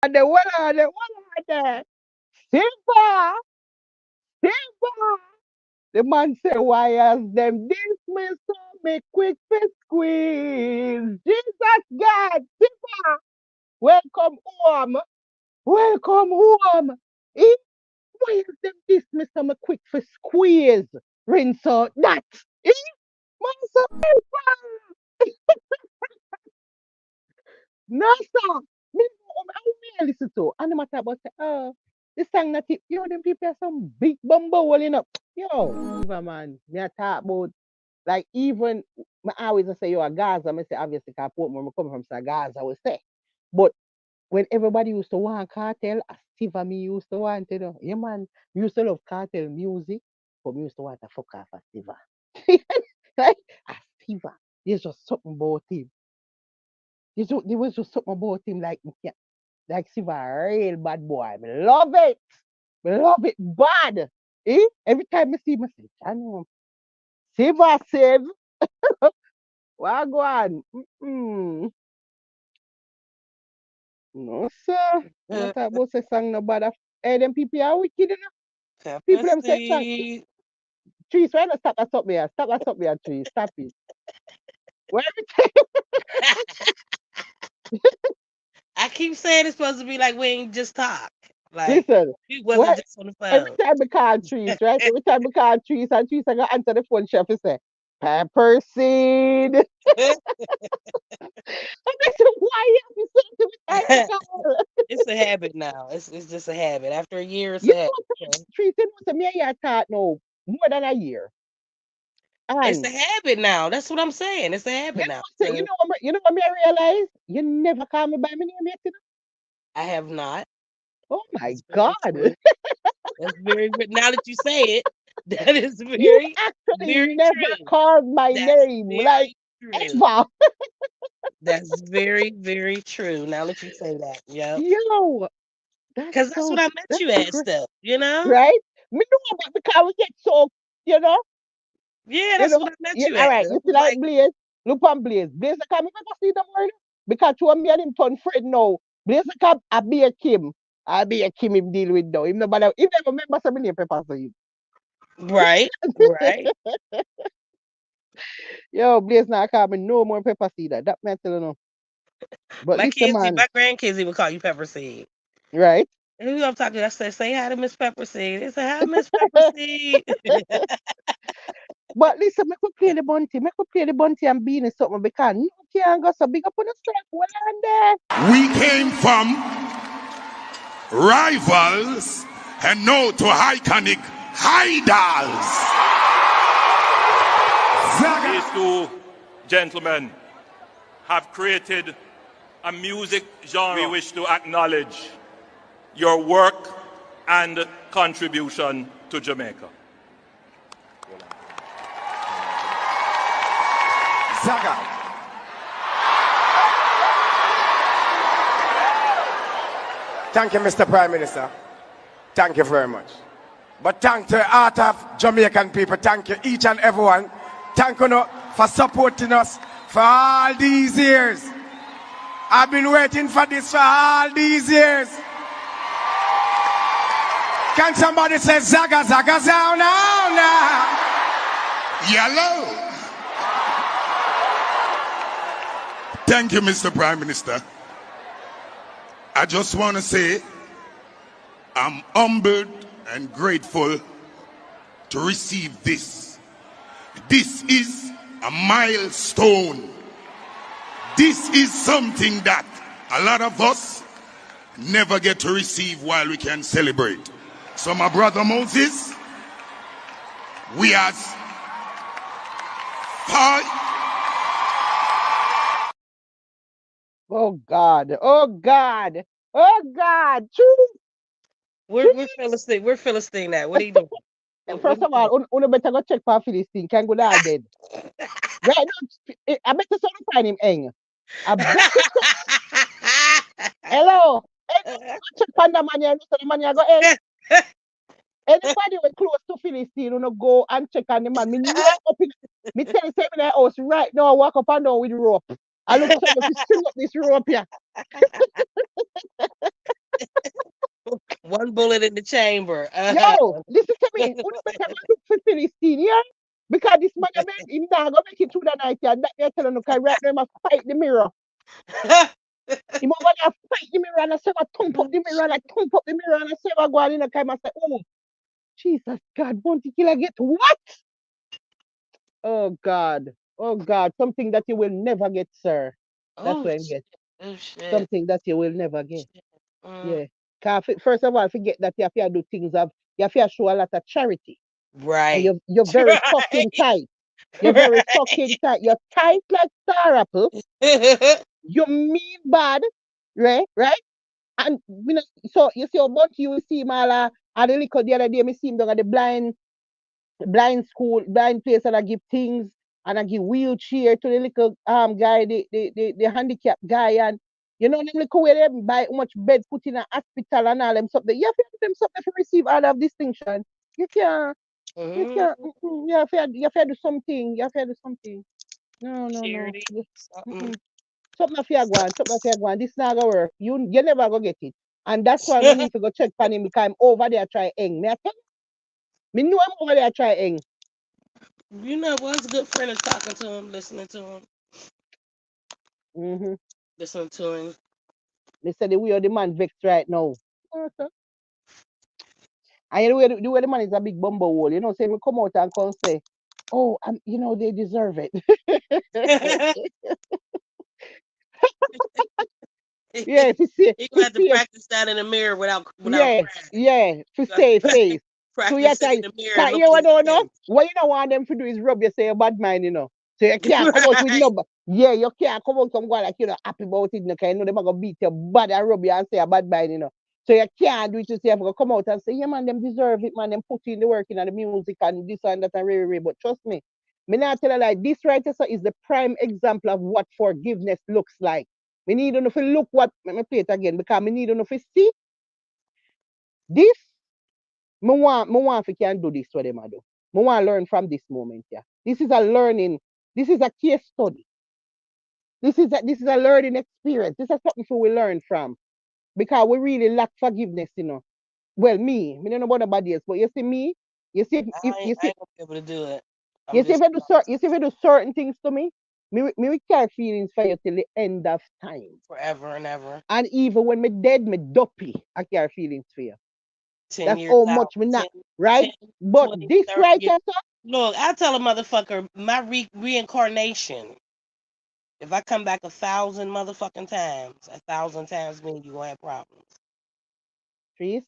What are they? Simba, Simba. The man say, why has them dismissed me quick fit squeeze? Jesus God, Simba, welcome home. Welcome home. Eh? Why has them dismissed me quick for squeeze? Rinse out that. Eh? Man, so no, sir. Me, I listen to. And the matter about, this song that, yo, them people are some big bumble, you know. Yo, man, me I talk about. Like even I always say you're a Gaza, I say obviously because Portmore come from say Gaza, I would say. But when everybody used to want cartel, as Steve and me used to want, yeah man, we used to love cartel music, but we used to want to fuck off a Steve. Like a Steve. There's just something about him. There was just something about him like Steve a real bad boy. I love it. I love it bad. Eh? Every time I see him, I say, I know. Siva save. Wagwan. Mm-mm. No, sir. I'm Uh, talk about say song no bad. Hey, them people are wicked, you know. Pepper People them say song. seed. Trees, why not stop us up there? Stop us up there, trees. Stop it. Where every I keep saying it's supposed to be like we ain't just talk. Like listen, we where wasn't just on the every phone. time we call trees, right? Every time we call trees, and trees are gonna answer the phone, chef and say, pepper seed. And I said, why have you said to me time to call? It's a habit now. It's just a habit. After a year, it's You a habit. know, Okay? trees, you know, to me, I thought no more than a year. It's a And habit now. That's what I'm saying. It's a habit now. So you know what me I realize? You never call me by my name yet, you know? I have not. Oh my That's God. very true. That's very good. Now that you say it, that is You very, actually very never true. called my That's name, like very true. ever. That's very, very true. Now that you say that, yep. Yo, Because that's what I met that's you at crazy, still, you know? right? Me know about because we get so, you know, Yeah, you that's know. what I met Yeah, you all at. right, It you see was like like, Blaze, look on Blaze. Blaze I come never see them word because to me and him turn friend now. Blaze come I be a Kim. I be a Kim him deal with now. Him no bother. He never remember some name paper for him. right, right. Yo, Blaze now call me no more pepper seed. That man tell you no. But listen, man, My grandkids even call you Pepper Seed. right? And who I'm talking to, I said, say hi to Miss Pepper Seed. They say, hi, Miss Pepper Seed. But listen, make we play the bunty. Make we play the bunty and bean is something because no can go so big up on the strike. Well, on there. We came from rivals and now to iconic idols. These two gentlemen have created a music genre. We wish to acknowledge your work and contribution to Jamaica. Zaga. Thank you, Mr. Prime Minister. Thank you very much. But thank the heart of Jamaican people. Thank you, each and everyone. Thank you for supporting us for all these years. I've been waiting for this for all these years. Can somebody say Zaga, Zaga, Zaga now? Yellow. Thank you, Mr. Prime Minister. I just want to say I'm humbled and grateful to receive this. This is a milestone. This is something that a lot of us never get to receive while we can celebrate. So my brother Moses, we as Oh God. Oh God. Oh God. Choose. We're Philistine. We're Philistine now. What are you doing? What First are of you doing? all, you better go check for Philistine. Can go down dead. Right now, I better so find him hang. I better so. Hello. Hey, go check for the man here. So the man here go hang. Anybody who close to Philistine, you know, go and check on the man. Me know up in, me tell you, say me in the house right now, walk up and down with the rope. I look for you to string up this rope here. One bullet in the chamber. Yo, listen to me. Who the better man look for Philistine, yeah? Because this man, I mean, him not gonna make it through the night, yeah. That me tell you, cause right now, I fight the mirror. Him over there fight the mirror, and I say, I thump up the mirror, and I thump up the mirror, and I say, I go on in the time, I say, oh, Jesus, God, Bounty Killer get what? Oh God, something that you will never get, sir. That's Oh what I shit. get. Oh shit. Something that you will never get. Shit. Mm, Yeah. First of all, forget that you have to do things of you have to show a lot of charity. And right. you're very fucking tight. You're very fucking tight. You're tight like star apple. Right. You mean bad, right? Right? And you know, so you see a bunch you will see him all at the liquor the other day, me see him down at the blind school, blind place, and I give things and I give wheelchair to the little guy, the handicapped guy, and you know them little way them buy how much bed put in a hospital and all them something. You have to give them something to receive all of distinction. You can't you Mm, can't you have to do something. You have to do something. No, no, no. charity. Something. Mm-mm. Something if you go on, something if you go on. This not gonna work. You never gonna get it. And that's why we need to go check on him because I'm over there try hang. Me I tell you, me know I'm over there try hang. You know what's a good friend is talking to him, listening to him, Mm-hmm. listening to him. They said the way the man vexed right now. Okay. And the way the man is a big bumble hole, you know, say we come out and come say, oh, you know, they deserve it. Yeah, if you see, He gonna if have to you see, practice that in the mirror without yeah, crying. yeah, to You got to save face. So you practice sitting try, in the mirror and can't look you at his don't know? face. What you don't want them to do is rub you say a bad mind, you know. So you can't come out with Right. no, yeah, you can't come out some go like, you know, happy about it, you know, 'cause you know they're gonna beat you bad and rub you and say a bad mind, you know. So you can't do it yourself, you come out and say, yeah, man, them deserve it, man, them put in the work in and the music and this and that and really. But trust me not tell you like this right here so is the prime example of what forgiveness looks like. We need to look what, let me play it again because we need to see this. Me want if you can do this what them a do. Me want to learn from this moment, yeah. This is a learning. This is a case study. This is a learning experience. This is something we learn from because we really lack forgiveness, you know. Well, me don't know about nobody else, but you see me, you see if I you see ain't gonna be able to do it. I'm you see if just you do certain you see if you do certain things to me, me will carry feelings for you till the end of time. forever and ever. And even when me dead, me dopey, I carry feelings for you. 10 That's years how out. much me not 10, right. 10, But 20, this 30 right years. here, Look, I tell a motherfucker, my reincarnation, if I come back 1,000 motherfucking times, 1,000 times mean you gonna have problems. trees.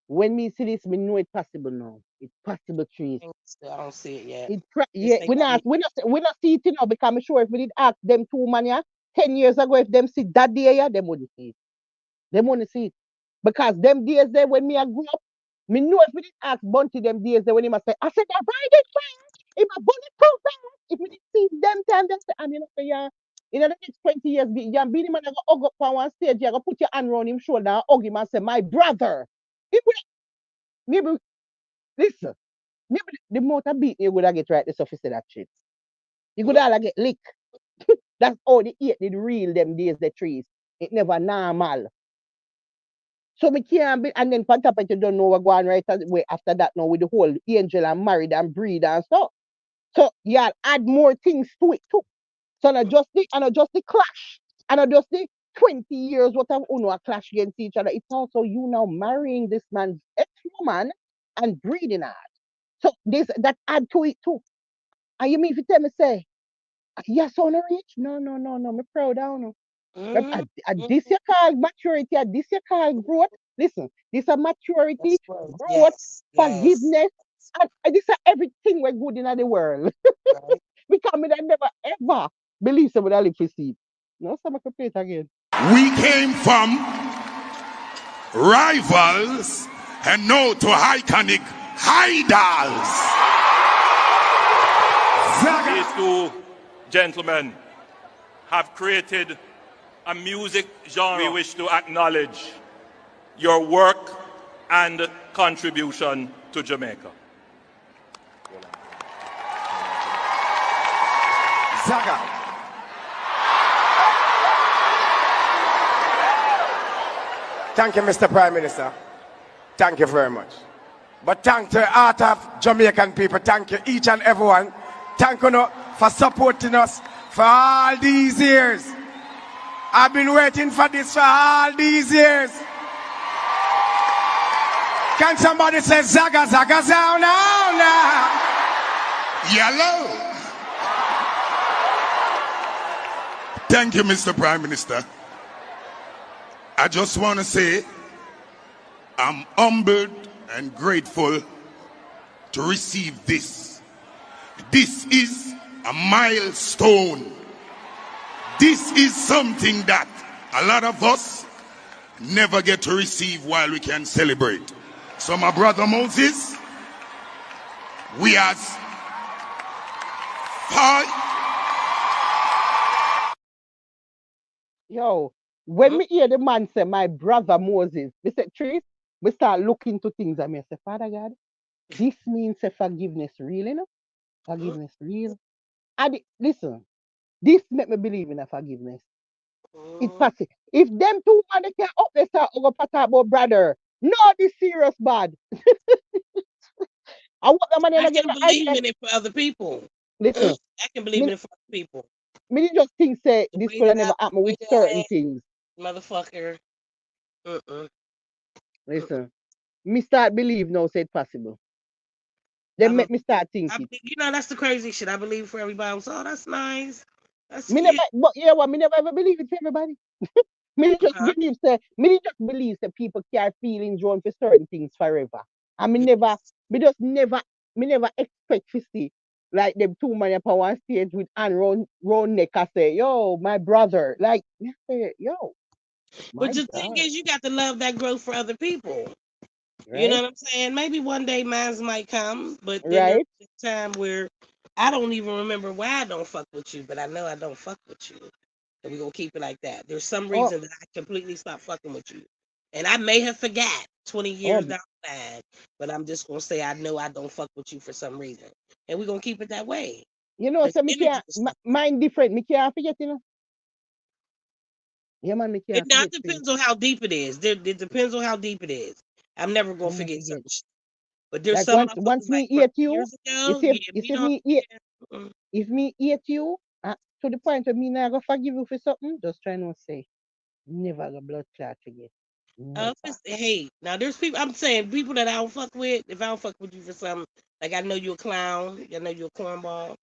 When me see this, me know it possible now. It's possible, trees. Still, I don't see it yet. Yeah, This ain't gonna be. we not see it you know because I'm sure if we did ask them two man yeah, 10 years ago, if them see that day, yeah, them wouldn't see it. Them wouldn't see it. Because them days there when me I grew up, me know if we did ask Bunty them days there when he must say, I said that riding fire, if a bulletproof vest, if we did see them time, them say, and you know, say, yeah, in the next 20 years, yeah, Beenie Man, I go hug up on one stage, you go put your hand around him shoulder and hug him and say, my brother. He would, maybe, listen, maybe the motor beat you would have get right the surface of that shit. You could all get lick. That's all the eat the real them days, the trees. It never normal. So me can't be, and then on top of it, you don't know what going right away after that now with the whole angel and married and breed and stuff. So yeah, add more things to it too. So not just the clash, and not just the 20 years what of uno a clash against each other. It's also you now marrying this man's ex-woman and breeding her. So this that add to it too. And you mean if you tell me say, yes, on rich? No, no, no, no. Me proud of no. Mm-hmm. This you call maturity, this you call growth. Listen, this is maturity, That's right. growth, Yes. Yes. forgiveness, and this is everything we're good in the world. Right. Because I never ever believe somebody live for seed. No, some can play it again. We came from rivals and now to iconic idols. These two gentlemen have created a music genre. We wish to acknowledge your work and contribution to Jamaica. Zaga. Thank you, Mr. Prime Minister. Thank you very much. But thank the heart of Jamaican people. Thank you, each and everyone. Thank you for supporting us for all these years. I've been waiting for this for all these years. Can somebody say Zaga Zaga Zow now? Yellow. Thank you, Mr. Prime Minister. I just want to say I'm humbled and grateful to receive this. This is a milestone. This is something that a lot of us never get to receive while we can celebrate. So my brother Moses, we as Yo, when me hear the man say, my brother Moses, me say, Trace, we start looking to things and me say, Father God, this means say forgiveness real, you know? Forgiveness real. Listen, this make me believe in a forgiveness. It's possible. If them two man they can up they start over about brother. No, this serious bad. I want the money I to get can the believe idea. in it for other people. Listen, I can believe me, in it for other people. me just think say The this way could have that never the happen way with that I certain act, things. motherfucker. Uh-uh. Listen, me start believe now say it possible. Then I'm a, make me start think it. that's the crazy shit. I believe for everybody. I'm so, oh, that's nice. That's Me never, cute. but yeah, what me never ever believe it for everybody. Me just Huh? believe say, me just believe that people carry feelings on for certain things forever. And me never, me just never, me never expect to see like them two man up on one stage with hand round neck and say, yo, my brother. Like, me say, yo, But my the thing God, is, you got to love that growth for other people. You know right? what I'm saying? Maybe one day mine might come, but then there's Right? a time where I don't even remember why I don't fuck with you, but I know I don't fuck with you. And we're gonna keep it like that. There's some Oh, reason that I completely stopped fucking with you. And I may have forgot 20 years oh, down the line, but I'm just gonna say I know I don't fuck with you for some reason. And we're gonna keep it that way. you know, Because so me energy can't, is fucked up. mine different. Me can't forget, you know. Yeah, man, me It can't now forget it things. depends on how deep it is. It depends on how deep it is. I'm never gonna Can't forget forget. certain shit. But there's Like some once motherfuckers like me from hate you, years you ago, see, yeah, you we see don't me hate, mm, if me hate you, to the point where me not gonna forgive you for something, just trying to say, never go blood clot again. if Never. it's hate. Now there's people I'm saying people that I don't fuck with, if I don't fuck with you for something, like I know you a clown, I know you a cornball.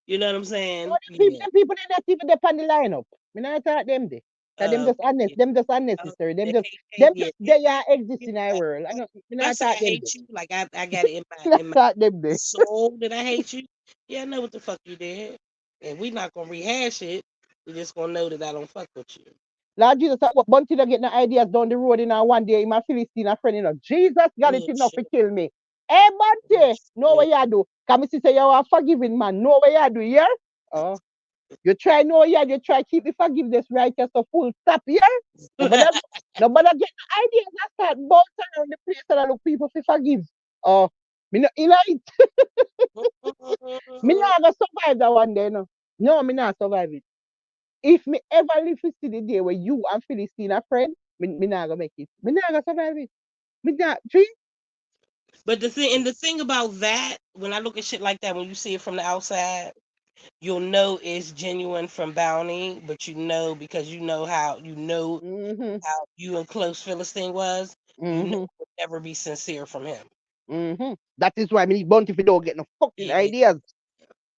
You know what I'm Oh, saying? Yeah. them people they not even there on the lineup. Me not talk them there. Cause Yeah. them just Uh, unnecessary. the Them yeah, just they are exist hate, in our world. I don't me if I not say I talk them there. hate you, like I got it in my Not talk them there. soul that I hate you. Yeah, I know what the fuck you did, and we not gonna rehash it. We just gonna know that I don't fuck with you. Lord Jesus, what Bunty to get no ideas down the road in one day in my Philistine a friend, you know. Jesus got it enough to Bullshit. kill me. Hey Bunty, know what Bullshit. you do. Come me say you are a forgiving man. Know what you do, yeah? Oh. You try know yeah, you try keep the forgiveness righteous so full stop, yeah? Nobody get no ideas and start bouncing around the place and I look people to forgive. Oh, me no you know it. Me not gonna survive that one day, no. No, me not survive it. If me ever live to see the day where you and Philistine are friends, me not gonna make it. Me not gonna survive it. Me not see? But the thing about that, when I look at shit like that, when you see it from the outside, you'll know it's genuine from Bounty, but you know because Mm-hmm. how you and Close Philistine was, you know Mm-hmm. it would never be sincere from him. Mm-hmm. That is why me need Bounty if you don't get no fucking Yeah. ideas.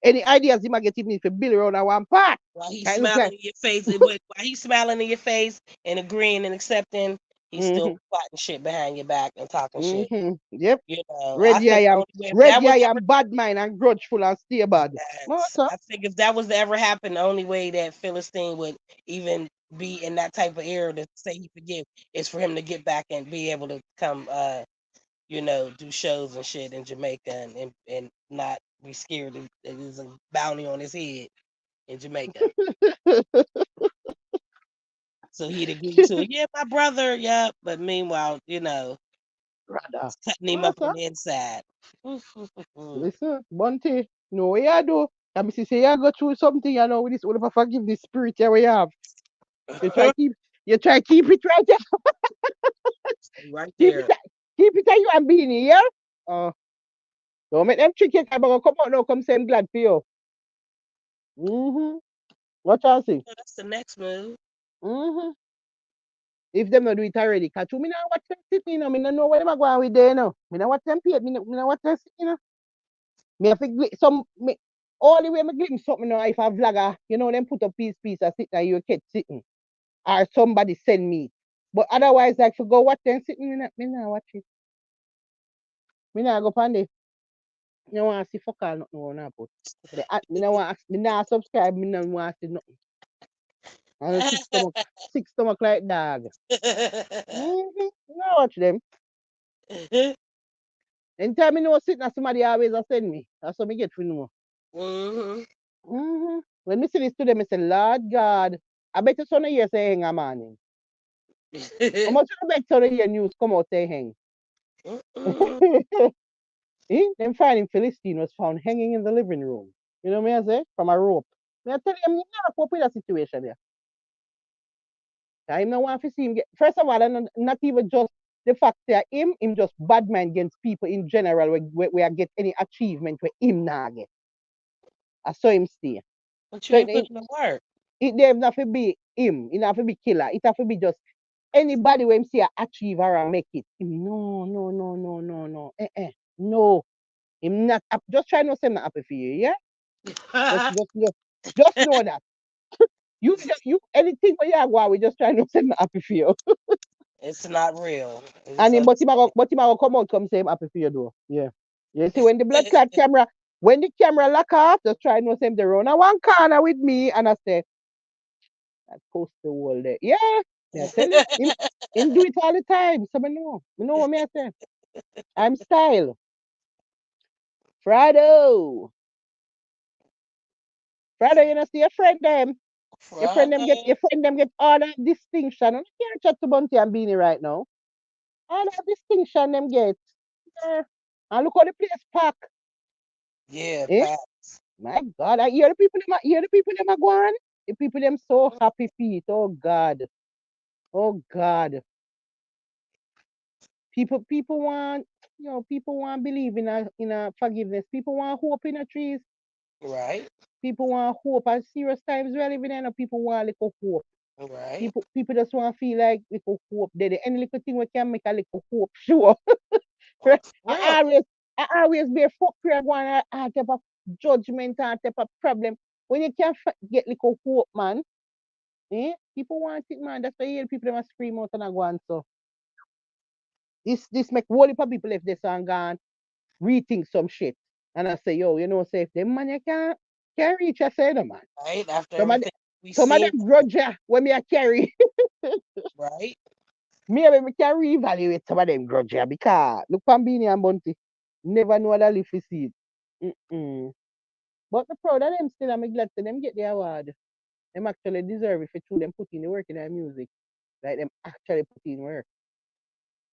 Any ideas you might get even if you build around that one part. While he's Kind of look smiling like in your face, while he's smiling in your face and agreeing and accepting, he's still mm-hmm. plotting shit behind your back and talking shit. Mm-hmm. Yep. You know, I Ready think I the am. only way if that Ready was I ever am bad mind and grudgeful and stay bad. What's up? I think if that was to ever happen, the only way that Philistine would even be in that type of era to say he forgive is for him to get back and be able to come, do shows and shit in Jamaica and not be scared that there's a bounty on his head in Jamaica. So he'd agree to it. Yeah, my brother, yeah. But meanwhile, Brother. it's cutting him up What's on up? the inside. Listen, Bunty. No way I do. Can me see say you go through something, with this all of a forgiveness spirit here we have. You try keep You try keep it right there. Stay right Keep it there. keep it you and Beanie, yeah? Uh, don't make them trick you, I'm gonna come out now, come say I'm glad for you. Mm-hmm. What you see? Oh, that's the next move. Mm-hmm. If them not do it already, catch you, me now watch them sit, you know, me no know where them are going with there, you know. Me no watch them pay, me no watch them sit, you know. Me have to some me only way me glimpse something now if a vlogger, you know, them put up piece of sit and you catch sitting. Or somebody send me. But otherwise, like to go watch them sitting, me not watch it. Me not go pan there. Me no want to see fuck all nothing on that put. Me no want me not subscribe, me no want to see nothing. And six stomach like dog. Mm-hmm. No watch them. Anytime me know sitting, somebody always a send me. That's what me get for know. hmm Mm-hmm. When me see this to them, I say, Lord God, I bet you son of years say hang a morning. How much I bet son of year news come out say hang? Them finding Philistine was found hanging in the living room. You know what I say? From a rope. Me I tell you, I'm not cope with that situation there. I don't want to see him get. First of all, not even just the fact that him just bad man against people in general where get any achievement where him not get. I saw him stay. But you So ain't putting the work. it there have to be him. It have to be killer. It have to be just anybody when him see a achieve or a make it. No, no, no, no, no, no. No. Him not just try not say I'm not happy for you, yeah? Just know that. You anything where you go, we just try not say I'm not happy for you. It's not real. And It's him, understand. but him a go come out come say I'm happy for you though. Yeah. You see when the blood clot camera when the camera lock off, just try not say him the run a one corner with me and I say, I post the wall there. Yeah. Yeah, I tell you. Him do it all the time. So I know. You know what me I say? I'm style. Friday. Friday, you know, see your friend them. Friday. Your friend them get all that distinction. And you can't chat to Bunty and Beanie right now. All that distinction them get. Yeah. And look how the place pack. Yeah, Eh? Pat. My God, I hear the people them hear the people them are going. The people them so happy feet. Oh God. Oh God. People want people want believe in a forgiveness. People want hope in the trees. Right. People want hope. At serious times we're living in, people want little hope. Right. People just want to feel like little hope. They any little thing we can make a little hope. Sure. Oh, Right? for real. I always be a fuck here going a type of judgment and type of problem. When you can get little hope, man. People want it, man. That's why you hear people them a scream out and a go on so. This make whole heap of people if they song gone rethink some shit. And I say, yo, say if them man you can't reach I say no man. Right. After Some of everything we some of seen. them grudge ya when me a carry. Right. Maybe we can reevaluate some of them grudge ya because look Pambini and Bunty. Never know that if we see it. Mm-mm. But the proud of them still I'm glad to them get the award. Them actually deserve it for true them put in the work in their music. Like them actually put in work.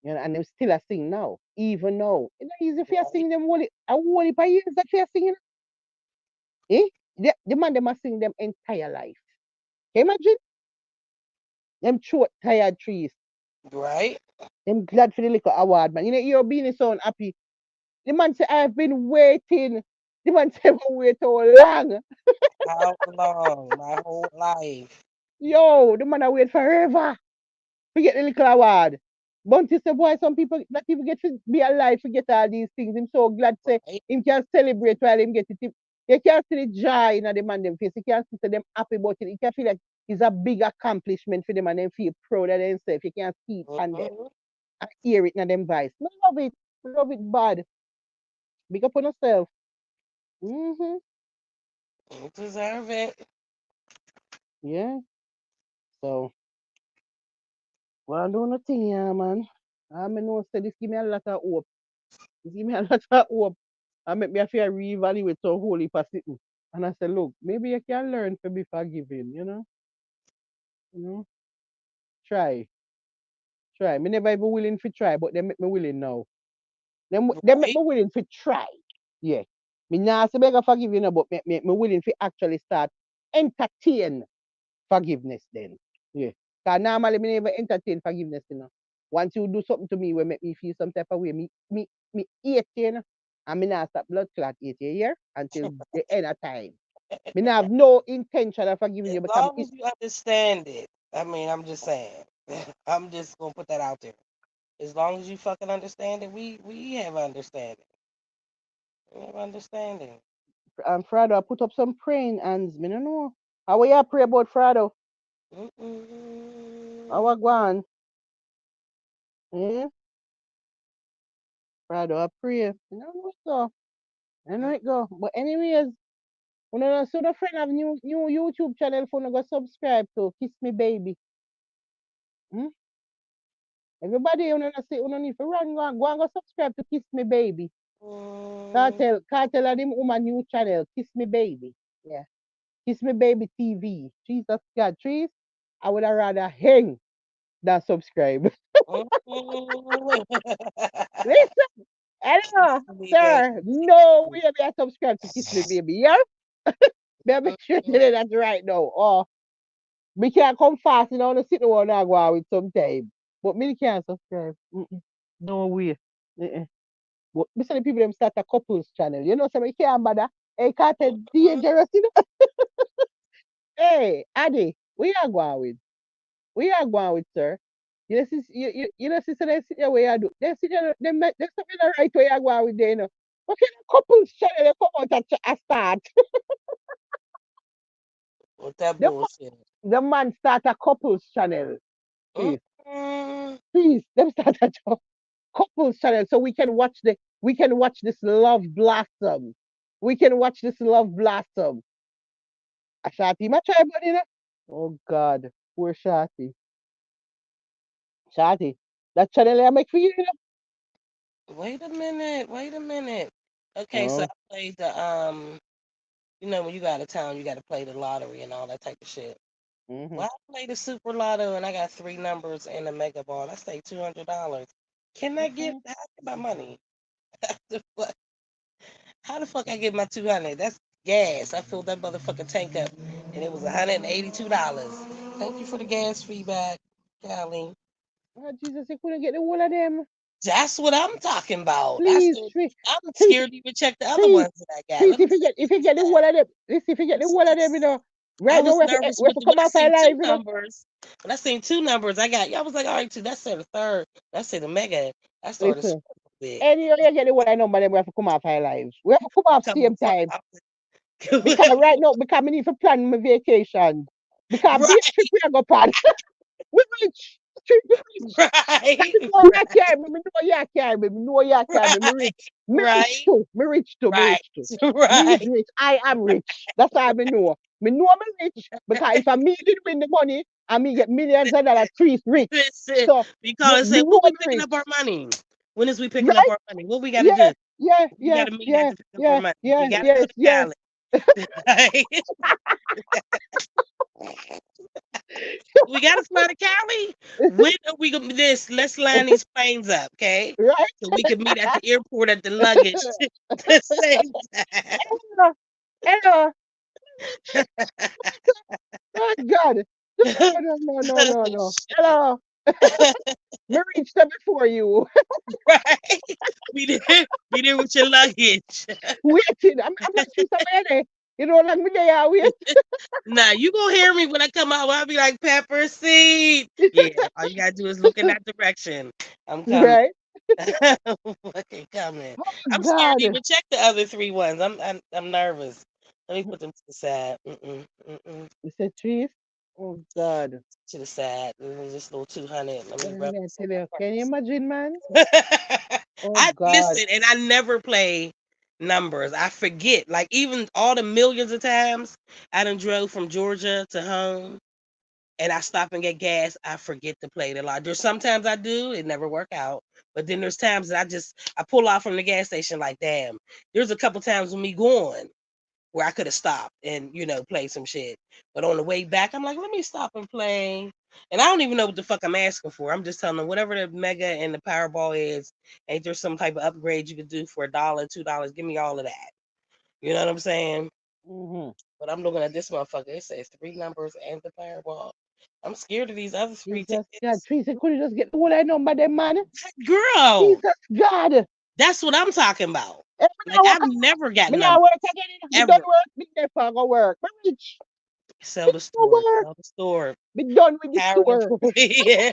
And them still a sing now. Even now. It's not easy for you Right. sing them a whole heap of years that you singing. Eh? The man them a sing them entire life. Can you imagine? Them short tired trees. Right. Them glad for the little award, man. You're being so happy. The man say, I've been waiting. The man say, I've waited so long. How long? My whole life. Yo, the man I wait forever. Forget the little award. Bunty say, boy, some people that even get to be alive forget all these things. I'm so glad say Right. him can celebrate while him get it. You can see the joy in the man them face. You can see them happy about it. You can feel like it's a big accomplishment for them and them feel proud of themselves. You can see it on them. Mm-hmm. I hear it in them voice. I love it. I love it bad. Big up on yourself. Mm-hmm. You deserve it. Yeah. So, well, I do nothing, yeah, man. I mean, no, say this give me a lot of hope. This give me a lot of hope. I make me have to reevaluate so holy for sitting. And I said, look, maybe you can learn to be forgiving, you know? You know? Try. Try. Me never even willing to try, but they make me willing now. They make Right. me willing to try. Yeah. Me not say beg forgive you, know, but me willing to actually start entertain forgiveness then. Yeah. Cause normally me never entertain forgiveness, you know. Once you do something to me will make me feel some type of way, me hate you, you know. And me not stop blood clot hate you here until the end of time. Me not have no intention of forgiving As you because long as you understand it. I mean, I'm just saying. I'm just gonna put that out there. As long as you fucking understand it, we have understanding. We have understanding. Frado, I put up some praying hands. Me no know. How you pray about Frado? How I go on? Eh? Frado, I pray. Me no know so. I know it go. But anyways, when I so the friend have new YouTube channel for go subscribe to Kiss Me Baby. Hmm? Everybody you know say you need to go and go subscribe to Kiss Me Baby. Cartel and him new channel, Kiss Me Baby. Yeah. Kiss Me Baby TV. Jesus God, trees. I would have rather hang than subscribe. Listen, hello, sir. No way me I subscribe to Kiss Me Baby. Yeah? Me make sure that's right now. Oh, me can't come fast, you know, to sit the one I go out with sometime. But me can't subscribe. Mm-mm. No way. Uh-uh. But me say the people them start a couples channel. You know, so me can't bother. Hey, Carter, dangerous, you know. Hey, Addy, we are going with. We are going with, sir. You know, you know, sister, they sit there where you do. They sit there, they stop in the right way you going with, there, you know. What kind of couples channel they come out at start? With that the, bullshit. the man start a couples channel. Please, Mm-mm. please, them start a couples channel so we can watch this love blossom. We can watch this love blossom. A Shati, my try, buddy, you know? Oh God, poor Shati. Shati, that channel I make for you, you Wait a minute. Wait a minute. Okay, so I know? played the you know when you go out of town, you got to play the lottery and all that type of shit. Oh. Well, I played the Super Lotto and I got 3 numbers and a Mega Ball. I say $200. Can I get Mm-hmm. how I get my money? The fuck- How the fuck I get my 200? That's gas. I filled that motherfucking tank up and it was $182. Thank you for the gas feedback, Callie. Oh, Jesus, you couldn't get the whole of them. That's what I'm talking about. Please, I'm please, scared to even check the other please, ones that I got. please, Let me see. if you get the whole of them, listen, if you get the whole of them, you know, I right now was nervous we have with to when come I off our seen live, two you know. numbers. When I seen 2 numbers, I was like, all right, two. That's the third. That's the mega. I started Listen, sweating a bit. any you get the whole of number, then we have to come off our lives. We have to come You off come the same fuck time. out. Because right now, because I need to plan my vacation. Because be a Right, trip we are go plan. We rich. Trip we rich. That right, is all you carry me. Me know you carry me. Me know you carry me. Me right, rich. Me rich right, too. Me rich too. Me right, rich too. Me is right. rich. I am rich. That's how me know. Me know me rich because if I me did win the money and me get millions of dollars, trees rich. Listen, So because me say, know when we me picking rich. up our money? When is we picking up Right? our money? What we got to Yeah. do? Yeah. We got Yeah. to meet at Yeah. to pick up our Yeah. money. We Yeah. got to go Yes. to Yes. Cali. Right? We got to fly to Cali. When are we gonna this? Let's line these planes up, okay? Right? So we can meet at the airport at the luggage the same time. Hello. Hello. Oh God. No, no, no, no, no, no. Hello. Me reached them before you. Right? Be there with your luggage. Waiting. I'm not see somebody. You know, like me there, I wait. Nah, you gonna hear me when I come out. I'll be like pepper seed. Yeah, all you gotta do is look in that direction. I'm coming. Right? I'm fucking coming. Oh I'm scared to God. even check the other 3 ones. I'm nervous. Let me put them to the side. Mm-mm. You said trees? Oh God. To the side. Just a little 200. Let me What rub did I this tell you? Can you imagine, man? in my Oh I God. listen and I never play numbers. I forget. Like even all the millions of times I done drove from Georgia to home and I stop and get gas, I forget to play the lot. There's sometimes I do, it never work out. But then there's times that I pull off from the gas station like, damn. There's a couple times with me going where I could have stopped and, play some shit. But on the way back, I'm like, let me stop and play. And I don't even know what the fuck I'm asking for. I'm just telling them whatever the mega and the Powerball is, ain't there some type of upgrade you could do for $1, $2? Give me all of that. You know what I'm saying? Mm-hmm. But I'm looking at this motherfucker. It says 3 numbers and the Powerball. I'm scared of these other free Jesus God, tickets. Teresa could just get the whole I number them man. Girl, Jesus God. that's what I'm talking about. Eh, Like I've never got me now numbers work again. Me done ever. work. Me never go work. Me rich. Sell Me the go store. work. Sell the store. Me done with the Hire an store. employee.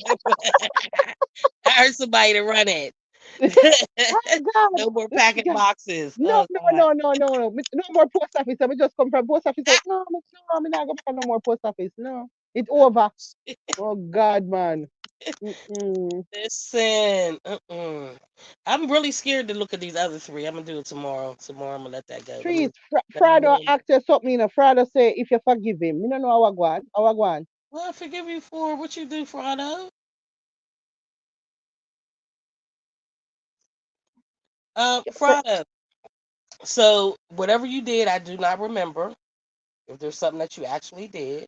Hire somebody to run it. Oh God. No more Let packet me boxes. No, Oh no, God. no, no, no, no. No more post office. I just come from post office. No, I'm not going to no more post office. No, it's over. Oh God, man. Mm-mm. Listen. I'm really scared to look at these other three. I'm gonna do it tomorrow. Tomorrow I'm gonna let that go. Trees, Let me Frado know. actor something. Frado say if you forgive him. Me no know how I go on. How I go on. Well, I forgive you for what you do, Frado. Frado. So whatever you did, I do not remember. If there's something that you actually did.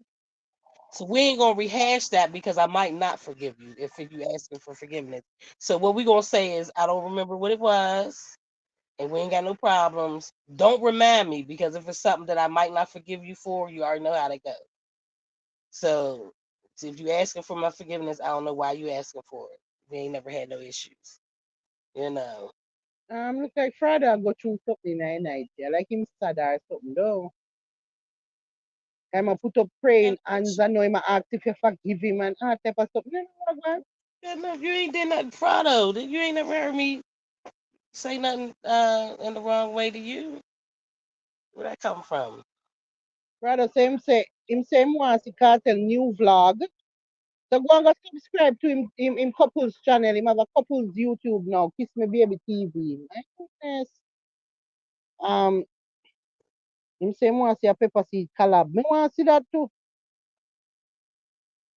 So we ain't gonna rehash that because I might not forgive you if you asking for forgiveness. So what we gonna say is I don't remember what it was, and we ain't got no problems. Don't remind me because if it's something that I might not forgive you for, you already know how to go. So if you asking for my forgiveness, I don't know why you asking for it. We ain't never had no issues, you know. Look like Frado go through something in the night. Yeah, like him sad or something though. I'm a put up And praying hands. I know him ask if you forgive him and all type of stuff. No, no, how I go on. you ain't did nothing, Prado. You ain't never heard me say nothing in the wrong way to you. Where that come from? Frado say him wants to cartel new vlog. So go and go subscribe to him couples channel. Him have a couples YouTube now. Kiss Me Baby TV. My goodness. Um, him say him want to see a pepper seed collab. Me want to see that too.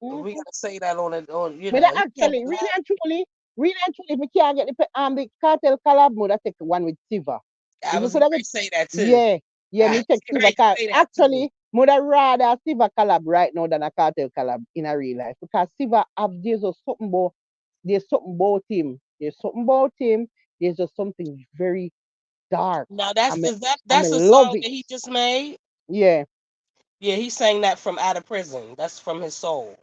We Mm-hmm. gotta say that on it. On But that he can't actually, black. really and truly, if we can't get the cartel collab mode, I take the one with Siva. I If we was could getting have ready get, to say that too. yeah, yeah, I me was take getting Siva. ready to Cause say that too. actually, would I rather Siva collab right now than a cartel collab in a real life because Siva have there's something about him. There's something about him. There's just something very dark. Now I mean, that's the love song it. that he just made. Yeah, Yeah, he sang that from out of prison. That's from his soul.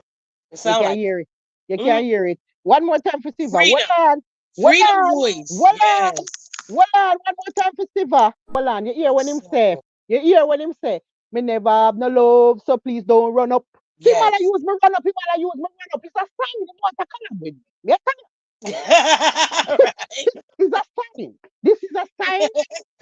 It you sound can like hear it. You mm, can hear it. One more time for Siva. Hold freedom, on. Hold freedom on. voice. Hold on. Yes. Hold on. One more time for Siva. Hold on. You hear when him say. So, You hear when him say. Me never have no love, so please don't run up. See, man, I yes. use me run up. He man, I use me run up. It's a sign. You want to come with me. Me Right. It's a sign. This is a sign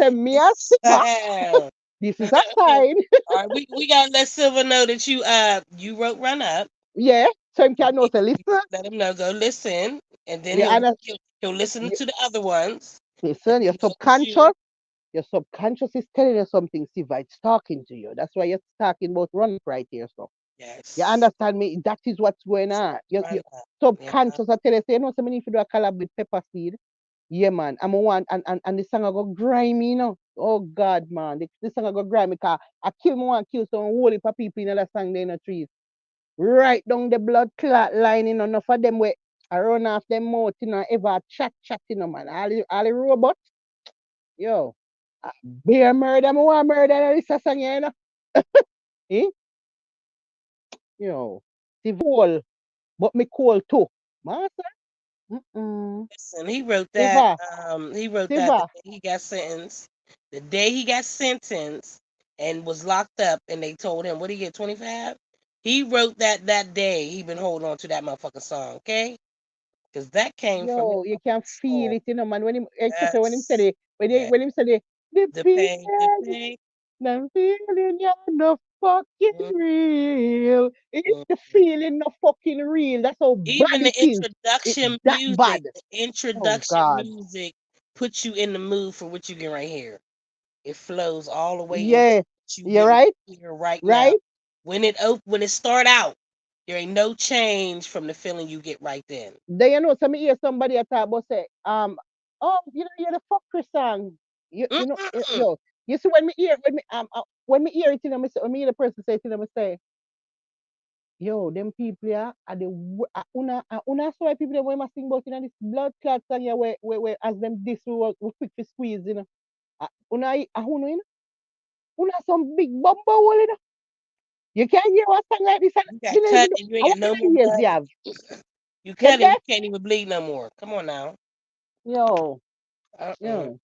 to me as It's Siva. sad. This is a sign. All right, we gotta let Silver know that you wrote Run Up. Yeah. So him can know. You So listen. let him know, go listen, and then You understand? he'll listen to the other ones, and Listen, your then go with you. subconscious. Your subconscious is telling you something, Siva. It's talking to you. That's why you're talking about run right here. So you Yes, understand me? That is what's going on. Run Your Up. Yeah, subconscious are telling you, say, you know, so many if you do a collab with Pepper Seed. Yeah, man. I'm a one and the song I go grimy, you know. Oh God, man. The song I go grimy because I kill me one kill some whole heap of people in the song they in the trees. Right down the blood clot line, you know, enough of them way I run off them mouth, you know, ever chat, you know, man. All the robot. Yo, bear murder, me want murder this a song, you know. Eh? Yo, the cool, but me cool too. Master, mm-mm. listen, he wrote that. Siva, He wrote that the Siva, day he got sentenced. The day he got sentenced and was locked up, and they told him what he get 25. He wrote that day. He been holding on to that motherfucking song, okay? Because that came from his yo, you can fucking feel soul. it, you know, man. When him, especially when him said Yes, it, yes. when him said it, the The pain, the feeling, pain. the feeling, you're no fucking Mm, real. It's mm. the feeling, no fucking real. That's how bad Even the it is. It's that bad. Oh introduction God. music puts you in the mood for what you get right here. It flows all the way into Yeah, what you you're getting right, here right now. right. When it start out, there ain't no change from the feeling you get right then. Then you know, some hear somebody at talk about say, oh, you know, you're the fucker song. You know, Mm-mm. yo, you see when me hear it, you know, when me hear the person say it, you know, me say, yo, them people yeah, are una so people that we must sing about, you know, this blood clot song yeah, where as them this we quick to squeeze, you know, una, you know, una some big bumper hole, you know. You can't hear a song like this. You got Me not cut even know and you ain't how got no more many years you blood. have. You You cut and say? you can't even bleed no more. Come on now. Yo, Uh-uh. yo,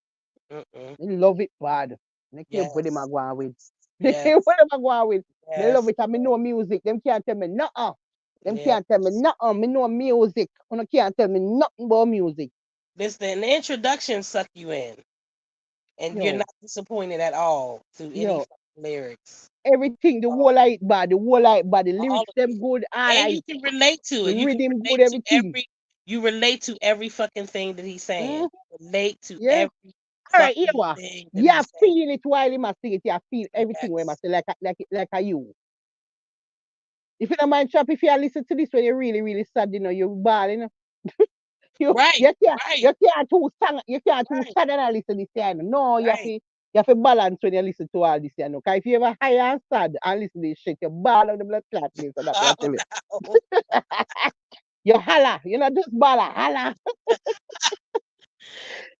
Mm-mm. me love it bad. Me care what them a Yes. go on with. Me Yes. care what them a go on with. Me love Yes. it and me know music. Them can't tell me nothing. Them Yes. can't tell me nothing. Me know music. You can't tell me nothing about music. Listen, the introduction suck you in, and you're Yo, not disappointed at all to any yo, fucking lyrics. everything, the All, whole light bad, the whole light bad, the all lyrics of them it. good, all And you right. can relate to The it. You can rhythm good, relate to everything. every fucking thing that he's saying. Hmm. Relate to Yeah. every All right, here fucking what? thing that You he's are saying. feeling it while you must sing it. You are feel everything when you Yes. must say like a you. If you don't mind chop, if you listen to this when you're really, really sad, you bawling. Right. Right. You can't too Right. sad and listen to this, No, Right. you have to balance when you listen to all this, Cause if you ever high and sad and listen to this shit, you bawl on the blood clot place, so that me I Oh tell you. no. You holla, you not just baller, holla.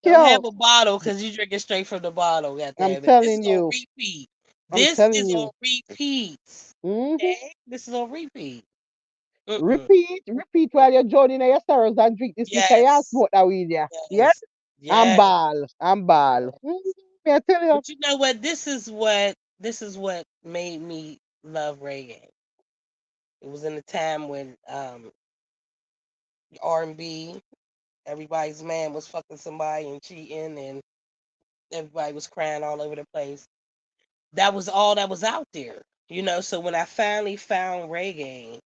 Don't have Yo, a bottle because you drink it straight from the bottle. God I'm damn it. This is telling on you, repeat. I'm This telling is on you. repeat. Hmm. Okay? This is on repeat. Mm-mm. Repeat while you're joining your sorrows and drink this liquor, you Yes. smoke that with you. Yeah? Yes. Yes. I'm ball. Me I tell you. But you know what? This is what made me love reggae. It was in the time when R&B, everybody's man was fucking somebody and cheating, and everybody was crying all over the place. That was all that was out there, So when I finally found reggae,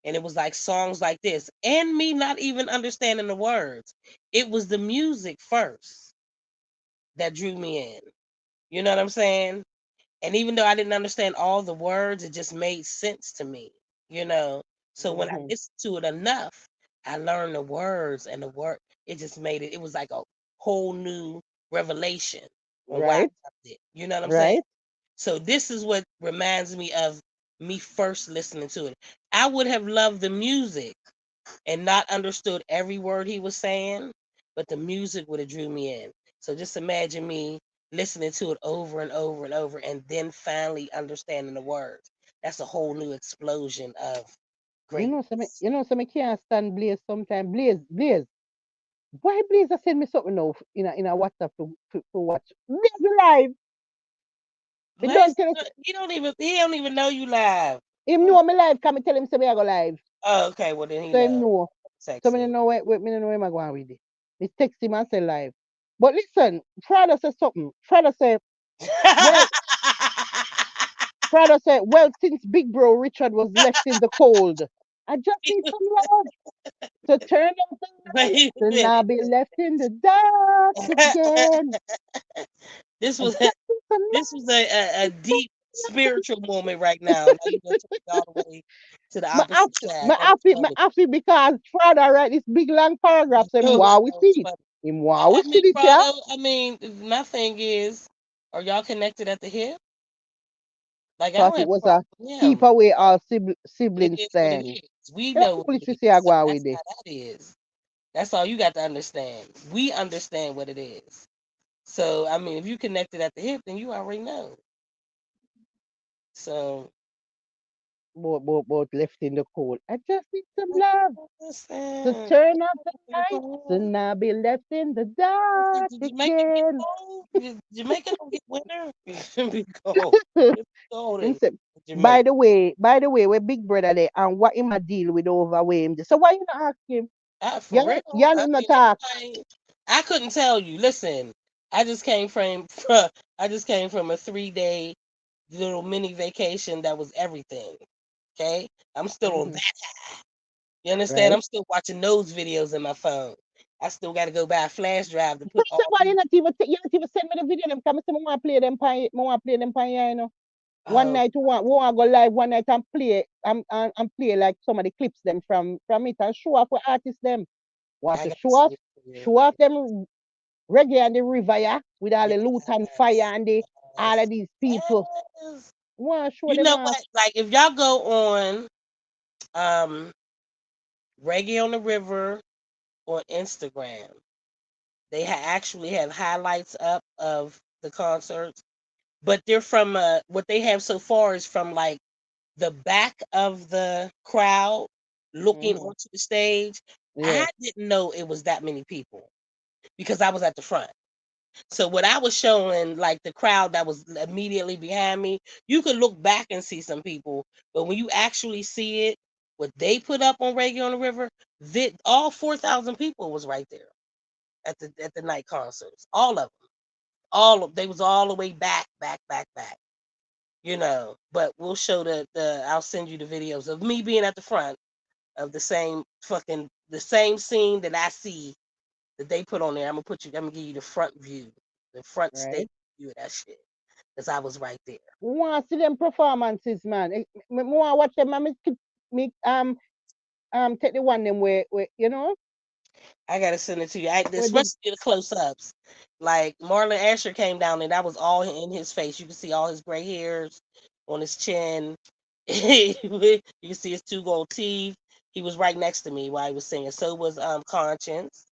and it was like songs like this, and me not even understanding the words, it was the music first that drew me in. You know what I'm saying? And even though I didn't understand all the words, it just made sense to me, you know. So when I Hmm. listened to it enough, I learned the words, and it just made it was like a whole new revelation on why I Right? loved it. You know what I'm saying? Right? So this is what reminds me of me first listening to it. I would have loved the music and not understood every word he was saying, but the music would have drew me in. So just imagine me listening to it over and over and over, and then finally understanding the words. That's a whole new explosion of greatness. Some can't stand Blaze sometimes. Blaze. Why Blaze send me something now in a WhatsApp to watch? Blaze live. Me Blaze, don't tell us he don't even know you live. him Hmm. know me live, come me tell him say me I go live. Oh, okay, well then he So him know. know. So Text me don't him. know me don't know where I going with it. Me text him and say live. But listen, Frada said something. Well, Frada said, well, since Big Bro Richard was left in the cold, I just need some love to turn up the lights Wait a and minute. not be left in the dark again. this I was just need some This was a love. deep spiritual moment right now. Now you done took it all the way to the My opposite happy, side. That was my funny. happy because Frada write this big long paragraph. So him Oh, wow we that was see it. funny. Him wow we I see mean, it, yeah. Prado, my thing is, are y'all connected at the hip? Like, I Thought don't it have a was problem a with keep him. away all It siblings is what it stand. is. We Yeah, know what foolish it to say I is. go That's with it. how that is. That's all you got to understand. We understand what it is. So, I mean, if you connected at the hip, then you already know. So, Both left in the cold. I just need some love to listen. turn off the lights and not be left in the Listen, dark did Jamaica get again. cold? Jamaica don't get winter. It's gonna be cold. It's cold Him in say, Jamaica. by the way, we're big brother there and what him a deal with over where him. So why you not ask him? For real. Yeah, I him not mean, talk. I couldn't tell you. Listen, I just came from I just came from a 3 day little mini vacation that was everything. Okay, I'm still on Hmm. that. You understand? Right? I'm still watching those videos in my phone. I still got to go buy a flash drive to So put all why these. you not even send me the video them come say me want play them pan me want play them pan here, One Oh, night we want go live one night and play and play like some of the clips them from it and show off what artists them. Want I to got to see it for you. show off them reggae and the river, yeah, with all the loot and fire Yes, and the all of yes, these people. yes. Want to show You them know off. what? Like if y'all go on um Reggae on the River on Instagram, they actually have highlights up of the concerts, but they're from what they have so far is from like the back of the crowd looking Mm-hmm. onto the stage, I Yeah. didn't know it was that many people because I was at the front. So what I was showing, like the crowd that was immediately behind me, you could look back and see some people, but when you actually see it, what they put up on Reggae on the River, all 4,000 people was right there at the night concerts. All of them, they was all the way back, back, back, back. But we'll show the. I'll send you the videos of me being at the front of the same scene that I see that they put on there. I'm gonna give you the front view, the front stage Right. view of that shit, because I was right there. We want to see them performances, man. Me want to watch them. Man. Me take the one them where I gotta send it to you. where the Especially the close ups. Like Marlon Asher came down and that was all in his face. You can see all his gray hairs on his chin. You can see his two gold teeth. He was right next to me while he was singing. So was Conscience.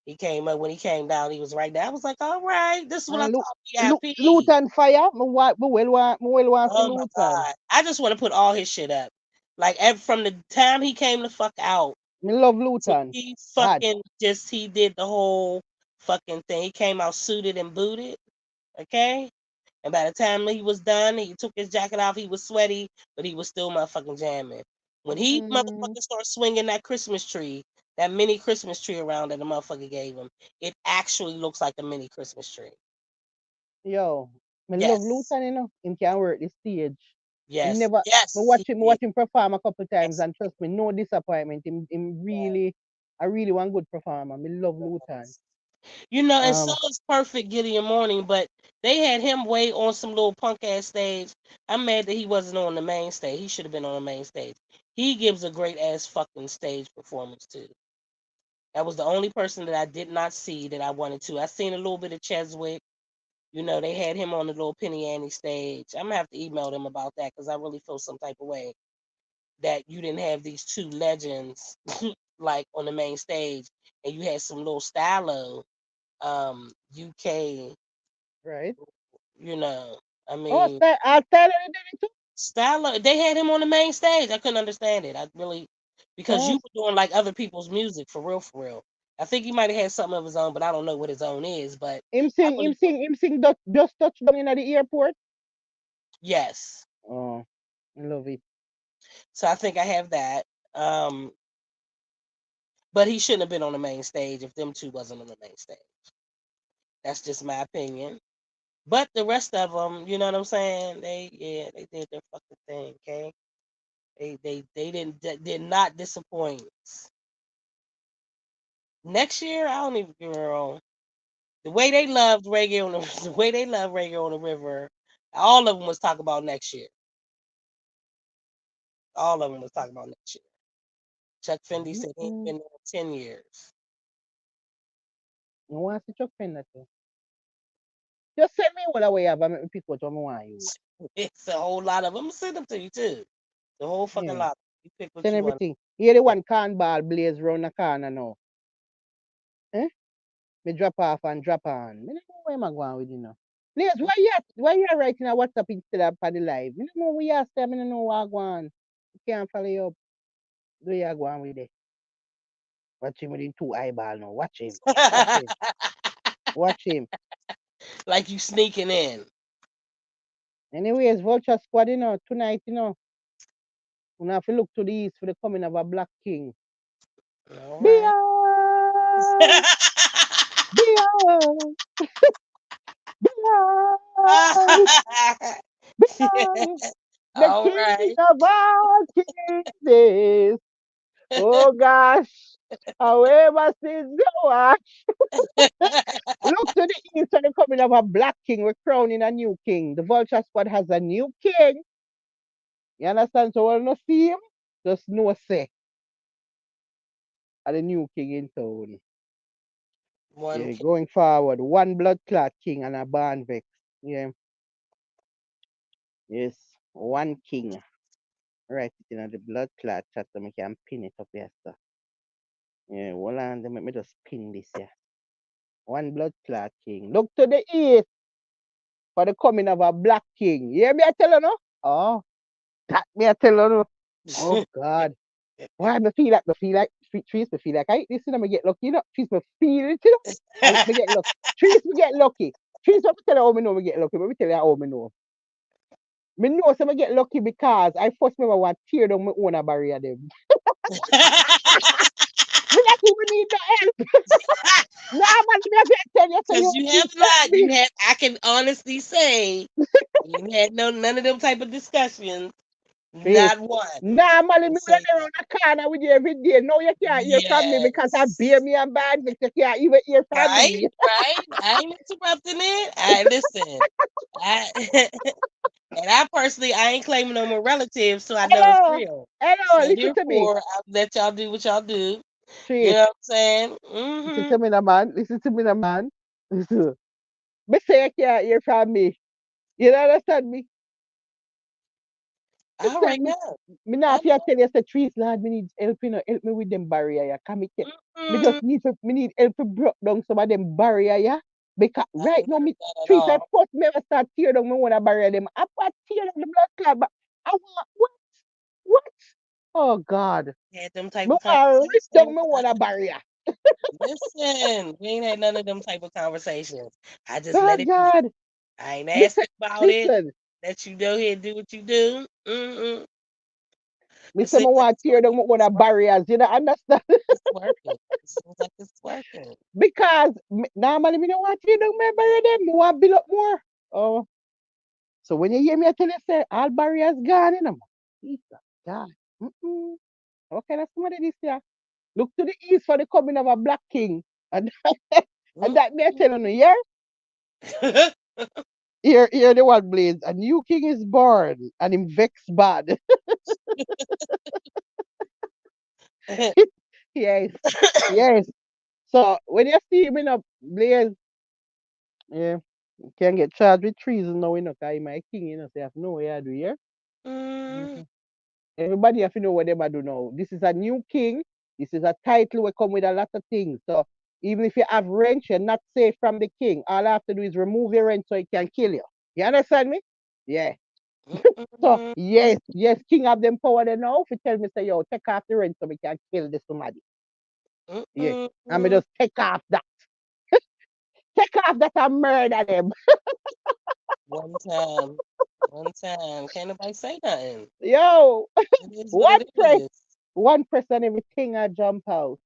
He came up when he came down. He was right there. I was like, all right, this is what I call VIP. Luton fire. Me well want see Oh my Luton. god, I just want to put all his shit up. Like from the time he came the fuck out Me love to Luton. he Bad. fucking just he did the whole fucking thing. He came out suited and booted, okay? And by the time he was done, he took his jacket off. He was sweaty, but he was still motherfucking jamming. When he Mm, motherfucking started swinging that Christmas tree, that mini Christmas tree around that the motherfucker gave him, it actually looks like a mini Christmas tree. yo, me love Yes, Luton. Him can work the stage. Him yes, never. Me yes, watch he him. Me did. watch him perform a couple times, Yes, and trust me, no disappointment. Him yes. really, I really one good performer. Me love Luton. And so Um, is Perfect Gideon Morning, but they had him way on some little punk ass stage. I'm mad that he wasn't on the main stage. He should have been on the main stage. He gives a great ass fucking stage performance too. That was the only person that I did not see that I wanted to. I seen a little bit of Cheswick. They had him on the little Penny Annie stage. I'm gonna have to email them about that because I really feel some type of way that you didn't have these two legends like on the main stage, and you had some little stylo UK, right. you know, I Oh, mean, Tyler did it too. Styler, they had him on the main stage. I couldn't understand it. I really, because you Oh, were doing like other people's music for real, for real. I think he might have had something of his own, but I don't know what his own is. But him I sing, him really, sing, him sing. Just touch down in at the airport. yes. Oh, I love it. So I think I have that. Um, but he shouldn't have been on the main stage if them two wasn't on the main stage. That's just my opinion. But the rest of them, you know what I'm saying? They did their fucking thing. Okay, they did not disappoint. Next year, I don't even girl. The way they loved reggae on the the way they love reggae on the river, all of them was talking about next year. All of them was talking about next year. Chuck Fendi said he ain't Mm-mm. been there in 10 years. I want to Chuck Fender too. Just send me what I have and make me pick what I want you. It's a whole lot of them. I'm gonna send them to you too. The whole fucking Yeah. lot. You pick what Send you want. everything. Here the one can ball blaze round the corner now. Eh? Me drop off and drop on. Me don't know where am I going with you now. Blaze, why you writing a WhatsApp instead of for the live? Me don't know where you are stay, me don't know where I go on. You can't follow you up. Do you go on with it? Watch him with him two eyeball now. Watch him. Watch him. Watch him. Like you sneaking in. Anyways, Vulture Squad, tonight, we have to look to the east for the coming of a Black King. All right. Beyond, beyond, beyond, beyond. The All King right. of all kings is. Oh gosh, however sins go on. Look to the east for the coming of a Black King. We're crowning a new king. The Vulture Squad has a new king. You understand? So we'll not see him. Just know say the new king in town. One Yeah, kid. going forward, one blood clot king and a Bornvex. Yeah, yes, one king. Right it in the blood clot chat so I can pin it up here. So. Yeah, hold on, let me just pin this here. One blood clot king. Look to the east for the coming of a black king. You hear me I tell you no? Oh, That me I tell you. Oh God. Why trees me feel like I listen and me get lucky, you know. Trees me feel it, you know. And me get lucky. Trees me get lucky. Trees me tell you how me know me get lucky, but me tell you how me know. Me know so me get lucky because I first remember want tear down my own a barrier them. Me like who me need the help. Nah man, me have to tell you so Because you you have trees help not. me. I can honestly say, you had none of them type of discussions. Trees. Not one. Nah man, me Let's run say that. around the corner with you every day. No, you can't hear from me because I bear Yes. me and bad but you can't even hear from Right, me. right. I ain't interrupting it. I listen. I and I personally, I ain't claiming no more relatives, so I know it's Hello. real. Hello, So listen to me. therefore, I'll let y'all do what y'all do. You Trees. know what I'm saying? Listen Mm-hmm. to me now, man. Listen to me now, man. Listen. Me say you can't hear from me. You don't understand me? I Me say already know. me not I have to know. tell you say trees, Lord, me need help, you know, help me with them barrier, yeah. Can me Mm-mm. just need help to break down some of them barrier, yeah. Because I right ain't now heard me that at trees I all. first me ever start tear down me wanna barrier them. I want tear down the blood clot, but I want what? What? Oh God. Had them type Me of want rip down conversations. me wanna barrier. Listen, we ain't had none of them type of conversations. I just let God it be. God. I ain't Me say asking about it. listen. Let you go ahead and do what you do. Mm-mm. Me It say seems me like want it's tear down working. me It's wanna working. barriers, you know, understand? It's working. It seems like it's working. Because normally me don't want to do my barrier them. Me want build up more. Oh, so when you hear me I tell you say all barriers gone in them. Jesus God. Mm-mm. Okay, that's somebody this year. Look to the east for the coming of a black king. And, and that me I tell you, yeah? Here the one blaze. A new king is born and him vex bad. Yes. Yes. So when you see him in a blaze, yeah, you can get charged with treason now, you know, because he's my king, you know, so you have to know what you do here. Mm, Mhm. Everybody have to know what they do now. This is a new king. This is a title will come with a lot of things. So even if you have rent, you're not safe from the king. All I have to do is remove your rent so he can kill you. You understand me? Yeah. So mm, yes, king have them power they now. If you tell me say yo, take off the rent so we can kill this somebody. Yeah. And me mm. just take off that. Take off that and murder them. One time. One time. Can't nobody say nothing. Yo, It is what one it press, is. one press and everything I jump out.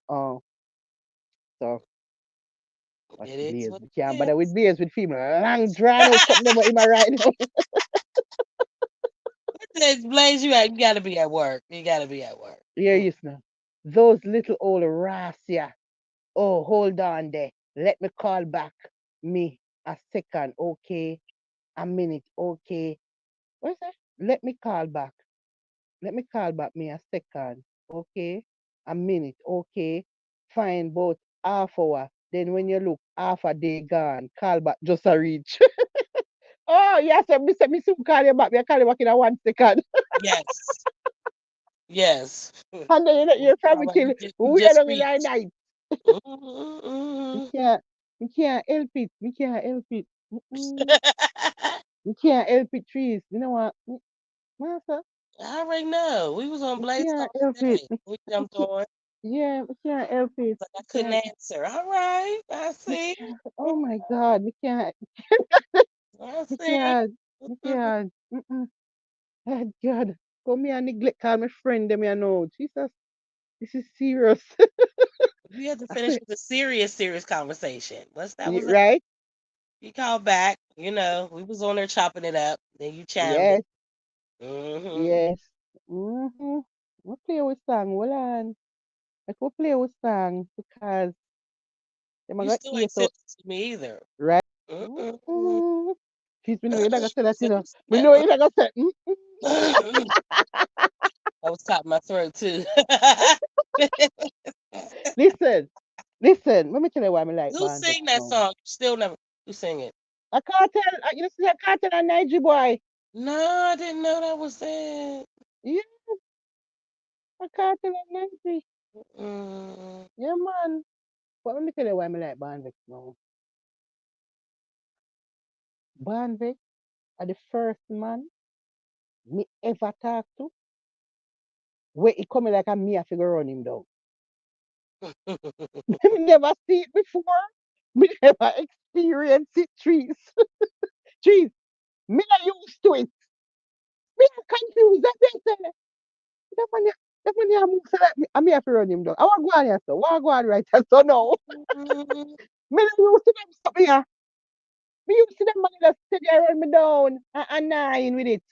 Oh, so watch It is Blaze. what We it can't bother is. with Blaze with female. Long drawn out something about him right now. Blaze, you gotta be at work. You gotta be at work. Here you now. Those little old racia. Oh, hold on there. Let me call back me a second, okay? A minute, okay? What is that? Let me call back. Let me call back me a second, okay? A minute, okay? Find both half hour. Then when you look, half a day gone. Call back just a reach. Oh, yes, me soon call you back. Me call you back in a 1 second. Yes. Yes. And then you're All from right, till you we are just down in the reach. night. We Mm-hmm. can't, we can't help it. We can't help it. Mm-mm. We can't help it, trees. You know what? Master, I already know. We was on we Blaze can't Talk help it. today. We jumped on. Yeah, we can't help it. Like I We couldn't can't, answer. All right. I we see. can't. Oh my God, we can't. I We see. can't. We can't. Mm-mm. Oh God. Come here and neglect call my friend them you know. Jesus, this is serious. We had to I finish said, with a serious conversation. That was it. right? You called back. We was on there chopping it up. Then you chimed Yes, in. Mm-hmm. yes. Mm-hmm. We play with song. Hold on. Like we play with song because them I You got still eat ain't out, sent it to me either. right? Mm-mm. Mm-mm. Jeez, we know you're not gonna say that, you Sent know. us We that. know you're not gonna say, I was caught in my throat too. listen, listen, let me tell you why I like Who Bornvex sing that now. song? Still never. Who sing it? I can't tell, you see, I can't tell a Niger boy. No, I didn't know that was it. Yeah, I can't tell a Niger. Mm, Yeah, man. But let me tell you why I like Bornvex now. Bornvex are the first man me ever talk to, where he coming like a me I figure run him down. Me never see it before. Me never experience it, trees. Trees. Me not used to it. Me not confused. That they say that man ya move so that me have to run him down. I want go on here, so what go on right here, so no. Mhm. Me not used to them stuff here. Me used to them man that said they run me down and nine with it.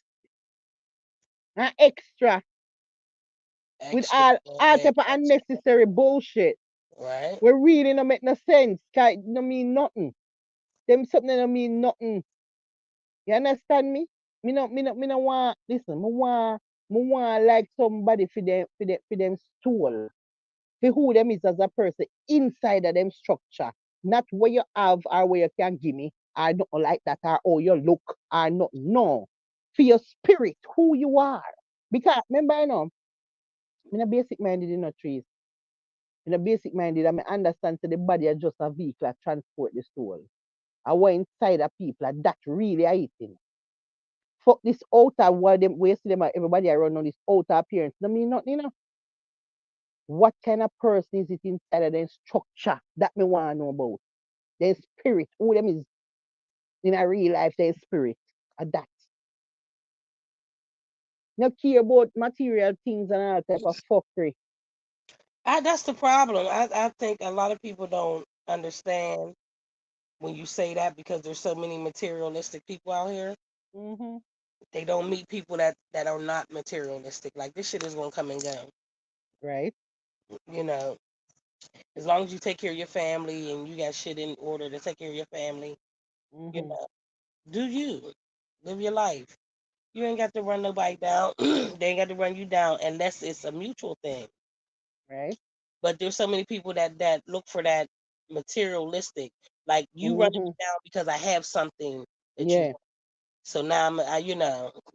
And extra. With Extra, all type of extra, unnecessary bullshit. right? We really don't make no sense. Cause it don't mean nothing. Them something that don't mean nothing. You understand me? Me no want listen, me want like somebody for them stool. For who them is as a person inside of them structure. Not what you have or what you can give me. I don't like that or how you look. I not no. For your spirit, who you are. Because remember, I'm a basic minded in the trees. In a basic minded, I understand to the body is just a vehicle that transport the soul. I want inside of people that really are eating. Fuck this outer where them we see them everybody around on this outer appearance. No mean nothing, What kind of person is it inside of their structure that me want to know about? Their spirit, who them is in a real life, their spirit. That. No care about material things and all type of fuckery. That's the problem. I think a lot of people don't understand when you say that because there's so many materialistic people out here. Mm-hmm. They don't meet people that are not materialistic. Like this shit is gonna come and go. Right? You know, as long as you take care of your family and you got shit in order to take care of your family, you Mm-hmm. know, do you live your life? You ain't got to run nobody down. They ain't got to run you down unless it's a mutual thing. Right? But there's so many people that look for that materialistic. Like you running Mm-hmm. me down because I have something that you Yeah. want. So now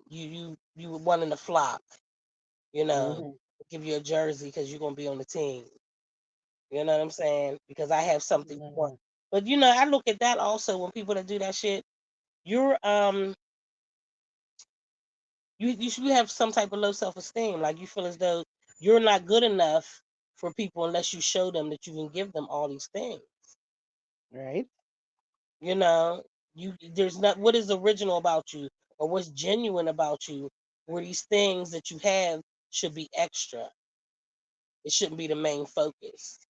you one in the flock. You know, Mm-hmm. give you a jersey because you're gonna be on the team. You know what I'm saying? Because I have something you want. Mm-hmm. But I look at that also when people that do that shit. You're you have some type of low self esteem. Like you feel as though you're not good enough for people unless you show them that you can give them all these things. Right? You know, there's not what is original about you or what's genuine about you. Where these things that you have should be extra. It shouldn't be the main focus.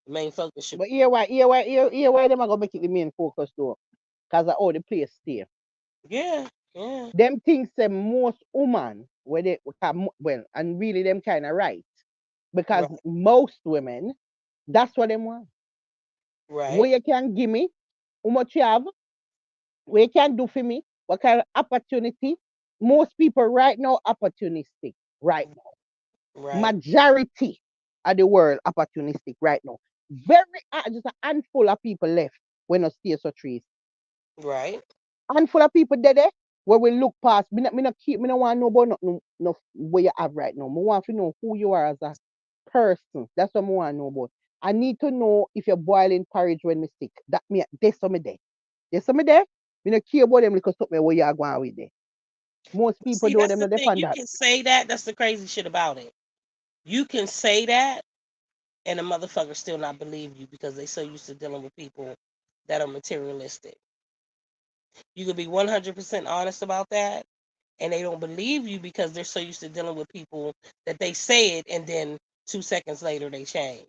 The main focus should But here why them are gonna make it the main focus though. Cause of how the place stay. yeah, yeah, Them things say most woman where they well, and really them kind of right. Because right, most women, that's what them want. What right, you can give me, how much you have, what you can do for me, what kind of opportunity. Most people right now opportunistic right now. right, Majority of the world opportunistic right now. Very just a handful of people left when us stay so trees. right, Handful of people there where we look past. Me not want to know about nothing no, where you have right now. Me want to know who you are as a person. That's what I want to know about. I need to know if you're boiling porridge when me sick. That me there's some there. There's some there. Me not care about them because something where you are going with there. Most people See, do that's them the not thing. depend You that. can say that. That's the crazy shit about it. You can say that, and a motherfucker still not believe you because they so used to dealing with people that are materialistic. You could be 100% honest about that, and they don't believe you because they're so used to dealing with people that they say it, and then 2 seconds later they change.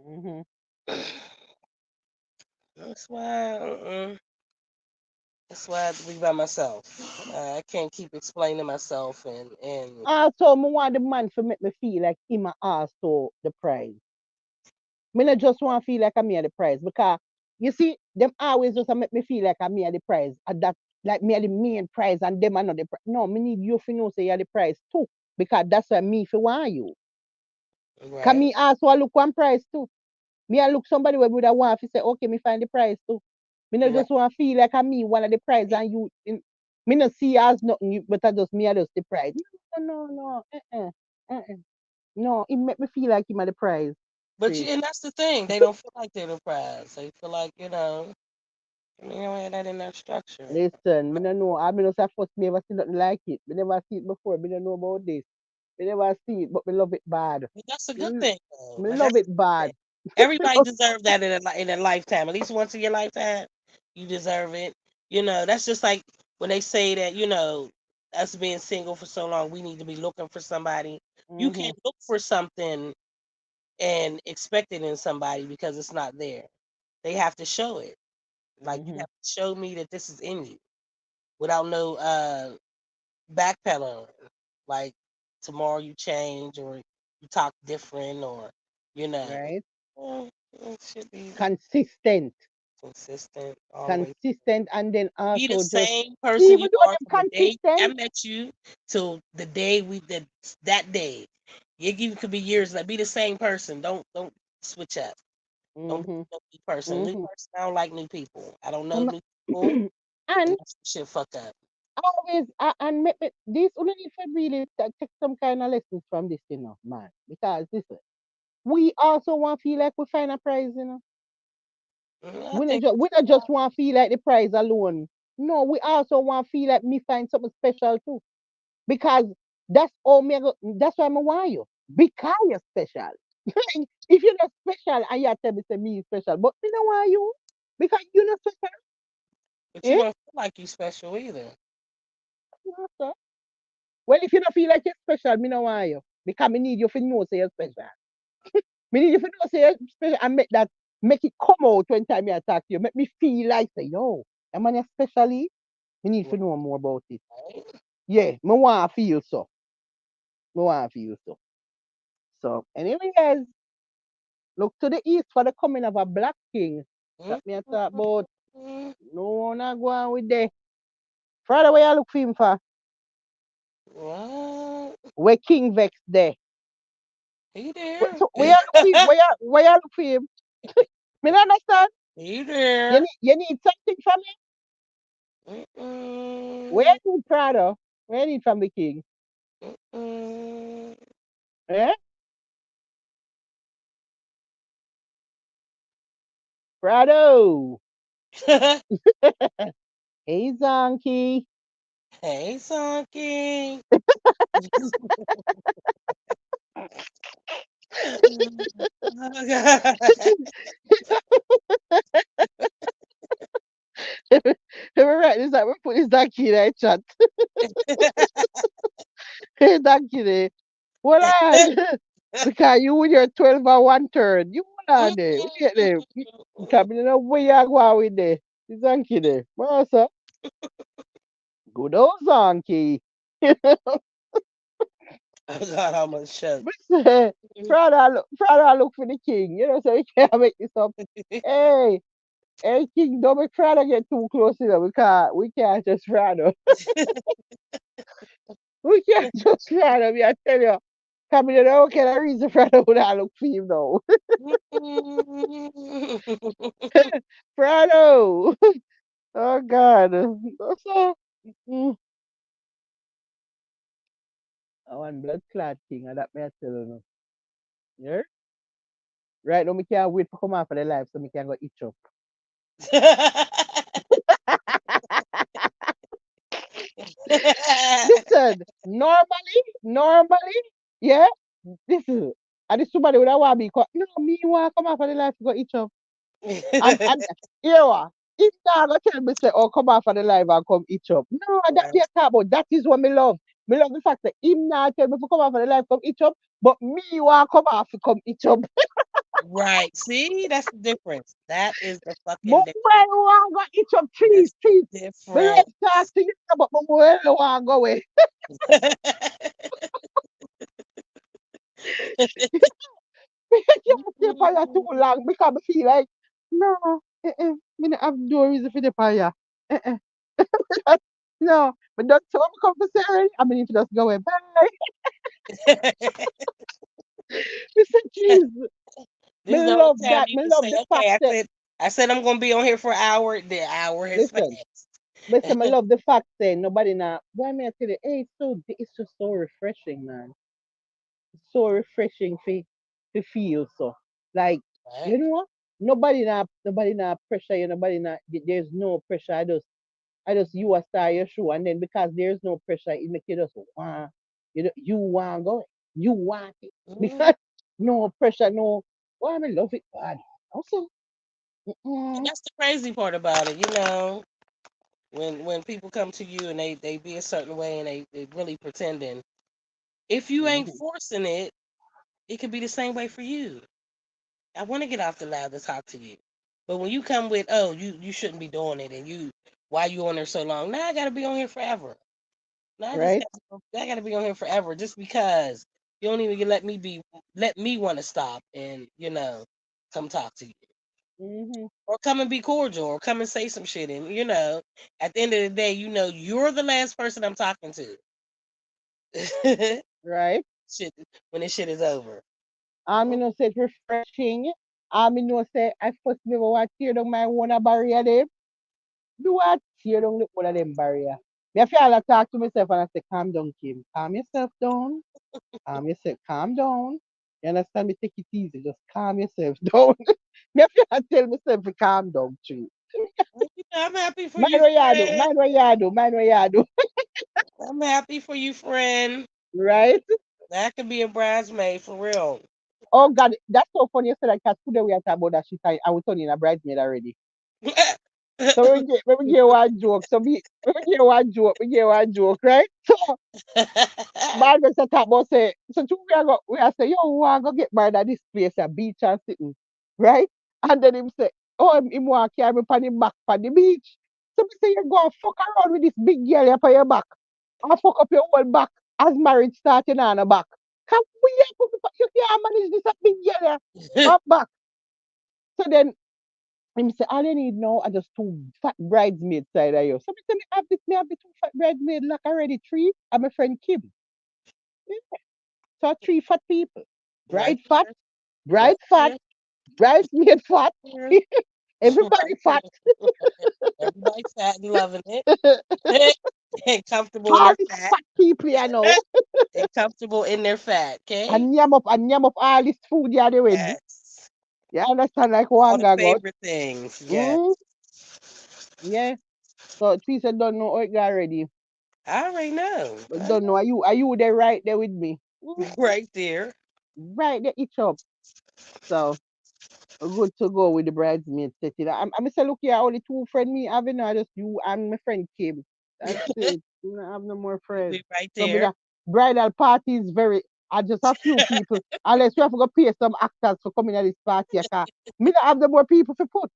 Hmm. That's why. That's why I have to be by myself. I can't keep explaining myself and Also, me want the man to make me feel like him also the prize. Me not just want to feel like I'm me at the prize because you see, them always just make me feel like I'm me at the prize. And that like me at the main prize and them are not the prize. No, me need you to know say you're the prize too. Because that's why me for want you. Cause right, me also I look one prize too. Me I look somebody where would I want to say, okay, me find the prize too. Me not right. just want to feel like I'm me one of the prize and you me not see you as nothing, but I just me I just the prize. No, no, no, no, it make me feel like him at the prize. But Trees. and that's the thing. They don't feel like they're the prize. They feel like I mean, they don't have that in their structure. Listen, me no know. I mean, say first me ever see nothing like it. Me never see it before. Me don't know about this. Me never see it, but me love it bad. But that's a good Me, thing, though. me Like love that's a it good thing. bad. Everybody deserves that in a lifetime. At least once in your lifetime, you deserve it. That's just like when they say that, us being single for so long, we need to be looking for somebody. You Mhm, can't look for something and expect it in somebody because it's not there. They have to show it. Like you mhm. have to show me that this is in you without no backpedaling. Like tomorrow you change or you talk different or you know. Right. It should be Consistent, consistent always. consistent, and then Be the also just same person even you though are them from the day I consistent. met you till the day that day. It even could be years. Like be the same person. Don't switch up. Don't be Mhm, no new person. New mhm. person. I don't like new people. I don't know Um, new people, and and that's shit fuck up. always and this only need to really take some kind of lessons from this, man. Because listen, we also want to feel like we find a prize, I think We not just want to feel like the prize alone. No, we also want to feel like me find something special too. Because that's why I want you. Because you're special. If you're not special and you tell me say me is special, but me don't want you. Because you're not special. but you Eh? don't feel like you special either. No, sir. Well, if you don't feel like you're special, me don't want you. Because me need you to know say you're special. Me need you to know say you're special and make it come out when time you attack you. Make me feel like say, yo, am I especially? Me need to know more about it. Right? Yeah, me want to feel so. Me want to feel so. So, anyways, look to the east for the coming of a black king. That me a talk about. Mm-hmm. No one a go on with the. Friday, where you look for him for? What? Where King Vex there? He there? So where you look for him? Where you look for him? Me not understand. He there? You need something from him? Where Mm-mm. you need Prado? Where you need from the king? Mm-mm. Eh? Prado. Hey, Zonky. Hey, Sonky. Oh, God. We're right. Is that we put this donkey there, chat? Hey, donkey there. Hold on. Because you with your 12 and one third. You hold on there. We get there. You coming up where you go with there. This donkey there. Master. Good old donkey. Oh, God, how much shut. But say, Prada look for the king. So we can't make this up. Hey, hey, king, don't make Prada get too close to them. We can't just Prada. We can't just Prada. Me, I tell you. Coming in, okay, the reason Prada would have look for him now. Prado. Oh, God. So, mm, I want blood clot king. And that may I tell you. Yeah? Right now, me can't wait for come out for the life so me can go itch up. Listen, normally, yeah, this is, and this somebody would have want me, no, me want come out for the life to go itch up. And here, if now go tell me, say, oh, come out for the life and come itch up. No, that Right. be a talk about, that is what me love. Me love the fact that him now tell me to come out for the life, come itch up, but me want come out to come itch up. Right. See, that's the difference. That is the But fucking difference. when want go itch up trees, That's trees. the Me love difference. talk to you, but when want go away. Me can't stay for too long because I feel like, no, me not have no reason for the fire. Eh-eh. No, but that's how I come to say, I mean, if you just go away, bye. Mr. Cheese, This me is the only love time that. you Me can love say, the fact okay, that, I said I'm gonna be on here for an hour. The hour has listen, passed. listen, I love the fact that nobody now, why me I tell you, hey, it's just so refreshing, man. It's so refreshing to feel so. Like, Right? you know what? nobody not pressure you, there's no pressure. I just you a star your show, and then because there's no pressure, it make you just want you want go, you want it Mhm. because no pressure, no. Oh, I love it, God. Also, And mm-mm, that's the crazy part about it, when people come to you and they be a certain way and they really pretending. If you ain't mhm, forcing it, it could be the same way for you. I want to get off the loud to talk to you. But when you come with, oh, you shouldn't be doing it, and why you on there so long? Now I gotta be on here forever. Now right? I gotta be on here forever just because you don't even let me want to stop and come talk to you Hmm. or come and be cordial or come and say some shit and at the end of the day you're the last person I'm talking to. Right? Shit when this shit is over. I know say it's refreshing. I know say I first never want to tear down my own barrier there. Do I tear down the one of them barrier? Me I feel like talk to myself and I say, calm down, Kim. Calm yourself down. Yourself, calm down. You understand me? Take it easy. Just calm yourself down. Me I feel like tell myself to calm down too. I'm happy for Mind you, what you do. friend. Mind what you do. Mind what you do. I'm happy for you, friend. Right? That could be a bridesmaid for real. Oh God, that's so funny. You said like today we are talking about that shit. I was turning a bridesmaid already. So we get one joke. So we get one joke. We get one joke, right? So man was talk about say, so two we are say, yo, we want to get married at this place, a beach and sitting, right? And then him say, oh, him want to carry me on him back on the beach. So me say, you go and fuck around with this big girl here on your back and fuck up your whole back as marriage starting on the back. Come we you can't manage this a big girl here up back. So then him say, all you need now are just two fat bridesmaids side of you. So me say, me have the two fat bridesmaids like already three. And my friend Kim. So three fat people. right Bride fat, there, right bride fat, there, bridesmaid fat, there, everybody right fat. there. Everybody fat and loving it. And comfortable in All their these fat. fat people you know. And comfortable in their fat, okay? And yam up all this food you are with. Yes. You understand like All one the gag out. favorite things. Yes. Mm, yeah. So Teresa don't know how it got ready. I already know. But I don't know. Are you there right there with me? know. Right there. Right there each up. So good to go with the bridesmaid setting. I'm say, look here, only two friend me having now, just you and my friend Kim. That's it. You don't have no more You'll friends. be right So me there. the bridal party is very are just a few people. Unless we have to go pay some actors for coming at this party. Me not have the more people to put.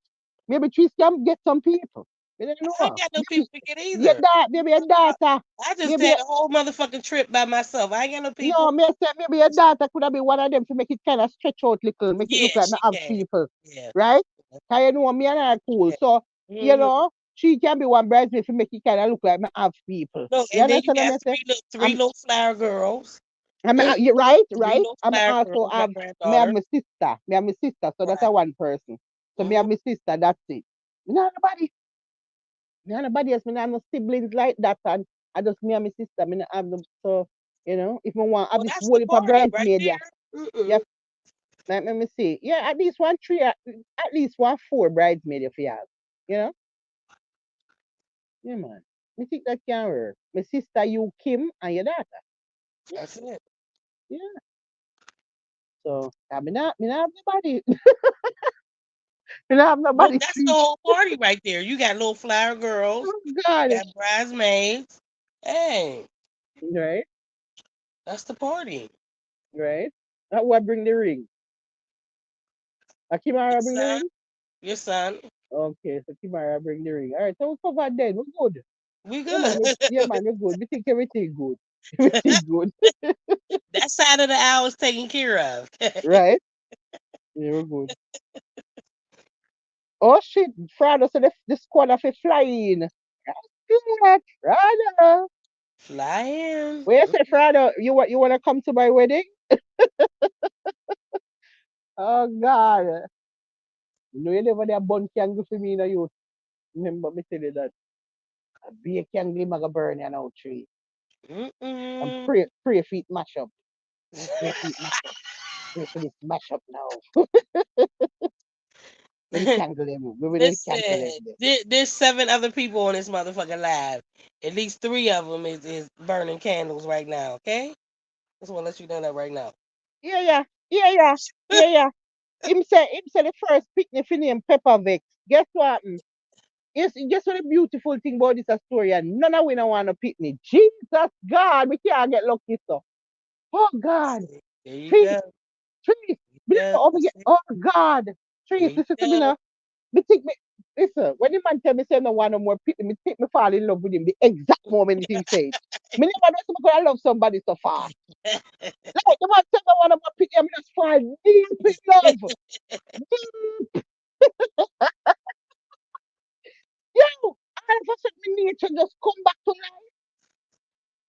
Maybe Tris can get some people. Me don't I ain't know. got no Maybe people to get your either. dad, maybe your daughter. I just Maybe had a whole motherfucking trip by myself. I ain't got no no, people. me say maybe your daughter could have been one of them to make it kind of stretch out little, make it Yeah, look like me she have can. people, Yeah. right? Cause you know me and I cool. Yeah. So, Hmm. she can be one bridesmaid to make it kind of look like me have people. Look, You and then you understand what got I say? three I'm, little flower girls. you right, Three right. little I'm flower also girls, my have me have granddaughter. my sister. Me have my sister, so that's Right. a one person. So me Hmm. have my sister, that's it. Me not nobody. Me not nobody else. Me not have no siblings like that. And I just me and my sister. Me not have them. So, if me want have Well, this that's whole the heap of party right bridesmaid, yeah. there. Yeah, let me see. Yeah, at least one three, at least one four bridesmaid if you have. You know? Yeah, man. Me think that can work. My sister, you, Kim, and your daughter. Yeah, That's it. yeah. So, me not have nobody. Me not have Look, nobody that's the three. whole party right there. You got little flower girls. Oh, You God. got bridesmaids. Hey, Right, that's the party. right. That what bring the ring. Your Kimara bring the son, ring? your son. Okay, so Kimara bring the ring. All right, so we covered then. We're good. We Yeah, man. good. Yeah, man, we're good. We think everything good. Everything good. That side of the aisle is taken care of. Right? Yeah, we're good. Oh shit, Frado, so the squad of a flying. That's Frado. Fly in. Where you say, Frado, you wanna come to my wedding? Oh God. You never there bun candle for me in a youth. Remember me tell you that. A be candle maga burn you now tree. And Mm-mm. pray feet mash up. Pray feet mash up. Pray for this mash up now. Where the candle them? Where the candle Listen, them? there's 7 other people on this motherfucking live. At least 3 of them is burning candles right now. Okay, just want to let you know that right now. Yeah, yeah, yeah, yeah, yeah, yeah. Him say the first picnic for name Peppervex. Guess what? Guess what the beautiful thing about this story? And none of we don't want to picnic. Jesus God, we can't get lucky so. Oh God. There you Trees, go. trees. Me Yeah, never over that's get. it. Oh God. There Trees, you listen to me go. now. Me think me listen, when the man tell me say no want no more picnic, me think me fall in love with him the exact moment him say it. Me never know somebody I love somebody so fast. Like the man tell me want more picnic, me just fall deep in love. Deep. Yo, all of a sudden my nature just come back to life.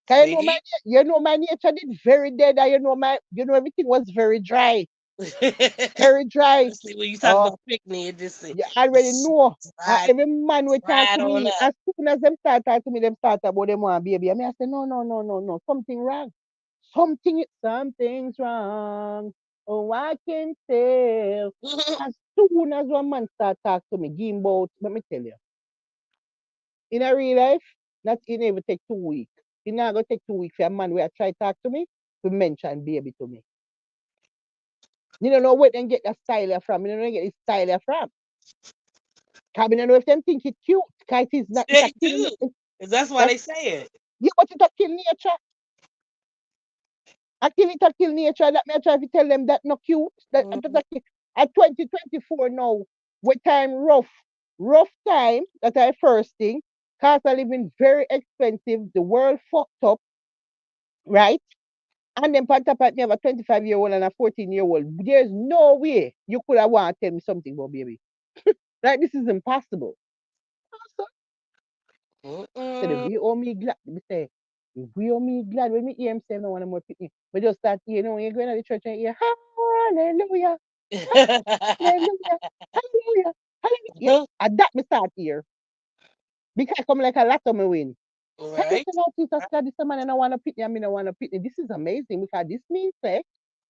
'Cause See, you know my nature did very dead, and you know everything was very dry. Very dry. see when you talk Oh, about picnic, it just you already know. right, Every man will talk right to on me. up. As soon as them start talking to me, them start about them want baby. I mean, I say, no, no, no, no, no. Something wrong. Something's wrong. Oh, I can tell. As soon as one man start talk to me, give him about, let me tell you, in a real life, not in even take 2 weeks. It not gonna take 2 weeks for a man where try talk to me to mention baby to me. You don't know where they get that style from. You don't know where they get this style from. Cause I don't know if them think it cute. Cause it's not, it's a They kill. do, 'cause that's why That's, they say it. yeah, but it's a kill nature. I kill it a kill nature. That me I try to tell them that no cute. That I'm just Mhm. a kill. At 2024 now, with time rough. Rough time, that I first thing. Cause I live in very expensive. The world fucked up, right? And then part of me have a 25-year-old and a 14-year-old. There's no way you could have want to tell me something about baby. Like this is impossible. So, so Mm-mm. we owe me glad. We say, we owe me glad when we hear him say no one more picnic. We just start, when you're going to the church and hear, hallelujah, hallelujah, hallelujah, hallelujah. Yeah, and that me start here. Because come like a lot of me win. Can you Right, say, no, Jesus God, this man, I don't want to picnic, I mean, I want to picnic. This is amazing because this means,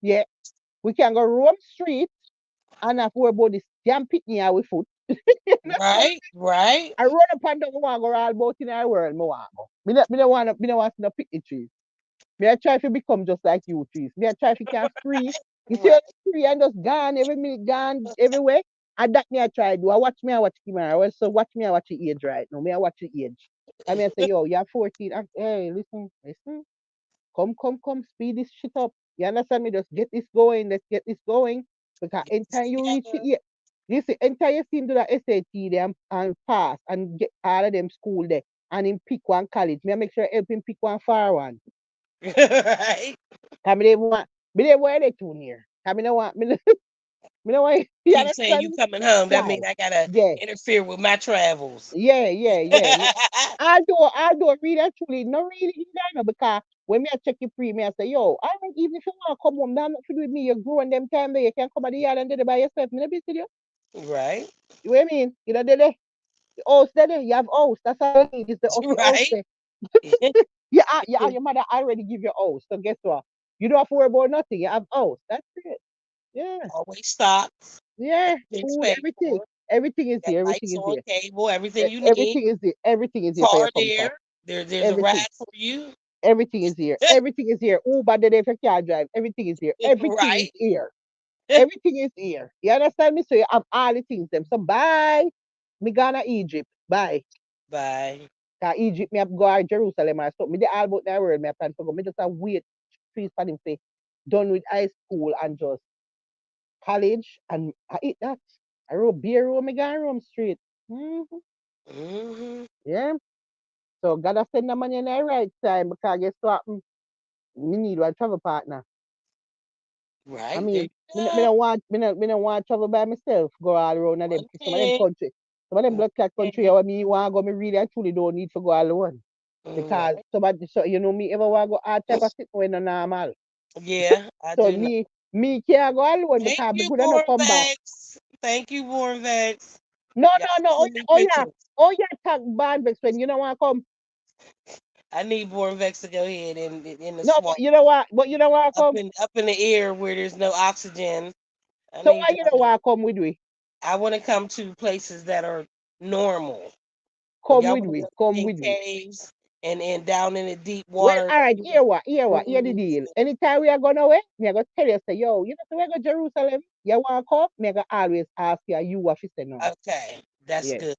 yeah, we can go roam street and have worry about this damn picnic here with foot. You know what I right, mean? right. I run up and down, I want to go all about in our world, I want to go. Me don't want to see no picnic trees. Me I try to become just like you trees. Me I try to can free. You see Right. all the tree and just gone every minute, gone everywhere. And that me I try do. I watch tomorrow. So watch me I watch the age right now. Me I watch the age. I mean I say, yo, you're 14. Hey, listen, listen. Come, speed this shit up. You understand me? Just get this going. Let's get this going. Because Get this anytime you reach it, together. yeah. Listen, anytime you see him do that SAT them and pass and get all of them school there and him pick one college, me I make sure I help him pick one far one. Right. Cause me they want they too near. Cause me no want, you Keep saying understand you me? coming home. That means Try. I gotta Yeah, interfere with my travels. yeah. I do really actually not really either no, because when me I check your pre, me I say, yo, I don't even if you want to come home, now not to do with me, you're growing them time there, you can come at the yard and do it by yourself. Me not be with you. Right. You know what I mean? You know, the house there, you have house. That's all you need is the of the house Right. there. Yeah, your mother already give you house. So guess what? You don't have to worry about nothing. You have house. That's it. Yeah. Always stocks. Yeah. Everything's Food, paid everything. for. Everything is Got here. Everything lights is on, here. cable, everything you need. Everything is here. Everything is here for your Car comfort. there. There's a Everything. ride for you. Everything is here. Everything is here. Uber there if you can't drive. Everything is here. Everything is Right. here. Everything is here. You understand me? So you have all the things them. So bye. Me gonna Egypt. Bye. Bye. Cause Egypt me have go to Jerusalem and stuff. Me the all about that world me have plan to go. Me just a wait trees for them say done with high school and just college and I eat that. I roll beer roll me gone Rome Street. Mm-hmm. Hmm. Yeah. So gotta send the money in the right time because guess what? Me need one travel partner. I Right. There mean, you go. me don't want to travel by myself, go all around of them, One some of them thing. country. Some of them One blood clot country, thing. where me want to go, me really actually don't need to go alone. Because Right. somebody, so you know, me ever want to go all type of thing when no normal. Yeah, I So do know. me can't go alone Thank because me you, good enough come back. Bornvex. Thank you, Bornvex. No, Y'all no, no. Oh, send yeah, me oh, yeah. pictures. Oh, yeah, tag bad vex when you don't want to come. I need Bornvex to go ahead and in the No, swamp, but you don't want to come. up in the air where there's no oxygen. I So need why you y'all don't to. want to come with me? I want to come to places that are normal. If Come y'all with want to we. go Come in with we. caves and down in the deep Well, water, all right, in the hear the pools. deal. Anytime we are going away, me I go tell you, say, yo, you know, so we go Jerusalem. You want to come? Me I go always ask you, you what you say no. Okay, that's Yes, good.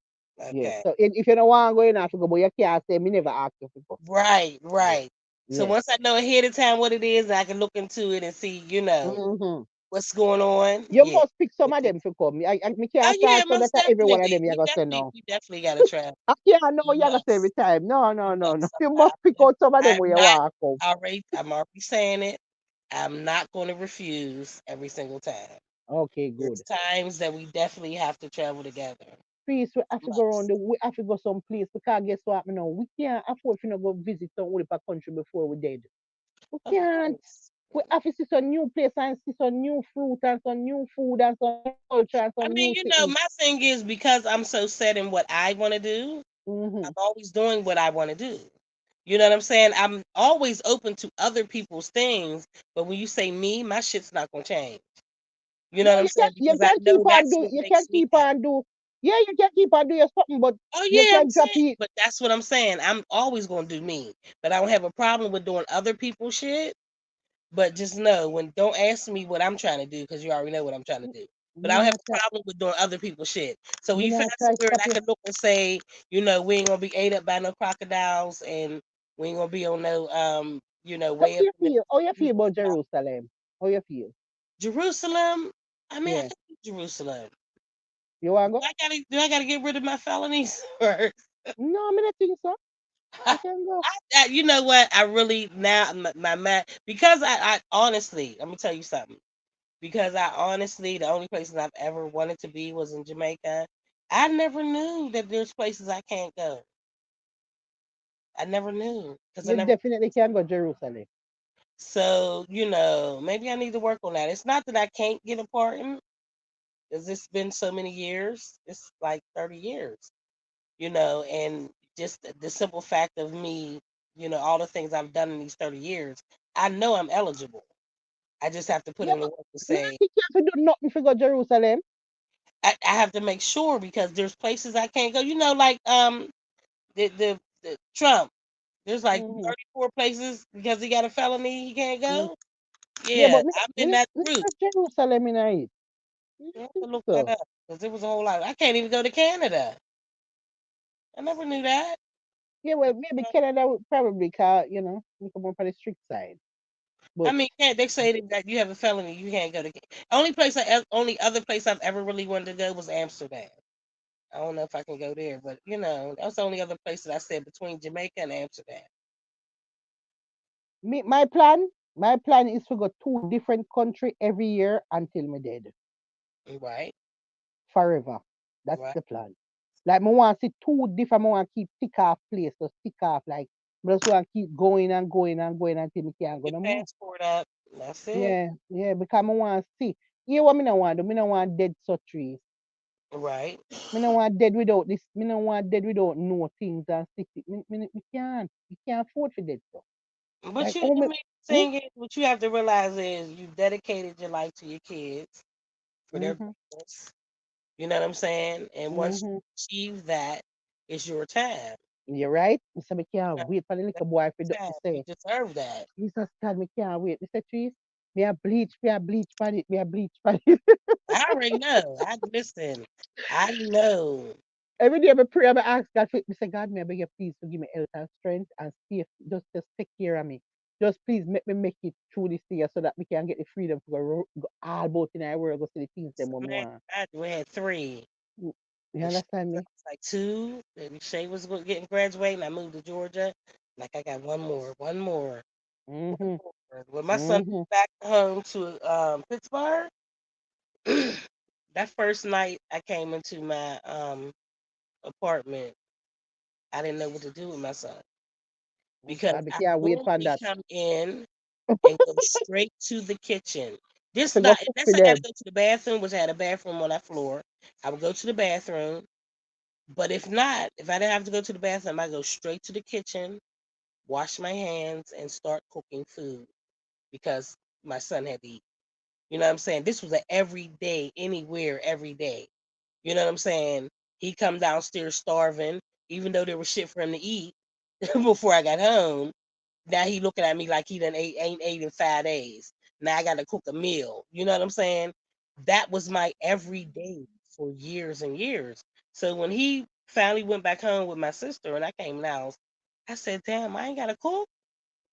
yes. Okay. So if you don't want to go, you have to go, but you can't say, me never ask you to go. Right, Yes, right. So yes. once I know ahead of time what it is, I can look into it and see, Mm-hmm. what's going on. You Yeah. must pick some of Okay. them to come. Me Oh can't yeah, start say that most every one definitely. of them you going to say no. We definitely gotta try. I can't know You you going to say every must. time. No, no, You no, no. must. You must pick out some of them where I'm you not want to come. I'm already saying it. I'm not gonna refuse every single time. Okay, There's good. times that we definitely have to travel together. Please, we have to go around Must. we have to go some place because guess what, you know, we can't afford to not go visit some other country before we're dead. We Of can't. course. We have to see some new place and see some new fruit and some new food and some new culture and I some mean, new things. my thing is because I'm so set in what I want to do, Mm-hmm. I'm always doing what I want to do. You know what I'm saying? I'm always open to other people's things, but when you say me, my shit's not gonna change. You know Yeah, what I'm saying? you Because I can know keep on that's do what you can makes me keep happy. on do yeah, you can keep on doing something, but Oh you yeah, I'm can drop saying, it. but that's what I'm saying. I'm always gonna do me, but I don't have a problem with doing other people's shit. But just know when don't ask me what I'm trying to do because you already know what I'm trying to do. But I Me don't have not a try problem with doing other people's shit. So when me you find not try somewhere and stop I you. can look and say, we ain't gonna be ate up by no crocodiles and we ain't gonna be on no How way up you in the feel? How you feel people's about mouth. Jerusalem? How you feel? Jerusalem. I mean, I Yeah. can do Jerusalem. You wanna Do go? I gotta get rid of my felonies first? No, me not think so. You can go. You know what? I really now my mind because I honestly let me tell you something. Because I honestly, the only places I've ever wanted to be was in Jamaica. I never knew that there's places I can't go. I never knew because I You never. definitely can go Jerusalem. So maybe I need to work on that. It's not that I can't get a pardon, because it's been so many years. It's like 30 years, and just the simple fact of me, all the things I've done in these 30 years, I know I'm eligible. I just have to put Yeah, in the but work to me say not think you have to do nothing for go Jerusalem. I have to make sure because there's places I can't go. Like the Trump. There's like Mm-hmm. 34 places because he got a felony he can't Mm. go. Yeah, Yeah, but I'm in that me group. not Jerusalem in it. I You don't have to think look that so. up because there was a whole lot. I can't even go to Canada. I never knew that. Yeah, well, maybe Canada would probably cause, we come up on the strict side. I But mean, can't they say that you have a felony, you can't go to only other place I've ever really wanted to go was Amsterdam. I don't know if I can go there, but that's the only other place that I said between Jamaica and Amsterdam. me, my plan is to go two different country every year until me dead. Right, Forever. That's right. the plan. Like me want to see two different, me want to keep tick off place, just tick off like me just want to keep going and going and going until me can't go Your no more. passport up. That's it. Yeah, yeah, because I want to see. Here what me no want do, me no want dead so trees. Right. Me no want dead without this, me no want dead without no things and stick it. Me can't. You can't afford for dead so. But Like, oh I me, mean, the hmm? thing is, what you have to realize is you dedicated your life to your kids for their Mm-hmm, greatness. You know what I'm saying? And once mm-hmm. you achieve that, it's your time. You're right. Me say me You can't know, wait for the that's little boy your to time. You say, deserve that. Jesus God, me can't wait. Me say, trees, me a bleach pan it, me a bleach pan it. I already know. I listen. I know. Every day I pray, I ask God for it. Me say, God, may I beg you please to give me health and strength and safe. Just take care of me. Just please make me make it through this year so that we can get the freedom to go all about in our world, go see the things them what we Man, want. we had three. You And Shay understand was me? like two. And Shay was getting graduated, and I moved to Georgia. Like I got one more, one more, one Mm-hmm. more. When my son Mm-hmm. moved back home to Pittsburgh, that first night I came into my apartment, I didn't know what to do with my son Oh because God, we I can't wait for normally that. come in and go straight to the kitchen. This To go not cook unless for I got to them. go to the bathroom, which I had a bathroom on that floor. I would go to the bathroom, but if not, if I didn't have to go to the bathroom, I go straight to the kitchen, wash my hands, and start cooking food because my son had to eat. You know what I'm saying? This was a every day, anywhere, every day. You know what I'm saying? He come downstairs starving, even though there was shit for him to eat before I got home. Now he looking at me like he done ain't ate in 5 days. Now I got to cook a meal. You know what I'm saying? That was my everyday for years and years. So when he finally went back home with my sister and I came in the house, I said, "Damn, I ain't got to cook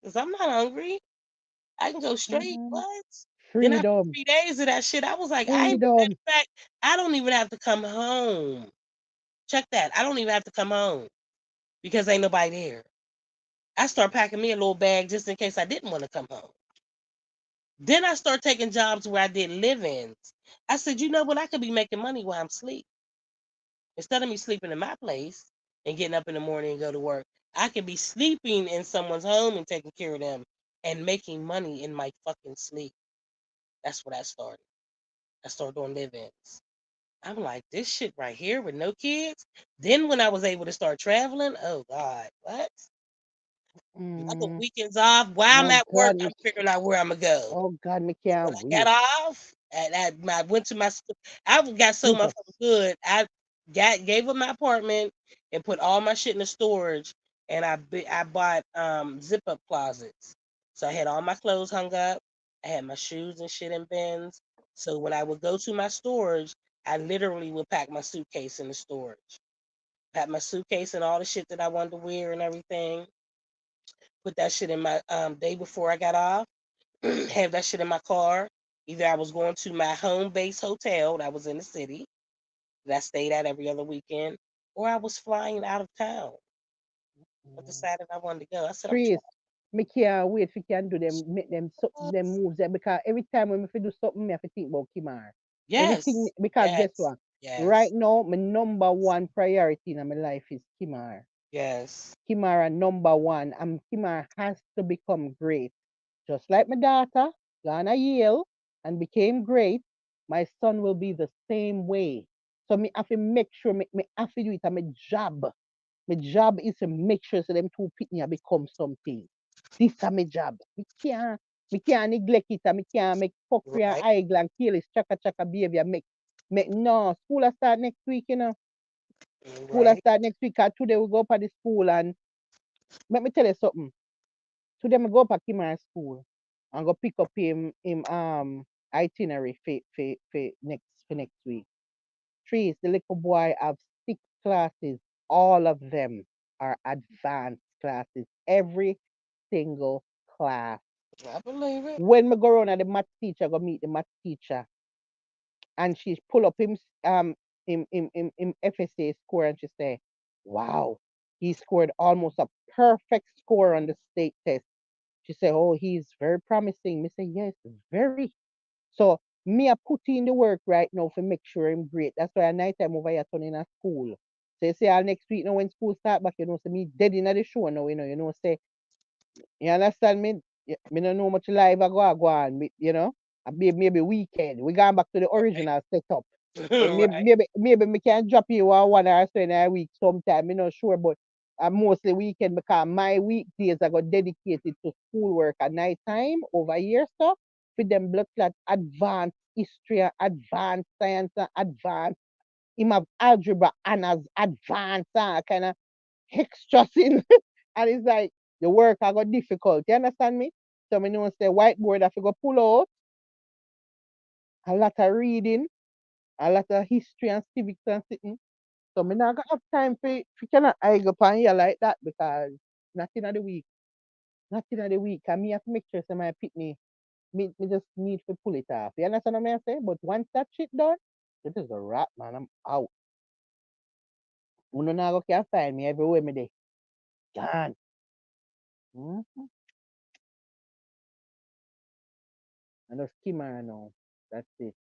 because I'm not hungry. I can go straight." Mhm. What? Then after Freedom. 3 days of that shit, I was like, I ain't, matter Freedom. of fact, I don't even have to come home. Check that. I don't even have to come home because ain't nobody there. I start packing me a little bag just in case I didn't want to come home. Then I start taking jobs where I did live-ins. I said, you know what? I could be making money while I'm asleep. Instead of me sleeping in my place and getting up in the morning and go to work, I could be sleeping in someone's home and taking care of them and making money in my fucking sleep. That's what I started. I started doing live-ins. I'm like, this shit right here with no kids. Then when I was able to start traveling, oh God, what? I took Mm. weekends off. While I'm Oh at work, God, I'm figuring out where I'm gonna go. oh God, me When can't I got wait. off, and I went to my, I got so Jesus. motherfucking good. I gave up my apartment and put all my shit in the storage, and I bought zip up closets. So I had all my clothes hung up. I had my shoes and shit in bins. So when I would go to my storage, I literally would pack my suitcase in the storage. Pack my suitcase and all the shit that I wanted to wear and everything. Put that shit in my day before I got off. Have that shit in my car. Either I was going to my home base hotel that was in the city that I stayed at every other weekend, or I was flying out of town. I Mm. decided I wanted to go. I said, I'm Trees. trying. Me can't wait for can do them, make them them moves there because every time when me fi do something, me have to think about Kimar. Everything Yes, because guess yes, what? Right yes, now, my number one priority in my life is Kimar. yes. Kimara number one. And Kimara has to become great. Just like my daughter, gone to Yale and became great, my son will be the same way. So me have to make sure me have to do it at my job. My job is to make sure so them two pitney become something. This is my job. Me can't neglect it and me can't make fuckery and Right, idle and careless chaka chaka behavior make no school will start next week, you know. School will right. start next week. And today we go up at the school and let me tell you something. Today I go up at Kimar school and go pick up him itinerary for next week. Trees, the little boy have 6 classes. All of them are advanced classes. Every single class. I believe it. When me go around at the math teacher, go meet the math teacher, and she pull up him FSA score and she say, "Wow, he scored almost a perfect score on the state test." She said, "Oh, he's very promising." Me say, "Yes, very." So me a put in the work right now to make sure I'm great. That's why at night time over here turning a school. So you say all next week now when school start back, so me dead in the show now, say you understand me? Me don't know much live go on, maybe weekend. We going back to the original setup. So maybe Right. maybe maybe me can drop you one or so in a week sometime. Me not sure, but mostly weekend because my weekdays I got dedicated to schoolwork at night time over here stuff with them blood clot advanced history, advanced science, and advanced. Him have algebra and as advanced kind of extra thing. And it's like the work I got difficult. You understand me? So me know say whiteboard I have to go pull out a lot of reading, a lot of history and civics and sitting. So me not gonna have time for cannot I go on here like that because nothing of the week. Nothing of the week. And me have to make sure say my pitney me just need to pull it off. You understand what I'm saying? But once that shit done, it is a wrap, man. I'm out. Uno now go can find me everywhere me day. Gone. Mm-hmm. And just skimmer now. That's it.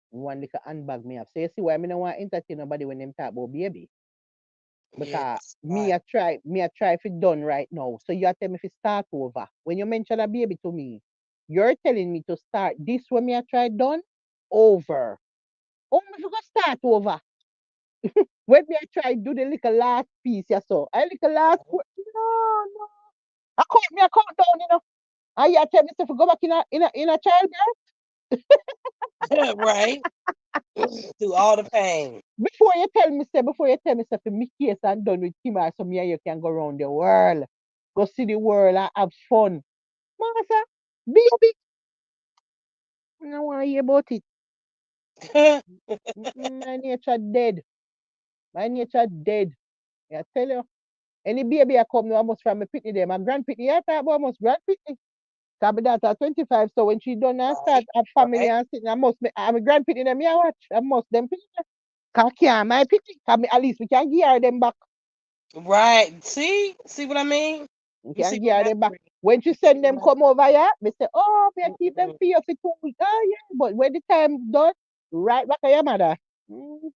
One little handbag me have. So you see why me no want entertain nobody when them talk about baby. Yeah, Because that's me right. I try if it done right now. So you tell me if it start over. When you mention a baby to me, you're telling me to start this when me I try done over. Oh, me forgot start over. When me I try do the little last piece, yeah, so I little last no, no. I count down, And you tell me to go back in a childbirth. Right. through all the pain. Before you tell me, say, for me case I'm done with Kim or so me and you can go around the world. Go see the world and have fun. Master, baby, I don't want to hear about it. My nature dead. My nature dead. I tell you. Any baby I come now, I must from my pitney there. My grand pitney, I talk about must grand pitney. Cause my daughter 25, so when she done and start Right, a family right, and sitting, I must, I'm a grand pitney them, I watch. I must them pitney. Cause can't my pitney. Cause me, at least we can gear them back. right. See what I mean? We You can see where gear my them back. brain, When she you see send where them my come over here, me say, oh, me keep them mm-mm. for you for 2 weeks. Oh, yeah. But when the time done, right back to your mother. Mm,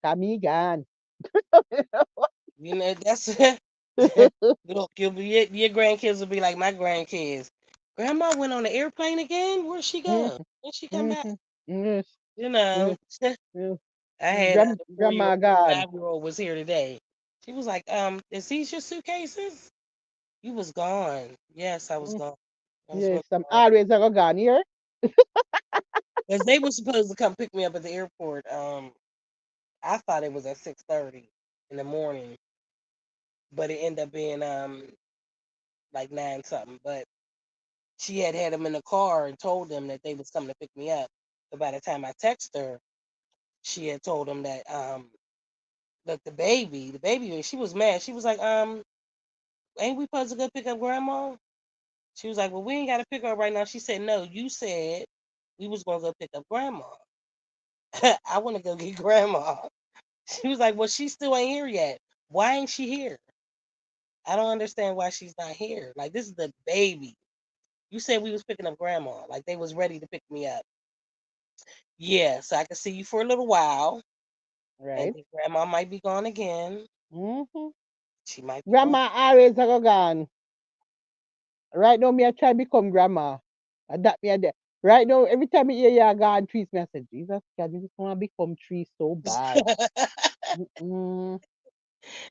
Cause me gone. You know, that's look, your grandkids will be like my grandkids. Grandma went on the airplane again. Where'd she go? Mhm, When she come back? mhm. Yes, You know, yes, yes. I had the 4 year Grandma old, the gone. 5 year old was here today. She was like, is these your suitcases? You was gone. Yes, I was Mm, gone. I was yes, really I'm gone. always a go gone here. Because they were supposed to come pick me up at the airport. I thought it was at 6:30 in the morning, but it ended up being like 9 something. But she had them in the car and told them that they was coming to pick me up. But by the time I texted her, she had told them that look, the baby, she was mad. She was like, ain't we supposed to go pick up grandma? She was like, well, we ain't got to pick her up right now. She said, no, you said we was gonna go pick up grandma. I want to go get grandma. She was like, well, she still ain't here yet. Why ain't she here? I don't understand why she's not here. Like, this is the baby. You said we was picking up grandma. Like, they was ready to pick me up. Yeah, so I can see you for a little while, and Right. then grandma might be gone again. Mm-hmm. She might be gone. Grandma always a go gone. Right now, me I try become grandma. That me a de- Right now, every time I hear you gone trees, me I say, Jesus, God, me just want to become tree so bad. Mm-mm.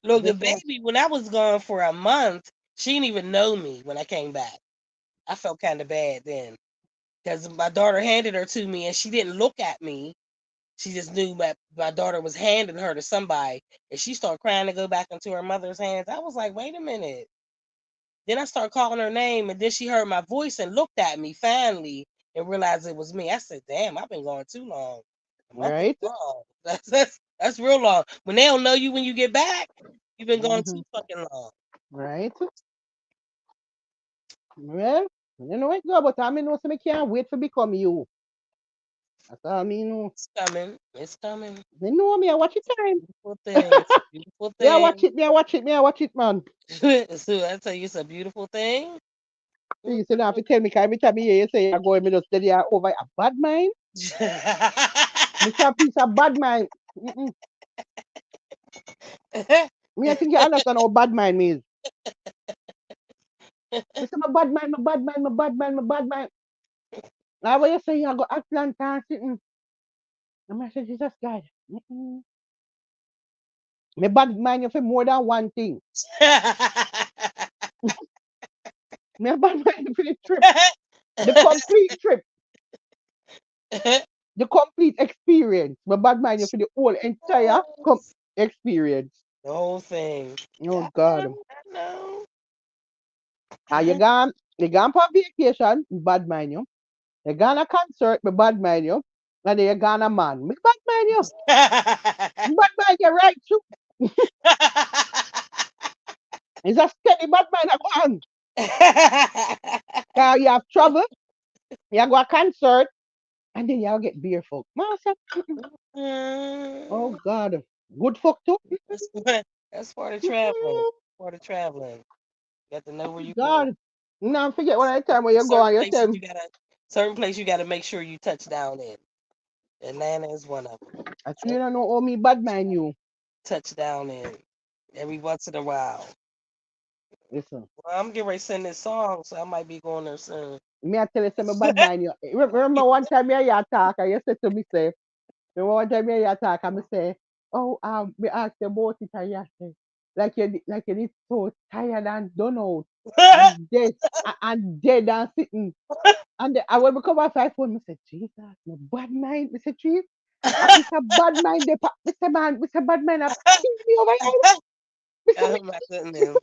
Look, the Just want. baby, when I was gone for a month, she didn't even know me when I came back. I felt kind of bad then because my daughter handed her to me and she didn't look at me. She just knew that my daughter was handing her to somebody, and she started crying to go back into her mother's hands. I was like, wait a minute. Then I started calling her name, and then she heard my voice and looked at me finally and realized it was me. I said, damn, I've been gone too long. A month is Right. long. That's real long. When they don't know you when you get back, you've been gone Mm-hmm. too fucking long. Right. Well, you know it go, but I mean, no, so me can't wait to become you. That's all I mean. No. It's coming. It's coming. Me know me, I watch it time. Beautiful thing. It's a beautiful Me, I watch thing. it, me, I watch it, me, I watch it, man. So I tell you, it's a beautiful thing. See, you don't have to tell me, because every time you hear you say you're going, me just tell you over a bad mind. Mr. Piece of bad mind. Mm-mm. Me, I think you understand how bad mind means. Me say, my bad mind, my bad mind, my bad mind, my bad mind. Now, when you say you go Atlanta and sitting, I'm going to say, Jesus God. Mm-mm. Me bad mind you for more than one thing. Me bad mind you for the trip, the complete trip, the complete experience. Me bad mind you for the whole entire experience. The whole thing. Oh, I know. God. I know. Ah, you gone for vacation, bad mind you. You gone a concert, me bad mind you. And then you gone a man, me bad mind you. Me bad mind you right too. It's a steady bad mind I go on. You have trouble, you go a concert, and then you get beer folk. Master, oh Mm, God. Good fuck too. that's part of traveling. Part of traveling. You have to know where you're going. God. Now forget one at a time when you go Certain and you places say, certain place you gotta make sure you touch down in. Atlanta is one of them. I still don't know how me bad mind you. Touch down in every once in a while. Listen. Well, I'm getting ready to sing this song, so I might be going there soon. Me I tell you some bad mind you. Remember one time me and you talk and you said to me say, remember one time me and you talk and me say, oh me ask you about it and you say, like you need so tired and done out and dead and dead and sitting. And I when we come off my phone, I said, Jesus, my bad mind. I said, Jesus. Mr. Bad Mind, Mr. Man, Mr. Bad Mind, kill me over here. Mr. Oh my goodness.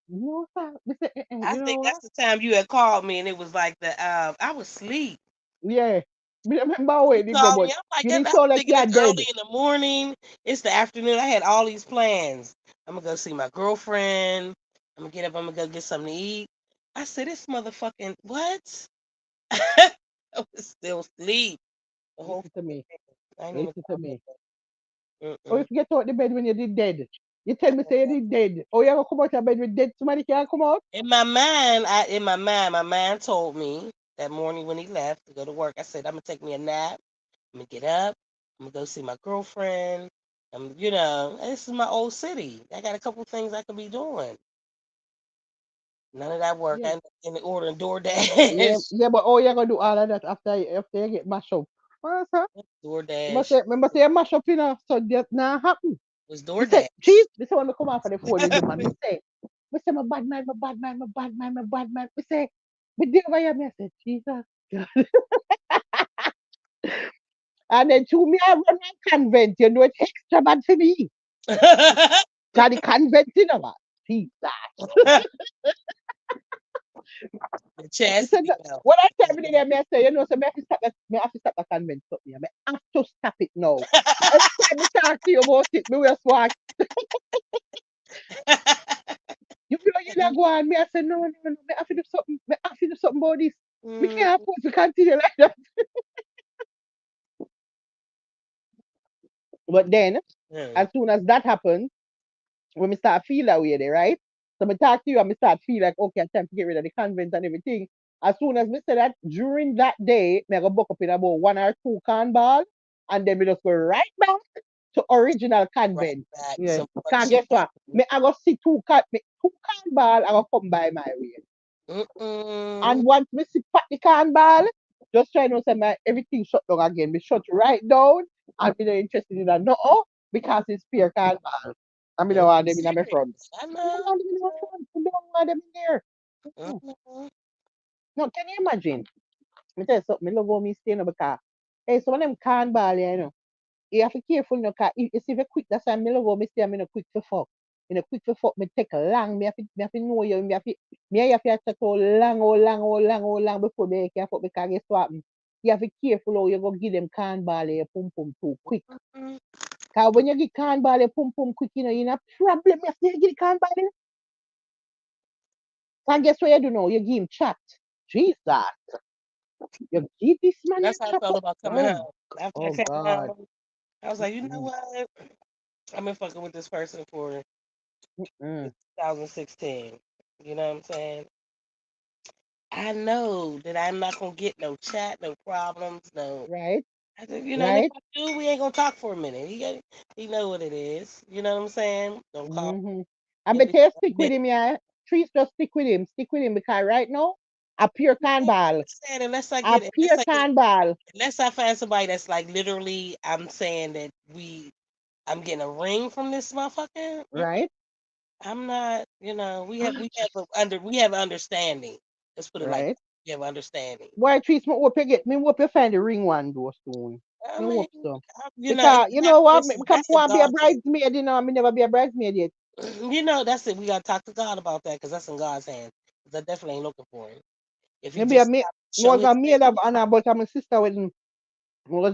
No, sir. Mr. I You know think what? that's the time you had called me and it was like the I was asleep. Yeah. Me remember You when it go, called me. but I'm like, you I'm didn't sound like thinking you're it's dead. early in the morning. It's the afternoon. I had all these plans. I'm gonna go see my girlfriend. I'm gonna get up. I'm gonna go get something to eat. I said, this motherfucking what? I was still asleep the whole Listen to me. time. I ain't even Listen to called me. me. Or if you get out the bed when you did dead. You tell me say you did dead. Oh, you ever come out of bed with dead? Somebody can't come out? My mind told me that morning when he left to go to work. I said, I'm gonna take me a nap. I'm gonna get up. I'm gonna go see my girlfriend. This is my old city. I got a couple things I could be doing. None of that work. Yeah. I ended up in the ordering Yeah, DoorDash. yeah, but oh, you gonna do all of that after you get mashed up. Well, sir, DoorDash. remember say you mash up, so that not happen. It was Me say, chief, DoorDash. me say when me come off of the phone with the man, me say my bad man, my bad man, my bad man, my bad man. Me say, me deal over here, me I say, Jesus. And then to me, I run my convent, it's extra bad for me. Cause the convent, man. Jesus. The Me say, chastity no. belt. When I tell me there, me I say, me have to stop the convent stuff me. Me have to stop it now. Every time me talk to you about it, me will swag. You not go on. Me I say, no, no, no, me have to do something. Me have to do something about this. We Mm, can't afford to continue like that. But then, mm. as soon as that happens, when me start feel that way there, right? So me talk to you and me start feel like, okay, it's time to get rid of the convent and everything. As soon as me say that, during that day, me I go book up in about one or two can ball, and then me just go right back to original Right convent. back. Yeah. Some more Can't shit. guess what? Me I go see two can ball, I go come by my way. Mm-mm. And once me see pat the can ball, just try to say my everything shut down again. Me shut right down. I'm not interested in that. No, because it's fear can ball. I mean, Are I you want them in my serious? front. I I don't know. want them in my front. I don't want them in there. Mm. Mm-mm. No, can you imagine? Me tell you something. Me love how me stay in the car. Hey, some of them can ball, you have to be careful, cause you see if quick, that's why me love how me say I'm in a quick for fuck. In a quick for fuck, me take long, me have to know you, me have to check how long before me can fuck, because guess what? You have to be careful how you go give them can ball your pum pum too quick. Mm. Cause when you get can ball your pum pum quick, you know problem, you have to get the can ball in. And guess what you do now? You give him chat. Jesus, you give this man your That's how I chop felt up. about coming Oh, home. After I oh came God. home, I was like, you know Mm, what? I've been fucking with this person for mm, 2016. You know what I'm saying? I know that I'm not gonna get no chat, no problems, no. right, I said, and if right. I do, we ain't gonna talk for a minute. He know what it is. You know what I'm saying? Don't call Mm-hmm. I if bet it's you a stick with minute. him, yeah. Trees just stick with him because right now, a pure can Like ball, I said, a pure can ball, unless I find somebody that's like literally, I'm saying that I'm getting a ring from this motherfucker. right? I'm not, we have understanding. Let's put it like Right. that. We have understanding. Why trees? Me hope you get me hope you find the ring one though soon. I Me mean, hope so. it Because don't you have, know what? listen, Because I that's in want to be a God's hands. bridesmaid, me never be a bridesmaid yet. That's it. We gotta talk to God about that because that's in God's hands. 'Cause I definitely ain't looking for him. If he Maybe a just maid show was his a face, maid of honor, but my sister was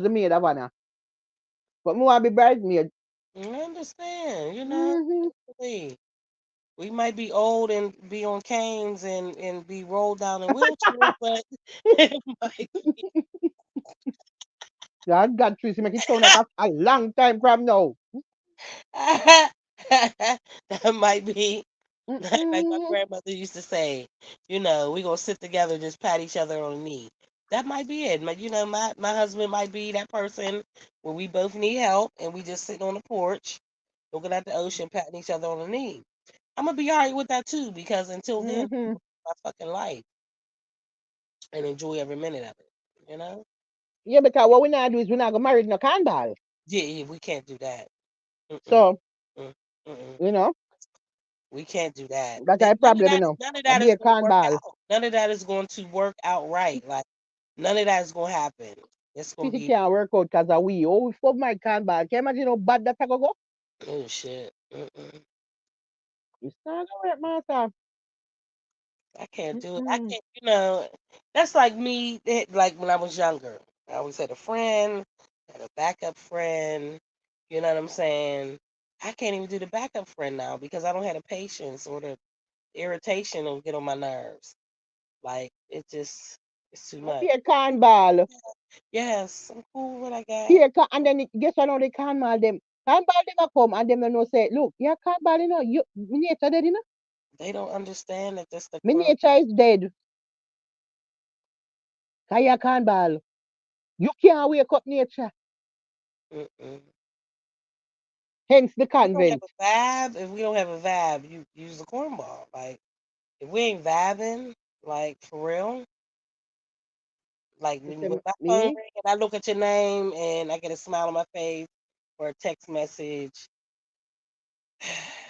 the maid of honor. But me want to be bridesmaid. I understand. Mm-hmm. Hey, we might be old and be on canes and be rolled down in wheelchairs, but it might God, trees make it sound like a long time from now. that might be like my Mm-mm. grandmother used to say, we gonna sit together and just pat each other on the knee. That might be it. My husband might be that person where we both need help and we just sitting on the porch, looking at the ocean, patting each other on the knee. I'm gonna be alright with that too, because until then, Mm-hmm. my fucking life and enjoy every minute of it. You know? Yeah, because what we not do is we not go marry no cannibal. Yeah, yeah, we can't do that. Mm-mm, So, mm, mm-mm. you know, We can't do that. that's a problem, None of I that be is a going to work cannibal. out. None of that is going to work out right. Like none of that is going to happen. It's gonna Pity be can't work out because of we. Oh, for my carnival. Can you imagine how bad that go? oh shit. Mm-mm. It's not gonna work, master. I can't do it. I Mm-mm. can't. That's like me. Like when I was younger, I always had a friend, had a backup friend. You know what I'm saying? I can't even do the backup friend now because I don't have the patience or the irritation will get on my nerves. Like it's too much. Here carnival. Yes, I'm cool with what I got. Here, and then guess what? Now they carnival them. Carnival them a come and them don't know say, look, yeah, carnival, my nature dead, They don't understand that that's the My crime. nature is dead. Cause you carnival. You can't wake up nature. Mm-mm. Hence the We don't have convent. a vibe. If we don't have a vibe, you use the cornball. Like if we ain't vibing, like for real, like You when say, my phone me? ring and I look at your name and I get a smile on my face or a text message,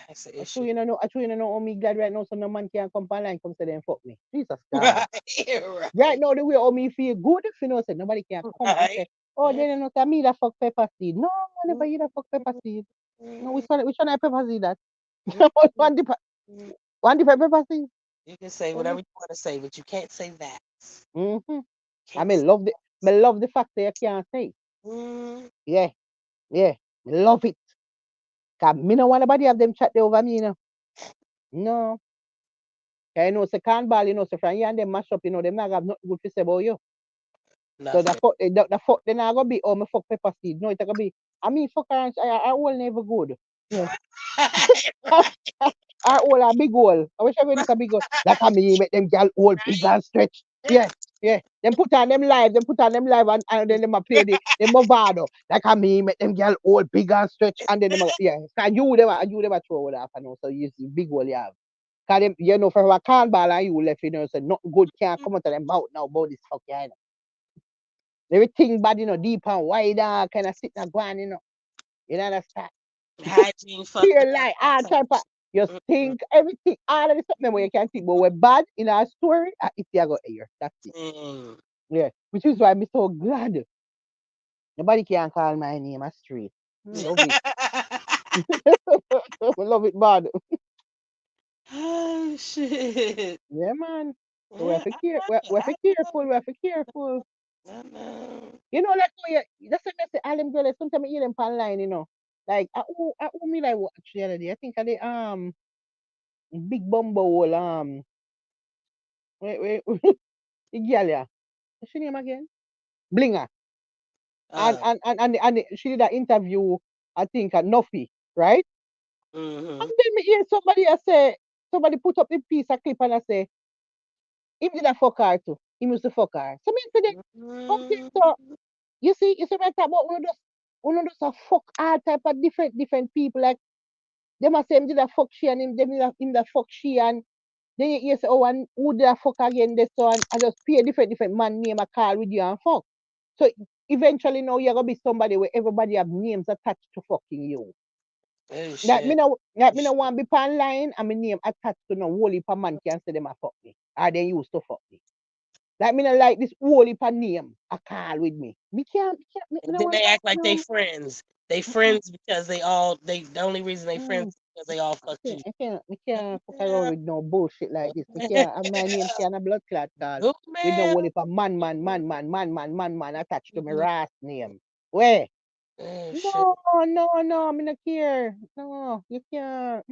that's an issue. I true you know how me glad right now so no man can come online come say them fuck me. Jesus God. Right, Right right, now the way how me feel good, if you know say nobody can come and right. say, oh then you know say me that fuck pepper seed. No, I never you that fuck pepper Mm-mm, seed. No, mm-mm, which one I pepper seed that? mm-mm, one different mm-mm. one different pepper seed. You can say whatever you want to say, but you can't say that. Mm-hmm. I Can't mean say love the me love the fact that you can't say. mm, Yeah, yeah. Me love it. Cause me no want nobody have them chat there over me, No. Cause you know say can't ball, so from you and them mash up, them not have nothing good to say about you. So nothing. the fuck then I gonna be oh me fuck pepper seed. No, it's gonna be I mean fuck her I will never good. Yeah. Our all a big hole. I wish I would look a big hole. Like I mean make them gal all big and stretch. Yeah, yeah. Them put on them live and then them a play the Movado. Like I mean make them gal all big and stretch and then them yeah. Cause you them a throw it off and also you see big hole you have. Cause them for a can ball and you left so nothing good can't come out of them mouth now about this fuck yeah. Everything bad, deep and wide and kind of sitting and going, You understand? Hygiene fucked Pure up, lie, all all type type of of shit. you Mm-mm, think everything, all of the something where you can think, but we're bad in our story, it you go air. That's it. mm. Yeah. Which is why I'm so glad. Nobody can call my name a street. Love it. Love it bad. Oh shit. Yeah, man. So we have Yeah, to care we have to careful, we have to careful. I know. Like that's what I say all them girls sometimes I hear them online, Like I me like watch the other day. I think I the big bumbo wait, the girl yeah. What's her name again? Blinger. And Uh, she did an interview, I think at Nuffy, right? And mm-hmm. then me hear somebody put up the piece of clip and I say, him did a fuck her too. He must to fuck her. So me say then, okay, Mm-hmm. so you see me talk about one of those a fuck all type of different people. Like them a say him did a fuck she and him did a fuck she and then you hear say, oh, and who did a fuck again this so and I just pay different man name a call with you and fuck. So eventually now you're gonna be somebody where everybody have names attached to fucking you. Oh Like shit. me no want to be online and my name attached to no whole heap of man can say them a fuck me. Or they used to fuck me. Like me no like this whole heap of name a call with me. Me And no then want they that. act like they No. friends. They Mm-mm, friends because they the only reason they friends mm. is because they all fucked you. Me can't fuck around Yeah. with no bullshit like this. Me can't and my name can't a blood clot call Who with no man? whole heap of man attached to my last name. Where? Oh shit. No, no, me no care. No, you can't.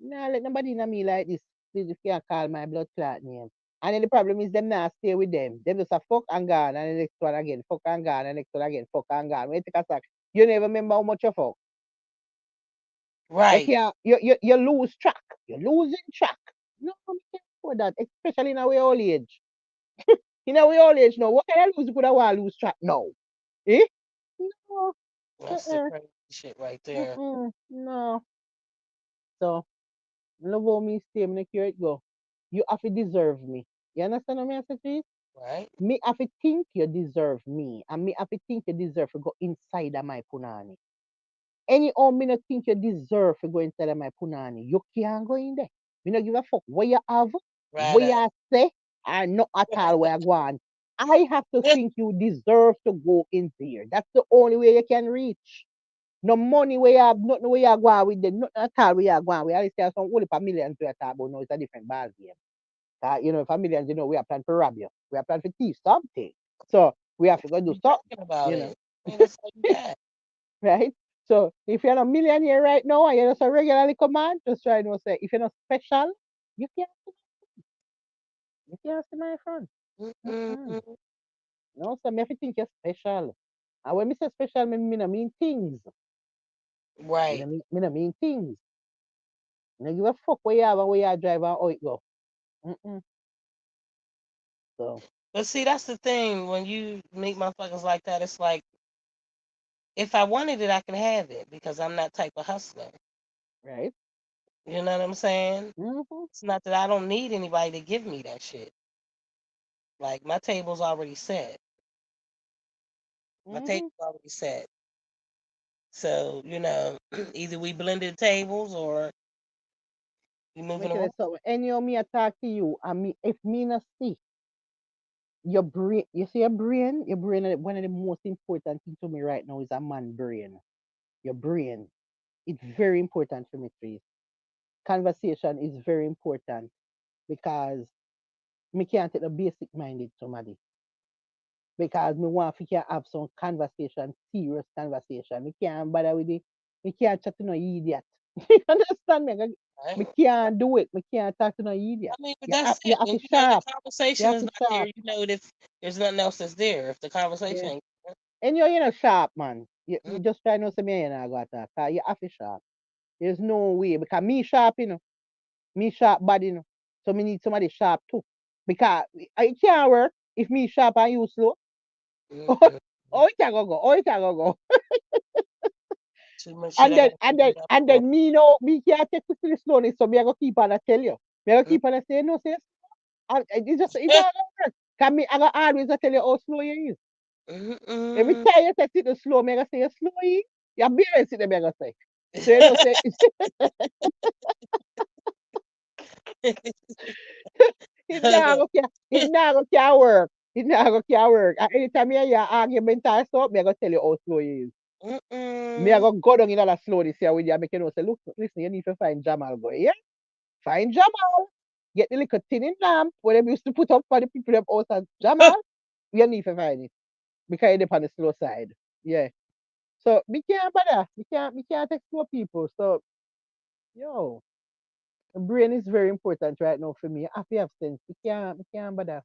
Nah, let nobody know me like this. Please, you can't call my blood clot name. And then the problem is them now stay with them. Them just a fuck and gone, and the next one again, fuck and gone, and the next one again, fuck and gone. When you take a sack, you never remember how much you fuck. You Right. can't, you lose track. You're losing track. No, we can't afford that, especially in our old age. In our old age now, what can I lose? Could I want to lose track now? Eh? No, That's the uh-uh, crazy shit right there. no. So, love how me stay, me no care it go. You have to deserve me. You understand what I say? Right? Me have to think you deserve me. And me have to think you deserve to go inside of my punani. Any me not think you deserve to go inside of my punani. You can't go in there. Me not give a fuck what you have, what Right. you say, or not at all where I go on. I have to think you deserve to go in there. That's the only way you can reach. No money where you have, nothing where you are going with them, nothing at all where you are going. We always say some only for millions we are talking about now, it's a different ball game. You know, for millions, you know, we are planning to rob you. We are planning to thief something. So we have to go do We something, talking about you know. it. Man, that's all you got. Right? So if you're not a millionaire right now and you're just a regularly command, just try to say if you're not special, you can't you can't see my friend. Mm-mm. Mm-mm. No, so me have to think you're special. And when me say special, me no mean things. Right. Me no mean things. Me no give a fuck where you have and where you drive and how it go. Mm-mm. So, But see, that's the thing. When you meet motherfuckers like that, it's like if I wanted it, I could have it because I'm that type of hustler. right? You know what I'm saying? Mm-hmm. It's not that I don't need anybody to give me that shit. Like my table's already set. My Mm-hmm. table's already set. So, either we blended tables or we moving Make it around. so any me attack to you and me if me not see your brain, you see your brain is one of the most important things to me right now is a man brain. Your brain. It's very important for me, please. Conversation is very important because me can't take the basic minded somebody. Because me want to can have some conversation, serious conversation. Me can't bother with it. Me can't chat to no idiot. You understand me? Me Right? can't do it. Me can't talk to no idiot. I mean, but that's You it. have When to you know the sharp. You conversation have is to not there, sharp. you know that there's nothing else that's there. If the conversation Yeah. ain't And you're sharp, man. there. You just try to say me you know go talk. You have to sharp. There's no way because me sharp, Me sharp body, So me need somebody sharp too. Because it can't work if me sharp and you slow. Mm-mm. Oh, it can go. Oh, it can go. Too much shit And I then gotta and then figure out. and For. then me know me can't take it to the slowness, so me I go keep on I tell you. Me I go Mm. keep on I say no say it's not gonna work. Cause me I go always I tell you how slow you is. Every Mm-mm. time you say sit the slow, me I go say you slow you. You barely sit there, me I go say. So you know say it now go it now go can work. It now go can work. And anytime you hear argument or stuff, me I go tell you how slow you is. Me I Mm-mm. go down in all that slowness here with you, make you know say look, listen, you need to find Jamal go. Yeah? Find Jamal. Get the little tin in lamp where they used to put up for the people them out as Jamal. You need to find it. Because you're on the slow side. Yeah. So we can't bother. We can't explore people. So yo, the brain is very important right now for me. I have to have sense. We can't bother.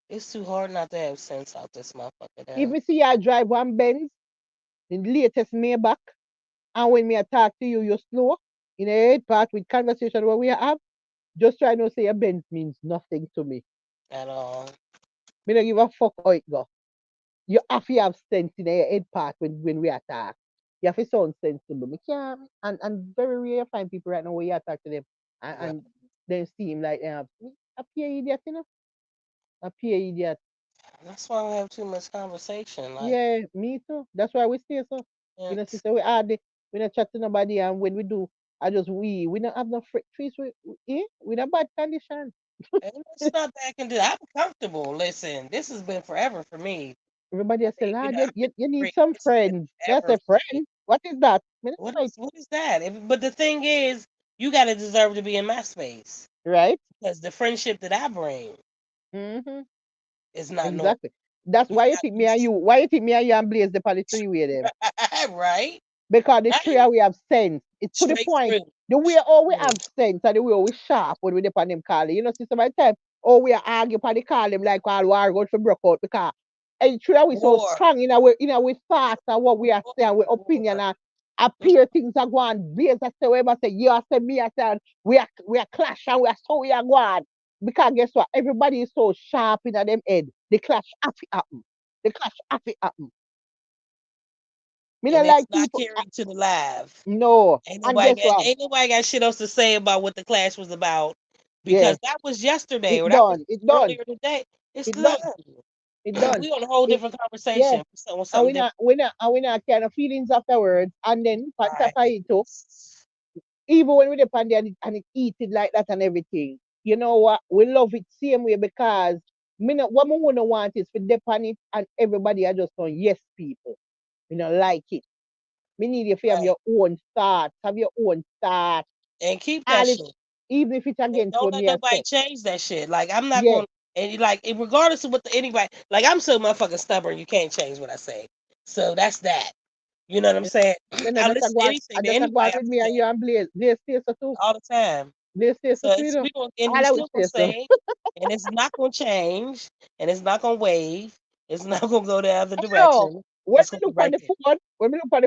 It's too hard not to have sense out this motherfucker If though. me see you drive one Benz, the latest Maybach, and when me I talk to you, you're slow in a head part with conversation what we have, just try to say your Benz means nothing to me. At all. Me don't give a fuck how it go. You have to have sense in your head part when we attack. You have to sound sensible. Me can't, and very rare find people right now where you attack to them Right. and then seem like they have a pure idiot, a pure idiot. That's why I don't have too much conversation. Like, Yeah, me too. That's why we stay so. it's, Sister, we hardly, we not chat to nobody, and when we do, I just we don't have no trees we in a bad condition. and it's not that I can do. I'm comfortable. Listen, this has been forever for me. Everybody I else say, mean, lad, I've been you need straight. some This has been friends. There's forever a for me. friend. What is that? Me not like, What is that? But the thing is, you got to deserve to be in my space right? because the friendship that I bring Mm-hmm. is not normal. Exactly. That's You why you got think to me be and you. Why you think me and you and Blaze the the three way them? right, Because the three right, we have sense. It's to the straight point. through. The way all we Mm. have sense and the way we sharp when we depend them call it. You know, see some of the time, oh we are argue upon the call them like all war going to broke out because and three we so War, strong in our thoughts and what we are saying, our opinion war. and appear things are going. Blaze I say whatever say you I say me I say we are clash and we are so we are going. Because guess what? Everybody is so sharp in them head. The clash have to happen. The clash have to happen. Me And not it's like not people. carried to the live. No. And guess what? Ain't nobody got shit else to say about what the clash was about Yeah. because that was yesterday It or that was done. It done. earlier today. It's It done. done. It done. We on a whole It different yeah. conversation on And something different. we not kind of feelings afterwards. And then on top of Right. it too, even when we depend and it eat it like that and everything. You know what? We love it same way because Me not, what me wanna want is for dip on it and everybody are just on yes people. Me not like it. Me need you to have Right. your own thoughts, have your own thoughts. And keep that And if shit. even if it's And against don't what let me I nobody say. change that shit. Like I'm not Yeah, going and regardless of what anybody like I'm so motherfucking stubborn you can't change what I say. So that's that. You know what I'm yeah. saying? Then I that's a listen go to on, anything that that's a go anybody on have with to me and say you and Blaze. Blaze stays so too. all the time. Blaze stays so So too, you it's know. we going and we All I would still gonna say so. say and it's not gonna change and it's not gonna wave. It's not gonna go the other No. direction. When It's we gonna be look on right the there.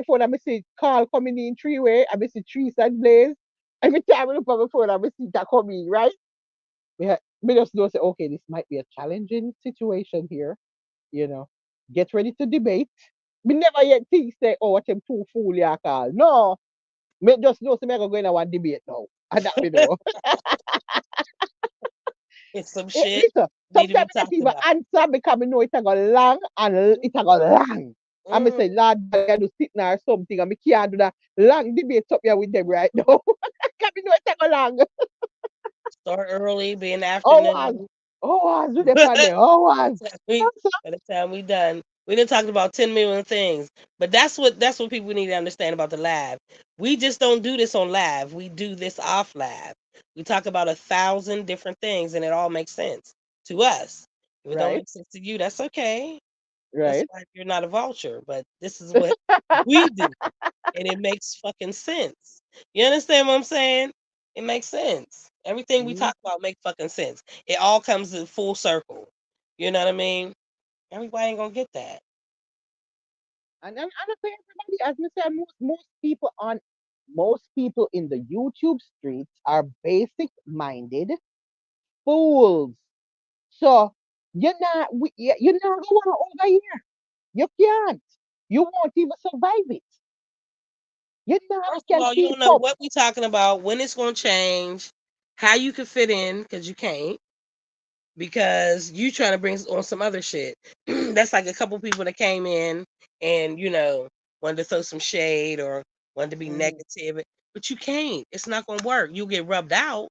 phone, I see Carl coming in three way, I see Trees and Blaze. Every time I look on my phone, I see that coming, right? Me just know say, okay, this might be a challenging situation here, you know. Get ready to debate. Me never yet think say, oh, what them two fool ya call. No. Me just know say me go in a one debate now. And that me know. It's some shit Listen, need to be sometimes the talked people about. answer because I know it's a go long and it's a go long. And me say, Mhm. Lord, God, you do sit now or something, and me can't do that long debate up here with them right now. Because I know it's a go long. Start early, be in the Oh, was, afternoon. oh, was, do the pan there. Oh, By was. the time we by the time we done, we done talked about 10 million things. But that's what people need to understand about the live. We just don't do this on live. We do this off live. We talk about 1,000 different things, and it all makes sense to us. If it don't Right, make sense to you, that's okay. That's right. why you're not a vulture. But this is what we do, and it makes fucking sense. You understand what I'm saying? It makes sense. Everything we Mhm. talk about makes fucking sense. It all comes in full circle. You know what I mean? Everybody ain't gonna get that. And I say everybody, as me say, most people in the YouTube streets are basic minded fools. So you're not going over here. You can't. You won't even survive it. You never First of can all, you keep don't know up. what we talking about, when it's gonna change, how you can fit in, because you can't, because you trying to bring on some other shit. That's like a couple people that came in and wanted to throw some shade or wanted to be Mhm. negative, but you can't. It's not gonna work. You'll get rubbed out.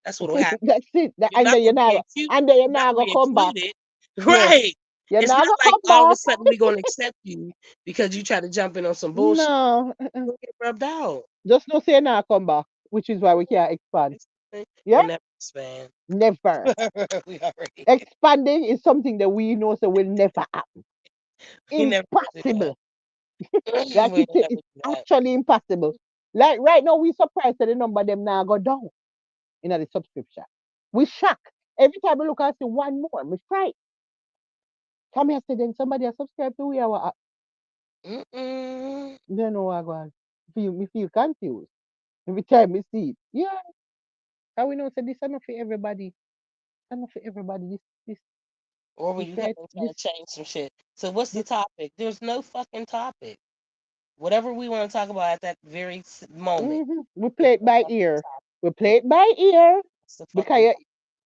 That's what'll happen. That's it. You're And not then gonna be included. you're You're not not gonna gonna be come back. included. No, Right. you're It's not not gonna like come all of a back. sudden we're gonna accept you because you try to jump in on some bullshit. No, You'll get rubbed out. just no say you're not come back, which is why we can't expand. Yeah, We'll never expand. never. We already Expanding is something that we know so will never happen. we never do that. Impossible. Like We'll never it's do that. actually impossible. Like right now, we surprised that the number of them now go down in the subscription. We shock. Every time we look and see one more, we try. Come here, say then somebody has subscribed to we our app. Mm-mm. Then know what go on. Me feel confused. Every time we see it. Yeah. How we know say this is not for everybody. It's not for everybody. This Or we we come try and try this to change some shit. So what's the this topic? There's no fucking topic. Whatever we want to talk about at that very moment, we there's play it no by fucking ear. topic. We play it by ear. What's the Because fucking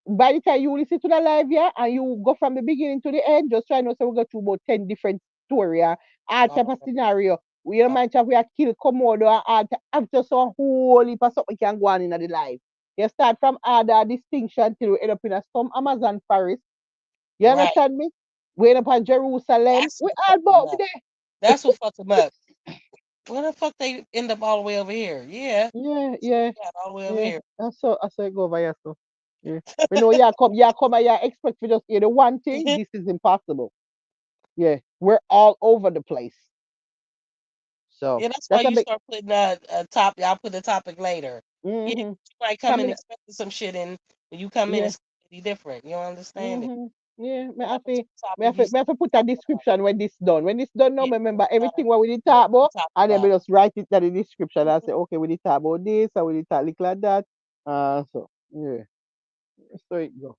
by the time you listen to the live, yeah, and you go from the beginning to the end, just try not to we go through about 10 different story, all type of topic? scenario. We don't mind if we are kill Komodo and all after so whole heap of something can go on in the life. You start from other distinction till you end up in a some Amazon forest. You Right. understand me? We end up in Jerusalem. That's We what all fucked them about we up. there. That's what fucked them up. Where the fuck they end up all the way over here? Yeah. Yeah, So yeah, yeah, all the way over yeah. here. I saw it go over here. So yeah. We know yeah, come and yeah, expect to just hear the one thing. This is impossible. Yeah, we're all over the place. So Yeah, that's why that's a you big. start putting a top. I'll put the topic later. Yeah, Mm-hmm. you might come in Coming. expecting some shit, and when you come in, Yeah. it's completely different. You don't understand it. Mm-hmm. Yeah. Me have Whatever to, me topic have you to, me see have to put a talking about, description when this done. When this done now, yeah, me remember uh, everything what we did what talk we about, talking and then we about. just write it in the description and say, okay, we did talk about this, and we did talk like that. So yeah, so it go.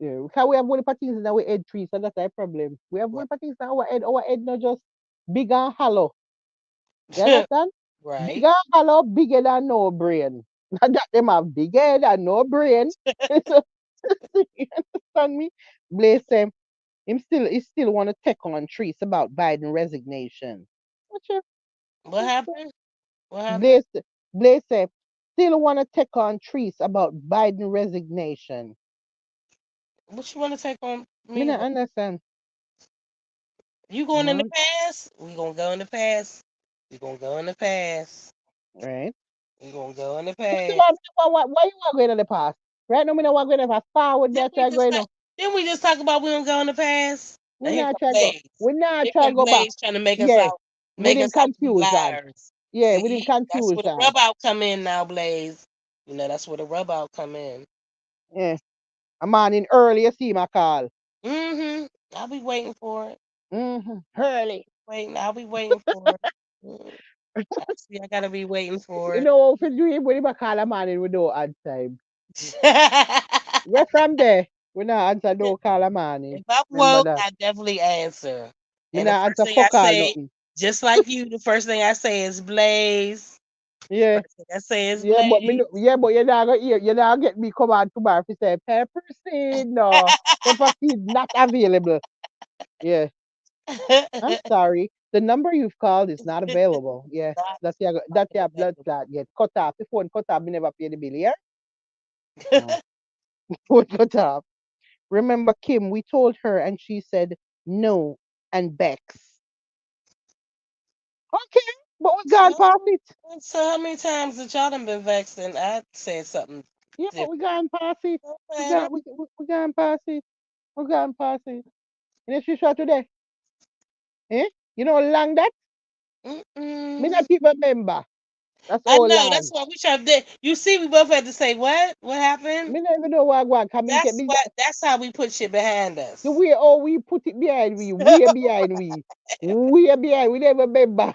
Yeah, because we have one things in our head tree, so that's a problem. We have Right. one things in our head. Our head not just big and hollow. You understand? Big Right. and hollow, bigger than no brain. Not that them have big head and no brain. So, you understand me? Blaze he still want to take on trees about Biden resignation. What you What happened? What happened? Blaze Blaze still want to take on trees about Biden resignation. What you want to take on Me me not about? understand. You going in the Man, past? We gonna go in the past. We gonna go in the past. right? We gonna go in the First of past. all, me know why you want going in the past? Right now, me know what going in the past. Forward, me Didn't I we try just going talk? on. Didn't we just talk about we don't go in the past? Now We here not come try go. Blaze. We not Here try come go back. Blaze trying to make us Yeah, out, we make didn't us out to be confuse that. liars. Yeah, we didn't See, that's confuse where the that. rub out come in now, Blaze. You know that's where the rub out come in. Yeah, a man in early, you see my call. Mm-hmm. I'll be waiting for it. Early. Waiting. I'll be waiting for it. Mm. I see. I gotta be waiting for You it. know, if you dream, when you call a man in, we don't answer him. We're from there. We not answer no call a man in. If I'm Remember woke, that. I definitely answer. Me And the not first answer thing I fuck all say, nothing. just like you, the first thing I say is Blaze. Yeah. First thing I say is Yeah, but me Blaze. no, yeah, but you're not gonna hear, you're not get me come on tomorrow if you say pepper seed. No, pepper seed not available. Yeah, I'm sorry. The number you've called is not available. Yeah, Not that's fucking your blood available. clot get cut off. The phone cut off. Me never pay the bill. Yeah, no, phone cut off. Remember Kim? We told her and she said no and Bex. Okay, but we gone so, past it. so how many times that y'all done been vexed and I said something Yeah, but we different? gone past it. No We matter. got we gone past it. We gone past it. And if she shot today, eh? You know how long that? Me Mm-mm. not even remember. That's I all know. That's long. why we tried to. You see, we both had to say what? What happened? Me not even know what I want. Cause me get That's me what. That's how we put shit behind the us. way how we put it behind we, way behind we, way behind. We never remember,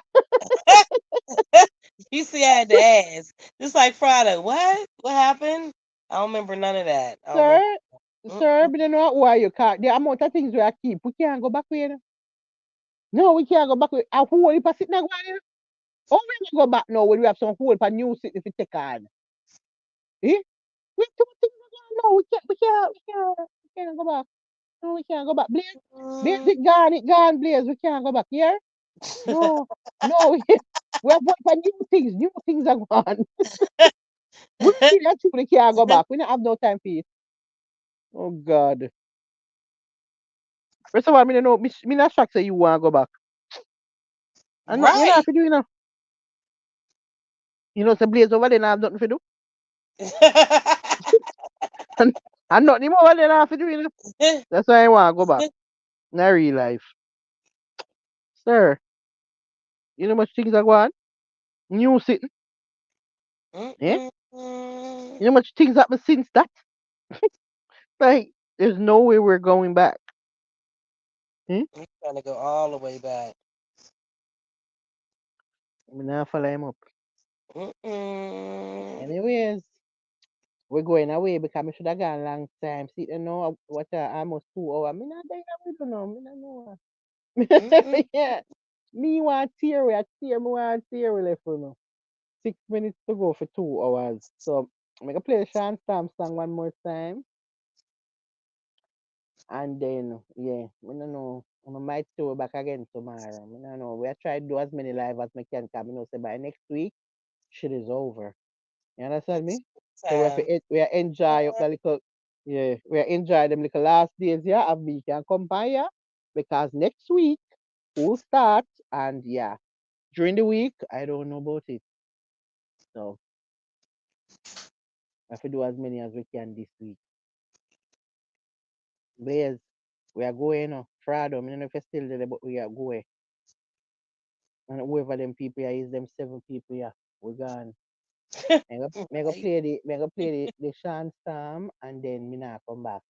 You see, I had to ask. Just like Friday. What? What happened? I don't remember none of that. I don't remember. sir. Sir, Mm-mm. me don't know why you can't. The amount of things we are keep, we can't go back with. No, we can't go back with. A whole heap of sitting there going. Oh, we can go back now when we have some whole heap of new sitting if we take on. Eh? We have too much things going. No, we can't go back. No, we can't go back. Blaze, Mm. it gone, Blaze. We can't go back here. No, no, we have one for new things. New things are gone. We really actually can't go back. We don't have no time for it. Oh God. First of all, me don't know. Me not shocked say you want to go back. And not, you know Right. if you do, you know. You know, say Blaze over there, not have nothing to do. And, and nothing more over there, not have to do, you know. That's why I want to go back. In real life. Sir, you know much things are going. New sitting. Eh? Mm-mm. You know much things happen since that. Like, there's no way we're going back. Hmm? I'm trying to go all the way back. I'm not follow him up. Mm-mm. Anyways, we're going away because I should have gone long time. See, you know what? Almost 2 hours. Me not think I don't know. Me not know. Mm-mm. Yeah. Me want theory. I tear me want theory left for me. 6 minutes to go for 2 hours. So I'm gonna play the Sean Stamp song one more time. And then yeah, me no know. I might throw back again tomorrow. Me no know. We are trying to do as many live as we can because me know say by next week shit is over. You understand me? So we have Time. we are enjoy up the little yeah, we are enjoy them little last days here of we can come by here because next week we'll start and yeah. During the week I don't know about it. So we have to do as many as we can this week. Blaze, we are going Friday. I don't know if you're still there, but we are going. And whoever them people here is them 7 people here. We gone. Right. Me go play the Sean Storm and then me not come back.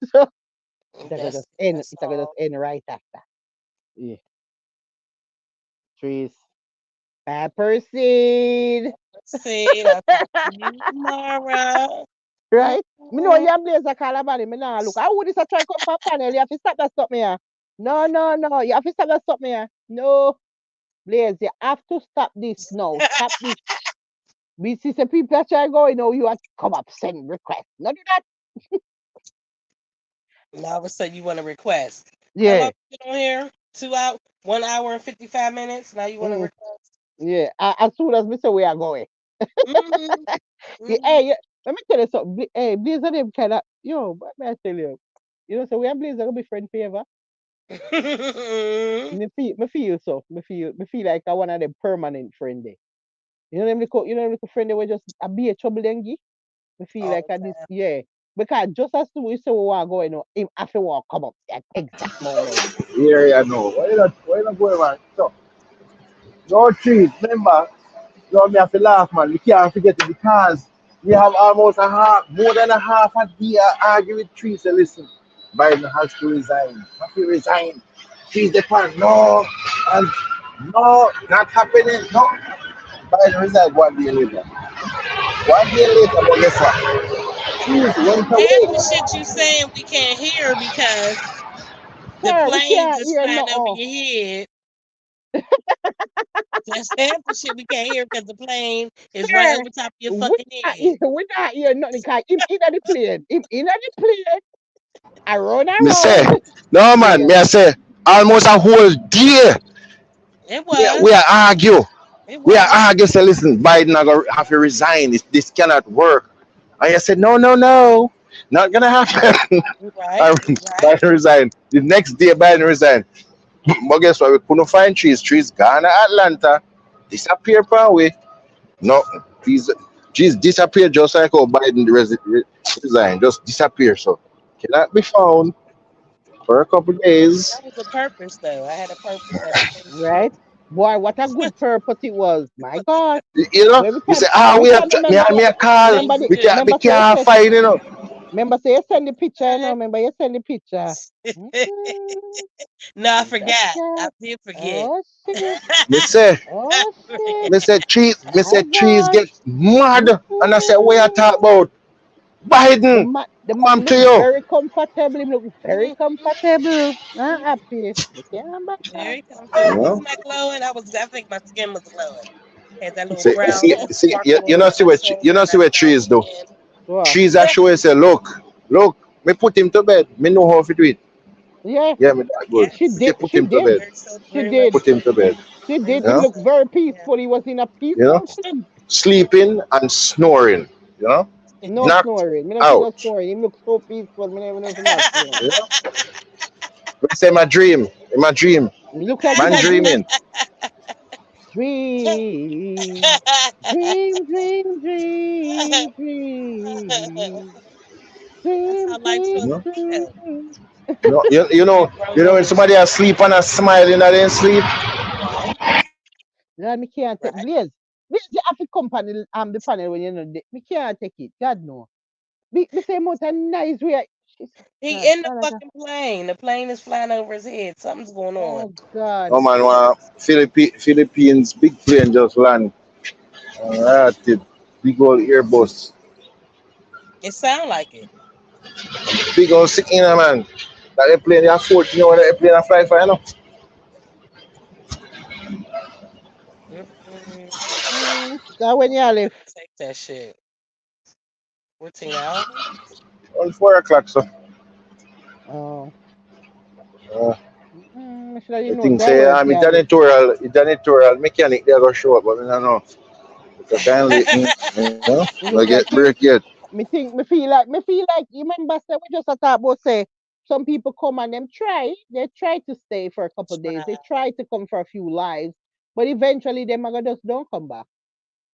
So That's it could just all. end right after. Yeah. Trees. Pepper seed. See, I'll talk to you tomorrow. Right? Me know Mm-mm. you blaze a call about it. Me nah look. How would this a try come from panel? You have to stop that stop me here. No, no, no. You have to stop that stop me here. No. Blaze, you have to stop this now. Stop this. We see some people that try go, you have to come up, send request. Not do that. Now all of a sudden you want to request. How long Yeah. you been on here? 2 hours, 1 hour and 55 minutes. Now you want to Mm, request? yeah. As soon as we say we are going. Mm-hmm. Yeah, hey, Mm-hmm. Let me tell you something. Hey, Blazer them kind of, yo, what may I tell you? You know, so we are Blazer gonna be friend forever. Me feel so. Me feel like I one of them permanent friend there. You know them little friend they were just a be a trouble dengue. Me feel All like the I this time. yeah. Because just as soon as we say we want going on, him after walk come up at exact moment. Yeah, no. Why you not going, man? So, no trees. Remember, no, me have to laugh, man. We can't forget it because we have almost more than a half a year arguing with trees. So listen, Biden has to resign. Have to resign. Trees the pan. No, and no, not happening. No, Biden resign 1 day later. 1 day later, but guess what? Trees went Half the away. shit you saying we can't hear because the Sir, we planes can't is hear flying over no. your head. That's half the shit we can't hear because the plane is right Sir, over top of your fucking head. we not hear nothing because him in the plane. Him in the plane. Around Me say, around. no man, Yeah. me I say, almost a whole day It we was. are argue. It We are was. argue, say, listen, Biden are gonna have to resign. This cannot work. And I said, no, no, no, not gonna happen. Right. And Right. Biden resigned. The next day, Biden resigned. But guess what? We couldn't find trees. Trees gone to Atlanta, disappear from away. No, trees disappear just like how Biden resigned, just disappear. So cannot be found for a couple days. That was a purpose, though. I had a purpose that I couldn't see. Right? Boy, what a good purpose it was. My God. You know, Every we time say, ah, every we have time to, me, remember me a call. Things to We do. can't, we remember say can't find, you know. you send the picture, you know, remember you send the picture. Mm, No, I that forgot. I cat. did forget. Oh shit. Me say, Oh shit. me My say trees God. get mad. And I say, what you talk Mm-mm. about? The Biden, man, come to look you. very comfortable. Him look very comfortable. I'm happy. You can't back that. Very comfortable. You know? Wasn't I glowing? I think my skin was glowing. Had that little See, brown see, little see, sparkle you on know, my you shoulder know, and see that what brown trees do. skin. Wow. Trees actually say, look, me put him to bed. Me know how to do it. Yeah, Yeah, me that good. she Yes. Okay, did. put She him to did. bed. Very so She very much did. Put him so. to bed. She Very did. You much Him know? look so. very Yeah. peaceful. He was in a You know? peaceful sleep. Sleeping and snoring. You know? No Knocked snoring. Me not see no out. snoring. Him look so peaceful. Me never know if him not snoring. You know? We say my dream. In my dream. He look like him Man a dream. dreaming. Dream. Dream, dream, dream, dream. That's Dream, how life's You supposed dream, know? to be. dream. You know when somebody is asleep and is smiling and they sleep. Right. God, me can't take Right. Blaze. Blaze, you have to come the panel when you know me can't take it. God no. Me say more than nice way. God, He in the Father God. fucking plane. The plane is flying over his head. Something's going on. Oh God. Oh man, Philippines big plane just land. The big old Airbus. It sound like it. Big old sick in a man. That airplane they are 14 hours, that airplane a fly for you know. Mm-mm. God when you left. Take that shit. 14 hours? On 4 o'clock, so. Oh. Uh, I should have I known think say I say work here left. janitorial mechanic they go show up, but I don't know. Because kind late, you know, It I look get like break him. yet. Me feel like you remember say we just talk about say some people come and they try to stay for a couple of days. They Try. try to come for a few lives, but eventually them are gonna just don't come back.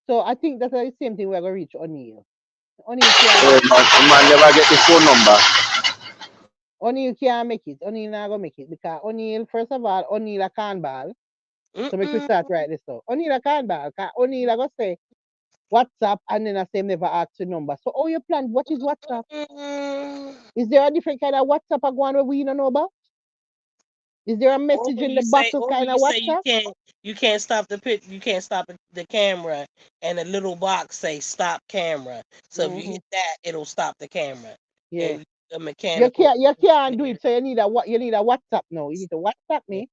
So I think that's the same thing we're gonna reach O'Neill. O'Neill can't Oh, make it. man never get the phone number. O'Neill can't make it. O'Neill not gonna make it because O'Neill, first of all, O'Neill a can ball. So make we Mm-mm. start right this out. O'Neill a can ball. Cause O'Neill a go say WhatsApp and then I say never ask the number. So how you plan? What is WhatsApp? Mm-mm. Is there a different kind of WhatsApp I go on where we don't know about? Is there a Or message when in the you say, bottle or when kind you of say WhatsApp? you can't stop the you can't stop the camera, and the little box say stop camera. So if you Hmm. hit that, it'll stop the camera. Yeah. And a mechanical You can't do engineer. it. So you need a WhatsApp now. You need to WhatsApp Yeah. me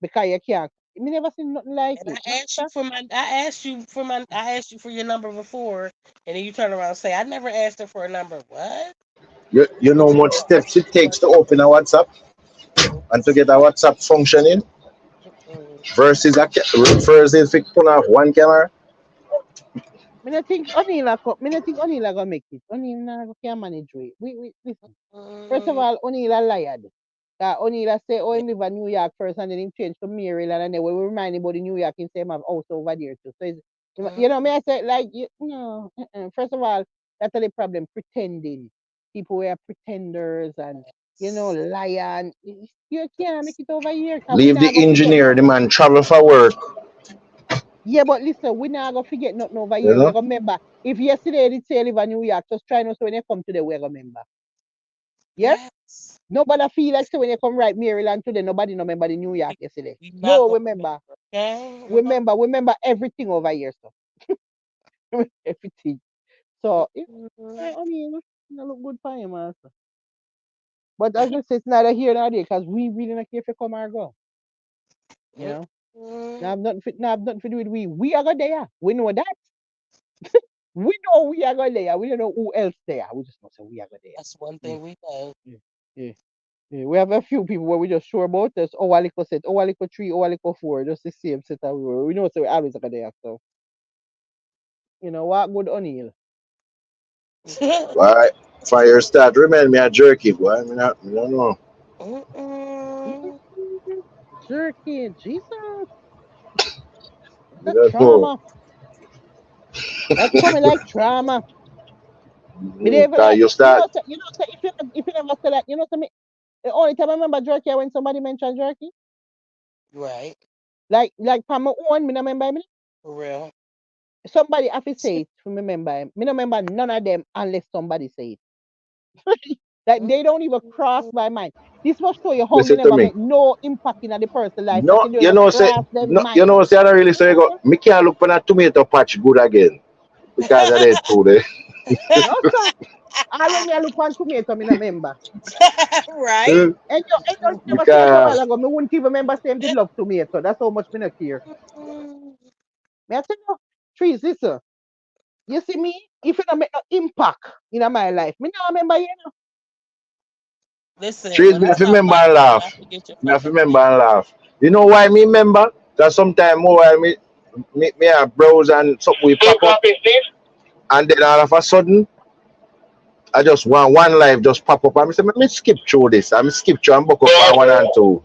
because you can't. Me never seen nothing like And it. WhatsApp. I asked you for your number before, and then you turn around and say, I never asked her for a number. What? You know how What you much thought? steps it takes to open a WhatsApp and to get a WhatsApp functioning Mm-mm. versus versus if you put off one camera. Me not think O'Neal me not think O'Neal gonna make it. O'Neal nah can manage way. We listen. First of Mm, all, O'Neal a liar. O'Neal say, oh, yeah. him live in New York first and then him change to Maryland and then when we remind him about the New York, him say him have house over there too. So, you know, me I say, like, no, first of all, that's the problem, pretending. People were pretenders and, liar. And you can't make it over here because we Leave not the going to forget engineer, the nothing. man travel for work. Yeah, but listen, we not going to forget nothing over You here. We're know? going to remember. If yesterday they say live in New York, just try not so when they come today, we're going to remember. Yes? Yes. Nobody feel like so when you come right Maryland today, nobody no remember the New York yesterday. We not No, gonna remember. okay? Remember everything over here, so everything. So Mhm. I mean, look good for him, also. But as I say, it's neither here nor there, because we really not care if you come or go. You know, now Mhm. have nothing now have nothing to do with we. We are going there. We know that. We know we are going there. We don't know who else there. We just know say we are going That's one there. thing we know. Yeah, yeah, yeah. Yeah, we have a few people where we just sure about this. Oh, a little set, oh, a little three, oh, a little four, just the same set that we were. We know so we always like there. So what good O'Neal. Why? Fire start. Remind me of jerky, boy. I don't know. Mm-mm. Jerky, Jesus, I the don't know. trauma. That's coming like trauma. Me they even Cause like you start. so if you never say that, to me the only time I remember jerky when somebody mentioned jerky. Right. Like for my own, me no remember him. For real. Somebody have to say it to me remember him. Me no remember none of them unless somebody say it. Like they don't even cross my mind. This must show you how you Listen to never me. make no impact in the person's life that No, you don't you even know, say cross them no, you mind. know, say I don't really say go. Me can't look for that tomato patch good again because of that too. There. No sir. I when me I look on tomato, me no remember. Right. And you never see that a while Because ago. Me wouldn't even remember saying did love tomato. That's how much me not care. Mm. Me I tell you, trees, listen. You see me, if it don't make no impact in my life, me not remember you know. Listen, trees, when me I have to stop remember liking and you, I laugh. forget your Me have to fucking remember name. and laugh. You know why me remember? Because sometimes more while me have browse and something we pop up, and then all of a sudden I just want one life just pop up and me say, "Let me skip through this. I'm skip through and book up for one and two.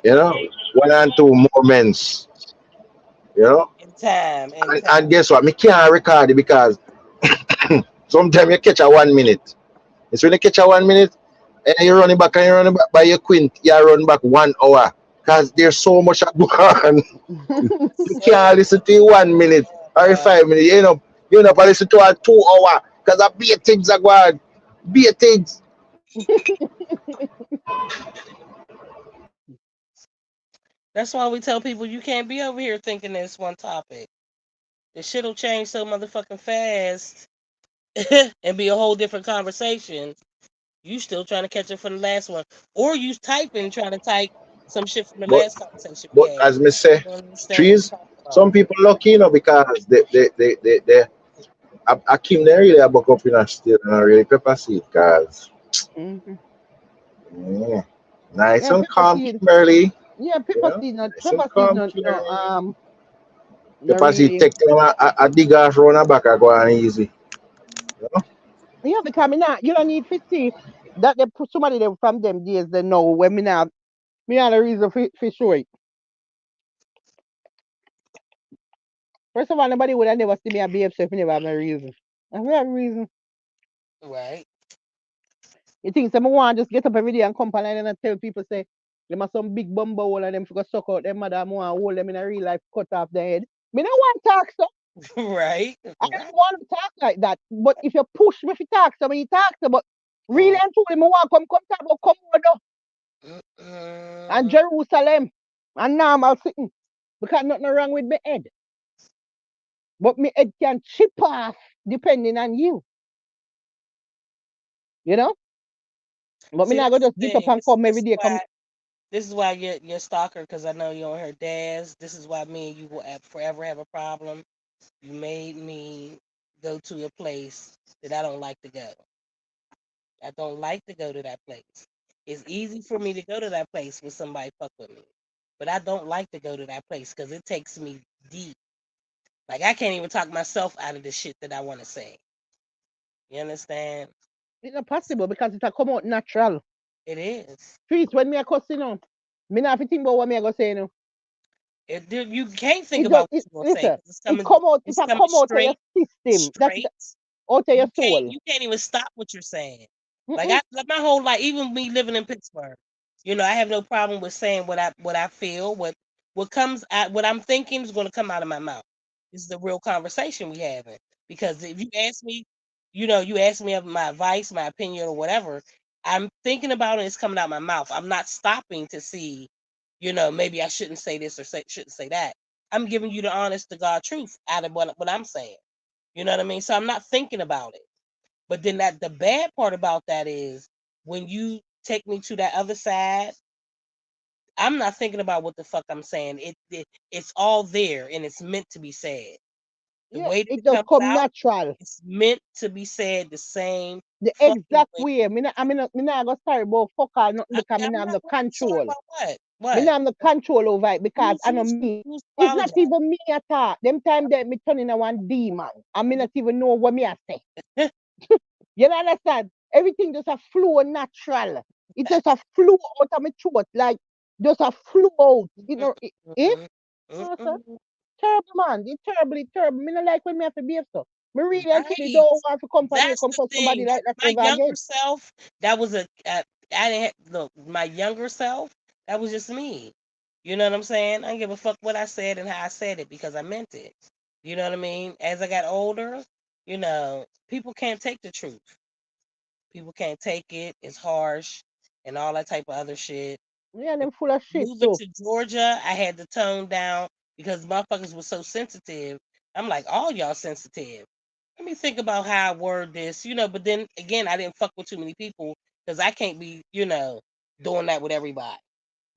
You know? Mm-mm. One and two moments. You know? In time, in And time. guess what? Me can't record it because sometimes you catch a 1 minute. It's when you catch a 1 minute and you run it back and you run it back by your quint, you run back 1 hour. Because there's so much at on. You So can't listen to it 1 minute or uh, 5 minutes. You know, listen to a 2 hour. Because I be things are going. Be things. that's why we tell people you can't be over here thinking it's one topic. The shit'll change so motherfucking fast and be a whole different conversation. You still trying to catch up from the last one, or you typing trying to type some shit from the But last conversation we but had. as me say, You don't understand what trees, we're talking some about. people lucky, because they I came there really about up in a state and I really pepper seed because Mhm. yeah, nice Yeah, and pepper calm seed. Kimberly. Yeah, Yeah, nice and pepper seed calm not no Kimberly. no Pepper seed really. take them a dig off round the back and go on easy. You know? Yeah, because me not you don't need to see that they put somebody them from them days they know when me not a reason for show it. First of all, nobody would have never see me a behave so if me never have no reason. I have a reason. Right. You think some want just get up every day and come online and tell people say them are some big bumbo hole and them for go suck out them mother and want hold them in a real life cut off their head. Me no want talk so. Right. I Right. don't want to talk like that. But if you push me to talk so me talk so but really Mm, and truly me want come talk about come over and mm, Jerusalem and normal sitting. Because nothing wrong with my head. But my head can chip off depending on you. You know? But me See, not go that's the just get up thing. and This come this every is day come. why you're stalker because I know you on her dad's. This is why me and you will forever have a problem. You made me go to a place that I don't like to go. I don't like to go to that place. It's easy for me to go to that place when somebody fuck with me, but I don't like to go to that place because it takes me deep. Like I can't even talk myself out of the shit that I want to say. You understand? It's not possible because it a come out natural. It is. Trees when me a cuss, you know. Me not have to think about what me a go say, you know. You can't think It just about what you're gonna say listen. because It come out. It it's a coming come out of your system. That's straight. out of your soul. You can't even stop what you're saying. Mm-mm. Like my whole life, even me living in Pittsburgh, I have no problem with saying what I feel, what comes out, what I'm thinking is going to come out of my mouth. This is the real conversation we having. Because if you ask me, you ask me of my advice, my opinion, or whatever, I'm thinking about it. It's coming out my mouth. I'm not stopping to see, maybe I shouldn't say this or shouldn't say that. I'm giving you the honest to God truth out of what I'm saying. You know what I mean? So I'm not thinking about it. But then the bad part about that is when you take me to that other side, I'm not thinking about what the fuck I'm saying. It's all there and it's meant to be said. The Yeah, way that it it just comes come out, natural. it's meant to be said the same The fucking exact way. way. Me not go sorry about fuck or nothing because me I'm not have not the really sorry control. about what? Me What? not have the control over it because I know me. Who's It's not apologize? even me at all. Them time that me turn into one demon. I me not even know what me I say. You know, understand? Everything just a flow natural. It just a flow out of my throat, like just a flow out. You know, eh? Mm-mm, No, sir. mm-mm. Terrible man. It's terrible, it's terrible. Me not like when me have to behave so. Me really and truly Right. don't want to come from here, That's come the for somebody thing. like that My ever younger again. self, that was I didn't look. My younger self, that was just me. You know what I'm saying? I didn't give a fuck what I said and how I said it because I meant it. You know what I mean? As I got older, people can't take the truth. People can't take it. It's harsh and all that type of other shit. Yeah, them full of shit Moving too. to Georgia, I had to tone down because motherfuckers were so sensitive. I'm like, all y'all sensitive. Let me think about how I word this, but then again, I didn't fuck with too many people because I can't be, doing that with everybody.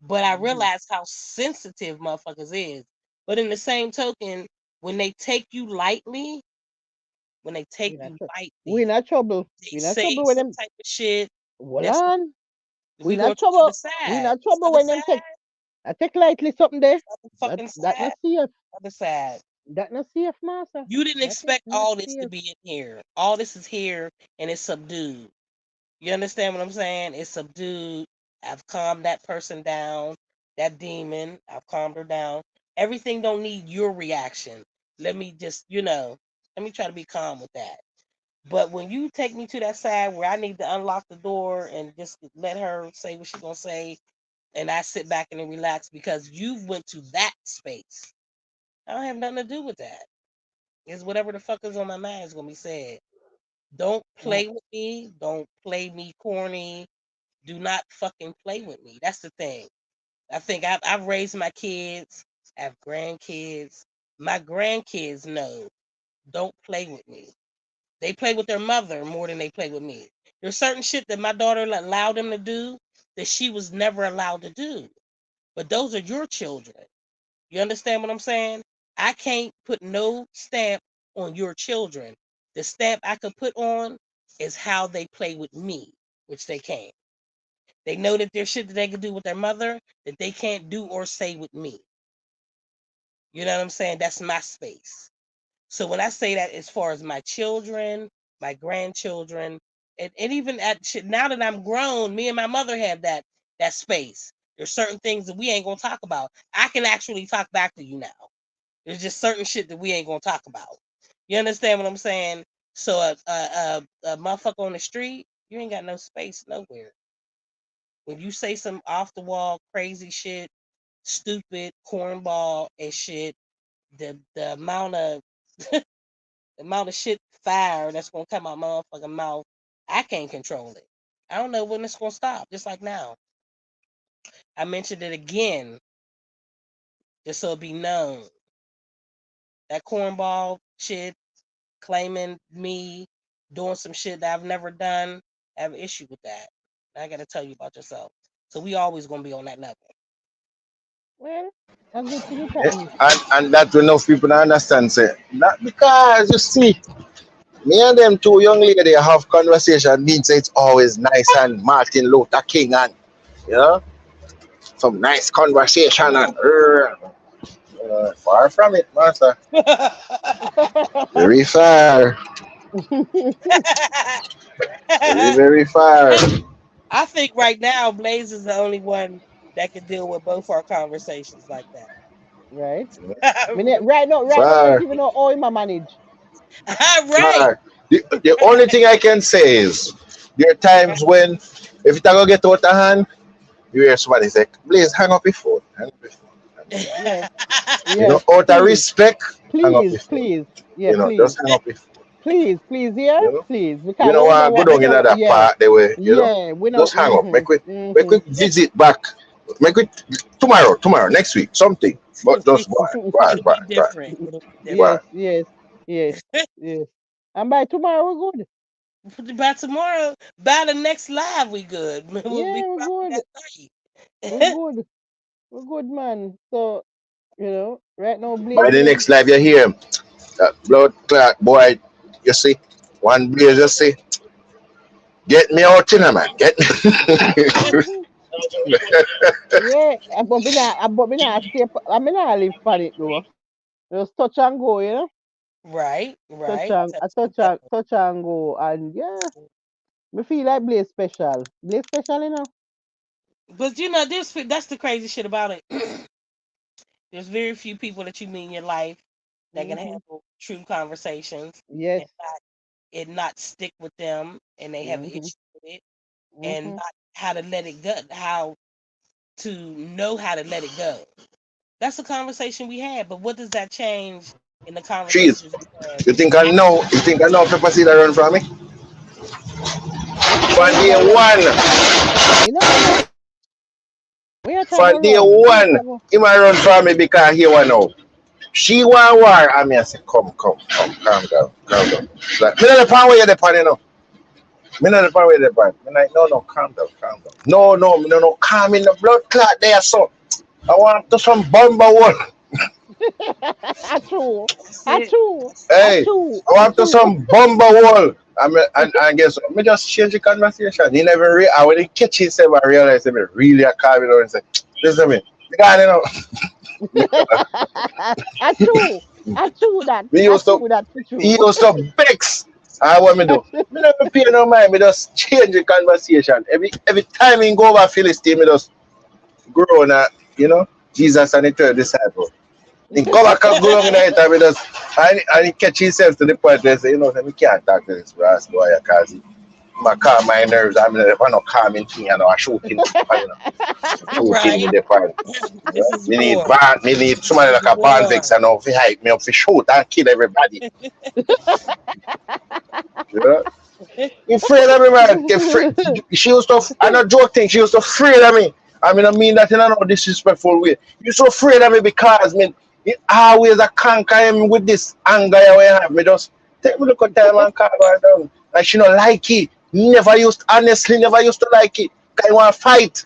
But I Mm-hmm. realized how sensitive motherfuckers is. But in the same token, when they take you lightly, when they take you We lightly, not trouble. they We not say trouble when some them. type of shit Hold that's on. We we go not to the other trouble. We side. not This trouble other when them side, take. I take lightly something there. other That fucking that not side, safe. other side. That not safe, master. You didn't That is expect not all this to safe. be in here. All this is here and it's subdued. You understand what I'm saying? It's subdued. I've calmed that person down, that demon. I've calmed her down. Everything don't need your reaction. Let me just, let me try to be calm with that. But when you take me to that side where I need to unlock the door and just let her say what she's gonna say, and I sit back and relax because you went to that space. I don't have nothing to do with that. It's whatever the fuck is on my mind is gonna be said. Don't Mm. play with me. Don't play me corny. Do not fucking play with me. That's the thing. I think I've raised my kids. I have grandkids. My grandkids know. Don't play with me. They play with their mother more than they play with me. There's certain shit that my daughter allowed them to do that she was never allowed to do. But those are your children. You understand what I'm saying? I can't put no stamp on your children. The stamp I could put on is how they play with me, which they can't. They know that there's shit that they can do with their mother that they can't do or say with me. You know what I'm saying? That's my space. So when I say that as far as my children, my grandchildren, and even at shit, now that I'm grown, me and my mother have that space. There's certain things that we ain't gonna talk about. I can actually talk back to you now. There's just certain shit that we ain't gonna talk about. You understand what I'm saying? So a motherfucker on the street, you ain't got no space nowhere. When you say some off the wall crazy shit, stupid cornball and shit, the amount of shit fire that's gonna come out my motherfucking mouth, I can't control it. I don't know when it's gonna stop. Just like now, I mentioned it again, just so it be known. That cornball shit, claiming me, doing some shit that I've never done. I have an issue with that. I gotta tell you about yourself. So we always gonna be on that level. Well, a good thing it Eh, happened. and that will enough people don't understand. Say, not because you see, me and them two young lady have conversation means it's always nice and Martin Luther King and you know some nice conversation and Far from it, master. Very far. Very, very far. I think right now Blaze is the only one that can deal with both our conversations like that. Right? Right. Right now, I don't Far. even know how him a manage. Far. The only thing I can say is there are times when if it gonna get out of hand, you hear somebody say, please hang up your phone. Hang up your phone. Hang up your phone. Yes, You know, yes, out of please, respect, hang up please, your phone. please. Yeah, You know, please, just hang up your phone. please, yeah, You know? please. You Because know we know what go what, we down in know, that yeah, part the way, you know. yeah, we know, Just hang up. Make we visit back. Make it tomorrow, next week, something. But just go on, go on, It'll go be on, go on, different. It'll be go different. yes, on. yes, yes, yes. And by tomorrow, we're good. By tomorrow, by the next live, we good. We'll be Yeah, we're probably good. at We're 30. good. We're good, man. So, right now, By the blazing. next live you hear him, blood clot boy, you see, one blaze you see, get me out in man, get me. Yeah, but me not stay, I mean, I live for it, though. Just touch and go, Right, Touch right. and, touch and go. And yeah, me feel like Blaze special. Blaze special, But this that's the crazy shit about it. There's very few people that you meet in your life that can Mm-hmm. have true conversations Yes. and not stick with them and they have an Mm-hmm. issue with it and Mm-hmm. not how to let it go, how to know how to let it go. That's the conversation we had. But what does that change in the Cheese. conversations we had? You think I know? You think I know Pepper Seed run from me? Where For you day gonna run? one, You know, where you try for go day run? Where you one, try go? he might run from me because he want know. She want war, and me I say, come, calm down, calm down. Like, me not the pan where you the pan, you know. Me not the pan where you the pan. Me like, no, calm down, calm down. No, me no, calm in the blood clot there, so. I want to some bomber one. I true. That's I it. true. I Hey, true. I I want to true. some bomber wall. And guess what? Me just change the conversation. He never I when he catch himself, I realize him really a calm down and say, listen to me. The guy, I true. I true that. me I used to true that for he true. used to vex. I what me do? Me never pay no mind. Me just change the conversation. Every time he go over Philistine, me just grow on Jesus and the 12 disciple. He come back and go along in the time, me just and he catch himself to the point where he say, we can't talk to this brass boy because he my calm my nerves. I mean, if I not calming thing, I shooting, shooting Right. with the point. This is war. Me need This somebody is like a war. Bornvex and fi hype me up fi shoot and kill everybody. You know? You afraid of me, man. She used to, I not joke thing, she used to afraid of me. I mean, I mean that in a no disrespectful way. You so afraid of me because, me, it always a conquer him with this anger you have. Me just take me look at time and calm her down. And she not like it. Honestly, never used to like it. Because you want to fight.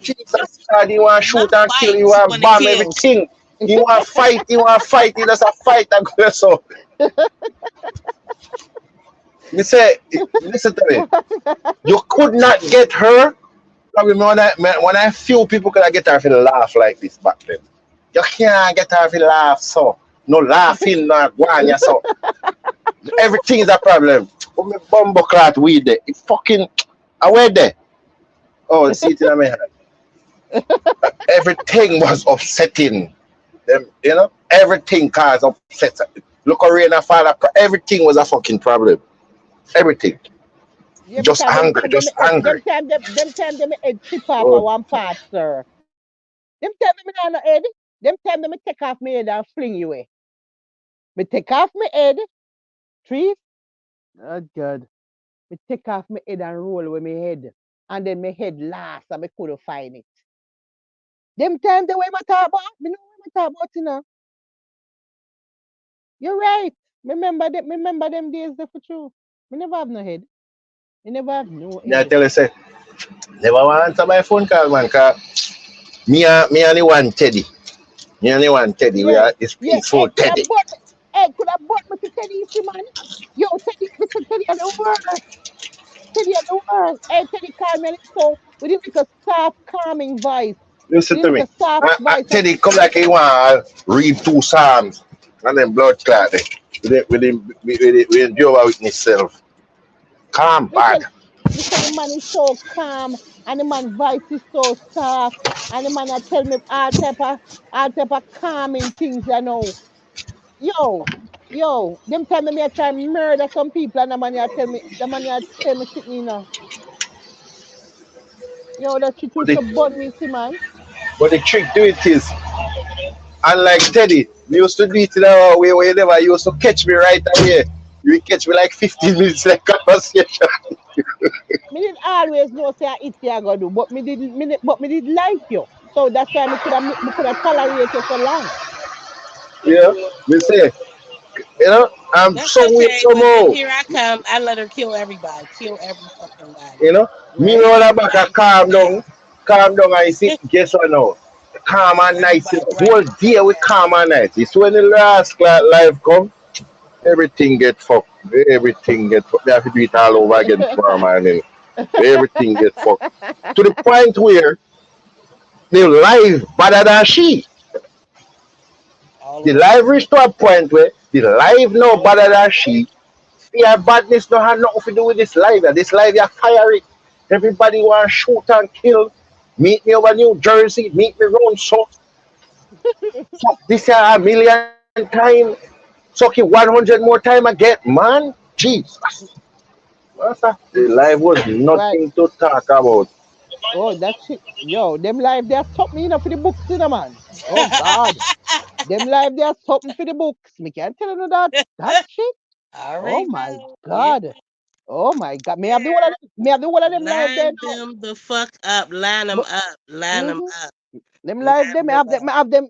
Jesus God, you want to She love shoot and kill, you fighting. She want to want to bomb kill. everything. You want to fight, you just a fight and go so. Me say, listen to me. You could not get her. Probably when I feel people could get her to laugh like this back then. You can't get her to laugh so. No laughing, no guanya so. Everything is a problem. But me bumbo clot weed there. It fucking I went there. Oh, see it in my hand. Everything was upsetting. Them, everything caused upset. Look how rain and fall. Everything was a fucking problem. Everything. Yeah, Just because angry, just angry. them time them head chip off a Oh, one part, sir. Them time me nah no head. Them time me take off my head and fling you away. Me take off my head, trees. Oh God. Me take off my head and roll with my head. And then my head last and me couldn't find it. Them time the way my talk about, me know what I talk about, You're right. Remember them days there for true. Me never have no head. Me never have no me I head. tell you, say, never want to answer my phone call, man, cause me and the one Teddy. Me and the one Teddy. We Yeah, are this yeah. peaceful Teddy. Could have bought me to Teddy easy, man. Yo, Teddy, Mr. Teddy of the world. Teddy of the world. Hey, Teddy call me on his phone with his like a soft, calming voice. Listen to This me. the soft voice of Teddy come like he want to read 2 Psalms and then blood clot. We endure with himself. Calm me said bad. me said the man is so calm and the man voice is so soft and the man a tell me all type of calming things I know. Yo, them time me I try murder some people and the man a tell me sitting you know. Yo, that shit But used the, to burn me, see man. but the trick to it is, unlike Teddy, we used to do it in our way where you never used to catch me right away. You catch me like 15 minutes like conversation. Me did always know say I it I go do, but me did like you. So that's why me coulda tolerate you so long. Yeah, we say, I'm That's somewhere okay, but then somehow. here I come. I let her kill everybody. Kill every fucking body. You know, me Right? know that back a Everybody get down. calm down and see, guess what now? Calm and nice, Everybody right whole day we calm and nice. It's when the last life come, everything get fucked. Everything get fucked. They have to do it all over again tomorrow morning. Everything get fucked. To the point where the life better than she. all the The way. life reached to a point where the life no better than she. Your badness don't have nothing to do with this life. This life you fire it. Everybody want to shoot and kill. Meet me over New Jersey. Meet me round so. Fuck this here a million time. Suck it 100 more time again. Man, Jesus. The life was Right. nothing to talk about. Oh, that shit. Yo, them live there something enough for the books, you know, man. Oh God. Them live there something for the books. Me can't tell you that. That shit. I Oh already my know. Yeah. God. Oh my God. May I have the one of Yeah. them, may I have the one of them live there Line now. them the fuck up. Line them But up. Line them mm-hmm. up. Them live Line there, them up. may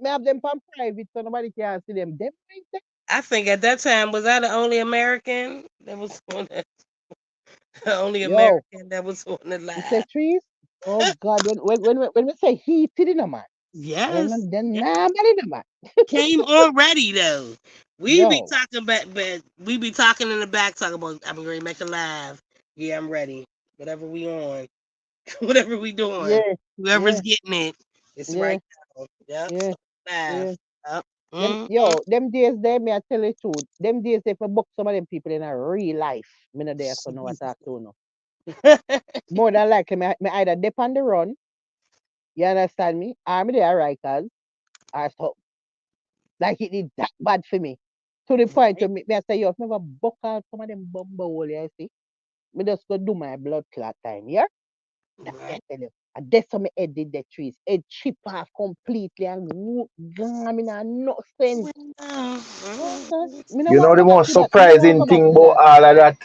have them from private so nobody can see them. Them live there. I think at that time was I the only American that was on the only Yo, American that was on the you say live. trees? Oh God, when we say heated in a man. Yes. Then Yeah. nah man in a man. Came already though. We be Yo, talking back, but we be talking in the back, talking about I'm ready to make a live. Yeah, I'm ready. Whatever we on, whatever we doing, yeah, whoever's yeah, getting it, it's yeah, right now. Yep, yeah, so live. yeah. Yep. Mm-hmm. Them days there, me I tell you the truth. Them days if I book some of them people in a real life, me not there so no I talk to no. More than likely, me either dip on the run, you understand me, or me there Rikers, or so. Like it did that bad for me. To the point where me I say, yo, if me ever book out some of them bumble hole, you see, me just go do my blood clot time, yeah? That me I Right. tell you. And that's how me head did the trees. Head chip off completely and gone, me nah no sense. Yes, sir. Me no You know want the go back most to that. Me no want surprising go back thing to about that. all of that?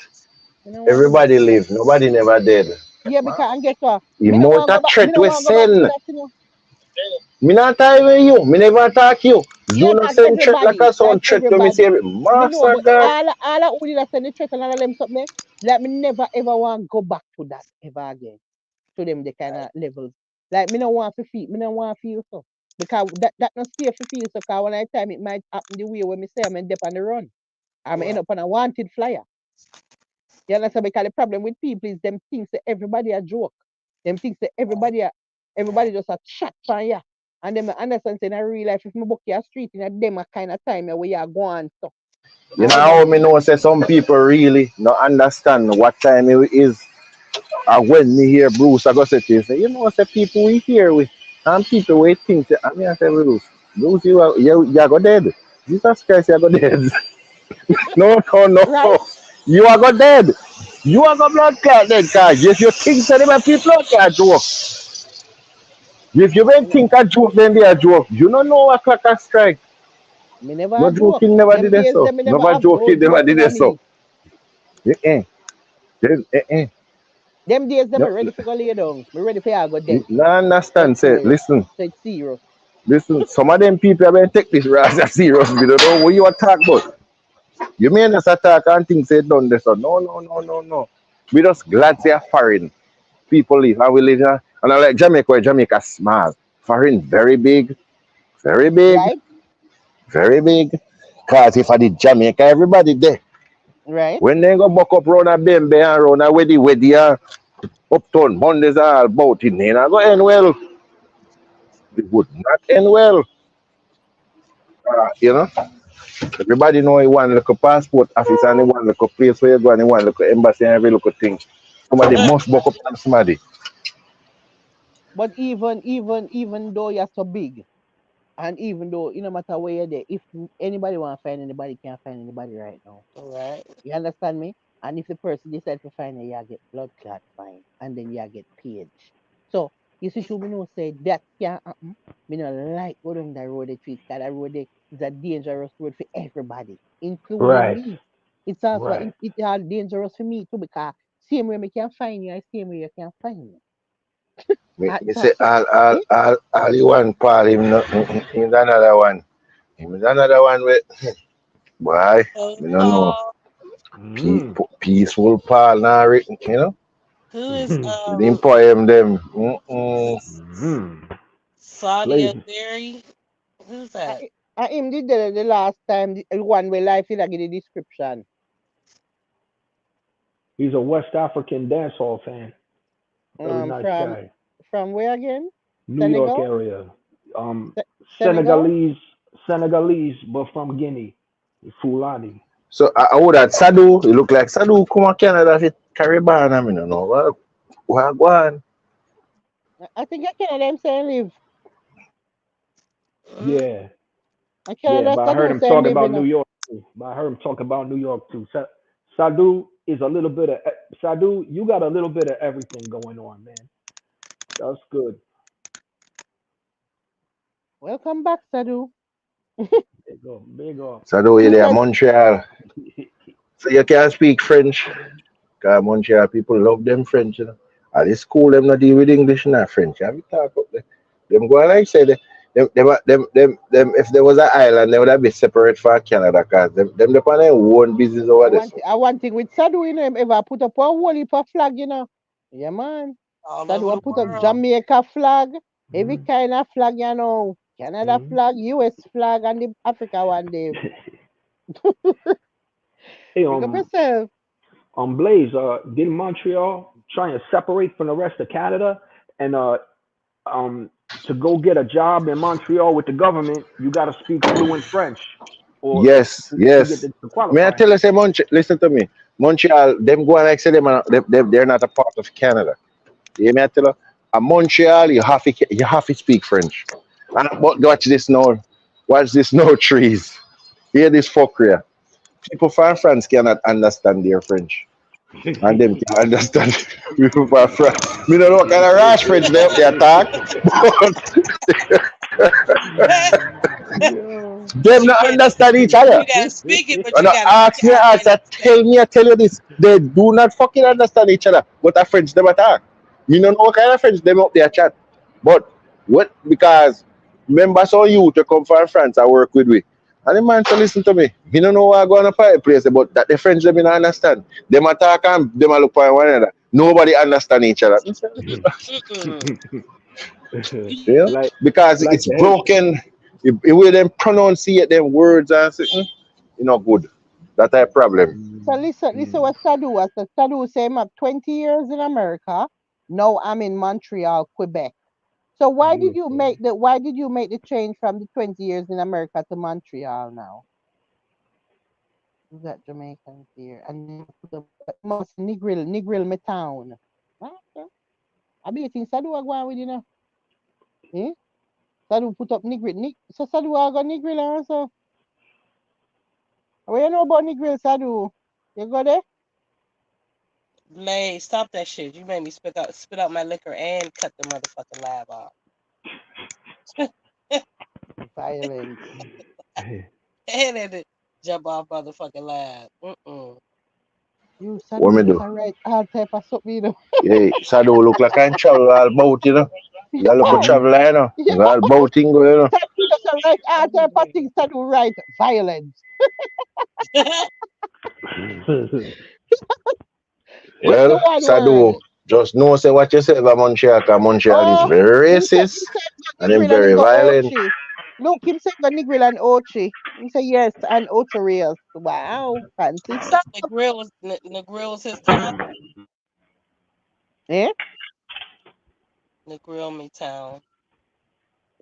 Me no want go back Everybody to that. live. Nobody never dead. Yeah, because and guess what? The amount of Me threat no we want go back to send. that, you know. Me not talk with you. Me never attack you. Yeah, You not like send threat like everybody. a sound threat to me. Say, Me know, Master but God. all I only that send the threat and all of them something, like me never ever want go back to that ever again. To them the kind of levels. Like me no want to feel so. Because that not safe to feel so because when I time it might happen the way when me say I'm in dep on the run. I'm end Right. up on a wanted flyer. You understand? Because the problem with people is them thinks that everybody a joke. Them thinks that Right. everybody just a chat for ya. And them understand say in a real life if me book your street in a them a kind of time where you are going so. You know All that how me know say some people really not understand what time it is. And when me hear Bruce, I go say to you, say, you know, say people we hear with, and people we think, say, I mean, I say, Bruce, you are go dead. Jesus Christ, you are go dead. No, no, right? no. You are go dead. You are go blood clot dead, cause if you think that them people blood clot joke, if you don't Me, think a joke, then they are joke. You don't know what clock a strike. me never No a joke. joking never Them did that days so. them me never Never have no joking never joke did in that so. me. Eh, eh, eh. Them days them No, me ready for go lay down. Me ready for you go dead. no Dead understand, say, serious. listen. Dead serious. Listen, some of them people have been take this rather seriously. They don't know what you are talking about. You may just attack and think say done this. Or no, no, no, no, no. We just glad they are foreign. People live and we live here. And I like Jamaica, where Jamaica small. Foreign very big, very big, Right? very big. Cause if I did Jamaica, everybody there. Right? When they go buck up round a bembe and round a weddy and uptown Mondays are all about it. And I go and well, it would not end well. You know, everybody know he want like a passport office and he want like a place where you go and he want like a embassy and every little thing. Somebody must buck up on somebody. But even though you're so big, and even though no matter where you're there, if anybody want to find anybody, can't find anybody right now. Right. You understand me? And if the person decide to find you, you get blood clot fine, and then you get paid. So you see, to me no say that can't happen. Me no like go down that road they treat that road there is a dangerous road for everybody, including Right. me. It's also Right. it are dangerous for me too because same way me can find you, I same way you can find me. Me say So eh? all you want Paul him no, him another one. Him is another one with boy. Hey, Me no know. Paul. Mm. Peaceful Paul now written, you know. Who is With him poem them. Mm-mm. Mm. Sadia Blaze. Berry? Who's that? I him did the last time the one way life in I give the description. He's a West African dancehall fan. Very nice From guy. where again? New York Senegal? area. Um, Senegal? Senegalese, Senegalese, but from Guinea. Fulani. So I would have Sadu, you look like Sadu come on Canada fit Caribbean, I mean, you know. What go on? I think I Canada him saying live. Mm, Yeah, I yeah. Canada But I heard Sadu him saying talk live, you about New know. York too. But I heard him talk about New York too. Sadu is a little bit of Sadu. You got a little bit of everything going on, man. That's good. Welcome back, Sadu. Big up, big up. Sadu, you You there, was Montreal. So you can speak French. Because Montreal people love them French, you know. At the school, them not deal with English and French. Have you talk up there? Them go like say if there was an island, they would have been separate from Canada because them depend on their own business over there. So. I want thing with Sadu, you know, him ever put up a whole heap of flag, you know. Yeah man. all Sadu over a the put up world. Jamaica flag, every Mhm, kind of flag, you know. Canada mhm. flag, US flag, and the Africa one day. Hey, Pick up yourself. Blaze, did Montreal trying to separate from the rest of Canada and um, to go get a job in Montreal with the government, you got to speak fluent French, or Yes, to get yes. to May I qualify. tell you, say Montreal, listen to me. Montreal, them go and like say they're not a part of Canada. You hear me I tell you? At Montreal, you have to speak French. And, but watch this now. Watch this now, trees. Hear this fuckery. People from France cannot understand their French. And them can understand people from France. Me don't know what kind of rash French they talk. Yeah. Them not Yeah, understand each other. you gotta speak it, but And you gotta put your accent at the same tell you this. They do not fucking understand each other. But a French them attack. Me don't know what kind of French them up there chat. But what because members of you to come from France I work with we. And the man to listen to me. Me don't know why I go on a fireplace, but that the French them don't understand. Them attack and them a look for one another. Nobody understand each other. Mm-mm. Yeah? like Because like it's the Haitian. broken. The way them pronunciate them words and something, you know good. That a problem. So listen Mm, what Sadu was. So Sadu say I'm up 20 years in America. Now I'm in Montreal, Quebec. So beautiful. why did you make the change from the 20 years in America to Montreal now? You got Jamaicans here. And then put up must Negril me town. What? I be think Sadu are going with you know. Eh? Sadu put up Negril. So Sadu are going Negril also. What you know about Negril, Sadu? You go there? Lay, stop that shit. You made me spit out my liquor and cut the motherfucking lab off. Violence. And had to jump off motherfucking lab. Mm-mm. You What Sadu me just do? a right all type of something, you know. Yeah, Sado look like I travel all about, you know. You look a Yo, Mhm. traveler, you know. yo, All about thing, you know. Sadu just a right all type of things to do right. Violence. What's the Well, one Sado, word? just know say what you say about Montreal, because Montreal is Oh, very him racist say go and them Negril and him very go violent. Ochi. Look, him say go Negril and Ochi. Him say yes and Ocho Rios. Wow, fancy So stuff. the grill was his town. Eh? The grill me town.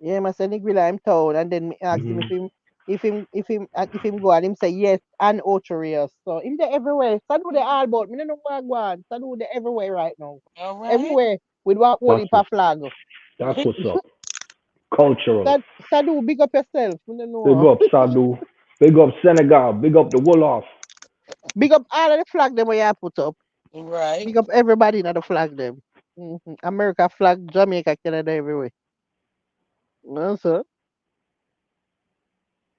Yeah, my son Grilla him town, and then me ask him Mhm. if him go, and him say yes and Ocherius. So him there everywhere. So do the all about. Me no know what go on. So do the everywhere right now. All right. Everywhere with what whole That's heap what's of flag. that's what's up. Cultural. Sadu, big up yourself. Me no Big know. up Sadu. Big up Senegal. Big up the Wolof. Big up all of the flag them where you put up. Right. Big up everybody in the flag them. America flag, Jamaica, Canada, everywhere. No, sir.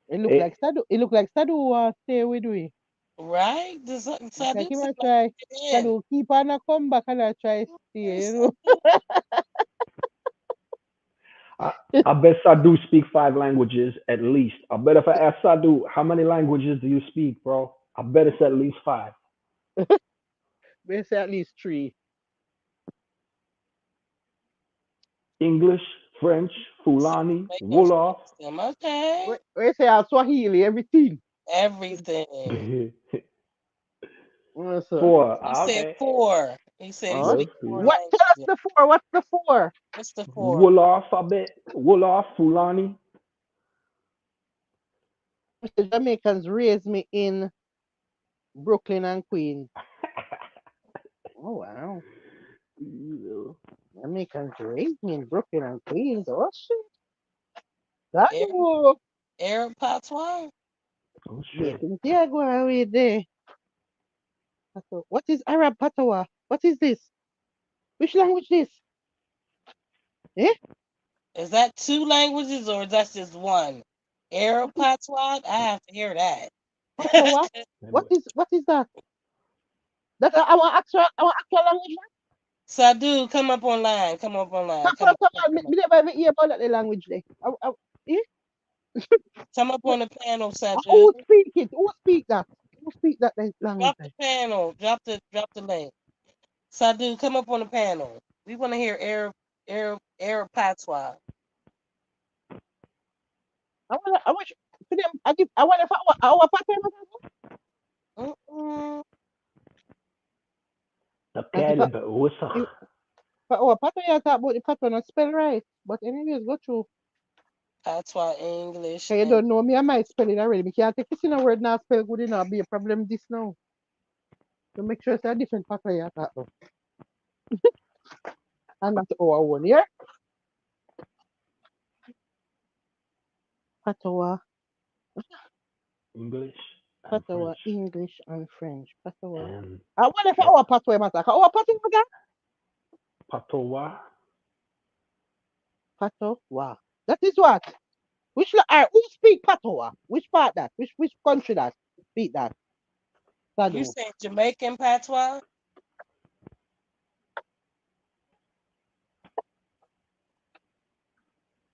It look Eh, like Sadu. It look like Sadu stay with we. Right. This It's I like do he seem might like try. it in. Sadu keep on a come back and I try stay. Yes, You I know. do. I, I bet Sadu speak 5 languages at least. I bet if I ask Sadu, how many languages do you speak, bro? I bet it's at least 5. We say at least three. English, French, Fulani, Making Wolof. them okay. We say Swahili everything. Everything. No, sir. 4. He said Okay. four. He said he Huh? Let's speaks four see. What? Tell us languages. the four. What's the four? What's the four? Wolof, I bet. Wolof, Fulani. The Jamaicans raised me in Brooklyn and Queens. Oh wow. Jamaicans raised me in Brooklyn and Queens. Oh shit. Arab, Sadu. Arab patois. Oh Wait, shit. there go away there. What is Arab Patois? What is this? Which language is? Eh? Is that two languages or is that just one? Arab patois? I have to hear that. Patois? What is that? That our actual language. Sadu, come up online. Come up online. Come on, come on. Come Me up. never even hear about that the language there. Eh? Come up What? on the panel, Sadu. Who speak it? Who speak that? Who speak that language Drop the there? panel. Drop the link. Sadu, come up on the panel. We want to hear Arab patois. I wish for them. I want if our Patois. Mm-mm. As if Okay, what's up? our Patois you talk about the Patois not spell right. But anyways, go through. Patois English 'Cause you and don't know me, I might spell it already. Me can't take this in a word now spell good enough. Be a problem this now. So make sure it's a different Patois you talk about. And that's our one, yeah? Patois, English and Patois, French English and French. Patois. and I wonder if Cat our Patois matter. Our Patois matter? Patois. Patois. That is what? Who speak Patois? Which part that? Which country that speak that? you Sadu. said Jamaican patois?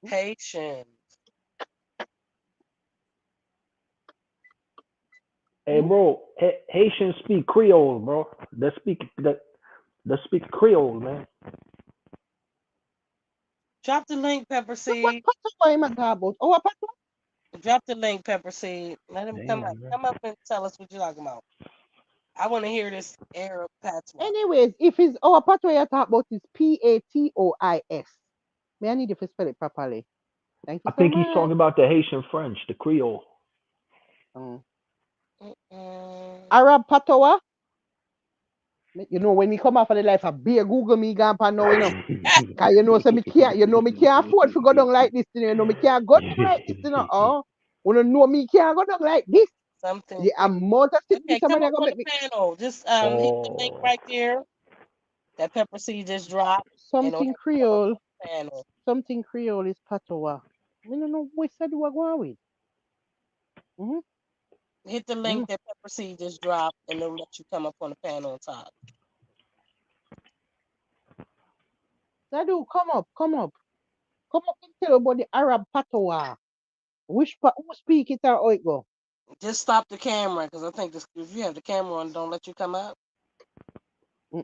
Haitian. Hey, Hmm? bro, Haitians speak Creole, bro. They speak Creole, man. Drop the link, Pepper So what Seed. Patois am I talking about? Our Patois? Drop the link, Pepper Seed. Let him come up. Damn, man. Come up and tell us what you're talking about. I want to hear this Arab patois. Anyways, if it's our Patois you talk about is Patois. May I need you to spell it properly. Thank you I so think he's much. talking about the Haitian French, the Creole. Um, Mm-mm. Arab Patois. You know, when me come off of the life of beer, Google me gone pan now, you know. Cause you know, so me can't afford to go down like this, you know, me can't go down like this, you know. Oh, you know me can't go down like this. Something. The amount of things Okay, come somebody up gonna on make the me panel. Just hit the link Oh, right there that Pepper Seed just dropped, and it'll something have you come up Creole, on the panel. something Creole is patois. Me no know what said what go on with. Mm-hmm. Hit the link Mm. that Pepper Seed just dropped, and it'll let you come up on the panel on top. Sadu, come up and tell about the Arab patois. Who speak it or how it go? Just stop the camera because I think this, if you have the camera on, don't let you come up.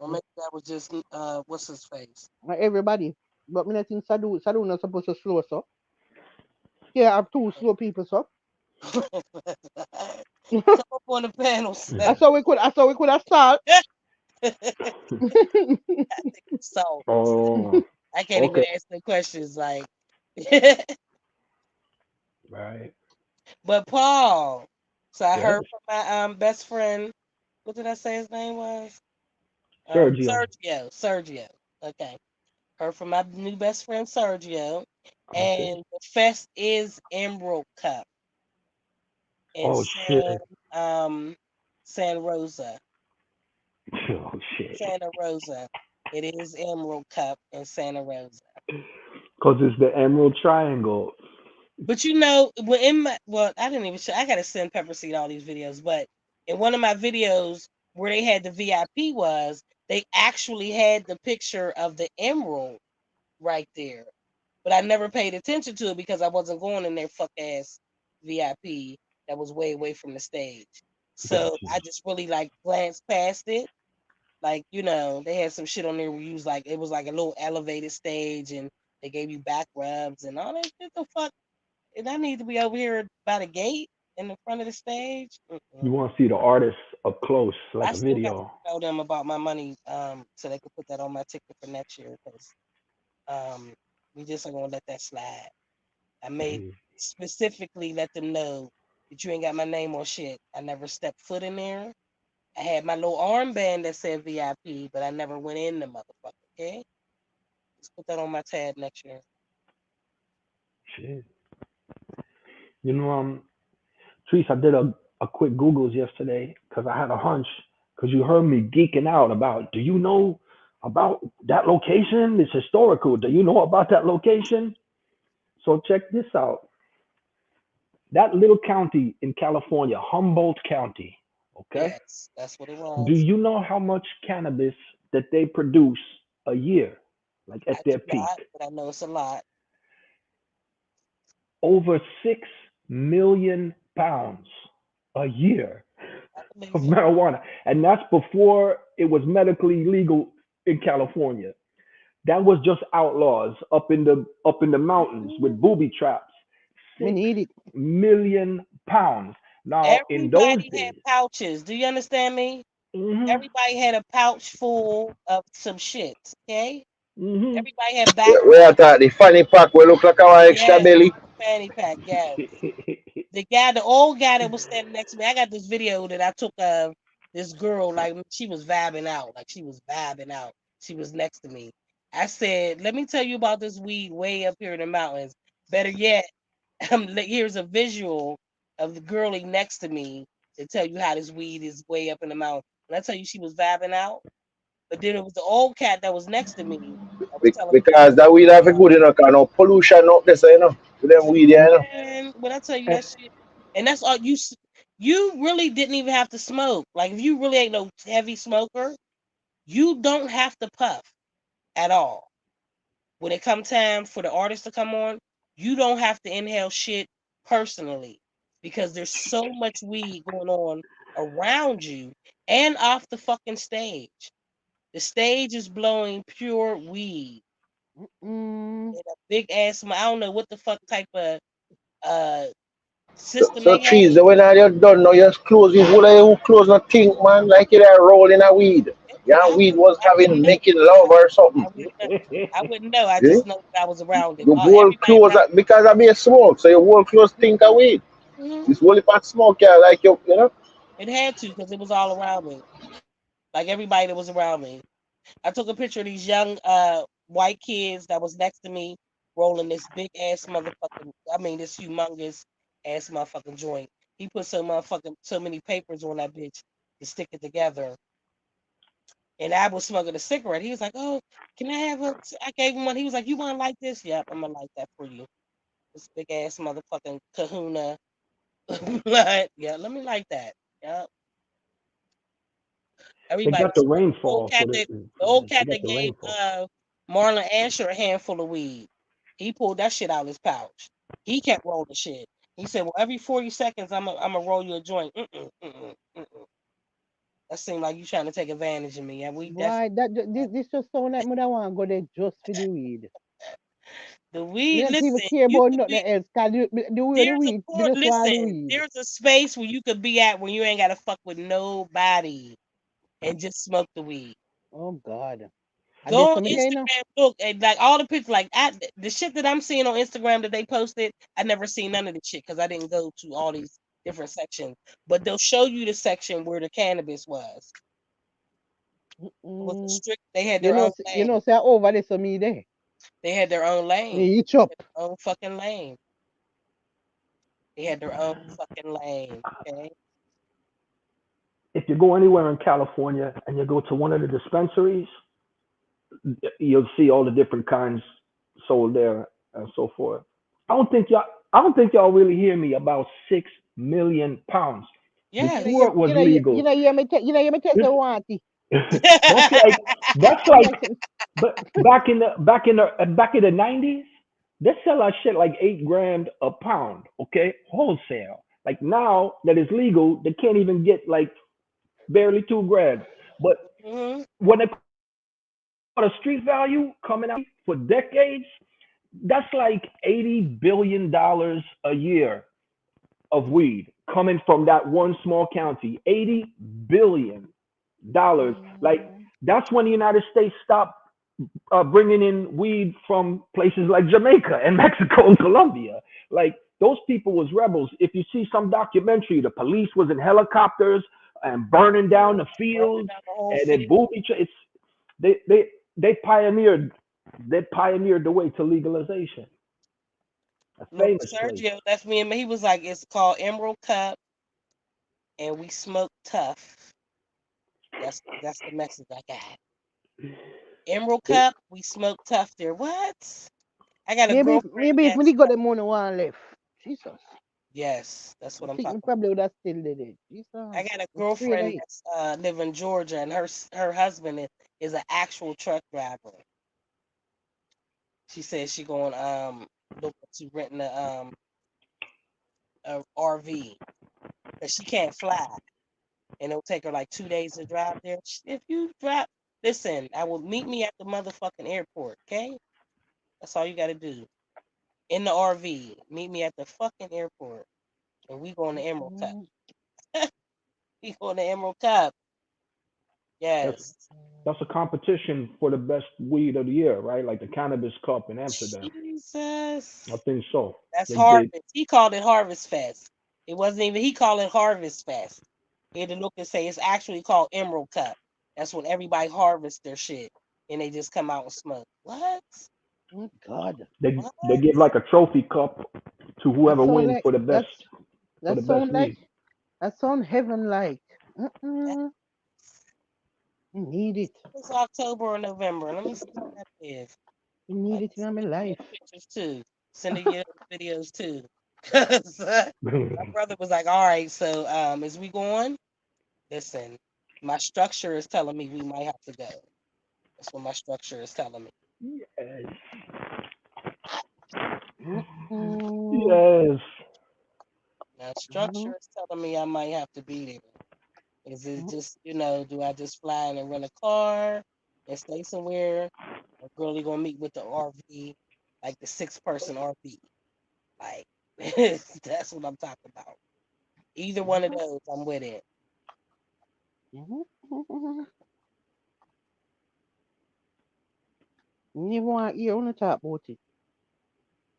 Or Mm-mm. maybe that was just what's his face. Not everybody. But me not think Sadu not supposed to slow so. Yeah, I have two slow people so. Come up on the panel, I sir. saw we could have start. So oh, I can't even okay. answer the questions like. Right. But Paul, so I Yes. heard from my best friend. What did I say his name was? Sergio. Sergio. Okay. Heard from my new best friend Sergio. Okay. And the fest is Emerald Cup in Oh shit. um San Rosa. Oh shit. Santa Rosa. It is Emerald Cup in Santa Rosa. Cause it's the Emerald Triangle. But you know, well, I didn't even show. I gotta send Pepper Seed all these videos. But in one of my videos where they had the VIP was, they actually had the picture of the emerald right there. But I never paid attention to it because I wasn't going in their fuck ass VIP that was way away from the stage. So Gotcha. I just really like glanced past it. Like, they had some shit on there where you was like, it was like a little elevated stage and they gave you back rubs and all that shit. The fuck? And I need to be over here by the gate in the front of the stage. You Mm-mm. want to see the artist up close, I like a still got to video. tell them about my money, so they could put that on my ticket for next year because um, we just ain't gonna let that slide. I made Mhm. specifically let them know that you ain't got my name on shit. I never stepped foot in there. I had my little armband that said VIP, but I never went in the motherfucker. Okay, let's put that on my tab next year. Shit. You know, Treese, I did a quick Googles yesterday because I had a hunch because you heard me geeking out about, do you know about that location? It's historical. Do you know about that location? So check this out. That little county in California, Humboldt County, okay? Yes, that's what it Do was. you know how much cannabis that they produce a year, like I at do their peak? not, but I know it's a lot. Over 6 million pounds a year I of believe it. marijuana, and that's before it was medically legal in California. That was just outlaws up in the mountains with Mm, booby traps. me Six need it. million pounds. Now, in those Everybody had days, pouches. Do you understand me? hmm Everybody had a pouch full of some shit. Okay. hmm Everybody had back Where I rub. thought the funny pack will look like our extra Yes. belly. Fanny pack. Yes. The old guy that was standing next to me. I got this video that I took of this girl. Like she was vibing out. Like she was vibing out. She was next to me. I said, "Let me tell you about this weed way up here in the mountains. Better yet, here's a visual of the girlie next to me to tell you how this weed is way up in the mountain. When I tell you she was vibing out, but then it was the old cat that was next to me that was telling me how Because this that weed weed have a was. good enough, no pollution up there, so with them weed, Man, when I tell you that shit, and that's all you really didn't even have to smoke. Like if you really ain't no heavy smoker, you don't have to puff at all. When it come time for the artist to come on, you don't have to inhale shit personally because there's so much weed going on around you and off the fucking stage. The stage is blowing pure weed Mm, in a big ass. I don't know what the fuck type of uh system So they have. trees, the when you done now, you close you whole of you close not think man like it a roll in a weed. Yeah, I weed wouldn't. was I wouldn't having know. making love or I something. wouldn't know. I wouldn't know. I You just know that I was around it. your whole Everybody clothes around. because I be a smoke, so your whole clothes think of weed. Mhm. This whole part smoke yeah, like you know. It had to because it was all around me. Like everybody that was around me. I took a picture of these young white kids that was next to me rolling this big ass motherfucking. I mean, this humongous ass motherfucking joint. He put so many papers on that bitch to stick it together. And I was smoking a cigarette. He was like, "Oh, can I have a?" I gave him one. He was like, "You want to light this?" Yep, I'm gonna light that for you. This big ass motherfucking Kahuna. Yeah, let me light that. Yeah, they everybody got was the smoking. rainfall, so The old they cat got that the gave rainfall. Marlon Asher a handful of weed. He pulled that shit out of his pouch. He kept rolling shit. He said, "Well, every 40 seconds, I'm gonna roll you a joint." Mm-mm. That seemed like you trying to take advantage of me. And we boy, definitely this just sound like me that want to go there just for the weed. the Me weed. not even Listen, care you about could be. nothing else. Cause the way the There's a weed, me port. just want the Listen, weed. there's a space where you could be at when you ain't gotta fuck with nobody and just smoke the weed. Oh God. I did Go on some here, you know. Instagram, look, and like all the pictures, like the shit that I'm seeing on Instagram that they posted. I never seen none of the shit because I didn't go to all these different sections. But they'll show you the section where the cannabis was. It was a Mm. strict. They had their own You lane. know, say over this for me there. They had their own lane. Me each up. Their own fucking lane. They had their own fucking lane. Okay. If you go anywhere in California and you go to one of the dispensaries, you'll see all the different kinds sold there and so forth. I don't think y'all. I don't think y'all really hear me about 6 million pounds Yes. before it was legal. You know, you me tell This you what. that's like that's You like know, say, but back in the 90s, they sell that shit like 8 grand a pound, okay, wholesale. Like now that it's legal, they can't even get like barely 2 grand. But hmm when they put a street value coming out for decades, that's like $80 billion a year of weed coming from that one small county. $80 billion. Like mm, that's when the United States stopped bringing in weed from places like Jamaica and Mexico and Colombia. Like those people was rebels. If you see some documentary, the police was in helicopters and burning down the Burning fields down the whole and they field. booed each other. It's they they they pioneered they pioneered the way to legalization. A Look, famous place. Sergio left me and he was like, it's called Emerald Cup and we smoke tough. That's the message I got. Emerald It, Cup, we smoke tough there. What? I got a girlfriend. maybe if Yes, me got the money one left. Jesus. yes, that's I what I'm think me talking. probably would have still did it. I Jesus. got a I'm afraid of girlfriend it. that's live in Georgia, and her husband is an actual truck driver. She says she going look to renting a RV because she can't fly, and it'll take her like 2 days to drive there. If you drive, listen, I will meet me at the motherfucking airport. Okay, that's all you got to do. In the RV, meet me at the fucking airport, and we go on the Emerald Cup. Mm, We go on the Emerald Cup. that's Yes. that's a competition for the best weed of the year, right? Like the Cannabis Cup in Amsterdam. I Jesus. think so. That's They Harvest. He called it Harvest Fest. It wasn't even, he called it Harvest Fest. He had to look and say it's actually called Emerald Cup. That's when everybody harvests their shit and they just come out and smoke. What? oh God. they What? give like a trophy cup to That whoever sound wins like for that the best sound like weed. that sound heaven like. That You need it. was October or November. Let me see what that is. You need I can it in send my you those life. pictures too. Send you those videos too. 'Cause, my brother was like, all right, so as we going? Listen, my structure is telling me we might have to go. That's what my structure is telling me. Yes. Mm-mm. Yes. Now, Mhm. structure is telling me I might have to be there. Is it just, do I just fly in and rent a car and stay somewhere? Or really gonna meet with the RV, like the 6-person RV? Like, that's what I'm talking about. Either one of Mhm. those, I'm with it. Mhm. Never want to hear on the talk about it.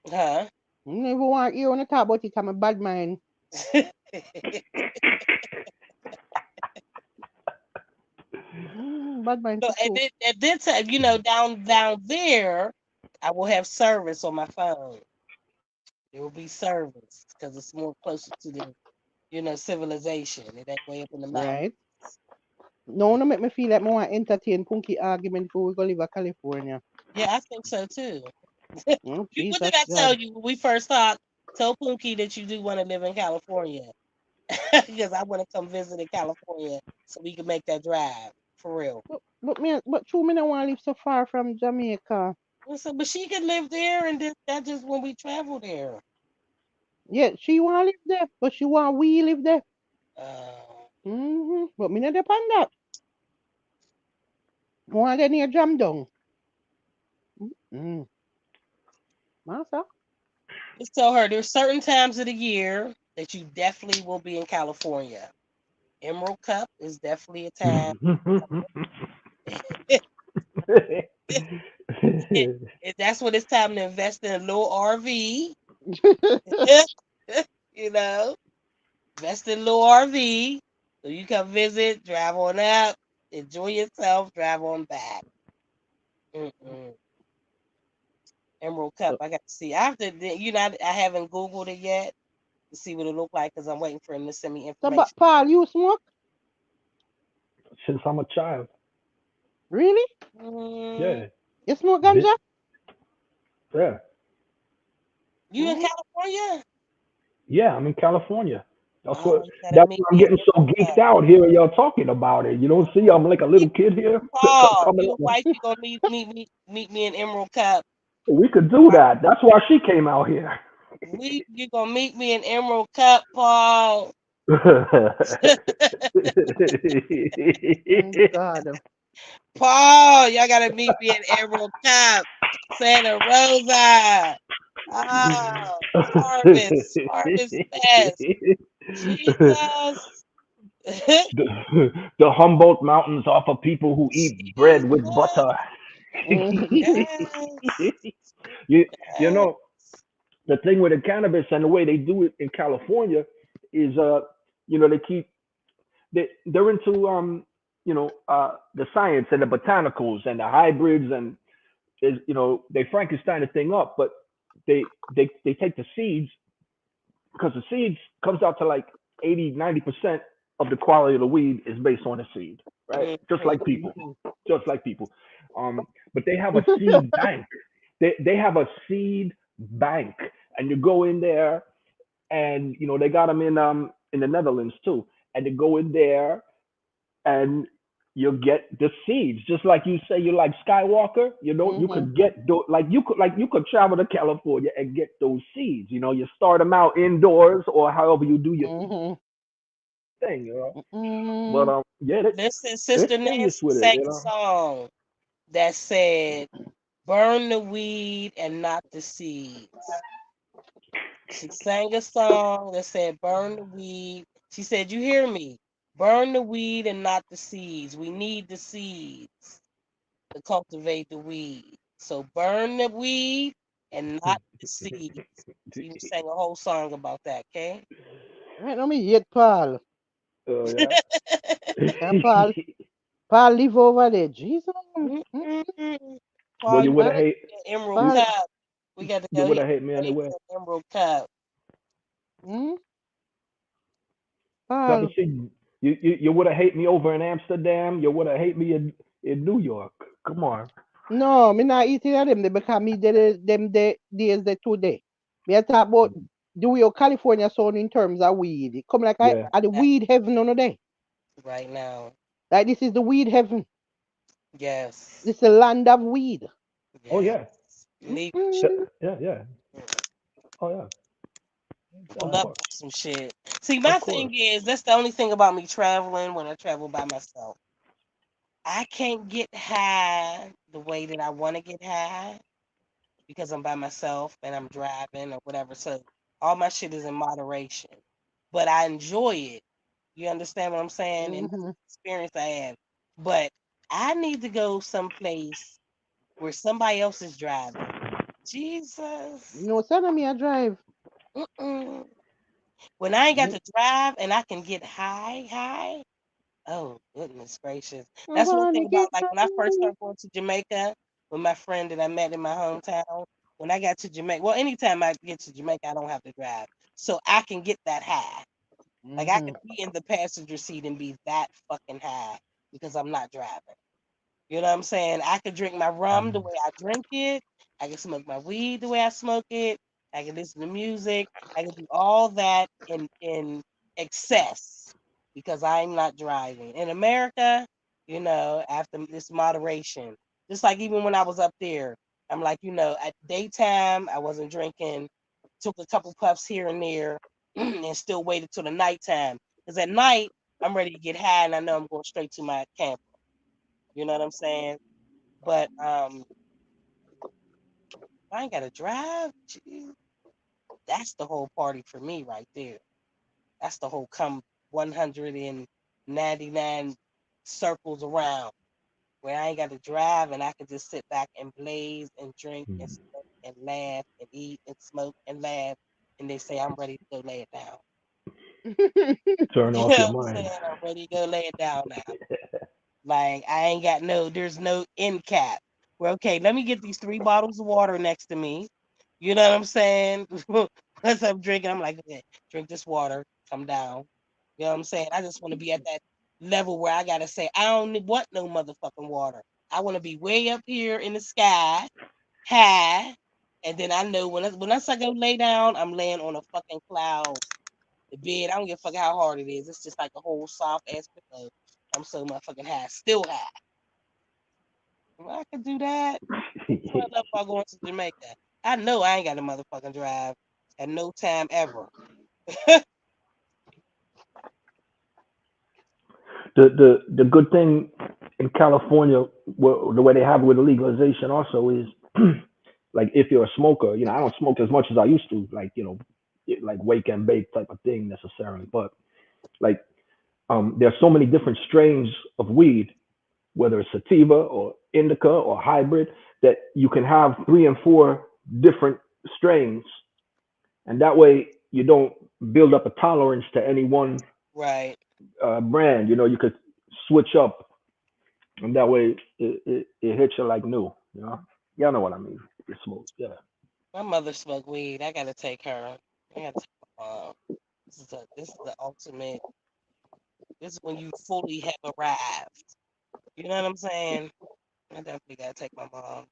Huh? Never want to hear on the talk about it. I'm a bad man. Bad man So for true. at this time, down there, I will have service on my phone. There will be service because it's more closer to the, civilization. It ain't way up in the mountains. Right? No make me feel like I want to entertain punky argument before we go live in California. Yeah, I think so too. Oh, What did Jesus I tell God. you when we first talked? Tell Pookie that you do want to live in California because I want to come visit in California so we can make that drive for real. But true, me don't want to live so far from Jamaica. So, but she can live there, and that just when we travel there. Yeah, she want to live there, but she want we live there. Uh, But me not depend that. Want any jam down. Mm. Massa. just tell her there's certain times of the year that you definitely will be in California. Emerald Cup is definitely a time. That's when it's time to invest in a little RV. You know, invest in a little RV. So you come visit, drive on up, enjoy yourself, drive on back. Mm-mm. Emerald Cup. I got to see. I have to, I haven't Googled it yet to see what it look like because I'm waiting for him to send me So, but information. Paul, you smoke? Since I'm a child. Really? Mm, Yeah. You smoke Bit, ganja? yeah. you in Mm. California? Yeah, I'm in California. That's Oh, what you gotta that's meet why I'm me in getting so Emerald geeked Cup. out hearing y'all talking about it. You don't see I'm like a Yeah, little kid here Paul, coming you and up. wife, you gonna meet me in Emerald Cup. We could do that. That's why she came out here. You gonna meet me in Emerald Cup, Paul. Oh, God. Paul, y'all gotta meet me in Emerald Cup, Santa Rosa. Oh, Harvest Fest. Jesus. the Humboldt Mountains are for people who eat bread with Jesus. butter. Mhm. Yes. you you Yes. know the thing with the cannabis and the way they do it in California is they keep they're into the science and the botanicals and the hybrids and is they Frankenstein the thing up, but they take the seeds because the seeds comes out to like 80-90% of the quality of the weed is based on the seed, right? Just Mhm. like people, Mhm. just like people. But they have a seed bank. They have a seed bank, and you go in there, and they got them in the Netherlands too, and you go in there and you get the seeds. Just like you say you like Skywalker, you Mhm. could get you could travel to California and get those seeds. You start them out indoors or however you do your Mhm. thing. But Mhm. yeah, Listen, they're Sister serious Nancy with it. sang a song that said, "Burn the weed and not the seeds." She sang a song that said, "Burn the weed." She said, "You hear me? Burn the weed and not the seeds. We need the seeds to cultivate the weed. So burn the weed and not the seeds." She sang a whole song about that, okay? Right now, me hate Paul. Oh yeah. Yeah, Paul live over there. Jesus. Mhm. Mm-mm. Well, Paul, you you would Paul, have got hate Emerald you Paul, Cup. We got to you go would here. have hate me Ready anyway. for Emerald Cup. mhm. Like I Paul. said, you would have hate me over in Amsterdam. You would have hate me in New York. Come on. No, me not eating of them there because me did them the days the today. Me a talk about do your California sound in terms of weed. It come like I Yeah. at the That weed heaven on the day. right now. Like this is the weed heaven. Yes. This is the land of weed. Oh Yes. yeah. Legal Yeah. shit. Mm-mm. Yeah. Yeah. Oh yeah. Pull Of up course. on some shit. See, my Of thing course. is, that's the only thing about me traveling when I travel by myself. I can't get high the way that I want to get high because I'm by myself and I'm driving or whatever. So all my shit is in moderation. But I enjoy it. You understand what I'm saying? And that's Mm-hmm. the experience I have. But I need to go someplace where somebody else is driving. Jesus. No, son of me I drive. Mm-mm. When I ain't got Me, to drive and I can get high. Oh, goodness gracious. I That's one thing wanna about get like when I first high. started going to Jamaica with my friend that I met in my hometown. When I got to Jamaica, well, anytime I get to Jamaica, I don't have to drive. So I can get that high. Like I Mm-hmm. can be in the passenger seat and be that fucking high because I'm not driving. You know what I'm saying? I could drink my rum the way I drink it. I can smoke my weed the way I smoke it. I can listen to music. I can do all that in excess because I'm not driving. In America, after this moderation, just like even when I was up there, I'm like, at daytime I wasn't drinking, took a couple puffs here and there, and still waited till the nighttime. Because at night I'm ready to get high and I know I'm going straight to my camp. You know what I'm saying? But I ain't gotta drive. Gee, that's the whole party for me right there. That's the whole come 199 circles around. where I ain't got to drive and I can just sit back and blaze and drink and Mm. smoke and laugh and eat and smoke and laugh. And they say I'm ready to go lay it down. Turn You off know your what I'm mind. saying? I'm ready to go lay it down now. Like I ain't got there's no end cap. Well, okay, let me get these 3 bottles of water next to me. You know what I'm saying? Once I'm drinking, I'm like, okay, drink this water, come down. You know what I'm saying? I just want to be at that level where I gotta say, I don't want no motherfucking water. I want to be way up here in the sky, high, and then I know when I go lay down, I'm laying on a fucking cloud. The bed, I don't give a fuck how hard it is. It's just like a whole soft ass pillow. I'm so motherfucking high, still high. Well, I could do that. That's what I love about going to Jamaica. I know I ain't got a motherfucking drive at no time ever. The good thing in California, the way they have it with the legalization also is like if you're a smoker, I don't smoke as much as I used to, like like wake and bake type of thing necessarily, but like there's so many different strains of weed, whether it's sativa or indica or hybrid, that you can have 3 and 4 different strains, and that way you don't build up a tolerance to any one Right. brand. You could switch up, and that way it hits you like new. Y'all know what I mean. You smoke, yeah. My mother smoked weed. I gotta take her. I gotta take my mom. This is the ultimate. This is when you fully have arrived. You know what I'm saying? I definitely gotta take my mom.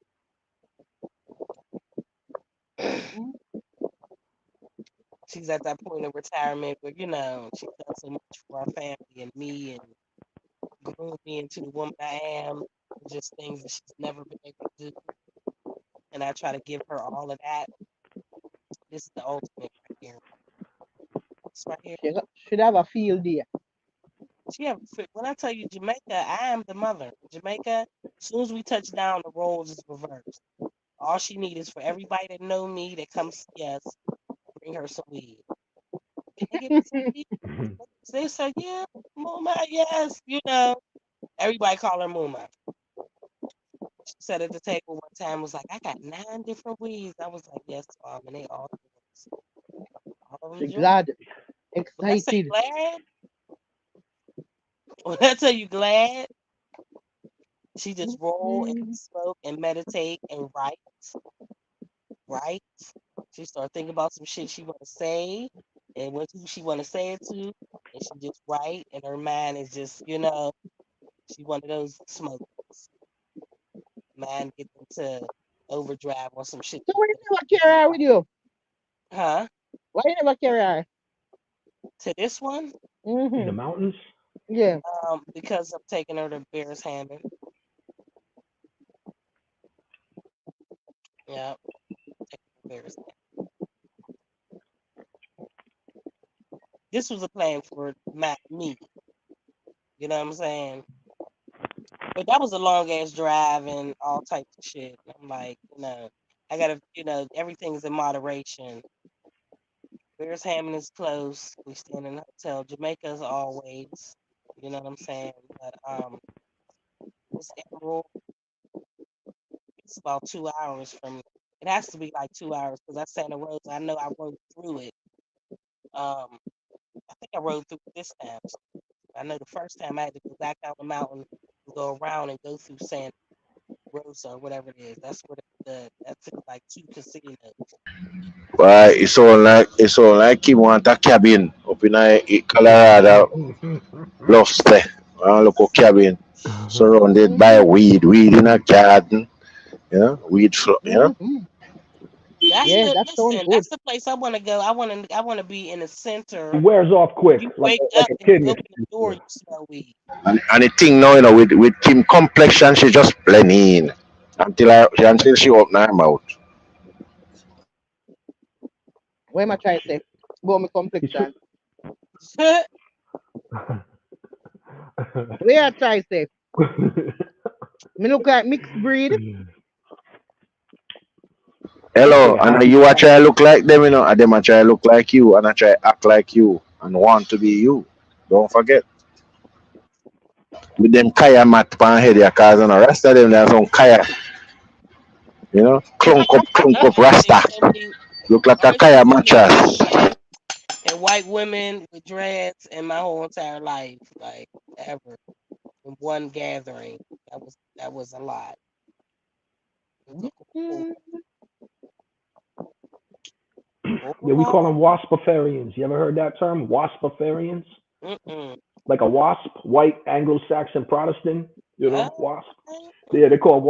She's at that point of retirement where she's done so much for our family and me and groomed me into the woman I am. Just things that she's never been able to do, and I try to give her all of that. This is the ultimate right here. This right here. She should have a field day. When I tell you Jamaica, I am the mother. Jamaica, as soon as we touch down, the roles is reversed. All she needs is for everybody that know me that comes see us, bring her some weed. Can they give me some weed? They say, yeah, Muma, yes. Everybody call her Muma. She sat at the table one time, was like, I got 9 different weeds. I was like, yes, mom, and they all yours. All of them She yours. glad, When I say excited. glad, when I tell you glad, she just roll and Mm. smoke and meditate and write. She start thinking about some shit she want to say and who she want to say it to, and she just write, and her mind is just, she one of those smokers. Mind get into overdrive on some shit. So why you never carry her with you? Huh? Why you never carry her? To this one, In the Mm-hmm. mountains. Yeah. because I'm taking her to Bears Hammond. Yeah, taking her to Bears Hammond. This was a plan for me. You know what I'm saying? But that was a long ass drive and all types of shit. I'm like, I gotta, everything's in moderation. Bears Hammond is close. We stand in a hotel. Jamaica's always, you know what I'm saying? But this Emerald, it's about 2 hours from. It has to be like 2 hours because that's Santa Rosa. I know I rode through it. Um, I think I rode through it this time. So I know the first time I had to go back down the mountain, go around and go through Santa Rosa or whatever it is. That's where that took like 2 casinos. Why it sound like he want a cabin up in Colorado bluffs there. A local cabin surrounded by weed in a garden, Mm-hmm. That's Yeah, the that sounds listen. good. That's the place I want to go. I want to be in the center. It wears off When quick, you like wake like up a and you kidney. open the door, you smell weed. and the thing now, with Kim complexion, she just blend in until she open her mouth. What am I trying to say? About my He tr- complexion. Where I try to say? Me look like mixed breed. This Hello, nigga and half. you a try look like them, and them a try look like you, and I try act like you, and want to be you. Don't forget. with them kaya mat pan head ya cause the rest of them they have some kaya, clunk up Only, rasta. only, Look like a only kaya seen black mattress. men and white women with dreads in my whole entire life, like ever in one gathering. That was a lot. It took a Mm, Yeah, we whole call them waspifarians. You ever heard that term? Waspifarians? lot. Like a wasp, white Anglo-Saxon Protestant, Uh, wasp. Yeah, they call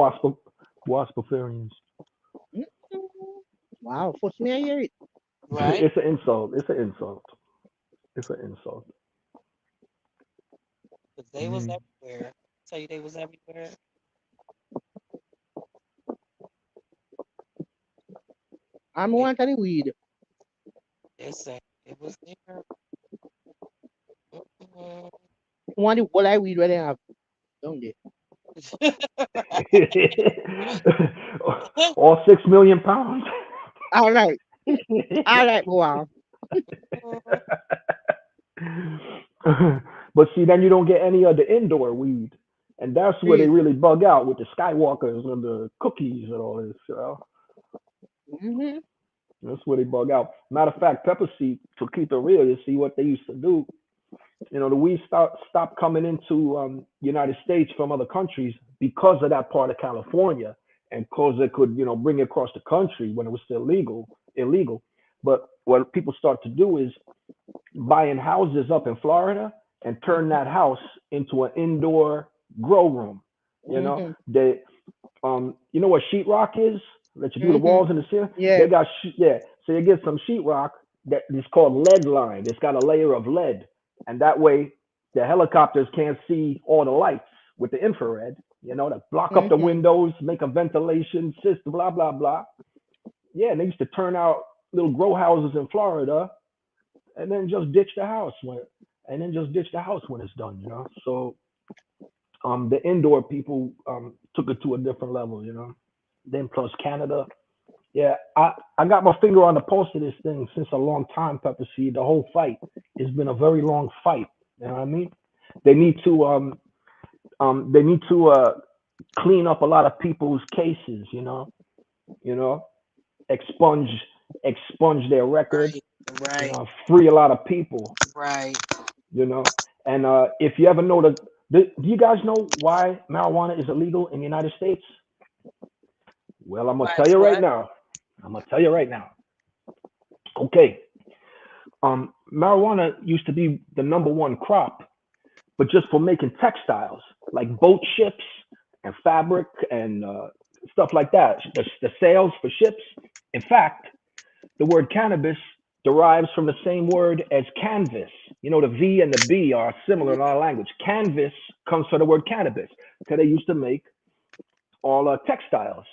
waspifarians. mm, wow, first me I hear it. right. It's an insult. It's an insult. It's an insult. Because they was Mm. everywhere. Tell you they was everywhere. I'm They, want any weed. they said it was there. Mm-mm. Want the whole I weed where they have. Don't they? All 6 million pounds. All right. All right, wow. But see, then you don't get any of the indoor weed, and that's where they See. really bug out with the Skywalkers and the cookies and all this. Mm-hmm. That's where they bug out. Matter of fact, pepper seed, to keep it real, you see what they used to do. The weed stopped coming into United States from other countries because of that part of California, and because it could bring it across the country when it was still illegal. But what people start to do is buying houses up in Florida and turn that house into an indoor grow room. Mm-hmm. They you know what sheetrock is? That you do the Mm-hmm. walls in the ceiling. Yeah. They got yeah. So you get some sheetrock that is called lead line. It's got a layer of lead, and that way the helicopters can't see all the lights with the infrared. To block up the Mm-hmm. windows, make a ventilation system, blah blah blah. Yeah, and they used to turn out little grow houses in Florida, and then just ditch the house when it's done. So the indoor people took it to a different level. Then plus Canada. Yeah, I got my finger on the pulse of this thing since a long time, Pepper Seed. The whole fight. It's been a very long fight. You know what I mean? They need to clean up a lot of people's cases. You know, expunge expunge their record. Right. Right. Free a lot of people. Right. You know, and if you ever know do you guys know why marijuana is illegal in the United States? Well, I'm gonna Why tell it's you right what? now. Okay, marijuana used to be the number one crop, but just for making textiles like boat ships and fabric and stuff like that. The sails for ships. In fact, the word cannabis derives from the same word as canvas. The V and the B are similar in our language. Canvas comes from the word cannabis because they used to make all textiles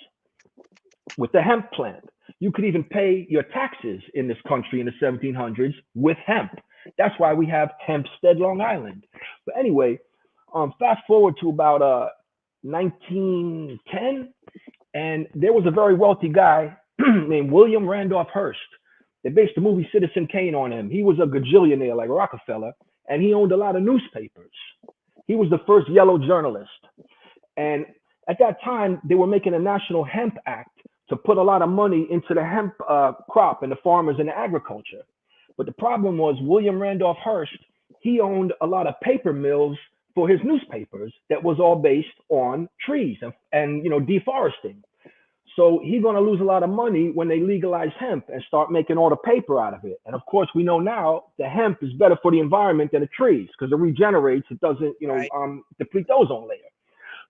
with the hemp plant. You could even pay your taxes in this country in the 1700s with hemp. That's why we have Hempstead, Long Island. But anyway, fast forward to about 1910, and there was a very wealthy guy named William Randolph Hearst. They based the movie Citizen Kane on him. He was a gajillionaire like Rockefeller, and he owned a lot of newspapers. He was the first yellow journalist. And at that time, they were making a National Hemp Act to put a lot of money into the hemp crop and the farmers and the agriculture. But the problem was William Randolph Hearst, he owned a lot of paper mills for his newspapers that was all based on trees and deforesting. So he's going to lose a lot of money when they legalize hemp and start making all the paper out of it. And of course, we know now the hemp is better for the environment than the trees because it regenerates. It doesn't, Right. deplete the ozone layer.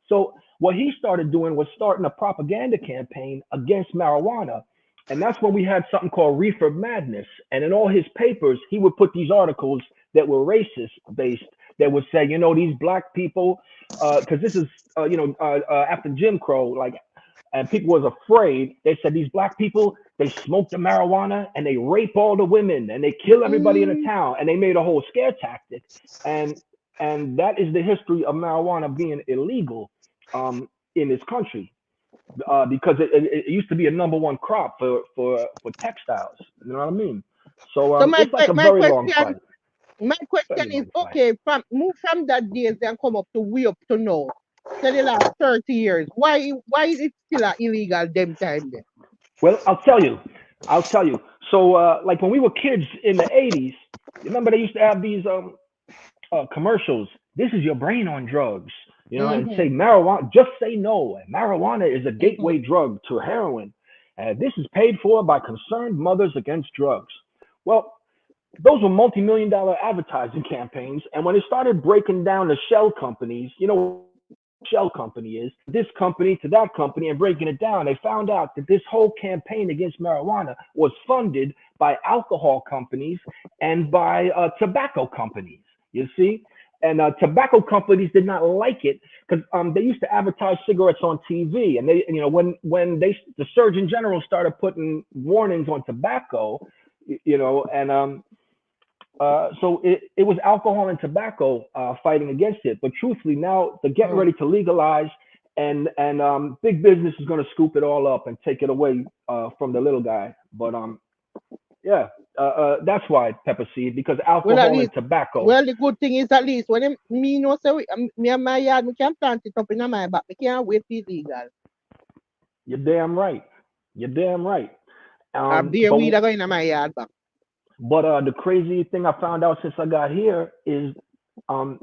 So what he started doing was starting a propaganda campaign against marijuana. And that's when we had something called reefer madness. And in all his papers, he would put these articles that were racist based that would say, these black people, because this is, after Jim Crow, like, and people was afraid. They said these black people, they smoke the marijuana and they rape all the women and they kill everybody in the Mm, town. And they made a whole scare tactic. And and that is the history of marijuana being illegal in this country because it used to be a number one crop for textiles. You know what I mean? So so it's like a my very long question, fight. My question Depending is, on the fight. okay, move from that days and come up to way up to now. So the last 30 years. Why is it still a illegal them time then? Well, I'll tell you. I'll tell you. So, like when we were kids in the '80s, you remember they used to have these commercials. This is your brain on drugs, and Mm-hmm. say marijuana. Just say no. Marijuana is a Mm-hmm. gateway drug to heroin. This is paid for by concerned mothers against drugs. Well, those were multi-million-dollar advertising campaigns. And when they started breaking down the shell companies, shell company is this company to that company and breaking it down, they found out that this whole campaign against marijuana was funded by alcohol companies and by tobacco companies. You see, and tobacco companies did not like it because they used to advertise cigarettes on TV, and they, the Surgeon General started putting warnings on tobacco, and so it was alcohol and tobacco fighting against it. But truthfully, now they're getting ready to legalize, and big business is going to scoop it all up and take it away from the little guy. But yeah, that's why pepper seed, because Well, at alcohol and least, tobacco. well, the good thing is at least when me know say me and my yard, me can plant it up in my back. Me can't wait for illegal. You're damn right. You're damn right. A beer weed But are going in my yard back. the crazy thing I found out since I got here is um,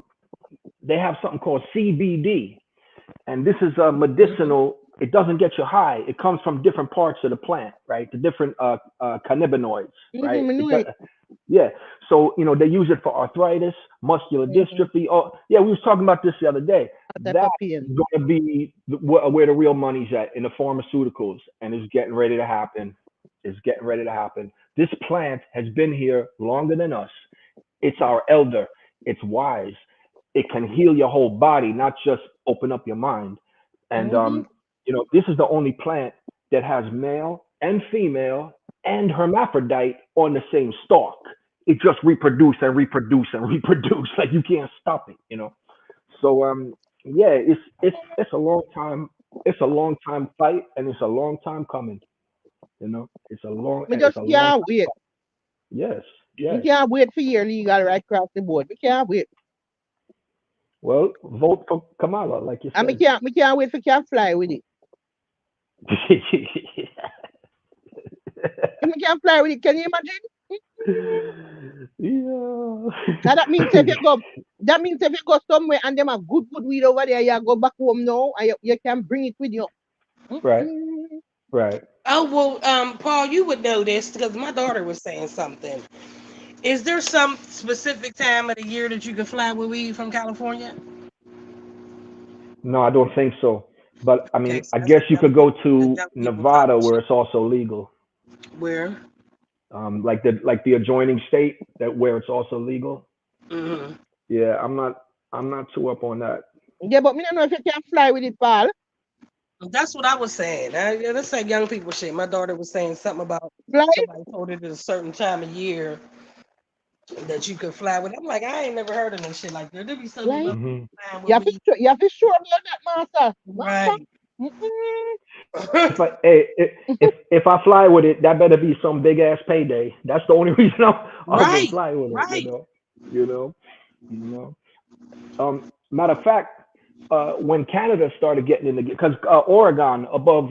they have something called CBD, and this is Mm-hmm. medicinal. It doesn't get you high. It comes from different parts of the plant, right? The different cannabinoids, right? Mm-hmm. Me know it. Yeah. So they use it for arthritis, muscular Mm-hmm. dystrophy. Oh, yeah, we was talking about this the other day. That type That of pain. is going to be where the real money's at in the pharmaceuticals, and it's getting ready to happen. It's getting ready to happen. This plant has been here longer than us. It's our elder. It's wise. It can heal your whole body, not just open up your mind. And Mm-hmm. this is the only plant that has male and female and hermaphrodite on the same stalk. It just reproduce and reproduce and reproduce. Like you can't stop it. So yeah, it's a long time. It's a long time fight, and it's a long time coming. Me It's just a long can't time. wait. Yes, Me yes. can't wait for your legal right across the board. Me can't wait. Well, vote for Kamala, like you And said. me can't wait for can fly with it. If me can fly with it, can you imagine? Yeah. Now that means if you go, that means if you go somewhere and them have good weed over there, you go back home now and you can bring it with you. Right, Mm-mm. right. Oh well, Paul, you would know this because my daughter was saying something. Is there some specific time of the year that you can fly with weed from California? No, I don't think so. But I Okay, mean, so I that's guess you could go the to young people Nevada where conversation. it's also legal. Where? Like the adjoining state that where it's also legal. Hmm. Yeah, I'm not too up on that. Yeah, but me don't know if you can fly with it, Paul. That's what I was saying. Yeah, that's like young people shit. My daughter was saying something about Fly? somebody told her at a certain time of year that you could fly with. I'm like, I ain't never heard of no shit like that. There be so many Fly? motherfuckers Hmm flying with weed. You have to sure about that, master. Master? Right. Mm-mm. If I hey, if I fly with it, that better be some big ass payday. That's the only reason I'll go Right. fly with it. Right. You know, you know. Matter of fact, when Canada started getting in the because Oregon above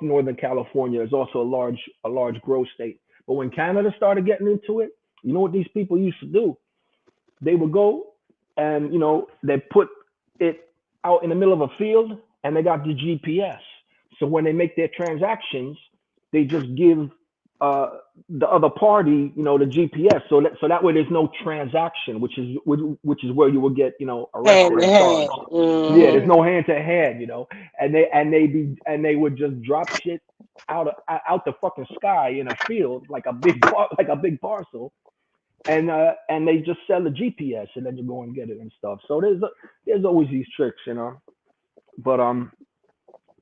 Northern California is also a large growth state. But when Canada started getting into it, you know what these people used to do? They would go and they put it out in the middle of a field and they got the GPS. So when they make their transactions, they just give uh, the other party, the GPS. So that way there's no transaction, which is where you will get Hand arrested in and hand. charged. Yeah, there's Hmm. no hand to hand, and they would just drop shit out the fucking sky in a field like a big parcel, and they just sell the GPS and then you go and get it and stuff. So there's always these tricks. But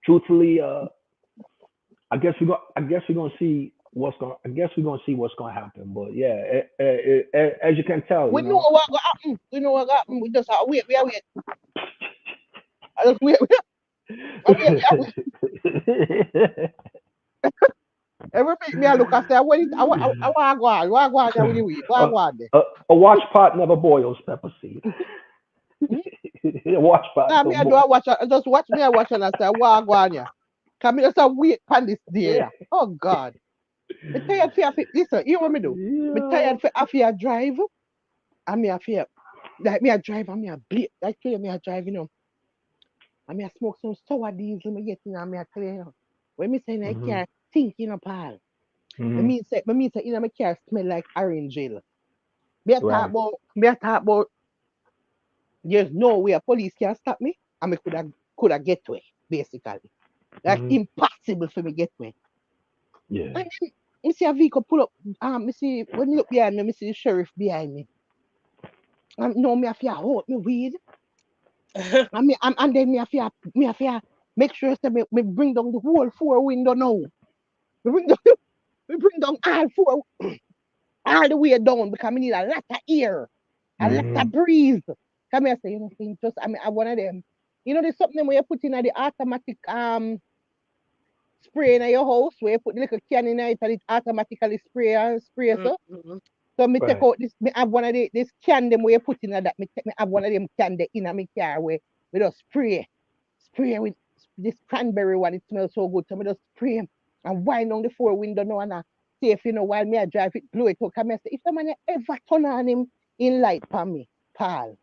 truthfully, I guess we're gonna see what's gonna happen. But yeah, as you can tell, We know what going to happen. We know what going to happen. We just have to wait. We have to wait. I just wait. We have to wait. Everything me I look I say, what is I want go on there with the weed. What a, go on there? a watch pot never boils pepper seed. Hmm? A watch pot Nah, me don't I do boil. I watch just watch me I watch and I say, what go on here? Come me just a wait on this day. Yeah. Oh God. Me tired for listen, you know what me do? Me Yeah. tired for after drive and me after like me I drive and me I bleed. Like tell you me I drive, and me I smoke some sour diesel me get in and me I tell you. When me say I Mhm. can't think pal. Mhm. Me mean say my car smell like orange jail. Right. Me a talk about there's no way a police can stop me and me could have get away, basically. Like Mhm. impossible for me get away. Yeah. And then me see a vehicle pull up, me see when me look behind me, me see the sheriff behind me. And no me have to hold me weed. And then me have to make sure say me bring down the whole four window now. Me bring down me bring down all four all the way down because I need a lot of air, a lot Mhm. of breeze. Come here, say, just I one of them. There's something where you put in the automatic spray in your house where you put the little can in it and it automatically spray so. Mhm. So me take Right. out this, me have one of this can them where you put in that. Me have one of them can there in my car where we just spray with this cranberry one. It smells so good. So me just spray 'em and wind on the four window now and see if while me I drive it, blow it out. Come say, if someone ever turn on him in light for me, pal.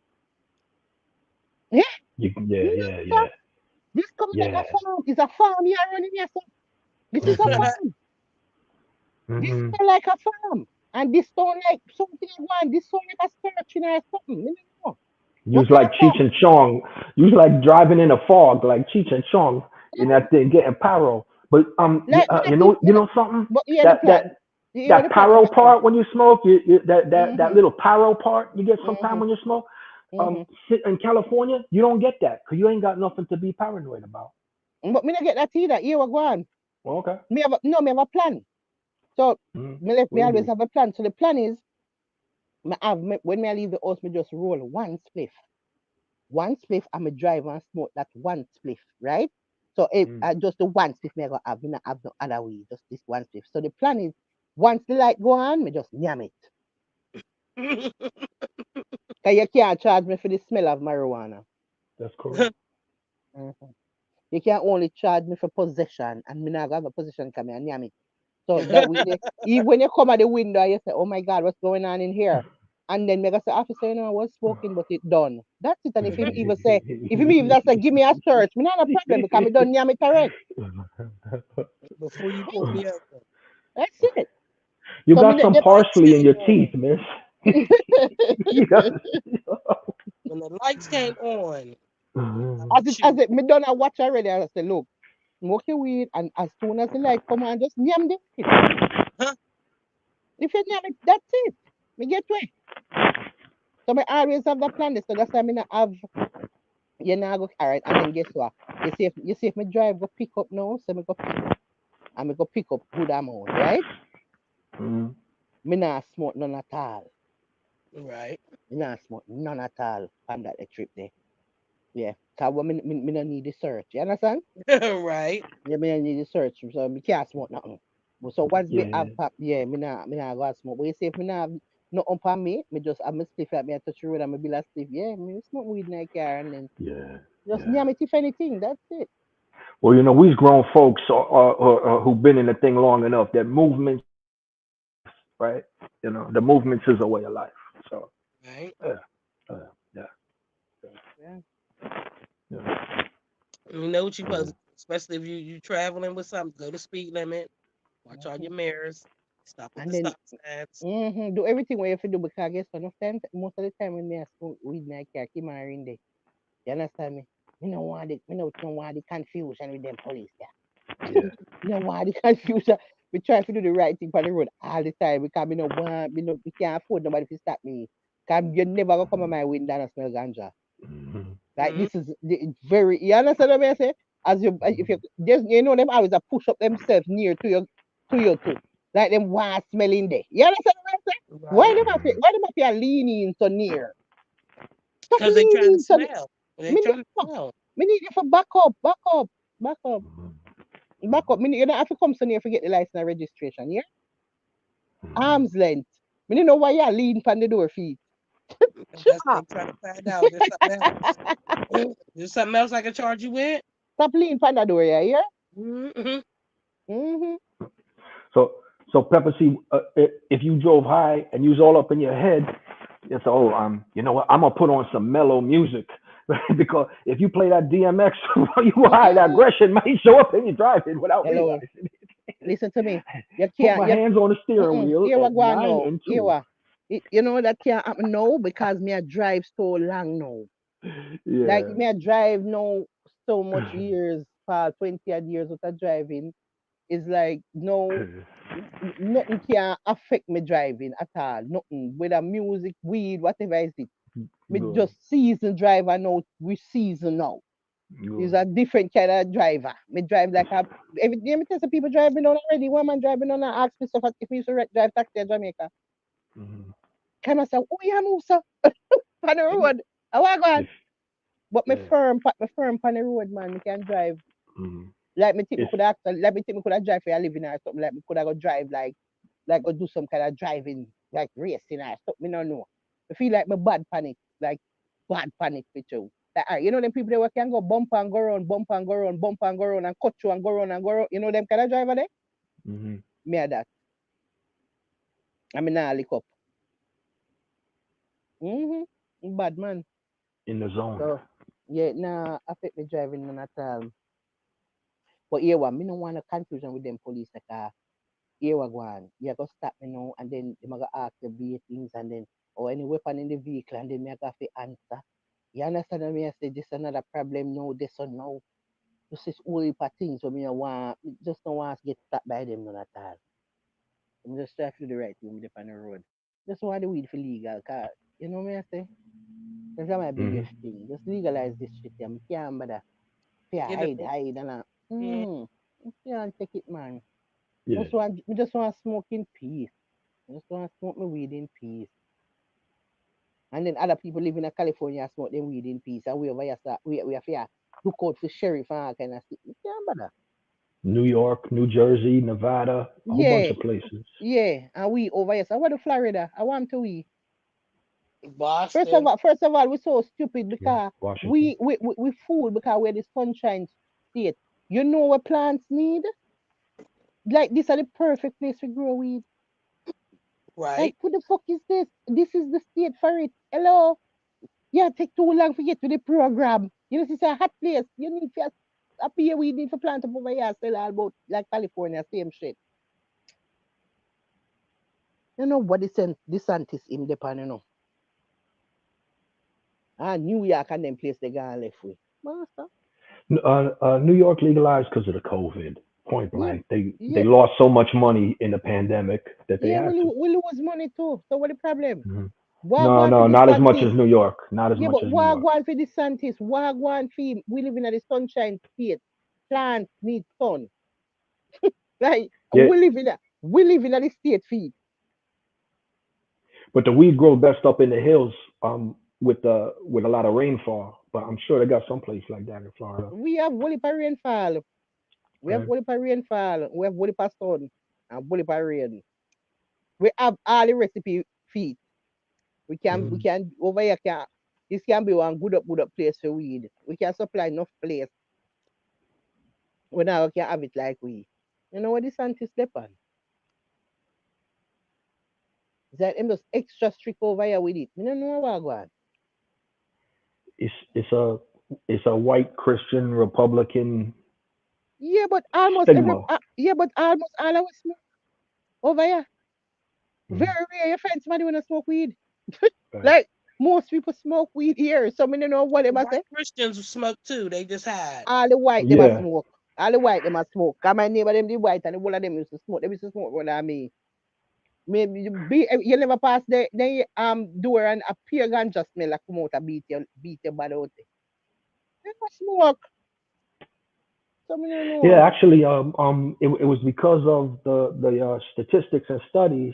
Yeah, Yeah. you Yeah. Yeah. understand? This coming like a Yeah. farm. It's a farm you are running here, son. This is a Mhm. farm. This Mhm. sound like a farm. And this sound like something one. This sound like a searching or something. Me don't know. You What was kind like of Cheech farm? and Chong. You was like driving in a fog, like Cheech and Chong in Yeah. that thing, getting paro. But Like me not you see know, you know something but yeah the that plan. Yeah the that plan is paro a plan. part when you smoke, that Mm-hmm. little paro part you get sometime Mm-hmm. when you smoke. Mm-hmm. In California, you don't get that because you ain't got nothing to be paranoid about. But me not get that either. Here we go on. Well, okay. Me have a plan. So What me you always do? have a plan. So the plan is when me I leave the house, me just roll one spliff. One spliff, I'm a drive and smoke that one spliff, right? So if Mm. just the one spliff me I go have, me not have no other way, just this one spliff. So the plan is once the light go on, me just yam it. Cause you can't charge me for the smell of marijuana. That's correct. Mhm. You can only charge me for possession, and me not have a possession come and yam it. So that way, even when you come at the window, you say, "Oh my God, what's going on in here?" And then me go say, "Officer, I was smoking, but it done." That's it. And if him even say, if him even say, "Give me a search," me not a problem because me done yam it already. Before you pull me over. That's it. You So me got When some the the, lights parsley in came your on. teeth, miss. You got- When the lights came on, I Mhm. would as shoot. it me done a watch already. I say, "Look, smoke your weed, and as soon as the light come on, just yam the weed. Huh? If you yam it, that's it. Me get way." So me always have that plan. So that's why me not have. You know, go all right, and then guess what? You see if me drive go pick up now, so me go pick up. And me go pick up good amount, right? Mhm. Me not smoke none at all. Right. Me not smoke none at all on that trip there. Yeah. Cause me no need the search. You understand? Right. Yeah, me no need the search. So me can't smoke nothing. But so once me have Yeah. pop, yeah, me not go and smoke. But you see if me not have nothing on me just have me spliff at me I touch the road and me be like spliff. Yeah, me smoke weed in the car and then Yeah. just Yeah. yam it if anything. That's it. Well, we's grown folks who've been in the thing long enough that movements, right? The movements is a way of life. So, Right. yeah, uh, yeah, Yeah. yeah. You know what you Uh, supposed to do, especially if you traveling with something, go to speed limit, watch all Mhm. your mirrors, stop at And the then stop signs. do everything what you have to do because I guess enough time, most of the time when me I smoke weed, me I can't keep my in there. You understand me? Me no want the confusion with them police. Yeah. yeah. Me no want the confusion. We try to do the right thing for the road all the time because me can't afford nobody to stop me. Cause you never gonna come on my window and smell ganja. Mhm. Like Hmm. this is very you understand what I say? As you if you Mhm. just them always a push up themselves near to you too. Like them want smelling there. You understand what I say? Right. Mhm. Why them up here leaning so near? Stop Because they trying to leaning so smell. They me need trying to no, smell. me need you for back up. Mhm. Back up. Me, you don't have to come so near forget the license and registration. Yeah? Mhm. Arm's length. Me don't know why you lean on the door feet. That's Sure. they trying to find out. There's something else. There's something else I can charge you with. Stop leaning on the door, yeah? Mm-hmm. Mm-hmm. So, so Pepper, see, if you drove high and you was all up in your head, it's you know what? I'm gonna put on some mellow music because if you play that DMX while you high, that Mm-mm. aggression might show up in your driving without Hello. realizing. Listen to me. You Put can't. my You hands on the steering wheel Here we at go on nine now. and Here two. we. You know that can't happen now because me I drive so long now. Like Yeah. me I drive now so much years, for 20 odd years of driving. Is like no nothing can affect me driving at all. Nothing. Whether music, weed, whatever is it. Me Good. just season driver now. We season now. He's Good. a different kind of driver. Me drive like a every day me tell some people driving on already. One man driving on and ask me stuff if me used to drive taxi in Jamaica. Mhm. Kind of say, oh yeah, move sir. On the road. I want go on. If But yeah. me firm on the road, man. Me can drive. Mhm. Like me think me If could have like me think me could have drive for a living or something. Like me could have go drive like go do some kind of driving, like racing or something. Me no know. I feel like me bad panic, like bad panic for you. Like, you know them people that can go bump and go around, bump and go around, bump and go around and cut you and go around and go around. You know them kind of driver there? mhm. Me a that. I mean nah lick up. Bad man. In the zone. So yeah, nah affect me driving none at all. But here one, me no want no confusion with them police like here we go on. You go stop me now and then they gonna ask the be things and then or any weapon in the vehicle and then me I got to answer. You understand what me I say this another problem now, this or now. This is all heap of things so me I want me just don't want to get stopped by them none at all. I'm just try to do the right thing with on the road. Just want the weed for legal, cause you know me I say? That's my Mhm. biggest thing. Just legalize this shit. I can't bother. Yeah, Get it? hide and Yeah. I can't take it man. Yeah. Just want to smoke in peace. I just want to smoke my weed in peace. And then other people living in California smoke them weed in peace. And we over here start, we have to look out for sheriff and all kind of stuff. You can't bother. New York, New Jersey, Nevada, a whole bunch Yeah, of places. yeah. And we over here. So I want to Florida. I want to we. Boston. First of all, we're so stupid Yeah. because Washington. we fool because we're the sunshine state. You know what plants need? Like this are the perfect place to grow weed. Like Right. who the fuck is this? This is the state for it. Hello? Yeah, take too long to get to the program. You know, it's a hot place. You need to up here, we need to plant up over here, sell all about like California, same shit. You know what this scientist him depend, you know. New York and them place they gone left with. Master. New York legalized because of the COVID. Point Yeah, blank. They yeah, lost so much money in the pandemic that they yeah, had to. we lose money too. So what the problem? Mhm. No, Wagwan for no, this not as much as scientist. New York. Not as Yeah, much but as New York. wagwan for this scientist. Wagwan for we live in the sunshine state. Plants need sun. Like Yeah, we live in the state feed. but the weed grow best up in the hills, with a lot of rainfall. But I'm sure they got some place like that in Florida. We have whole heap of rainfall. We have Okay. whole heap of rainfall. We have whole heap of sun and whole heap of rain. We have all the recipe feed. We Mhm. can over here can this can be one good up place for weed. We can supply enough place. We now can have it like we. You know what this scientist step on? Is that him just extra strict over here with it. Me don't know what go on. It's it's a it's a white Christian Republican stigma. Yeah, but almost all our smoke over here. Very Mhm. rare you find somebody when smoke weed. Right. Like most people smoke weed here. So me don't know what they must White say. Christians smoke too. They just hide. All the white them a Yeah. smoke. All the white them a smoke. Cause my neighbor them the white and the whole of them used to smoke. They used to smoke more than me. Maybe you never pass the door and a pure ganja smell like come out and beat your body out there. They never smoke. So me don't Yeah, know. actually, it was because of the statistics and studies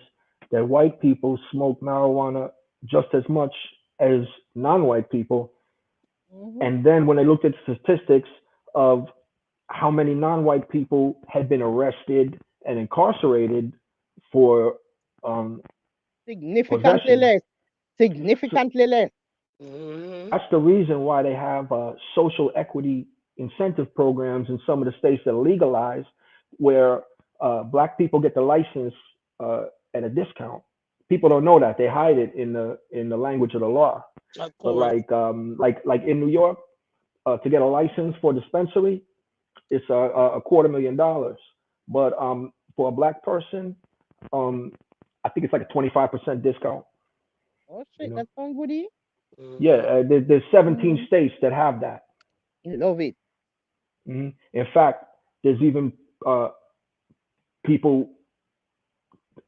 that white people smoke marijuana just as much as non-white people, Mm-hmm. and then when they looked at statistics of how many non-white people had been arrested and incarcerated for um, Significantly possession. less. So Significantly less. Mm-hmm. that's the reason why they have social equity incentive programs in some of the states that are legalized, where black people get the license uh, at a discount. People don't know that, they hide it in the language of the law. Of But course. like in New York, to get a license for a dispensary, it's a $250,000. But for a black person, um, I think it's like a 25% discount. Oh You shit, know, that sounds goody. yeah, Mm-hmm. there's 17 Mm-hmm. states that have that. You love it. In fact, there's even uh, people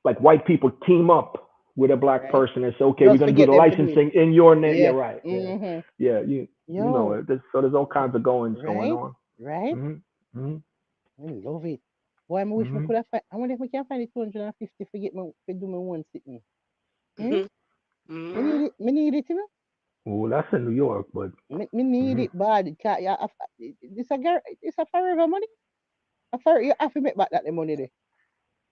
like white people team up with a black Right? person and say, okay, we're Just going to do forget the them to do it. licensing in your name. Yeah, Yeah. right. Yeah, Mm-hmm. yeah. You know Yo. it. So there's all kinds of goings going Right? on. Right? Hmm hmm I love it. Boy, I wish I hmm could have find, I wonder if we can find the 250 for get me to do me one sitting. Hmm? Me Mm-hmm. need it. Me need it, you know? Well, that's in New York, but Me need hmm it bad. It can't, yeah, it's a forever money. You have to make back that the money there.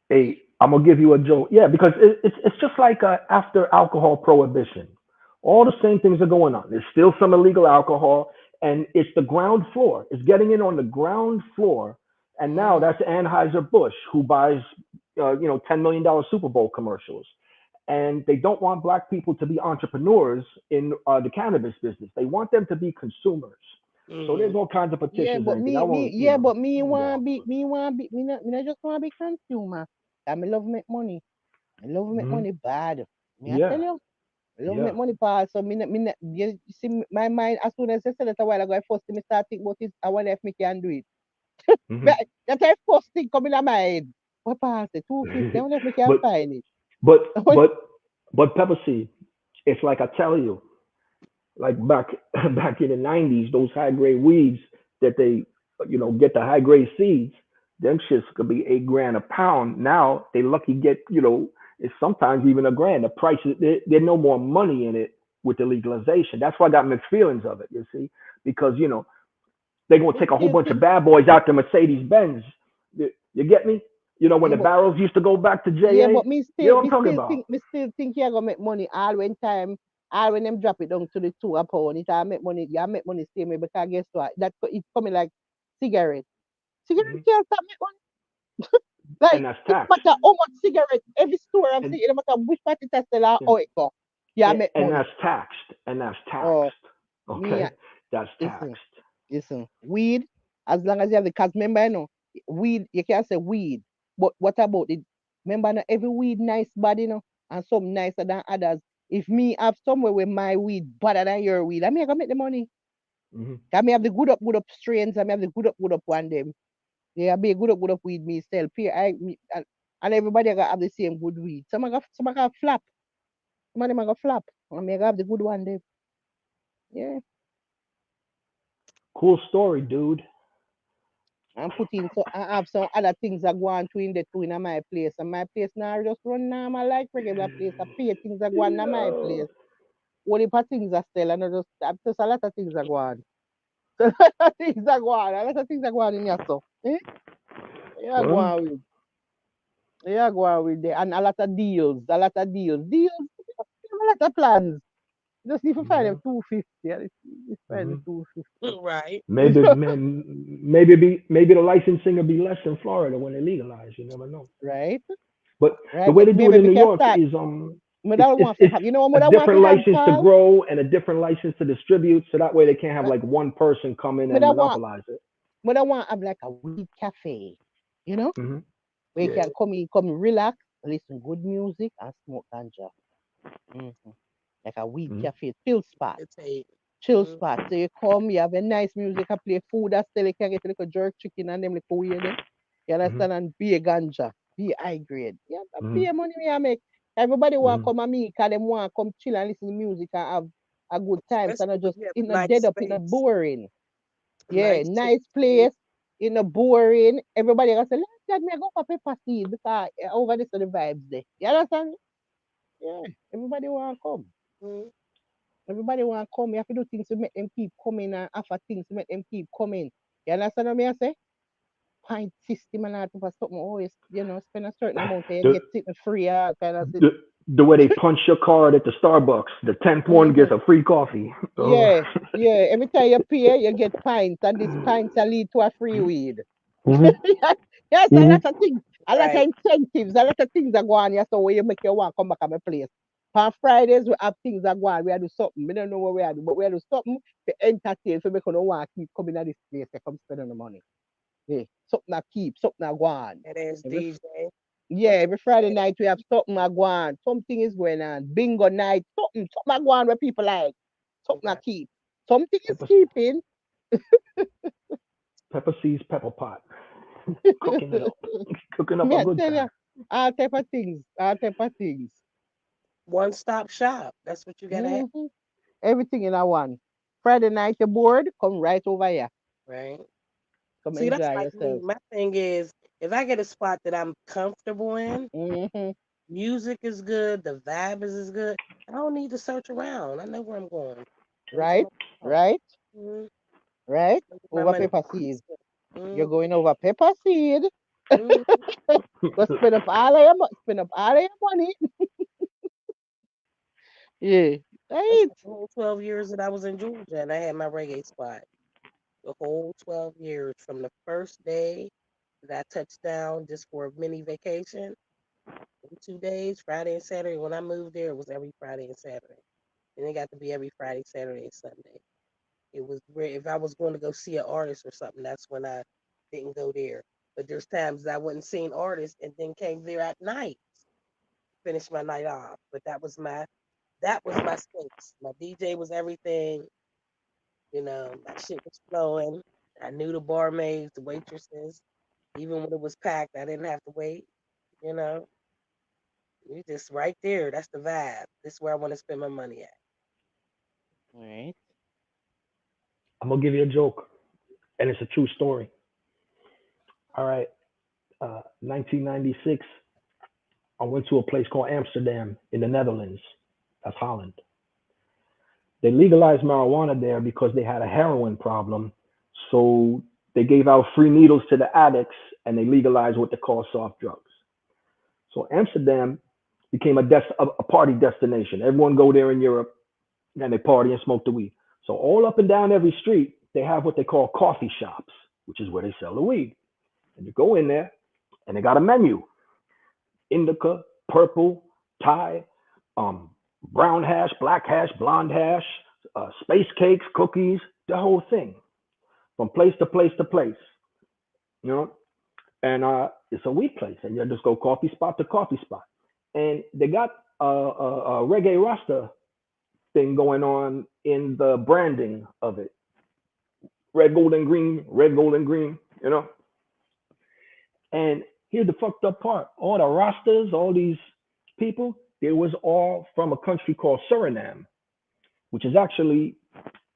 hey, I'm gonna give you a joke. Yeah, because it's just like after alcohol prohibition, all the same things are going on. There's still some illegal alcohol, and it's the ground floor. It's getting in on the ground floor, and now Mm-hmm. that's Anheuser Busch who buys, $10 million Super Bowl commercials, and they don't want black people to be entrepreneurs in the cannabis business. They want them to be consumers. So Mm-hmm. there's all kinds of Yeah, petitions and but everything. I me, won't, yeah, but yeah. me not just want to be consumer. I me love make money. I love make hmm money bad. Me I tell Yeah, you, I love yeah. make money bad. So you see my mind as soon as I said that a while ago, I first thing me start think about is I wonder if me can do it. hmm But that's the first thing coming in my head. What pass it? 250. I wonder if me can but find it. But but but Pepper Seed, it's like I tell you, like back back in the '90s, those high grade weeds that they get the high grade seeds, them shits could be 8 grand a pound. Now they lucky get it's sometimes even a grand. The price there's no more money in it with the legalization. That's why I got mixed feelings of it. You see, because they're gonna Me take a whole still bunch of think, bad boys out to Mercedes Benz. You get me? When yeah, the but barrels used to go back to yeah, JA. but me You know still, what I'm talking about? me still think you're gonna make money all when time, all when them drop it down to the two a pound. It I make money, you make money same way because guess what? It's coming like cigarette. Cigarette Mhm. can't stop make money. Like And that's it no taxed. matter how much cigarette, every store I'm And seeing, no matter which party test sell or how it go, you make and money. that's taxed. And that's taxed. Oh, me, Okay, that's listen, taxed. listen, weed, as long as you have the, cause remember, weed, you can't say weed, but what about it? Remember, not every weed nice body, and some nicer than others. If me have somewhere where my weed better than your weed, I mean, I can make the money. Hmm I may have the good up strains, I may have the good up one them. Yeah, be a good up weed me sell. And everybody got have the same good weed. Some got flap. Some of them got flap. I mean, I have the good one them. Yeah. Cool story, dude. And put in so I have some other things that go on to in the two in my place. And my place now just run normal like regular place. I pay things that go on in my place. Yo. Only for things are still and just a lot of things that go on. So a lot of things that go on. A lot of things that go on in your stuff. Eh? Yeah, go Well, on with. Yeah, go on with there. And a lot of deals. A lot of deals. Deals. A lot of plans. Just need to find them yeah. 250. Yeah, let's find the hmm 250. Right. Maybe, man, maybe the licensing will be less in Florida when they legalize. You never know. Right? But the Right? way But they do it maybe in we New can York start. is I it's don't it's want to it's have, you know a what I want to different have, license to Paul? grow and a different license to distribute, so that way they can't have I, like one person come in I and don't want, monopolize it. I don't want to have like a weed cafe, you know, Hmm where you Yeah. can come relax, listen good music, and smoke ganja. hmm Like a weed hmm cafe, chill spot, It's a. chill Mm-hmm. spot. So you come, you have a nice music, I play food, I still you can get a little jerk chicken and them little weird them. You hmm understand? And be a ganja, be high grade. Yeah, that hmm be a money me I make. Everybody want to hmm come at me because them want to come chill and listen to music and have a good time. So Especially not when just you have in a a nice dead up in a space. boring. A Yeah, nice chill nice space. place in a boring. Everybody gonna say, let's get me go for pepper seed because over this are the vibes there. You understand? Yeah, everybody want to come. Mm-hmm. Everybody want to come. You have to do things to make them keep coming and offer things to make them keep coming. You understand what I say? point system and all type of something. Always, spend a certain amount and you The get something free, all kind of thing. the the way they punch your card at the Starbucks, the 10th one Hmm. gets a free coffee. Oh. Yeah, yeah. Every time you pay, you get pints, and these pints will lead to a free weed. Hmm. Yes, a Hmm. lot of things, a lot of Right. incentives, a lot of things are going on. Yes, so where you make you want come back at my place. On Fridays we have things that go on. We have to do something. We don't know what we have to do, but we have to do something to entertain. So we can want to keep coming at this place. They come spending the money. Yeah, something that keep, something that go on. And there's Every DJ. yeah, What every Friday you night we have something that go on. Something is going on. Bingo night, something that go on where people like. say? Something that Right. keep. Something is Pepper, keeping. pepper seeds, pepper pot, cooking it up, cooking up Me a I good tell you, time. all type of things, all type of things. One stop shop. That's what you gotta have. Hmm. Everything in a one. Friday night you're bored, come right over here. Right. Come See, that's enjoy like me. yourself. My thing is, if I get a spot that I'm comfortable in, Hmm. music is good, the vibe is good. I don't need to search around. I know where I'm going. Every time Right? I go home. Right? Mm-hmm. Right? My Over money. pepper seed. You're Mm-hmm. going over pepper seed. Mm-hmm. Go spend up all of your spend up all of your money. Yeah. That's Right. like the whole 12 years that I was in Georgia and I had my reggae spot. The whole 12 years from the first day that I touched down just for a mini vacation, 2 days, Friday and Saturday. When I moved there, it was every Friday and Saturday. And it got to be every Friday, Saturday, and Sunday. It was rare. If I was going to go see an artist or something, that's when I didn't go there. But there's times I wouldn't see an artist and then came there at night, finish my night off. But that was my space. My DJ was everything. My shit was flowing. I knew the barmaids, the waitresses. Even when it was packed, I didn't have to wait. You know, you just right there. That's the vibe. This is where I want to spend my money at. Right. I'm gonna give you a joke, and it's a true story. All right, 1996, I went to a place called Amsterdam in the Netherlands. That's Holland. They legalized marijuana there because they had a heroin problem. So they gave out free needles to the addicts, and they legalized what they call soft drugs. So Amsterdam became a party destination. Everyone go there in Europe, and they party and smoke the weed. So all up and down every street, they have what they call coffee shops, which is where they sell the weed. And you go in there, and they got a menu: indica, purple, Thai, um, brown hash, black hash, blonde hash, space cakes, cookies, the whole thing, from place to place to place. You know, and it's a weed place, and you just go coffee spot to coffee spot, and they got a reggae rasta thing going on in the branding of it: red, gold, and green, red, gold, and green. You know, and here's the fucked up part: all the rastas, all these people, they was all from a country called Suriname, which is actually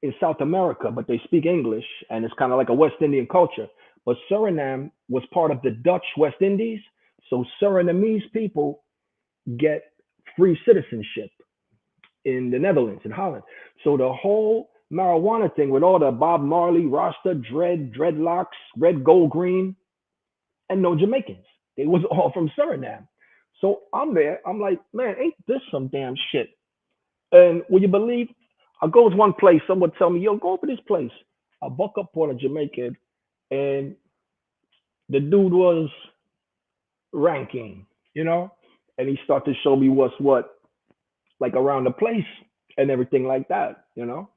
in South America, but they speak English, and it's kind of like a West Indian culture. But Suriname was part of the Dutch West Indies, so Surinamese people get free citizenship in the Netherlands, in Holland. So the whole marijuana thing with all the Bob Marley, Rasta, dreadlocks, red, gold, green, and no Jamaicans. They was all from Suriname. So I'm there. I'm like, man, ain't this some damn shit? And will you believe? I go to one place. Someone tell me, yo, go over this place. I buck up on a Jamaican, and the dude was ranking, you know, and he started to show me what's what, like around the place and everything like that, you know.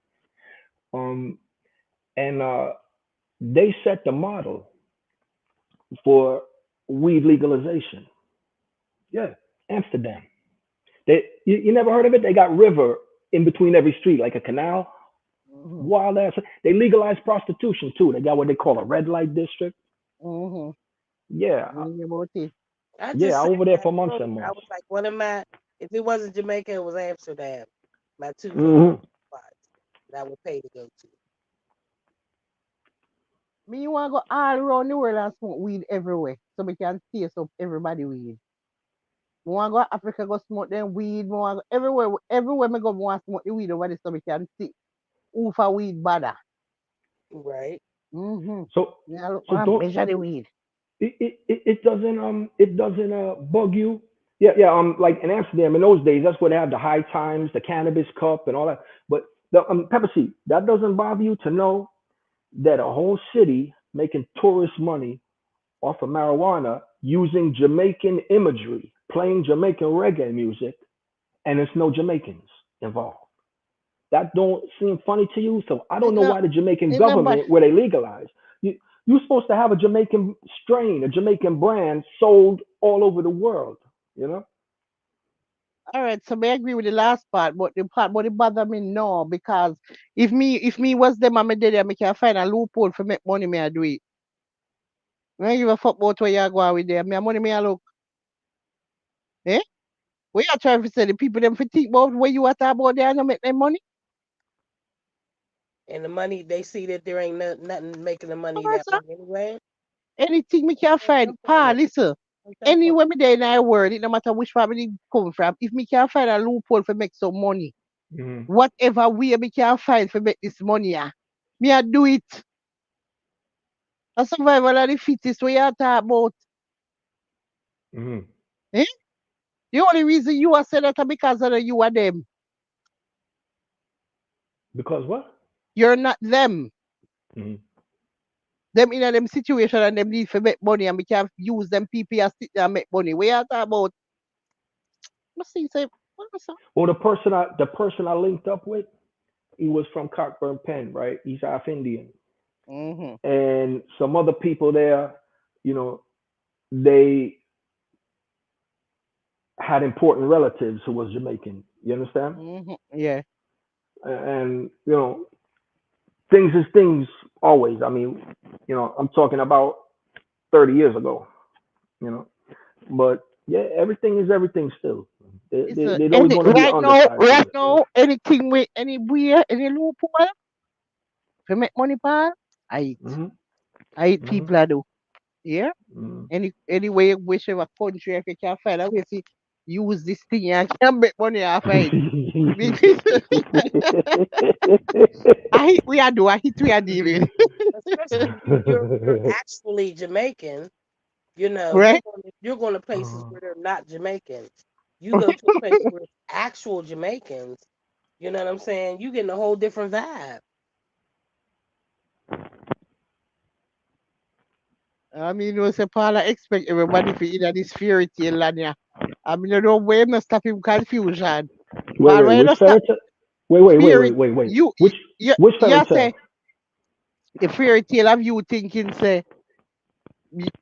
Um, and they set the model for weed legalization. Yeah, Amsterdam. You never heard of it? They got river in between every street, like a canal. Hmm. Wild ass. They legalized prostitution too. They got what they call a red light district. Hmm. Yeah, Really about it. I yeah. just I said over there that for months earlier. and I months. was like, if it wasn't Jamaica, it was Amsterdam. My two favorite Hmm. spots that I would pay to go to. Me want to go all around the world and smoke weed everywhere, so we can taste up everybody weed. Me want to go Africa go smoke them weed. Me want to go everywhere me go. Me want to smoke the weed over there, so we can see who for weed better. Right. Mm-hmm. So, Me I so want to measure the weed. it doesn't bug you. Yeah, yeah. Like in Amsterdam in those days, that's where they have the high times, the cannabis cup, and all that. But the pepper seed, that doesn't bother you to know that a whole city making tourist money off of marijuana using Jamaican imagery, playing Jamaican reggae music, and there's no Jamaicans involved. That don't seem funny to you. So I don't It know no, why the Jamaican it no, but government, where they legalize, you you're supposed to have a Jamaican strain, a Jamaican brand sold all over the world. You know. all right. So I agree with the last part, but the part, but it bother me no because if me was them and me did it, me can find a loophole for make money. Me I do it. Me don't give a fuck about where you go with them. Me a money me I look. Eh? We are trying to say the people them for think about where you are talking about there and not make them money. And the money they see that there ain't nothing making the money Alright, that sir. way anyway. Anything me can Don't find, jump on pa, it. listen. Don't jump on Anywhere me there in our world, it no matter which family it come from, if me can find a loophole for make some money, Hmm. whatever way me can find for make this money, me I do it. A survival of the fittest we are talking about. Hmm. Eh? The only reason you are saying that is because of the you are them. Because what? You're not them. Hmm. Them in a them situation and them need to make money and we can use them people and sit there and make money. We are talking about what's he say? What was that? Well, the person I linked up with, he was from Cockburn, Penn, right? He's half Indian, Mm-hmm. and some other people there, you know, they had important relatives who was Jamaican. You understand? Mm-hmm. Yeah. And things is things always. I mean, I'm talking about 30 years ago. You know, but yeah, everything is everything still. It's There's always any going to be an underside to right it. now, anything with any weird, any loophole to make money, pal. I eat. Hmm. I eat Hmm. people I do. Yeah. Hmm. Any way, whichever country if you can find a way to use this thing and can make money off of it. I hit we are do, I hit we are dealing. especially if you're actually Jamaican. You know, Right? you're going to places where they're not Jamaicans. You go to a place where it's actual Jamaicans. You know what I'm saying? You getting a whole different vibe. I mean, you know, say Paul, I expect everybody to eat this fairy tale land, yeah. I mean, you know, way not stop him confusion. Wait, Paul, wait, why which not stop fairy tale? Wait, wait, wait, wait, spirit? wait, wait. You, Which you, which fairy you tale? say the fairy tale of you thinking, say,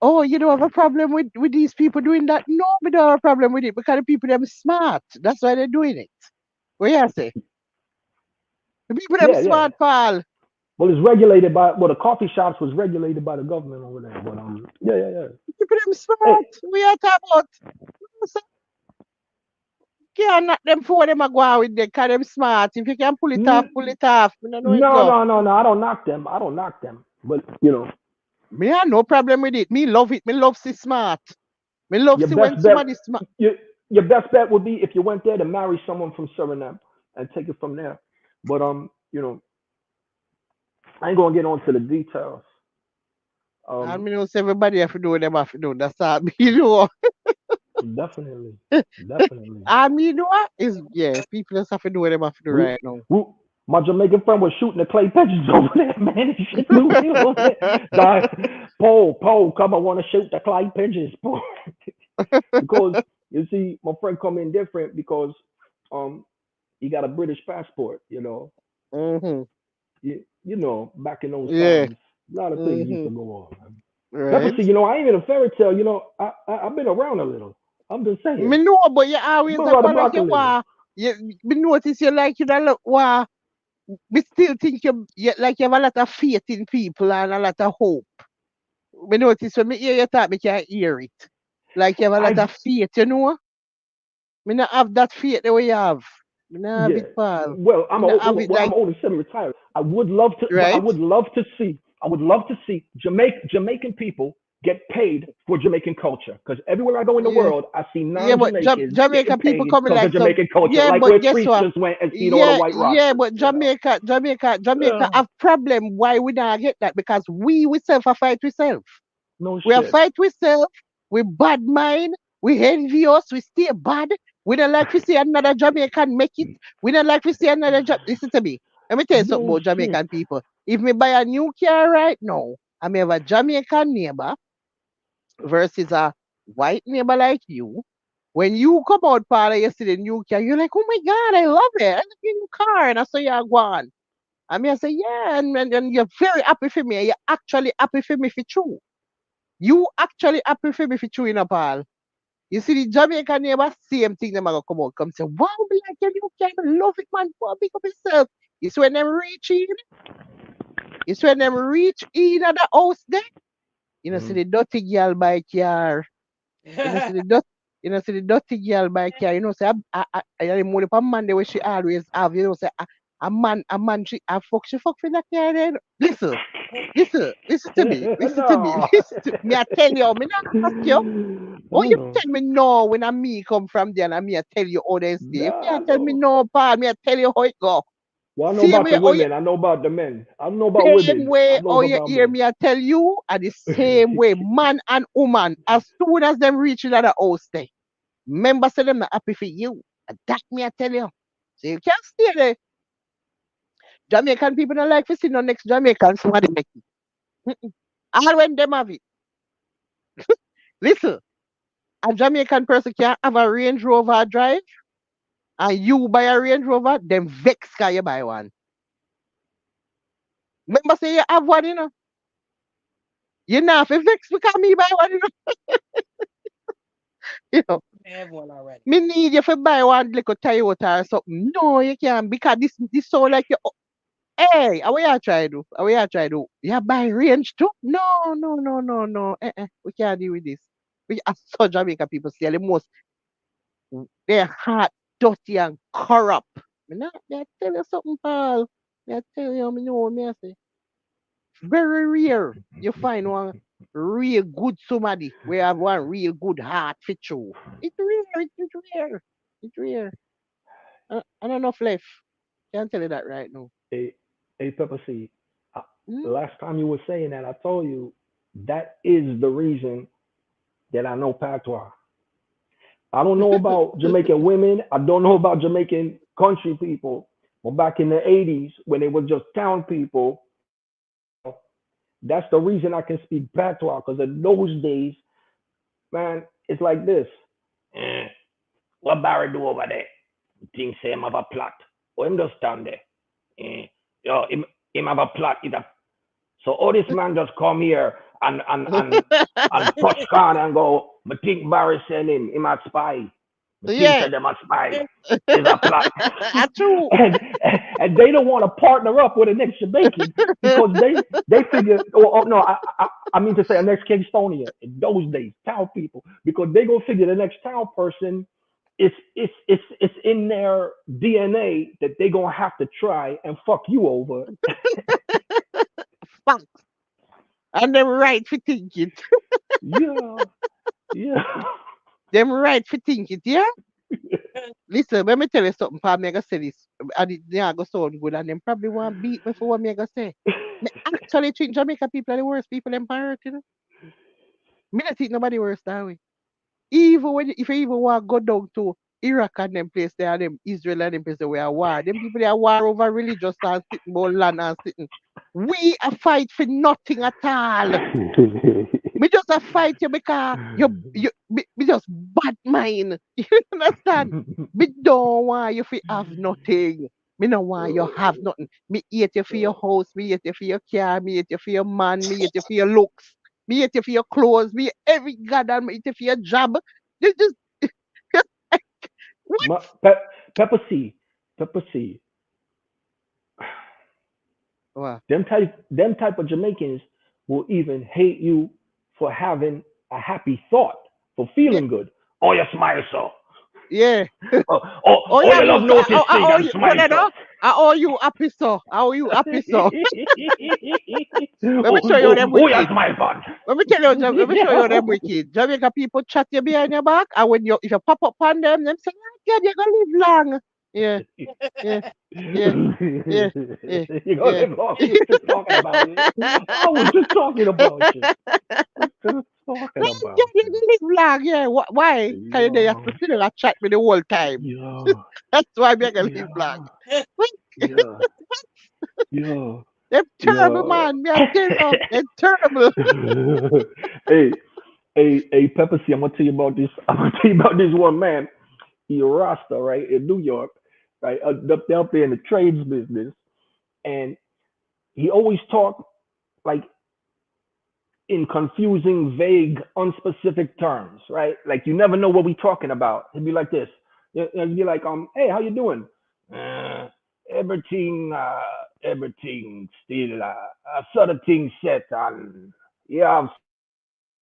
oh, you don't have a problem with these people doing that? No, we don't have a problem with it because the people them smart. That's why they're doing it. What you say? The people them Yeah, yeah. smart, Paul. Well, it's regulated by the coffee shops was regulated by the government over there. But yeah, yeah, yeah. The people them Hey, smart. We are talking about. So, can't knock them for them a go out with them because them smart. If you can pull it off, pull n- it off. We don't know it no, go. no, no, no. I don't knock them. I don't knock them. But Me have no problem with it. Me love it. Me love see smart. Me love your see when best bet, somebody smart. your your best bet would be if you went there to marry someone from Suriname and take it from there. But I ain't gonna get onto the details. And Um, me know say everybody have to do what them have to do. That's all me know. definitely, definitely. I mean, you know what? Is yeah, people just have to do what they have to do We, right now. we, my Jamaican friend was shooting the clay pigeons over there, man. He shit blew me over there. Die, Paul, come, I want to shoot the clay pigeons, Paul. Because you see, my friend come in different because um he got a British passport. hmm Back in those Yeah. times, a lot of things used hmm to go on. Man. Pepper, Right. see, I ain't in a fairy tale. I've been around a little. I'm just Me saying, know, but you I've always been a around the go like block a you little. are. You me notice you like you don't look wow. We still think you like you have a lot of faith in people and a lot of hope. Me notice when me hear you talk, me can hear it. Like you have a lot I of faith, you know? Me not have that faith the way you have. Me not have Yeah. it, pal. Well, Me not have it I'm like old and semi-retired. I would love to. What right. I would love to see Jamaican people get paid for Jamaican culture. Because everywhere I go in the Yeah. world, I see Yeah, but non-Jamaicans getting Jamaica people paid coming because of like some. Jamaican culture. Yeah, Like but where guess priests what? just went and eat all the Yeah, white yeah, Rastas. but Jamaica Uh, have problem. Why we not get that? Because we self a fight we self. No We are shit. fight ourselves. We bad mind. We envious. We stay bad. We don't like to see another Jamaican make it. We don't like to see another Listen to me. Let me tell you something No about shit. Jamaican people. If me buy a new car right now, I may have a Jamaican neighbor versus a white neighbor like you. When you come out, Paula, you see the new car, you're like, oh my God, I love it. I love your new car. And I saw you are gone. I mean, I say, yeah, and you're very happy for me. And you're actually happy for me for true. You actually happy for me for true in a pal. You see the Jamaican neighbor, same thing them gonna come out, come say, wow, me like your new car, I love it, man. Go and pick up yourself. You see when them reach in, you see when them reach in at the house there, you know, see Mm. the dirty girl by car. You know, see the dot. You know, see the dirty girl by car. You know, say I money for man the way she always have. You know, say a man she fuck for that car. Then listen to me, listen to me, No. listen to me. I tell you, me not ask you. Oh, you No. tell me no when I me come from there and me I tell you how they stay. If you Nah, tell me no. no, pa, me I tell you how it go. Well, I know Same about way, the oh you women. I know about the men. I know about same women. I way, know oh you about hear men. me I tell you, are the same way, man and woman. As soon as them reach in the house, there. Remember, say them not happy for you. And that me I tell you. So you can't stay there. Jamaican people don't like to see no next Jamaican somebody make it. Mm-mm. All when them have it. Listen, a Jamaican person can have a Range Rover drive, and you buy a Range Rover, then vex can you buy one. Remember, say you have one, you know. You not fi vex because me buy one, you know. You know. I have one already. Me need you to buy one little Toyota or something. No, you can't because this sound like you. Hey, how you try do? How you try do? You buy range too? No, no, no, no, no. We can't deal with this. We are so Jamaican people say the most their heart dirty and corrupt. Me I tell you something, Paul. Me I tell you, me know me I say. Very rare you find one real good somebody where have one real good heart fit you. It's rare, it's rare. It's rare. And enough left. Can't tell you that right now. Hey, hey, Pepper C. I, Mm? last time you were saying that, I told you that is the reason that I know patois. I don't know about Jamaican women. I don't know about Jamaican country people. But back in the 80s, when they were just town people, that's the reason I can speak patois. Because in those days, man, it's like this. Eh, what Barry do over there? Think say him have a plot. Or him just stand there. Eh, yo, him have a plot. So all this man just come here and touch can and go, I think Barry send him a spy. I think Yeah. said them a spy. Is a plot. True. and and they don't want to partner up with an ex Jamaican because they figure oh no I mean to say an ex Kingstonian in those days, town people, because they go figure the next town person it's in their DNA that they gonna have to try and fuck you over. Fuck. And them right for think it. Yeah, yeah. Them right for think it, yeah? Listen, let me tell you something, Paul. Me I gonna say this. And it yeah, go sound good, and them probably want to beat me for what me I gonna say. Me actually think Jamaica people are the worst people in earth, you know? Me not think nobody worse than we. Even when if you even want to go down to Iraq and them place there, and them Israel and them place there where are war, them people they are war over religious and sitting about land and sitting. We a fight for nothing at all. Me just a fight you because me just bad mind. You understand? Me don't want you to have nothing. Me no want you have nothing. Me hate you for your house, me hate you for your car, me hate you for your man, me hate you for your looks, me hate you for your clothes, me every goddamn me hate you for your job. You just what? Pepper C, Pepper C. What? Them type of Jamaicans will even hate you for having a happy thought, for Yeah, feeling good. Oh, you smile so. yeah. Oh Oh, yeah, you love noticing oh and you no smile no so. no. Oh you happy so? How you happy so? Let me show you them Oh, you wicked. smile fun. Let me show you them wicked. Jamaica people chat you behind your back, and when you if you pop up on them say, "Oh God, you're gonna live long." yeah, yeah, yeah, yeah, yeah, You're gonna yeah. live long. We was just talking about you. I was just talking about you. Was just talking Well, about yeah, you. you live long, yeah. Why? Because they have Yo, to sit there and chat me the whole time. yo, That's why I'm gonna live long. yo, What? yo, yo, They're terrible, yo. man. Me I tell you, they're terrible. Hey, hey, Pepper C, I'm gonna tell you about this. I'm gonna tell you about this one man. He a Rasta, right, in New York, right, up there in the trades business, and he always talked like in confusing, vague, unspecific terms, right? Like you never know what we talking about. He'd be like this. He'd be like, hey, how you doing? Uh, everything, everything still, sort of thing set, and you have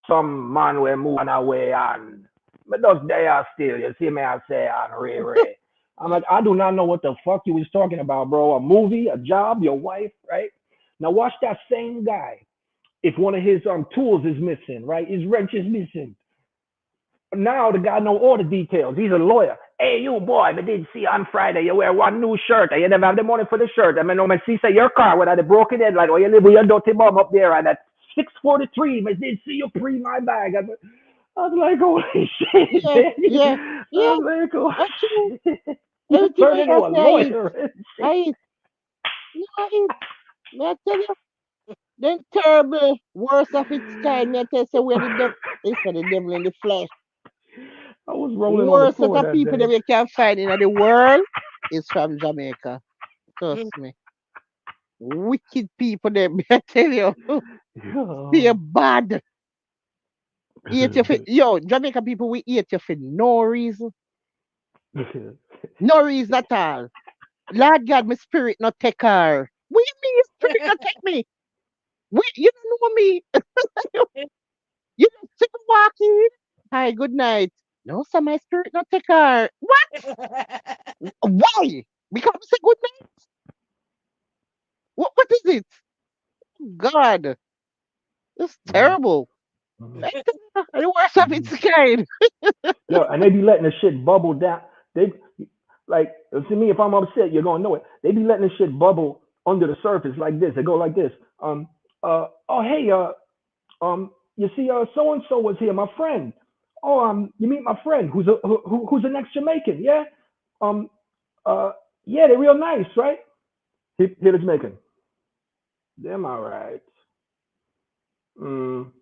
some man we move on away, and but those they are still. You see me, I say, and Ray. I'm like, I do not know what the fuck you was talking about, bro. A movie, a job, your wife, right? Now watch that same guy if one of his tools is missing, right? His wrench is missing. Now the guy know all the details. He's a lawyer. Hey, you boy, I did see on Friday you wear one new shirt and you never have the money for the shirt. I mean, I see say your car with the broken headlight or you live with your dirty mom up there and at 6:43, I did see you pre my bag. I was like, holy shit, Yeah, yeah, man. I yeah. was like, oh That's true. shit. You Everything turned I into have a to eat. lawyer and shit. I eat. No, I eat. May I tell you, then terrible, worst of its kind. May I tell you, so where the devil is for the devil in the flesh. I was rolling on the Worst set floor of that people that day. we can find in the world is from Jamaica. Trust me. Wicked people there, may I tell you. They're bad. Eat you for, yo, Jamaica people, we eat you for no reason. No reason at all. Lord God, my spirit not take her. What you mean your spirit not take me? You don't know me. You just sit walking. Hi, good night. No, sir, my spirit not take her. What? Why? Because I say good night. What is it? God, it's terrible. Man, the worst of its kind. Yo, and they be letting the shit bubble down. They like to me, if I'm upset, you're gonna know it. They be letting the shit bubble under the surface like this. They go like this. Oh hey, you see, so and so was here, my friend. Oh, you meet my friend who's the next Jamaican, yeah. Um, uh, yeah, they're real nice, right? Here the Jamaican. Them all right. Mm,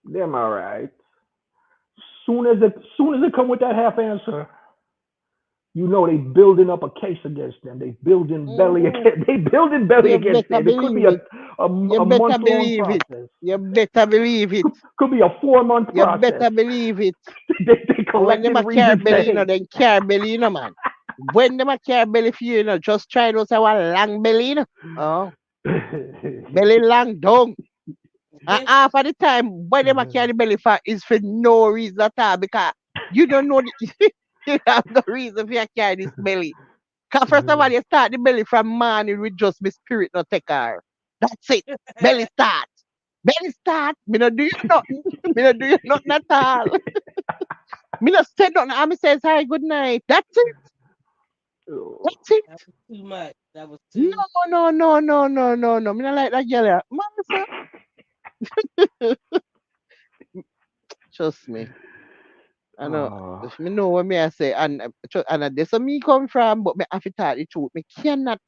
them all right. Soon as it come with that half answer, you know they building up a case against them. They building belly Mhm. against. They building belly You against better them. It could be believe a it. a, You a better month long believe it. process. You better believe it. Could be a 4 month You process. better believe it. They And when them a collecting care Regis belly, Day. then care belly, man. When them a care belly for you, just try those one long belly, Oh, belly long down. And half of the time, when them a carry the belly fat is for no reason at all because you don't know you have no reason for you carry this belly. Because first of all, you start the belly from morning with just my spirit not take her. That's it. Belly start. Belly start. Me not do you nothing. Me not do you nothing at all. Me not say nothing. I me says hi, good night. That's it. That's it. That was too much. That was No, too. no, no, no, no, no, no. Me not like that girl. Mama, trust me. I know. Oh, If me know what me I say, and there's where me come from, but me have to tell the truth. Me cannot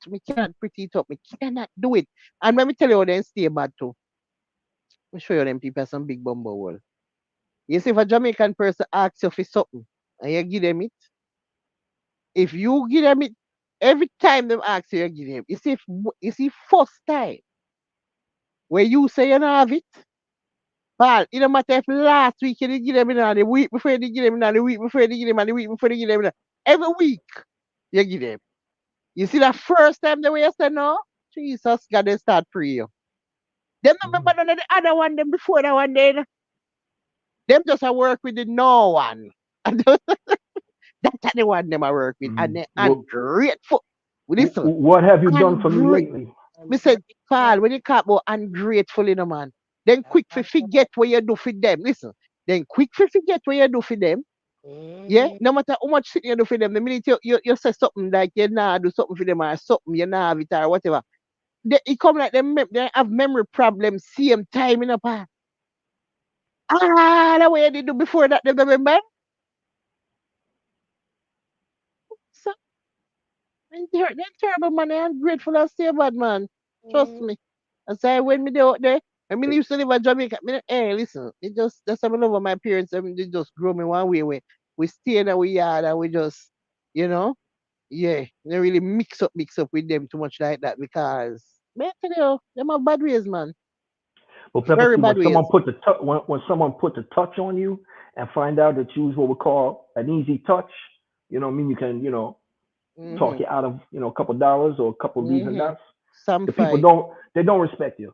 pretty it up. Me cannot do it. And when me tell you how they stay bad too, me show you them people some big bumble wall. You see, if a Jamaican person asks you for something and you give them it, if you give them it every time them ask you, you give them. You see, first time where you say you don't have it, pal, it don't matter if last week you didn't give them it, and the week before you didn't give them it, and the week before you didn't give them, and the week before you didn't give them it. Every week you give them. You see that first time the way you say no, Jesus God they start pray you. Them not remember none of the other one them before that one then. Them just a work with the no one. That's the one them I work with. And they what ungrateful. Listen, what have you done for me ungrateful. lately? Me said, Paul, Ungrateful. when you talk about ungrateful, man, then quick for forget what you do for them. Listen, then quick for forget what you do for them. Yeah, Mhm. no matter how much shit you do for them, the minute you say something like you nah do something for them or something, you nah have it or whatever. It come like they have memory problems same time in a part. Ah, the way they do before that, they remember? So, they're terrible, man. I'm grateful I stay bad, man. Trust Mhm. me. I say, when me there out there, when me used to live in Jamaica, me, hey, listen, it just, that's how I love my parents. I mean, they just grow me one way. We stay in our yard and we just, you know, yeah, they really mix up with them too much like that because, man, I tell you, them have bad ways, man. But Pepper, Very see, bad ways. when someone puts a touch on you and find out that you use what we call an easy touch, you know, what I mean, you can, talk Mm-hmm. you out of, a couple dollars or a couple of these and Mm-hmm. that's. Some The people fight. don't respect you.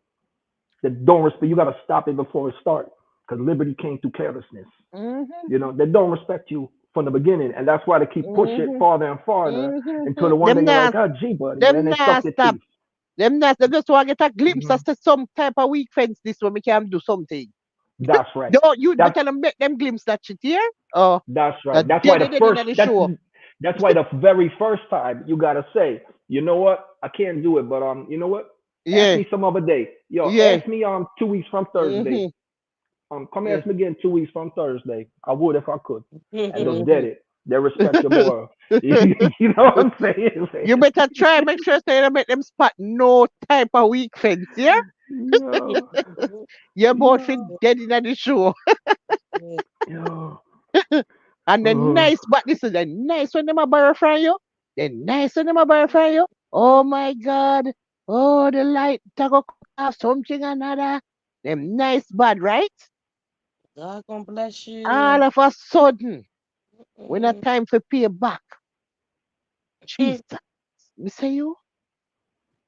They don't respect. You got to stop it before it starts because liberty came through carelessness. Mm-hmm. They don't respect you from the beginning, and that's why they keep pushing it Mm-hmm. farther and farther until Mm-hmm. the one day you're like, oh, gee, buddy, and Them they suck not your stop. teeth. Them not, they just want to get a glimpse Hmm. as to some type of weak fence this way we can do something. That's right. Don't you That's better make them glimpse that shit here? Oh, that's the right. That's why dead the dead in first the show. that's why the very first time you gotta say, you know what, I can't do it, but you know what, ask Yeah, me some other day. Yo, yeah. ask me 2 weeks from Thursday. Mm-hmm. Come Yeah. ask me again 2 weeks from Thursday. I would if I could. And just Mm-hmm. did it. They respect you more. You know what I'm saying? You better try make sure so you don't make them spot no type of weak fence, yeah? Yo, You're both fit yo, dead in the show. yo. And the Oh, nice, but this is the nice when them a borrow from you. The nice when them a borrow from you. Oh my God. Oh, the light taco cut off something another. Them nice bad, right? God gonna bless you All and of a sudden, when a mm, time for pay back, Jesus. Me say you.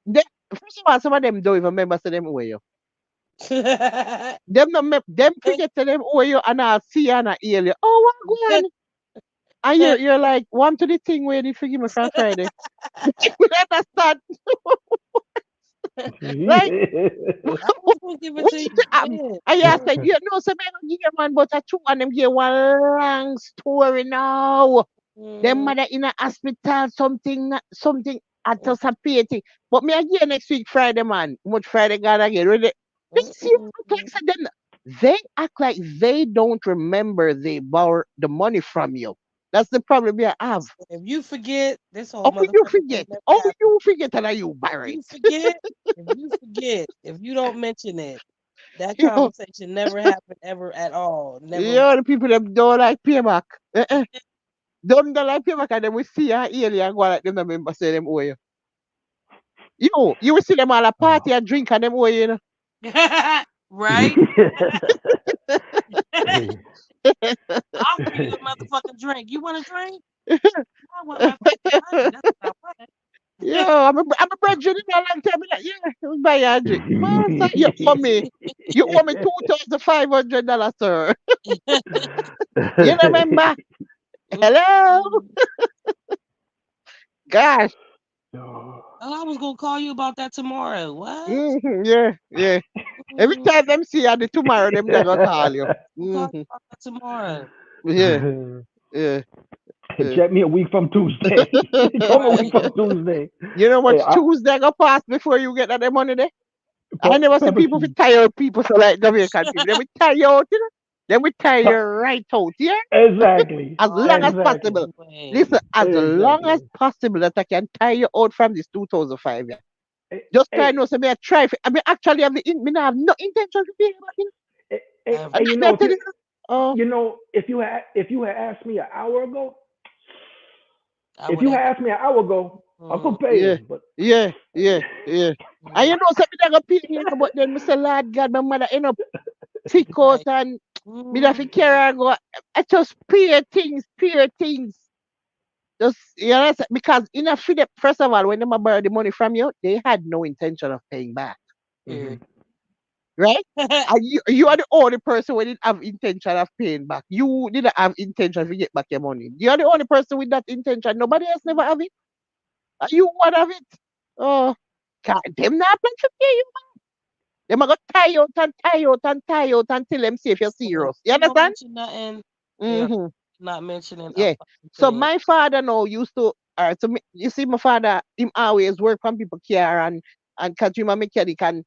They, first of all, some of them don't even remember say them owe you. Them not them forget to them owe you and I'll see you and I hear you. Oh, what go on? And you're like, one to the thing where you forgive me from Friday. You understand? Right? I was gonna give it What to is you. the Yeah. I asked like, you know, some men give man, but a two and them give one long story now. Them Mm, mother in a hospital, something at just a thing. But me again next week Friday, man. Much Friday gonna get ready. They see you act like so them. They act like they don't remember they borrow the money from you. That's the problem you have. if you forget, this whole Oh, you motherfucking thing forget. never Oh, happened. you forget that you If borrow it. you forget, if you don't mention it, that You know, conversation never happened ever at all. you Never. know the people that don't like payback. Uh-uh. Don't like payback and then we see her earlier and go like them remember say them owe you. You will see them all a party and drink and them owe you, you know. Right? I'll give you a motherfucking drink. You want a drink? I want my fucking money. That's what I want. I'm a brethren in a long time. Like, yeah, we buy you a drink. Man, sir, you owe me $2,500, sir. You remember? Hello? Gosh. Oh, I was gonna call you about that tomorrow. What? Yeah, yeah. Every Mm, time them see you the tomorrow, them they gonna call you. we'll call Hmm. you about that tomorrow. Yeah, yeah, yeah. Check me a week from Tuesday. Call me a week Right. from Tuesday. You know Hey, much Tuesday go pass before you get that the money there? I never see Pepper people with seed. tired people so like Jamaican people. They will tire you out, you know? They will tire you right out, yeah? Exactly. As long as possible. Always. Listen, as long as Exactly. possible that I can tire you out from this 2005, yeah. Hey, Just try hey, no say me I try. I mean actually have me not have no intention to be here, but you know. Ever. hey, I if tell you you, oh if you had asked me an hour ago, I if would you have. had asked me an hour ago, I could pay yeah, you. But yeah. And you know something that got pay me, you know, but then Mr. Lord God, my mother end up sick out Right. and me have to Mm, carry her and go. I just pay things. Just you know, because in a feed first of all, when they borrow the money from you, they had no intention of paying back. hmm period. Right? And you are the only person who didn't have intention of paying back. You didn't have intention to get back your money. You are the only person with that intention. Nobody else never have it. And you one have it. Oh, God, them not plan to pay you. Them are going to tie you out and tie you out and tie you out until them see if you're So if serious. You you don't understand? mention nothing, they don't Mm-hmm. not mentioning a Yeah. fucking So thing. my father now used to so you see my father him always work from people care and catch him a mechanic and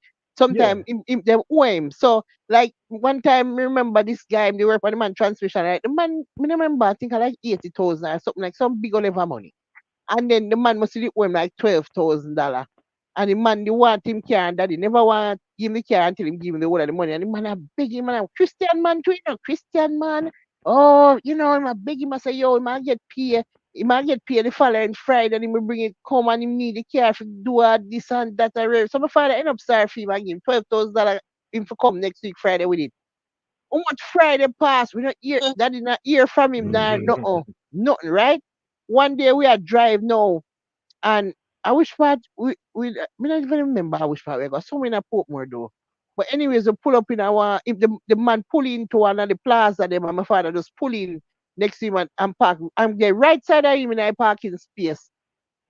Yeah. sometimes him them owe him. So like one time me remember this guy they work on the man transmission, right? The man me remember I think I like 80,000 or something like some big level money. And then the man must owe him like $12,000. And the man they want him car and daddy never want give him the car until him give him the whole of the money. And the man a beg him and a Christian man too, Christian man. Oh, I'm a beg him, I say, yo, he might get paid. He might get paid the following Friday and he will bring it come and he need the car to do all this and that. So my father end up sorry for him and give him $12,000 him to come next week Friday with it. How much Friday pass? We don't hear that did not hear from him now. No, nothing, right? One day we are drive now and I wish part we me not even remember I wish part we got somewhere in a Portmore though. But anyways, we pull up in our if the man pull into one of the plaza them and my father just pull in next to him and park. I'm get right side of him in a parking space.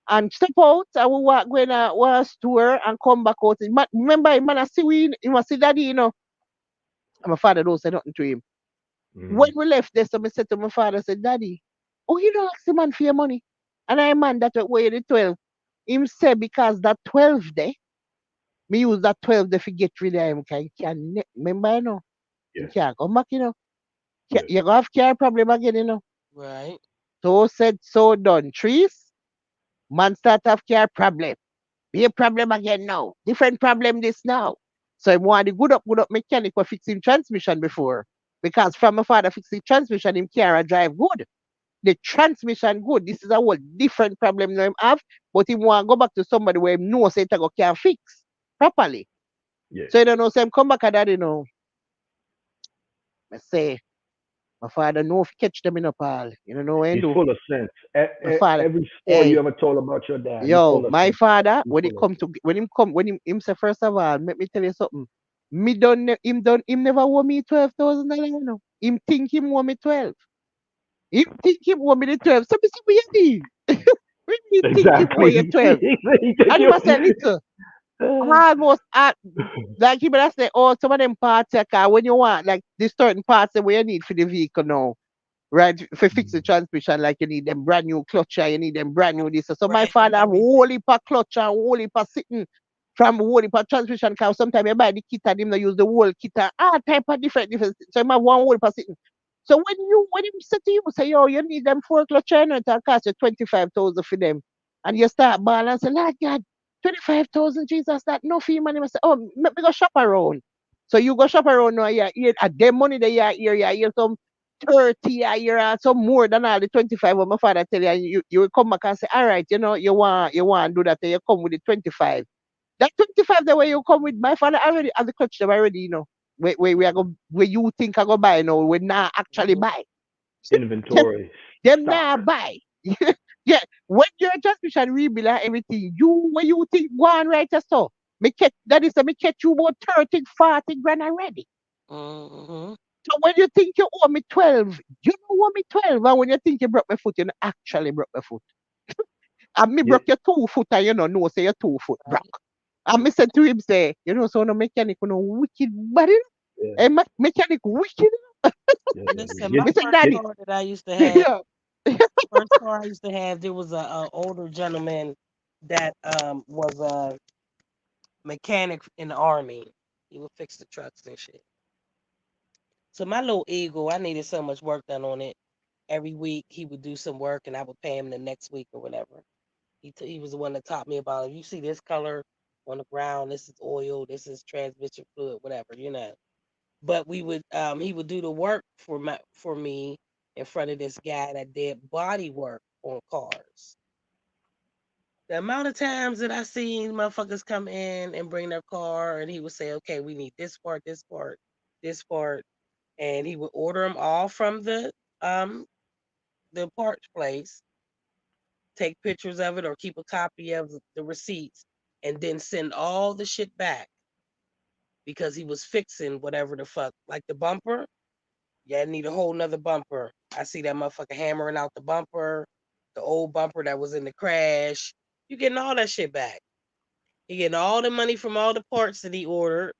And step out, I will walk going to one store and come back out. Remember, man, I see he must see daddy, And my father don't say nothing to him. When we left there, so I said to my father, I said, Daddy, oh, you don't ask the man for your money. And I man that way the 12. Him say because that 12 day, me use that 12 day to get rid of him. Remember, Him Yes. can't come back, Yes. You gonna have care problem again. Right. So said, so done. Trees, man start have care problem. Be a problem again now. Different problem this now. So I want the good up mechanic for fixing transmission before. Because from my father fixing transmission, him can't drive good. The transmission good. This is a whole different problem now him have, but he want to go back to somebody where he knows it can fix properly. Yes. So you don't know, so him come back at that, I say, my father know if catch them in a pal. You don't know what he He's do. full of sense. My father, Every story you hey, ever told about your dad, he's yo, full of my sense. father, He's when he full of come to when him say first of all, let me tell you something. Him never owe me $12,000, Him think him owe me 12. Him think him owe me the 12. So me say, what you mean? When you think him owe exactly. you 12? He take And he you. must say, little, almost at like he must say, oh, some of them parts car when you want like the certain parts that where you need for the vehicle now. Right, for fix the transmission, like you need them brand new clutch, you need them brand new this. So my Right. And father have everything. whole heap of clutch and whole heap of sitting from whole heap of transmission car. Sometimes you buy the kit and him not use the whole kit and all type of different. So him have one whole heap of sitting. So when him say to you, say, yo, you need them four clutch and it cost you 25,000 for them. And you start buying and say, Lord God, 25,000, Jesus, that no fee money. I say, oh, me go shop around. So you go shop around now, yeah, at them money that you some 30 a year or some more than all the 25 what my father tell you, and you will come back and say, all right, you want to do that, and you come with the 25. That 25 the way you come with my father already have the clutch them already, where you think I go buy now, we not actually Mhm. buy. them, Inventory, them stock. not buy. Yeah, when your transmission rebuild and everything, when you think go on right so. That is me catch you about 30, 40 grand already. Mhm. So when you think you owe me 12, you don't owe me 12. And when you think you broke my foot, you don't actually broke my foot. And me Yeah. broke your 2 foot and you know say your 2 foot Right. broke. And me said to him, say, so no mechanic, wicked body. Yeah. A mechanic wicked. Yeah. Listen, my Me said, first daddy. car that I used to have, Yeah. first car I used to have, there was a older gentleman that was a mechanic in the army. He would fix the trucks and shit. So my little Eagle, I needed so much work done on it. Every week he would do some work and I would pay him the next week or whatever. He was the one that taught me about, you see this color on the ground, this is oil, this is transmission fluid, whatever. But he would do the work for me in front of this guy that did body work on cars. The amount of times that I seen motherfuckers come in and bring their car and he would say, okay, we need this part, this part, this part, and he would order them all from um the parts place, take pictures of it or keep a copy of the receipts, and then send all the shit back because he was fixing whatever the fuck, like the bumper. Yeah, I need a whole nother bumper. I see that motherfucker hammering out the bumper, the old bumper that was in the crash. You getting all that shit back. He getting all the money from all the parts that he ordered,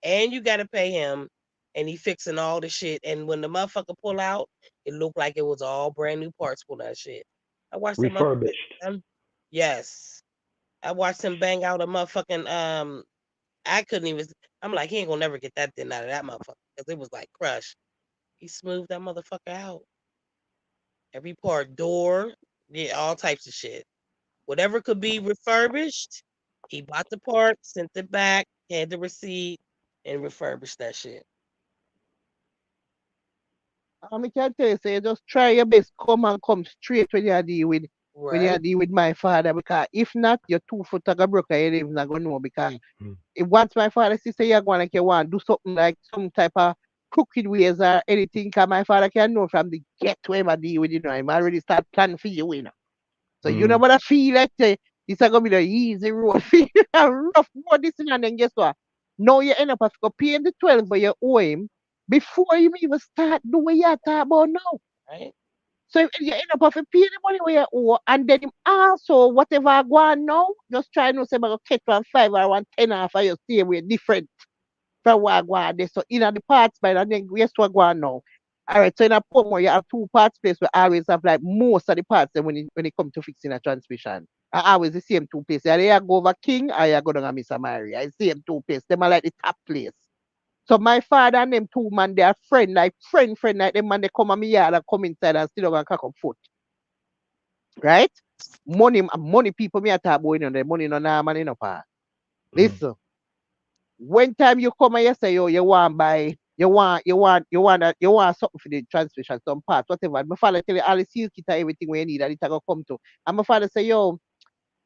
and you got to pay him, and he fixing all the shit. And when the motherfucker pull out, It looked like it was all brand new parts for that shit. I watched that motherfucker. Refurbished. Yes, I watched him bang out a motherfucking I couldn't even. I'm like, he ain't gonna never get that thing out of that motherfucker because it was like crushed. He smoothed that motherfucker out. Every part, door, yeah, all types of shit. Whatever could be refurbished, he bought the part, sent it back, had the receipt, and refurbished that shit. I can tell you, say, just try your best, come straight when you deal with Right. my father, because if not, your 2 foot are gonna broke, and you even not gonna know, because Mm. if once my father say you're going like you want do something like some type of crooked ways or anything, cause my father can know from the get to him I deal with, him already start planning for you. So you know Mm. what I feel like this is gonna be the easy road for you, a rough road this thing, and then guess what? Now you end up have to pay him the 12 but you owe him before you even start doing what you talk about now. Right. So you end up having to pay the money where you owe, and then him also whatever I go on now, just try to say I'm gonna catch 1 5 or 1 10 off of your stay with different from what I go on there. So in the parts by and then guess what go on now. All right, so in a Portmore, you have 2 parts place where always have like most of the parts then when it come to fixing a transmission. I always the same 2 places. Either you go over King or you go down to Miss Maria. It's same 2 places. Them are like the top place. So my father and them 2 man, they are friend, like friend, like them man they come on me yard and come inside and still gonna cock up foot. Right? Money people me at talk about, the money no normal enough. Mm. Listen, when time you come and you say yo, you want buy, you want something for the transmission, some parts, whatever. My father tell you all the seal kit and everything we need and it gonna come to. And my father say, yo,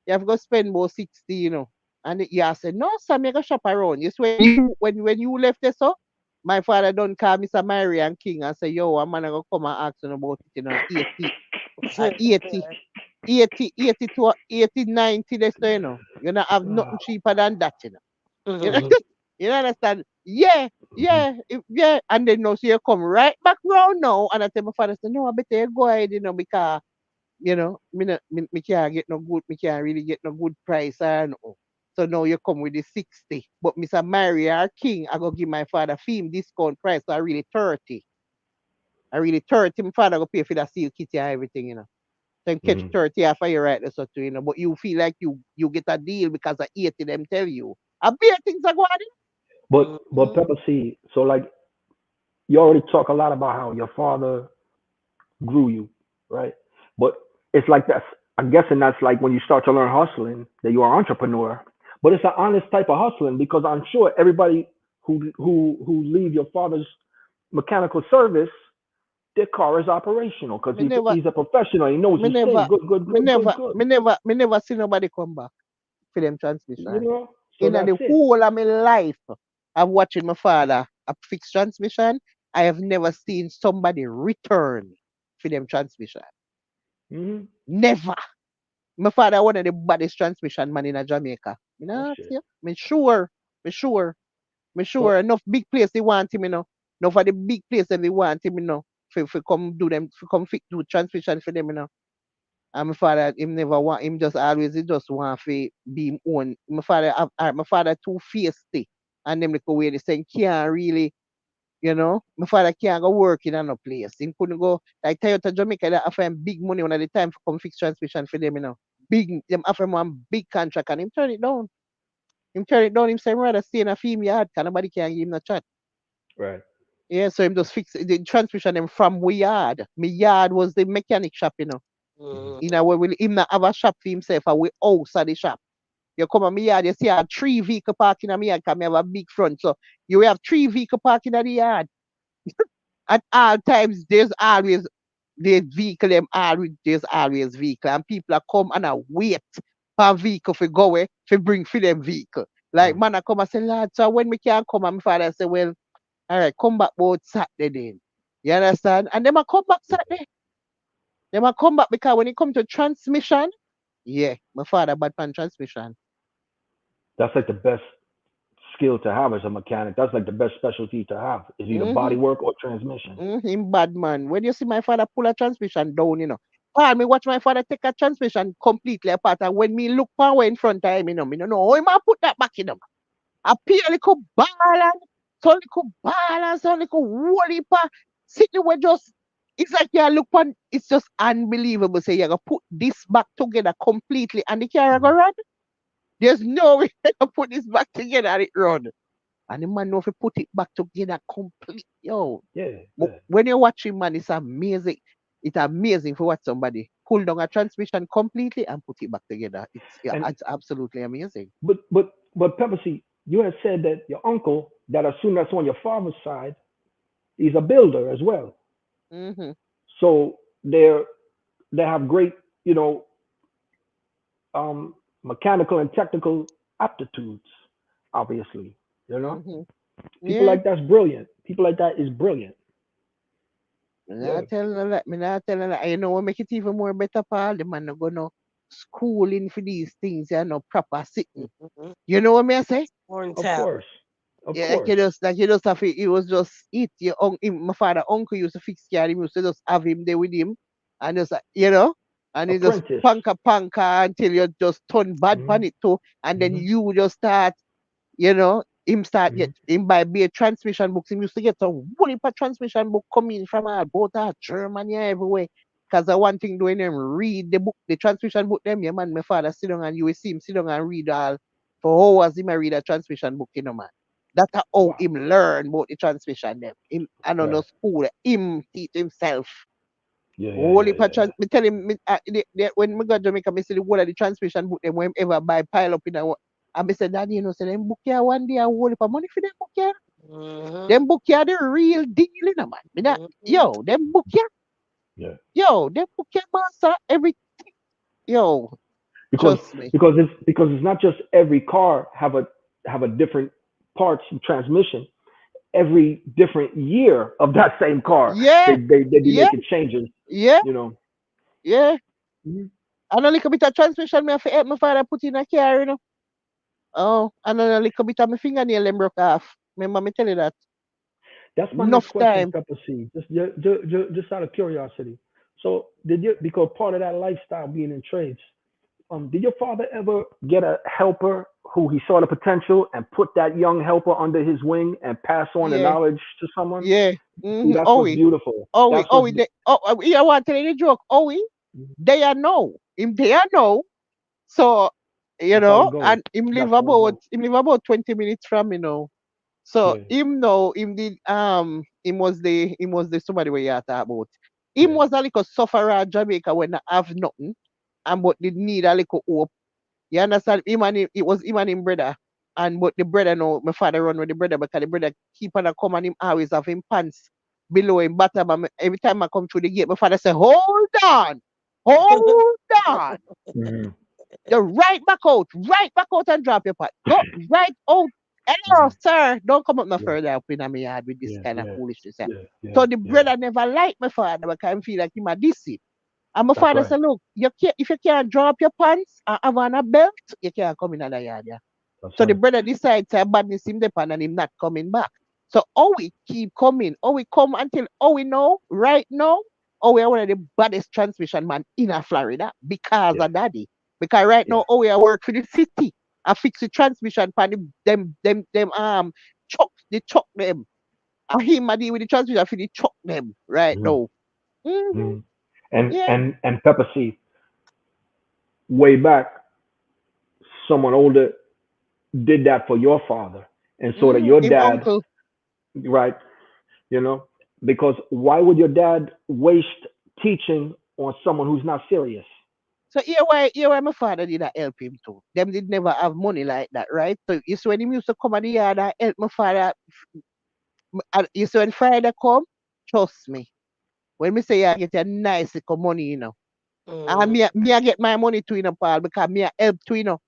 you have to spend about 60. And you say, no, Sam, you go shop around. Yes, when you left there, so my father don't call Mr. Mary and King and say, yo, I'm gonna go come and ask him about it, 80, 80, 80 to 80, 90, they say, you don't have nothing Ah. cheaper than that. You know, Mhm. Mhm. you understand? Yeah, Mhm. yeah. And then no, so you come right back round now. And I tell my father, say, no, I better you go ahead, because me can't get no good, me can't really get no good price or no. So now you come with the 60. But Mr. Mary or King, I go give my father film discount price, so I really 30. I really 30. My father go pay for the seal kitty and everything. So him catch Mhm. 30 off of you right there, so too. But you feel like you get a deal because of 80 them tell you. I bear things are going. But Mhm. Pepper, see, so like you already talk a lot about how your father grew you, right? But it's like that's I'm guessing that's like when you start to learn hustling that you are an entrepreneur. But it's an honest type of hustling because I'm sure everybody who leave your father's mechanical service, their car is operational because Me never, he's a professional. He knows me his thing. never, Good, good, me good, good, never, good. me never see nobody come back for them You transmission. know, so In that's the it. whole of my life of watching my father a fix transmission, I have never seen somebody return for them transmission. Hmm. Never. My father one of the baddest transmission man in a Jamaica. You Oh know, shit. see? Me sure, me sure, me But sure. Enough big place they want him. Enough of the big place that they want him. For come do them, for come fix do transmission for them. And my father, him never want him just always he just want to be him own. My father too feisty. And them like way they say can't really, my father can't go work in another place. He couldn't go like Toyota Jamaica that offer him big money one at the time for come fix transmission for them. Big them offer him one big contract and him turn it down. Him turn it down, him say rather stay in a film yard, cause nobody can give him no chat. right. Yeah, so him just fix the transmission them from we yard. My yard was the mechanic shop. Hmm. In a way, will him not have a shop for himself, and we outside the shop. You come on me yard, you see I have 3 vehicle parking in my yard, because I have a big front. So you will have 3 vehicle parking in the yard. At all times, there's vehicle, there's always vehicle. And people are come and I wait for a vehicle for go away, for bring for them vehicle. Like Mm. man, I come and say, lad, so when we can come, and my father say, well, all right, come back both Saturday then. You understand? And them a come back Saturday. Them a come back because when it come to transmission, yeah, my father bad pan transmission. That's like the best skill to have as a mechanic. That's like the best specialty to have is either body Mm-hmm. work or transmission. Him bad man. When you see my father pull a transmission down. Paul, me watch my father take a transmission completely apart. And when me look power in front of him, me no know how him a put that back. I pay a little ball and some little ball and some little whole heap of sitting with just. It's like you look on, it's just unbelievable. Say you're gonna put this back together completely and the car go Mhm. run. There's no way to put this back together and it run. And the man know if you put it back together complete. Yo. Yeah, But yeah. when you're watching, man, it's amazing. It's amazing for what somebody pull down a transmission completely and put it back together. It's yeah, And it's absolutely amazing. but Pepper, see, you had said that your uncle, that assume that's on your father's side, he's a builder as well. Mm-hmm. So they have great, you know, mechanical and technical aptitudes, obviously. You know, Mm-hmm. people Yeah. like that's brilliant. People like that is brilliant. Me Yeah. not telling her that. Me not telling her that. You know what make it even more better, Paul? The man not gonna schooling for these things, you know, proper sitting. Mm-hmm. You know what me I say? Born Of talent. course. Of Yeah, course. like you just have it. It was just it. My father uncle used to fix car. He used to just have him there with him, and just and he just Apprentice. panka until you just turn bad pan Hmm. it too, and then Hmm. you just start, him start Hmm. get him buy be a transmission books. Him used to get a whole heap of transmission book coming from both Germany everywhere. Cause the one thing doing them read the book, the transmission book them, yeah man, my father sit down and you will see him sit down and read all for hours him a read a transmission book, man. That's how Wow. him learn about the transmission them. Him I don't know Right. school, him teach himself. Yeah, yeah, Whole yeah, heap of yeah, yeah. me tell him when me go Jamaica, me see the whole of the transmission book them when ever buy pile up in a and me say, Daddy, say them book here one day a whole heap of money for them book here. Mm-hmm. Them book here the real deal, man. Me not, Mm-hmm. yo, them book here, Yeah. them book here, master, yo, Because trust me. it's not just every car have a different parts and transmission. Every different year of that same car, Yeah, they be yeah, making changes. yeah, You know. yeah. Mhm. And a little bit of transmission me have to help my father put in a car, Oh, and then a little bit of my fingernail them broke off. Remember me tell you that. That's my next Enough question, time. Pepper C. Just out of curiosity. So, did you, because part of that lifestyle being in trades, did your father ever get a helper who he saw the potential and put that young helper under his wing and pass on the Yeah, knowledge to someone? yeah. See, Mm-hmm. that's Oh, what's beautiful. That's what's I want to tell you the joke. They are know. Him they are know. So, that's how it goes. and him live That's how it about goes. 20 minutes from, So Yeah, him know him did him was the somebody where you are talking about. Him yeah, was a little sufferer in Jamaica when I have nothing and but did need a little hope. You understand? It was him and him brother. And but the brother know my father run with the brother because the brother keep on a come and him always have him pants below him bottom. And every time I come through the gate, my father say, hold on, hold on. hmm, You right back out and drop your pot. Go right out. Hello, hmm, sir. Don't come up no yeah, further up in my yard with this yeah, kind of yeah, foolishness. Yeah. yeah, yeah, So the yeah. brother never liked my father because I feel like him a deceive. And my That's father right. said, look, if you can't drop your pants and have on a belt, you can't come in the yard. Yeah. That's So the right. brother decides to badness him depend and him not coming back. So how we keep coming, how we come until how we know right now, how we are one of the baddest transmission man in a Florida because Yeah, of daddy. Because right yeah. now, how we are work for the city. I fix the transmission pan them chuck the chuck them. And him a deal with the transmission for the chuck them right Hmm, now. Mm-hmm. hmm. And Yeah. and Pepper C, way back, someone older did that for your father, and so that your Him dad, uncle. right? You know, because why would your dad waste teaching on someone who's not serious? So here why my father did that help him too. Them did never have money like that, right? So you see when he used to come at the yard and help my father, and you see when Friday come, trust me. When me say I get a nice little money, and Mm-hmm. me I get my money too, Paul, because me I help too,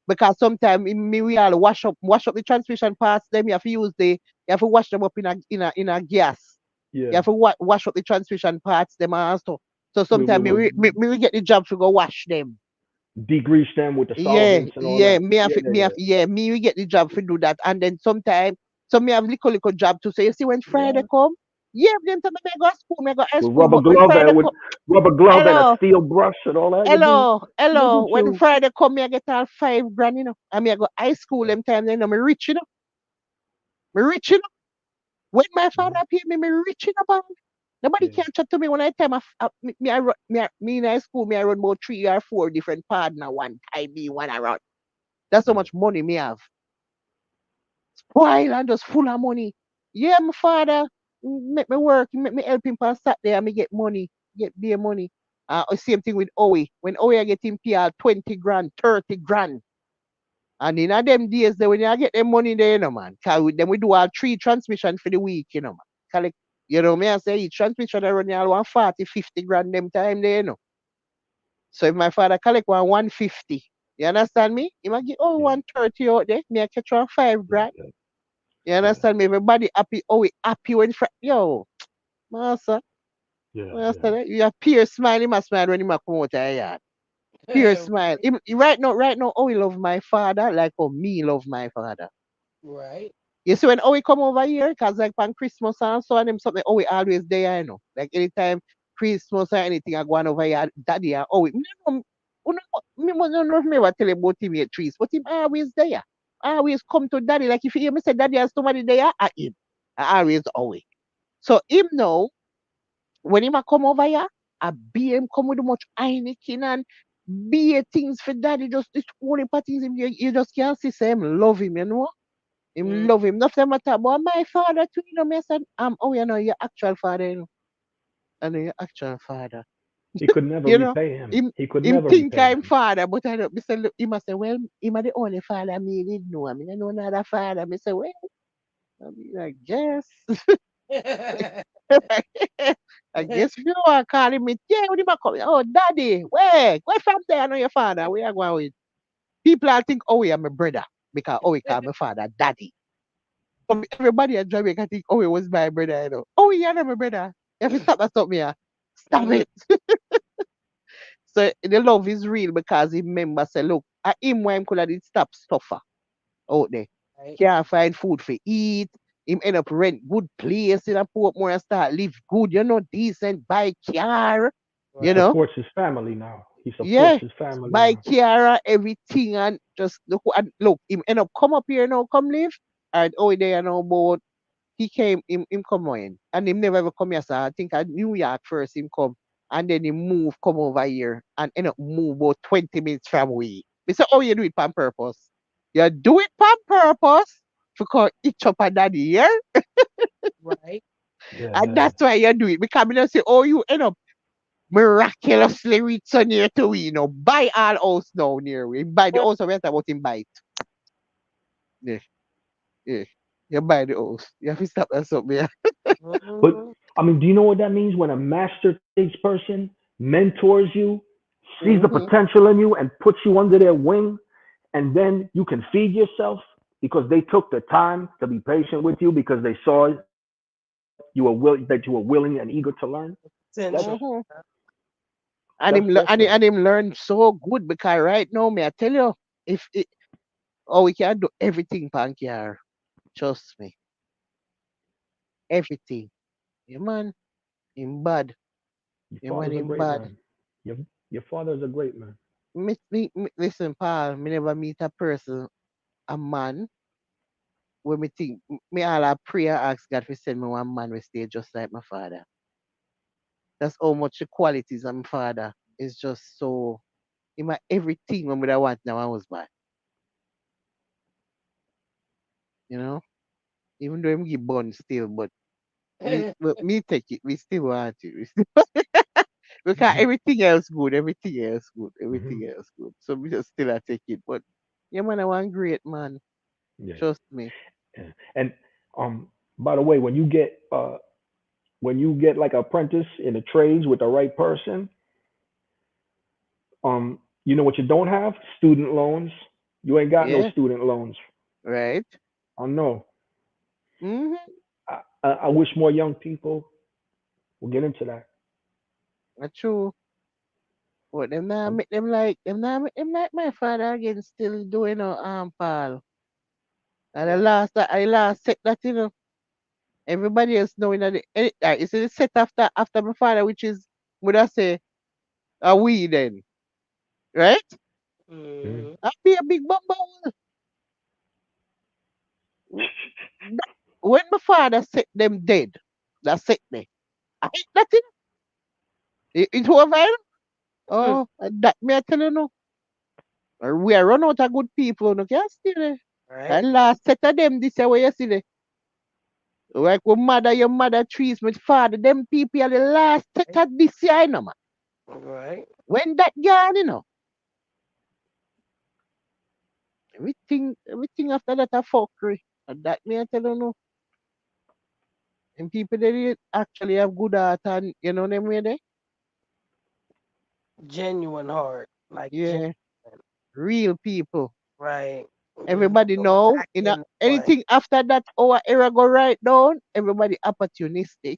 Because sometimes me we all wash up the transmission parts, them you have to use you have to wash them up in a gas. You Yeah, have to wash up the transmission parts, them and stuff. So sometimes me we get the job to go wash them. degrease them with the Yeah, solvents and all yeah, that. Yeah, yeah, yeah. me we get the job to do that. And then sometimes, so me have little job to say, you see when Friday Yeah. come, yeah, them tell me go school, me go high With school, but when Friday come, rubber glove and a hello, steel brush and all that. You do hello, when too. Friday come, me I get all 5 grand, and me I go high school them time, me rich, me rich, When my father Mhm. pay me, me rich, Paul. Nobody Yeah. can chat to me when I time me in high school, me I run about 3 or 4 different partner one time, me one I run. That's how Yeah. much money me have. Spoil and just full of money. Yeah, my father make me work, make me help him for Saturday and me get money, get their money. Same thing with Owie. When Owie I get him PR 20 grand, 30 grand. And in a them days, when I get them money there, man. Cause then we do our 3 transmission for the week, man. Collect, me I say each transmission I run all 140, 50 grand them time there. So if my father collect 150, you understand me? He might get Yeah. 130 out there, me I catch 5 Yeah. grand. Yeah. You Yeah. understand me? Everybody happy, we happy when yo, master, Yeah. Yeah. master, you have peer smile, he must smile when he might come out of your yard. Peer smile. Right now, we love my father like how me love my father. Right. You see, when we come over here, because like on Christmas and so on, them something, we always there, Like anytime Christmas or anything, I go on over here, daddy, and me no, me no know if me ever tell him about him here trees, but him always there. Always come to daddy. Like if you hear me say daddy has somebody there, at him. I always always. So him now, when him a come over here, I be him come with much Heineken and be things for daddy, just this only parties him, you just can't see, say him love him. Him Mm. love him. Nothing matter. But my father too, me I said, your actual father, I know your actual father. He could never You know, repay him. him He could him never think repay I'm him. father, but I don't. Me say, look, he must say, well, him a the only father me did know. I mean, I know another father. Me say, well, I mean, I guess. I guess you are calling me. Yeah, what him a call? Oh, daddy, where from there? I know your father. Where you going with? People I think, we are my brother because we call my father daddy. Everybody at Jamaica think, it was my brother. You're not my brother. If you stop that, stop me. Stop Mhm. it. So the love is real because he remember say, look, at him why him could have did stop suffer out there. Right. Can't find food for eat. Him end up rent good place in a Portmore and start live good, decent, buy car, He you Right. know. supports his family now. He supports Yeah. his family Buy now. car, everything and just look, him end up come up here now, come live. And there now about him come in and him never ever come here, so I think at New York first him come and then he come over here and end up move about 20 minutes from we. Me say, you do it on purpose. You do it on purpose because each up a daddy, yeah? Right. Yeah. And Yeah. that's why you do it. Because me not say, you end up miraculously rich so near to we, buy all house now near we. Buy the house, we have about him buy it. Yeah, yeah. You buy the house. You have to stop that something. But Mhm. I mean, do you know what that means when a master teach person mentors you, sees the Mm-hmm. potential in you, and puts you under their wing, and then you can feed yourself because they took the time to be patient with you because they saw that you were willing and eager to learn. That's Potential. Mm-hmm. that's different. And him learn so good because right now, me I tell you, if it, we can do everything, Pankyar. Trust me, everything. Yeah, man, him bad. Your Yeah, man, father's a him great bad. man. Your father is a great man. Listen, Paul, me never meet a person, a man, when me think, me all a pray and ask God to send me one man will stay just like my father. That's how much the qualities of my father is just so, in my everything when I want now I was bad, you know? Even though him give bun still, but me take it, we still want it. We still, because everything else good, everything else good, Hmm. everything else good. So we just still a take it. But yeah, man, I want great man. Yeah. Trust me. Yeah. And um, by the way, when you get like an apprentice in the trades with the right person, you know what you don't have? Student loans. You ain't got no Yeah, student loans. right. I know. Mm-hmm. I wish more young people will get into that. That's true. But them now Um, make them like my father again still doing pal. And Right. I last set that everybody else knowing that it's a set after my father, which is would I say a we then, right? mhm. Mhm. I be a big bumble. W- When my father set them dead, that set me. I ain't nothing. It over here. Hmm. Oh, that me I tell you no. We are run out of good people. No can still there. Right. And last set of them this way you see there. Like when mother your mother trees my father, them people are the last set Right. of this year, you know, man. Right. When that gone, you know. Everything after that a fuckery. And that me I tell you no. And people they actually have good heart and you know them way there. Genuine heart. Like Yeah. genuine. Real people. Right. There's Everybody no know, acting on. anything after that our era go right down, everybody opportunistic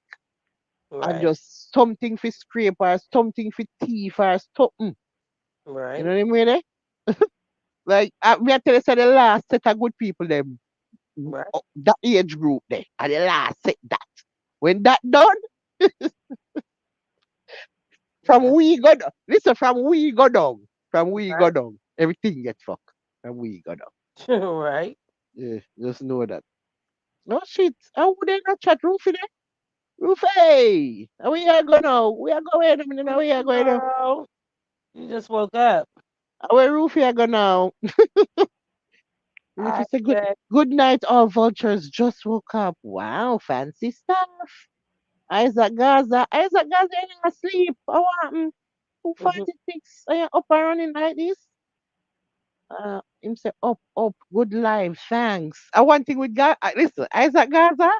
and Right. just something for scrape or something for thief or something. You know Right. what I mean? Eh? Like we are telling you say the last set of good people them Right. that age group there. And the last set that. When that done, from That's we go down. Listen, from we go down. From we go right. down. Everything get fucked. From we go down. Right. Yeah, just know that. No shit. How would they not chat roofy there? Roofy! How we are going now? We are going. I mean, now we are going now. Girl, you just woke up. How we Roofy are going now? I Roofy say said, good night, all vultures just woke up. Wow, fancy stuff. Isaac Gaza. Isaac Gaza ain't asleep. How happened? mhm. 246. Are you up and running like this? Him say up, good life, thanks. I one thing with listen, Isaac Gaza.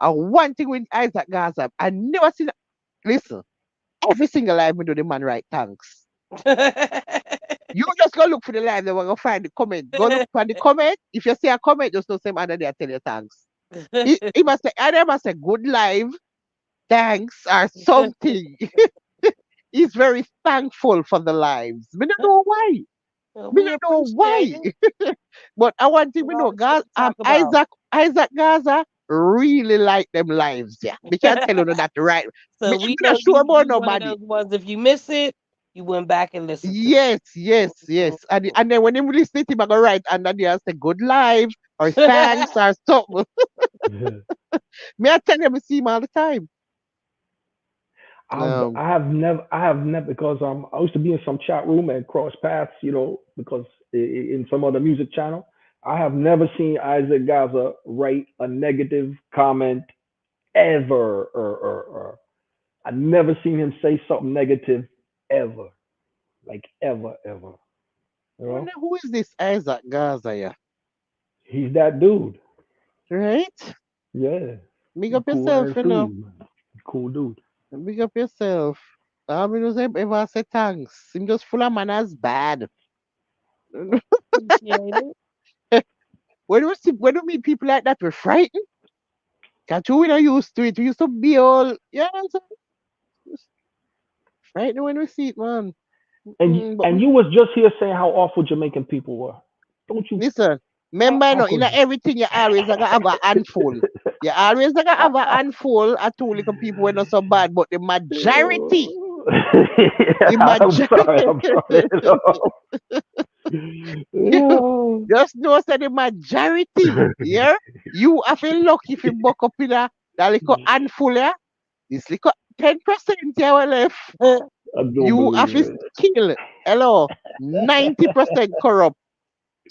I one thing with Isaac Gaza. I never seen. Listen, every single live we do the man right, thanks. You just go look for the live, then we're gonna find the comment. Go look for the comment. If you see a comment, just know same under there, tell you thanks. He must say, I must say good live, thanks, or something. He's very thankful for the lives. We don't know why. We We don't know appreciate why. it. But I want him There's to know, always shit God, to talk about. Isaac Gaza really like them lives, yeah. We can't tell you that right. So Me we not know sure about you one of nobody. those ones. If you miss it, you went back and listened to Yes, yes, it. yes. And then when him listen to him, I go right under there say good life or thanks or something. Me I tell him I see him all the time. Um, I have never because I used to be in some chat room and cross paths, because in some other music channel, I have never seen Isaac Gaza write a negative comment ever, or I never seen him say something negative ever, like ever. You I wonder know, who is this Isaac Gaza, yeah? he's that dude. Right? Yeah, Big up cool yourself, and you know. smooth, man. Cool dude. Big up yourself. I mean, does ever say thanks. Him just full of manners bad. Appreciate it. When we meet people like that, we're frightened. Can't you? We not used to it. We used to be all, yeah, I'm saying? Just frightened when we see it, man. But And you was just here saying how awful Jamaican people were. Don't you listen, remember, you know, fuck in with everything you always gonna have a handful. You always gonna have a handful of two little people who are not so bad, but the I'm sorry. majority, I'm sorry. No. just know that the majority, yeah, you have a luck if you buck up in that little handful, yeah, this little 10% you have left, I don't you have believe to kill. Hello, 90% corrupt.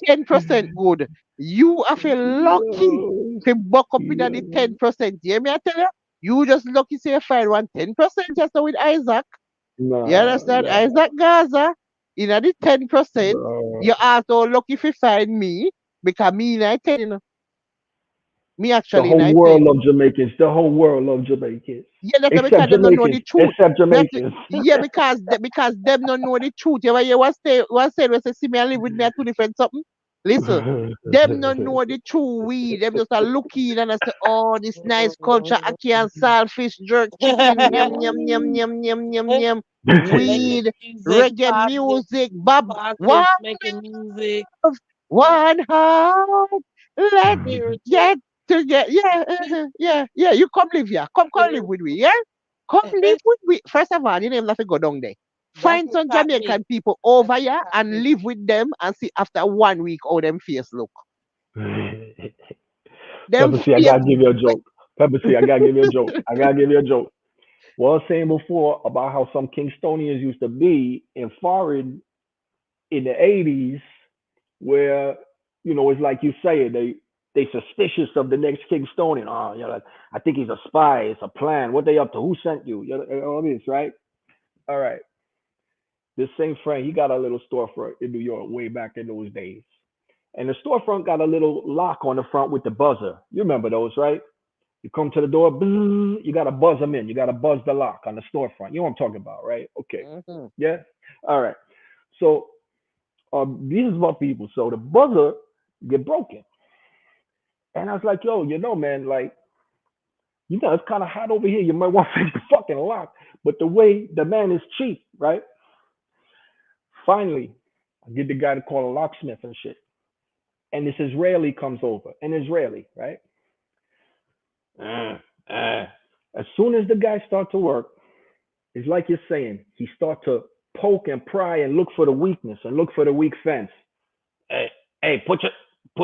10% good. You have a lucky it. to buck up in the Yo, 10%. You hear me? I tell you, you just lucky say you find one 10% just with Isaac. You nah, understand? nah, Isaac Gaza in the 10%. bro. You also lucky if you find me because me in I 10, you know. Me The actually in whole I world 10. love Jamaicans. The whole world love Jamaicans. Yeah, that's because Except them don't know the Jamaicans. truth. Except We have to, Jamaicans. yeah, because them don't know the truth. You ever hear what say, we say, see me and live with me at two different something? Listen, them don't know the true weed. Them just are looking and I say, oh, this nice culture, ackee and saltfish, jerk chicken, yum, yum, yum, yum, yum, yum, yum. Making Weed, music, reggae positive, music, Bob, positive, one making music, love, one heart, let's spiritual. get together. Yeah, yeah, yeah. You come live here. Come live with me, yeah? Come live with me. First of all, you name have to go down there. That's Find what some got me. Jamaican people That's over what here got and me. live with them and see after 1 week how them face look. Them Pepper C, I face gotta give you a joke. Pepper C, I gotta give you a joke. I gotta give you a joke. What I was saying before about how some Kingstonians used to be in foreign in the 80s, where it's like you say, they suspicious of the next Kingstonian. Oh, like, I think he's a spy. It's a plan. What they up to? Who sent you? All this, right? All right. This same friend, he got a little storefront in New York way back in those days. And the storefront got a little lock on the front with the buzzer. You remember those, right? You come to the door, bzzz, you got to buzz them in. You got to buzz the lock on the storefront. You know what I'm talking about, right? Okay. Mm-hmm. Yeah. All right. So these is my people. So the buzzer get broken. And I was like, yo, man, like, it's kind of hot over here. You might want to fix the fucking lock. But the way the man is cheap, right? Finally, I get the guy to call a locksmith and shit. And this Israeli comes over. An Israeli, right? As soon as the guy starts to work, it's like you're saying, he start to poke and pry and look for the weakness and look for the weak fence. Hey, put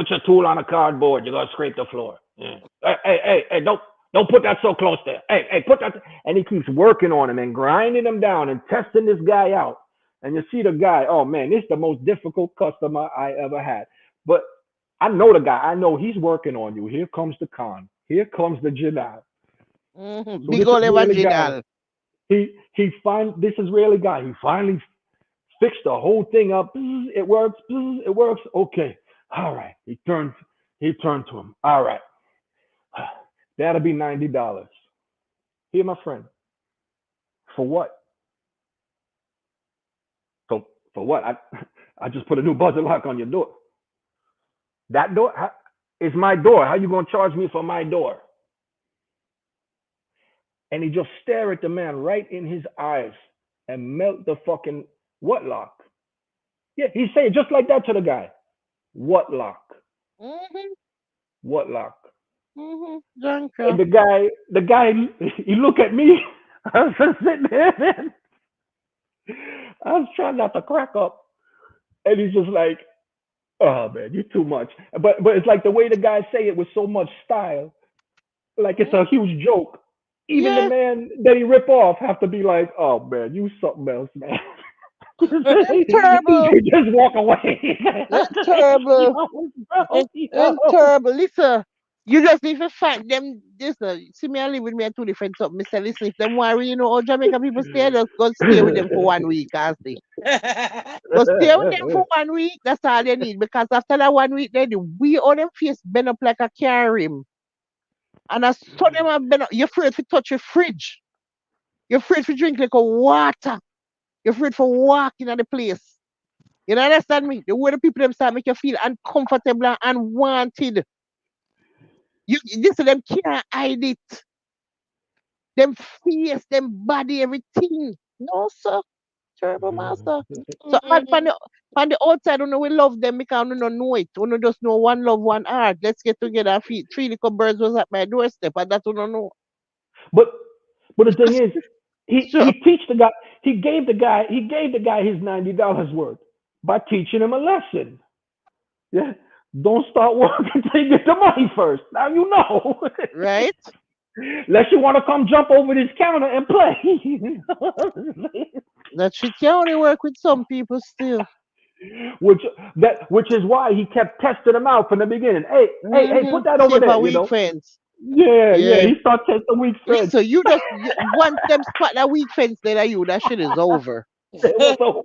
your tool on a cardboard. You're gonna scrape the floor. Yeah. Hey, don't put that so close there. Hey, put that. And he keeps working on him and grinding him down and testing this guy out. And you see the guy. Oh man, this is the most difficult customer I ever had. But I know the guy. I know he's working on you. Here comes the con. Here comes the Jedi. Mm-hmm. So Big this ol' Israeli guy, original. this Israeli guy, he finally fixed the whole thing up. It works. It works. Okay. All right. He turned to him. All right. That'll be $90. Here, my friend. For what? So for what? I just put a new buzzer lock on your door. That door is my door. How you gonna charge me for my door? And he just stare at the man right in his eyes and melt the fucking what lock? Yeah, he's saying just like that to the guy. What lock? Mm-hmm. What lock? Mm-hmm. Drunk. And the guy, he look at me. I was just sitting there, man. I was trying not to crack up. And he's just like, oh man, you're too much. But it's like the way the guy say it with so much style, like it's a huge joke. Even the Yeah. man that he rip off have to be like, oh man, you something else, man. Them You terrible. just walk away. Them terrible. Bro, Them terrible. Listen, you just need to find them. Listen, see me and live with me at two different something. Mister, listen, if them worry, how Jamaica people stay, just go stay with them for 1 week, I see. Go stay with them for 1 week. That's all they need. Because after that 1 week, then we all them face bend up like a car rim. And as soon them have been up, you're afraid to touch your fridge. You're afraid to drink like a water. You're afraid for walking at the place. You know, understand me? The way the people them start make you feel uncomfortable and unwanted. This of them can't hide it. Them face, them body, everything. No, sir. Terrible master. So hard on the outside, we love them because we don't know it. We just know one love, one heart. Let's get together and feed. Three little birds was at my doorstep, and that we don't know. but the thing is, he Sure. teach the guy. He gave the guy his $90 worth by teaching him a lesson. Yeah, don't start working until you get the money first. Now you know. Right? Unless you want to come jump over this counter and play. That shit can only work with some people still. which which is why he kept testing him out from the beginning. Hey, Mm-hmm. put that over See there. for weak friends. Yeah. Yeah. He started testing weak friends. Listen, once them spot that weak fence there you, that shit is over. It was over.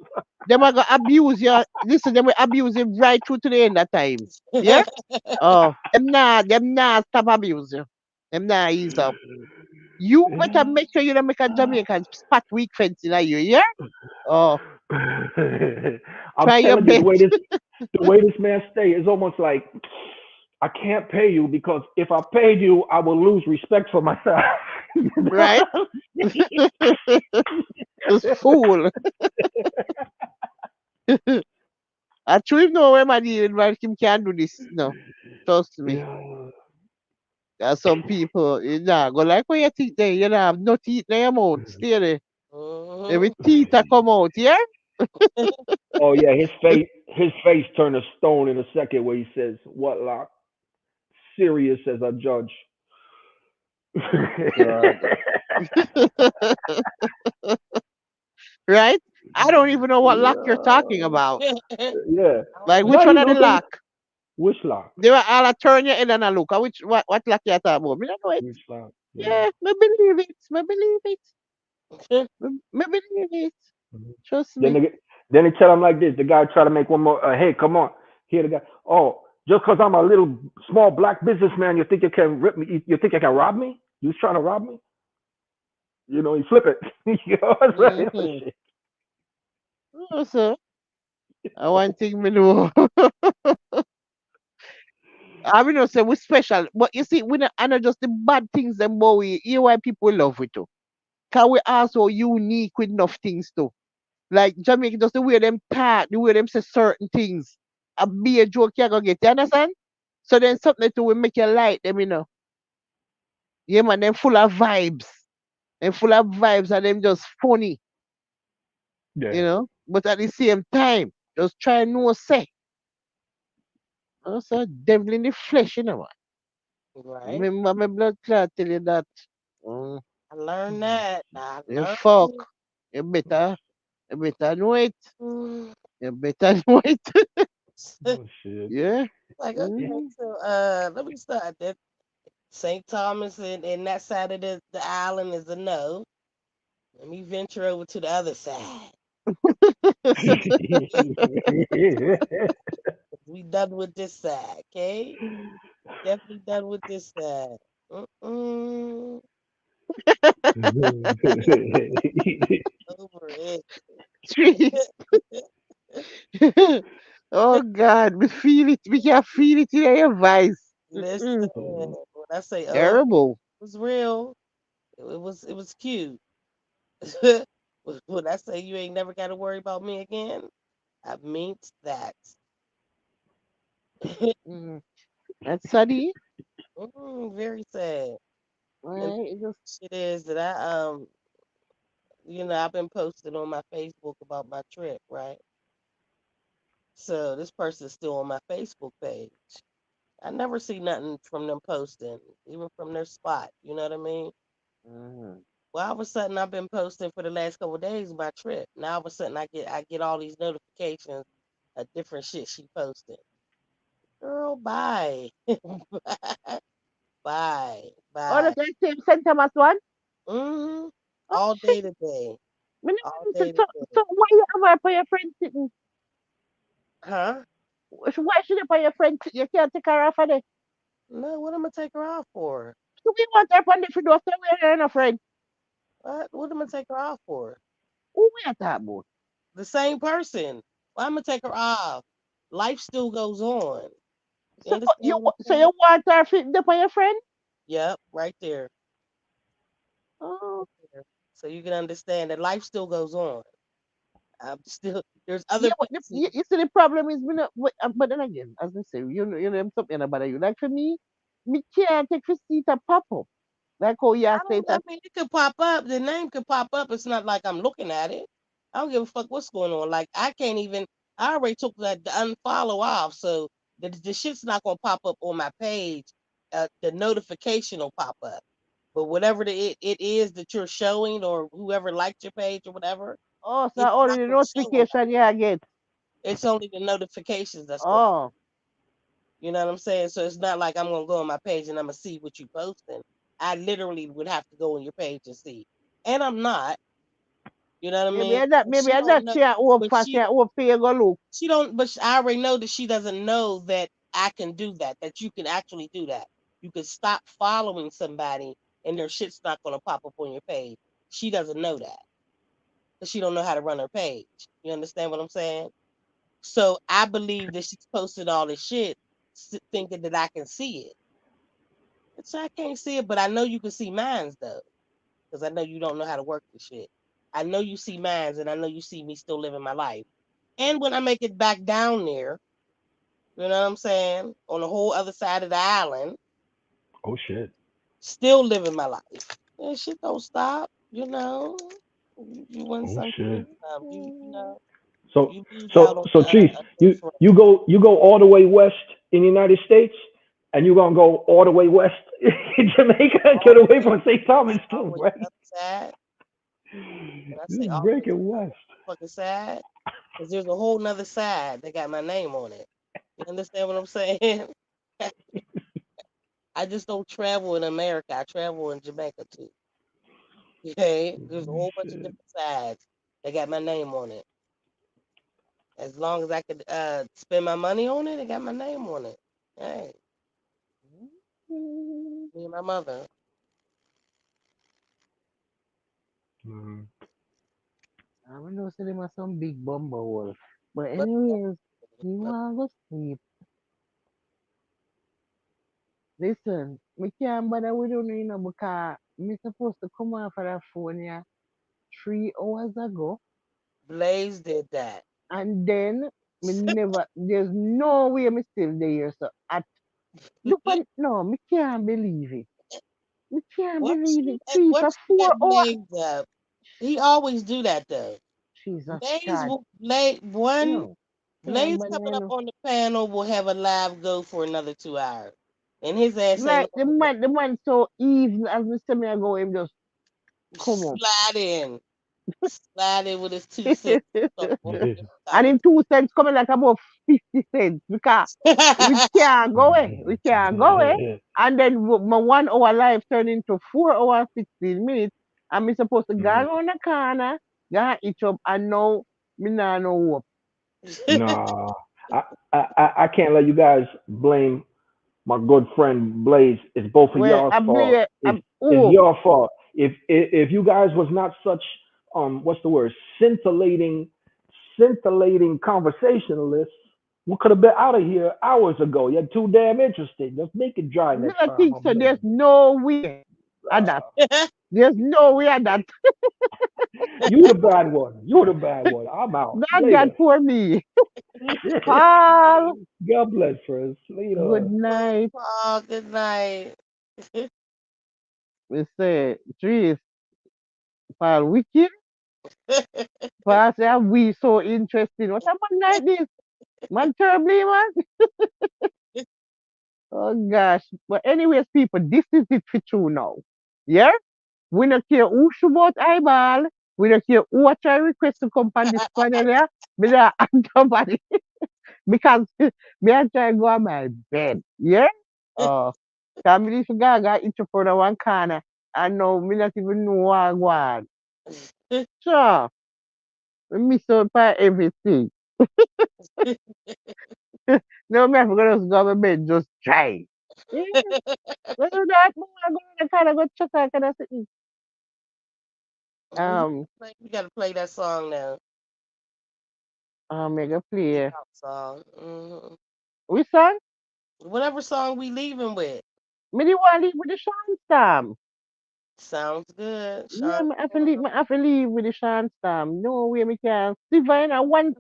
Them are gonna abuse you. Listen, them will abuse you right through to the end of time. Yeah? Oh, them nah stop abuse you. Them nah ease up. You better make sure you don't make a Jamaican spot weak fence in you, yeah? Oh, I'm try your telling you, best. the way this man stay is almost like I can't pay you because if I paid you, I will lose respect for myself. Right? This fool. I truly know where my deal with him can do this. No. Trust me. Yeah. There are some people, go like what you think there, have no teeth in your mouth. Stay there. Every teeth a come out, yeah? Oh yeah, his face turned to stone in a second where he says, "What lock? Serious as a judge." God. Right? I don't even know what lock you're talking Yeah. about. Yeah. Like which No, one you are the know them. lock? Which lock? They were all a turn your head and a look. Which what lock you talking about? Me don't know it. Which lock? Yeah. Yeah, me believe it. Me believe it. Me believe it. Mhm. Trust Then me. they tell him like this. The guy try to make one more. Hey, come on. Here the guy. Oh, just because I'm a little small black businessman, you think you can rip me? You think you can rob me? You was trying to rob me? You know, you flip it. You know, it's like, oh, Mm-hmm. shit. Oh, so I want thing me know. I mean, no say we special, but you see, we not, I know just the bad things them, but we hear why people love it too. Cause we also unique with enough things too. Like Jamaica, just the way them talk, the way them say certain things. A be a joke you gonna get, you understand? So then something to will make you like them, you know. Yeah, man, them full of vibes. Them full of vibes and them just funny, you Yeah. know. But at the same time, just try no say. Also, devil in the flesh, you know. Man. Right. Remember my blood clot tell you that. Mm, I learned that. I you learned fuck. it. You better know it. Mm. You better know it. Oh shit. Yeah. Like, okay, Mm. so let me start that. St. Thomas and that side of the island is a no. Let me venture over to the other side. We done with this side, okay? Definitely done with this side. Mm-mm. Over it. Trees. Oh God, we feel it. We can feel it in your voice. Listen, Mm-mm. when I say over, Terrible. it was real. It was cute. When I say you ain't never got to worry about me again, I meant that. Mm. That's sunny. Very sad. And Right? It just shit is that I've been posting on my Facebook about my trip, right? So this person's still on my Facebook page. I never see nothing from them posting, even from their spot. You know what I mean? mhm. Well, all of a sudden I've been posting for the last couple of days my trip. Now all of a sudden I get all these notifications of different shit she posted. Girl, bye. Bye. Oh, Bye. that's the same St. Thomas one? hmm Oh All shit. day today. Me All never day so, today. so why you have her for your friend sitting? Huh? Why should you for your friend sitting? You can't take her off of there. No, what am I take her off for? So we want her on the free door, so we're her a friend. What am I take her off for? Who we are talking about? The same person. Why am I take her off? Life still goes on. You So understand you what I'm so saying? you want her fit there for your friend? Yep, right there. Oh, There. So you can understand that life still goes on. I'm still there's other yeah, but pieces. you see the problem is me not, but then again, as I say, you know, I'm something about you. Like for me can't take for seat a pop up. Like how you I say don't. I that. mean, it could pop up. The name could pop up. It's not like I'm looking at it. I don't give a fuck what's going on. Like I can't even. I already took the unfollow off, so the shit's not gonna pop up on my page. The notification will pop up. But whatever it is that you're showing, or whoever liked your page or whatever, Oh, so it's only not the gonna show on my. notification you get. It's only the notifications that's gonna. Oh, You know what I'm saying? So it's not like I'm gonna go on my page and I'm gonna see what you posting. I literally would have to go on your page and see. And I'm not, you know what I mean? But maybe she I don't not know see her home but fast, see her home for you go look. she don't but I already know that she doesn't know that I can do that you can actually do that. You can stop following somebody and their shit's not gonna pop up on your page. She doesn't know that. Because she don't know how to run her page. You understand what I'm saying? So I believe that she's posted all this shit thinking that I can see it. So I can't see it, but I know you can see mines though, because I know you don't know how to work this shit. I know you see mines, and I know you see me still living my life. And when I make it back down there, you know what I'm saying, on the whole other side of the island, Oh shit. still living my life. And shit don't stop, you know. You win Oh some, you lose shit. some. So You lose out so on so Chief, a good friend. you go all the way west in the United States, and you're gonna go all the way west in Jamaica and get away Always, from St. Thomas too, always right? another side. When I say Just always breaking another west. fucking side, because there's a whole nother side that got my name on it. You understand what I'm saying? I just don't travel in America. I travel in Jamaica too. Okay, there's a whole bunch of Shit. different sides that got my name on it. As long as I could spend my money on it, it got my name on it. Hey, me and my mother. Mm. I know say them are some big bumble wolf. But But, anyways, you but want to sleep. Listen, me can't bother with you, because me supposed to come off of that phone here 3 hours ago. Blaze did that. And then there's no way me still there. So look at, no, me can't believe it. Me can't believe it. Three for Once you four get hours. Blaze up, he always do that though. Jesus Blaze God. will Blaze one No. Can't Blaze bother, coming up on the panel will have a live go for another 2 hours, and his ass ain't Like the man so evil as me say me I go him just come up. slide in with his 2 cents. So, And him 2 cents coming like about 50 cents because we can't go away. We can't go away. And then my 1 hour live turned into 4 hours 16 minutes. And me supposed to go Mhm. around the corner, go each up, and now me nah know what. Nah, I can't let you guys blame my good friend Blaze. It's both of Well, y'all's I fault. believe It's oh your fault. If you guys was not such what's the word, scintillating conversationalists, we could have been out of here hours ago. You're too damn interested. Just make it dry me next not time. think I'm so. There's begging. no way at that. There's no way at that. You the bad one. You the bad one. I'm out Not that later. for me. Paul, God bless, friends. Later. good night. Oh, good night. We say, trees, Paul, wicked. Paul say, we so interesting. What a man like this? Man, terribly, man. Oh, gosh. But anyways, people, this is it for true now. Yeah? We don't care who shoot about eyeball. We don't care who a try request to come on this panel here. Me not answer nobody. Because me I try go on my bed. Yeah? Oh. Cause me this guy got each for the one corner. And now me not even know what I want. Sure. Me miss out by everything. No, me have to go just go to bed, just try. Yeah. Go do that. More, I go to the corner, go check out, can I see? We Um, gotta play that song now. Mega The play. out song. Which song? Whatever song we leaving with. Me the one leave with the Sean Storm. Sounds good. Yeah, Sean me have to leave with the Sean Storm. No way me can. Siva, one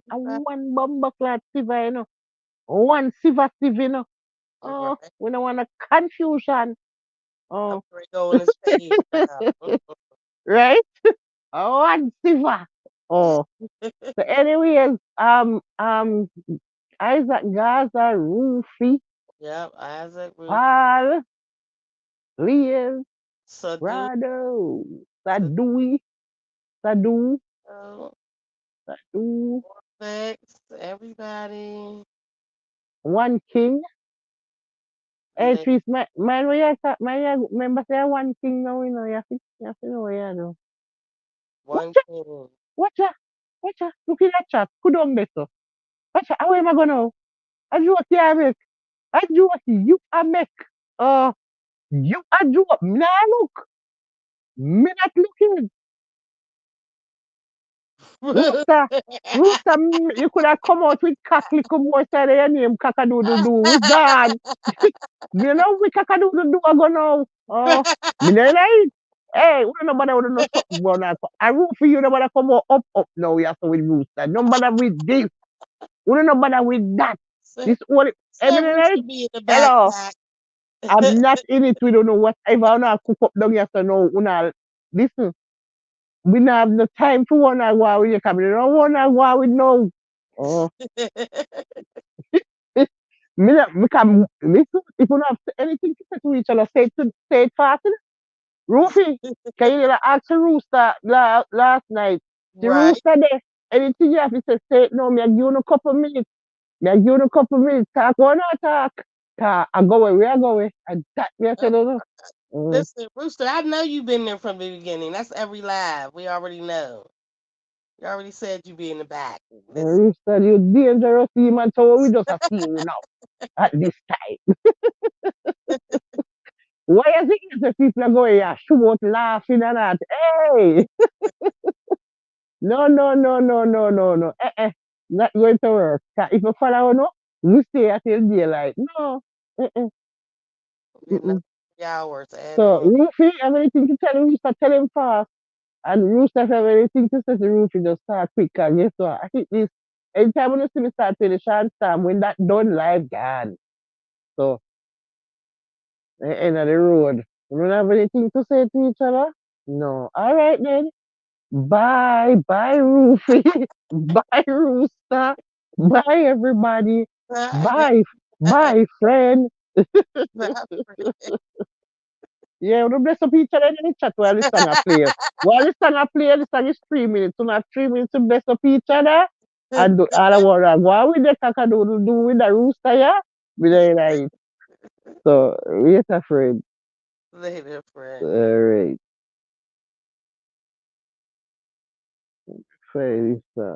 bomber clad Siva, One Siva Siva, Oh, right. we don't want a confusion. I'm Oh, gonna go in his face now. right? One Siva. Oh, so anyways, Isaac Gaza, Rufy, Yep, Isaac Roof. Paul, Leah, Sadu. Rado, Sadui, Sadu, Sadu. Sadu, Thanks, everybody. One King. Hey, Lit. Tris, man, where you at? Man, remember say One King now, you have to know where you do. Watch One ya, king. watch ya, watch ya. Look in that chat. Put on there, so. Watch ya, how am I gonna? I do what you make. I do what you a make. You a do what? Nah, look. Me not looking. Rooster, Rooster, you could have come out with cock little more side of your name, Cackadoodle. We gone. You know, we Cackadoodle I go now. Me no like. Hey, we don't know would know something going on. I root for you, nobody come out up now. You have to with Rooster. No matter with this. We don't know with that. Say, This what I say mean, Rooster like, be in the hello. backpack. I'm not in it. We don't know whatever. I not cook up down here, so no, listen. We don't have no time for one I go with you, because we don't want to go with no. Oh, me can listen. If you don't have anything to say to each other, say it fast. Rufy, can you not ask the rooster last night? The Right. rooster there. Anything you have to say it now. Me I give you a couple minutes. Me I give you a couple minutes. Talk or not talk. Talk. I go away. Where I go away? And that me I say no. Mm. Listen, Rooster, I know you've been there from the beginning. That's every live. We already know. You already said you be in the back. Listen. Rooster, you dangerous man. So we just have to see you now at this time. Why is it if the people are going here shoot laughing and that? Hey, no, no, no, no, no, no, no. Not going to work. 'Cause if you follow no, we stay until daylight. No. Eh. In the Mm-mm. 3 hours at So home. Rufy, have anything to tell Rooster, tell him fast. And Rooster, if have anything to say to Rufy, just start quick. And guess what? I think this, anytime when you see me start playing the Shawn Storm, when that done, live gone. So, end of the road. You don't have anything to say to each other? No. All right then. Bye. Bye, Rufy. Bye, Rooster. Bye, everybody. Bye. Bye, friend. Yeah, we bless up each other in the chat while the song are play. While the song are play, the song is 3 minutes. So not 3 minutes to bless up each other. And do all I want to go with the cackadoodle do with the rooster, yeah? Be like, so, wait a friend. Later, friend. All right. Play this song.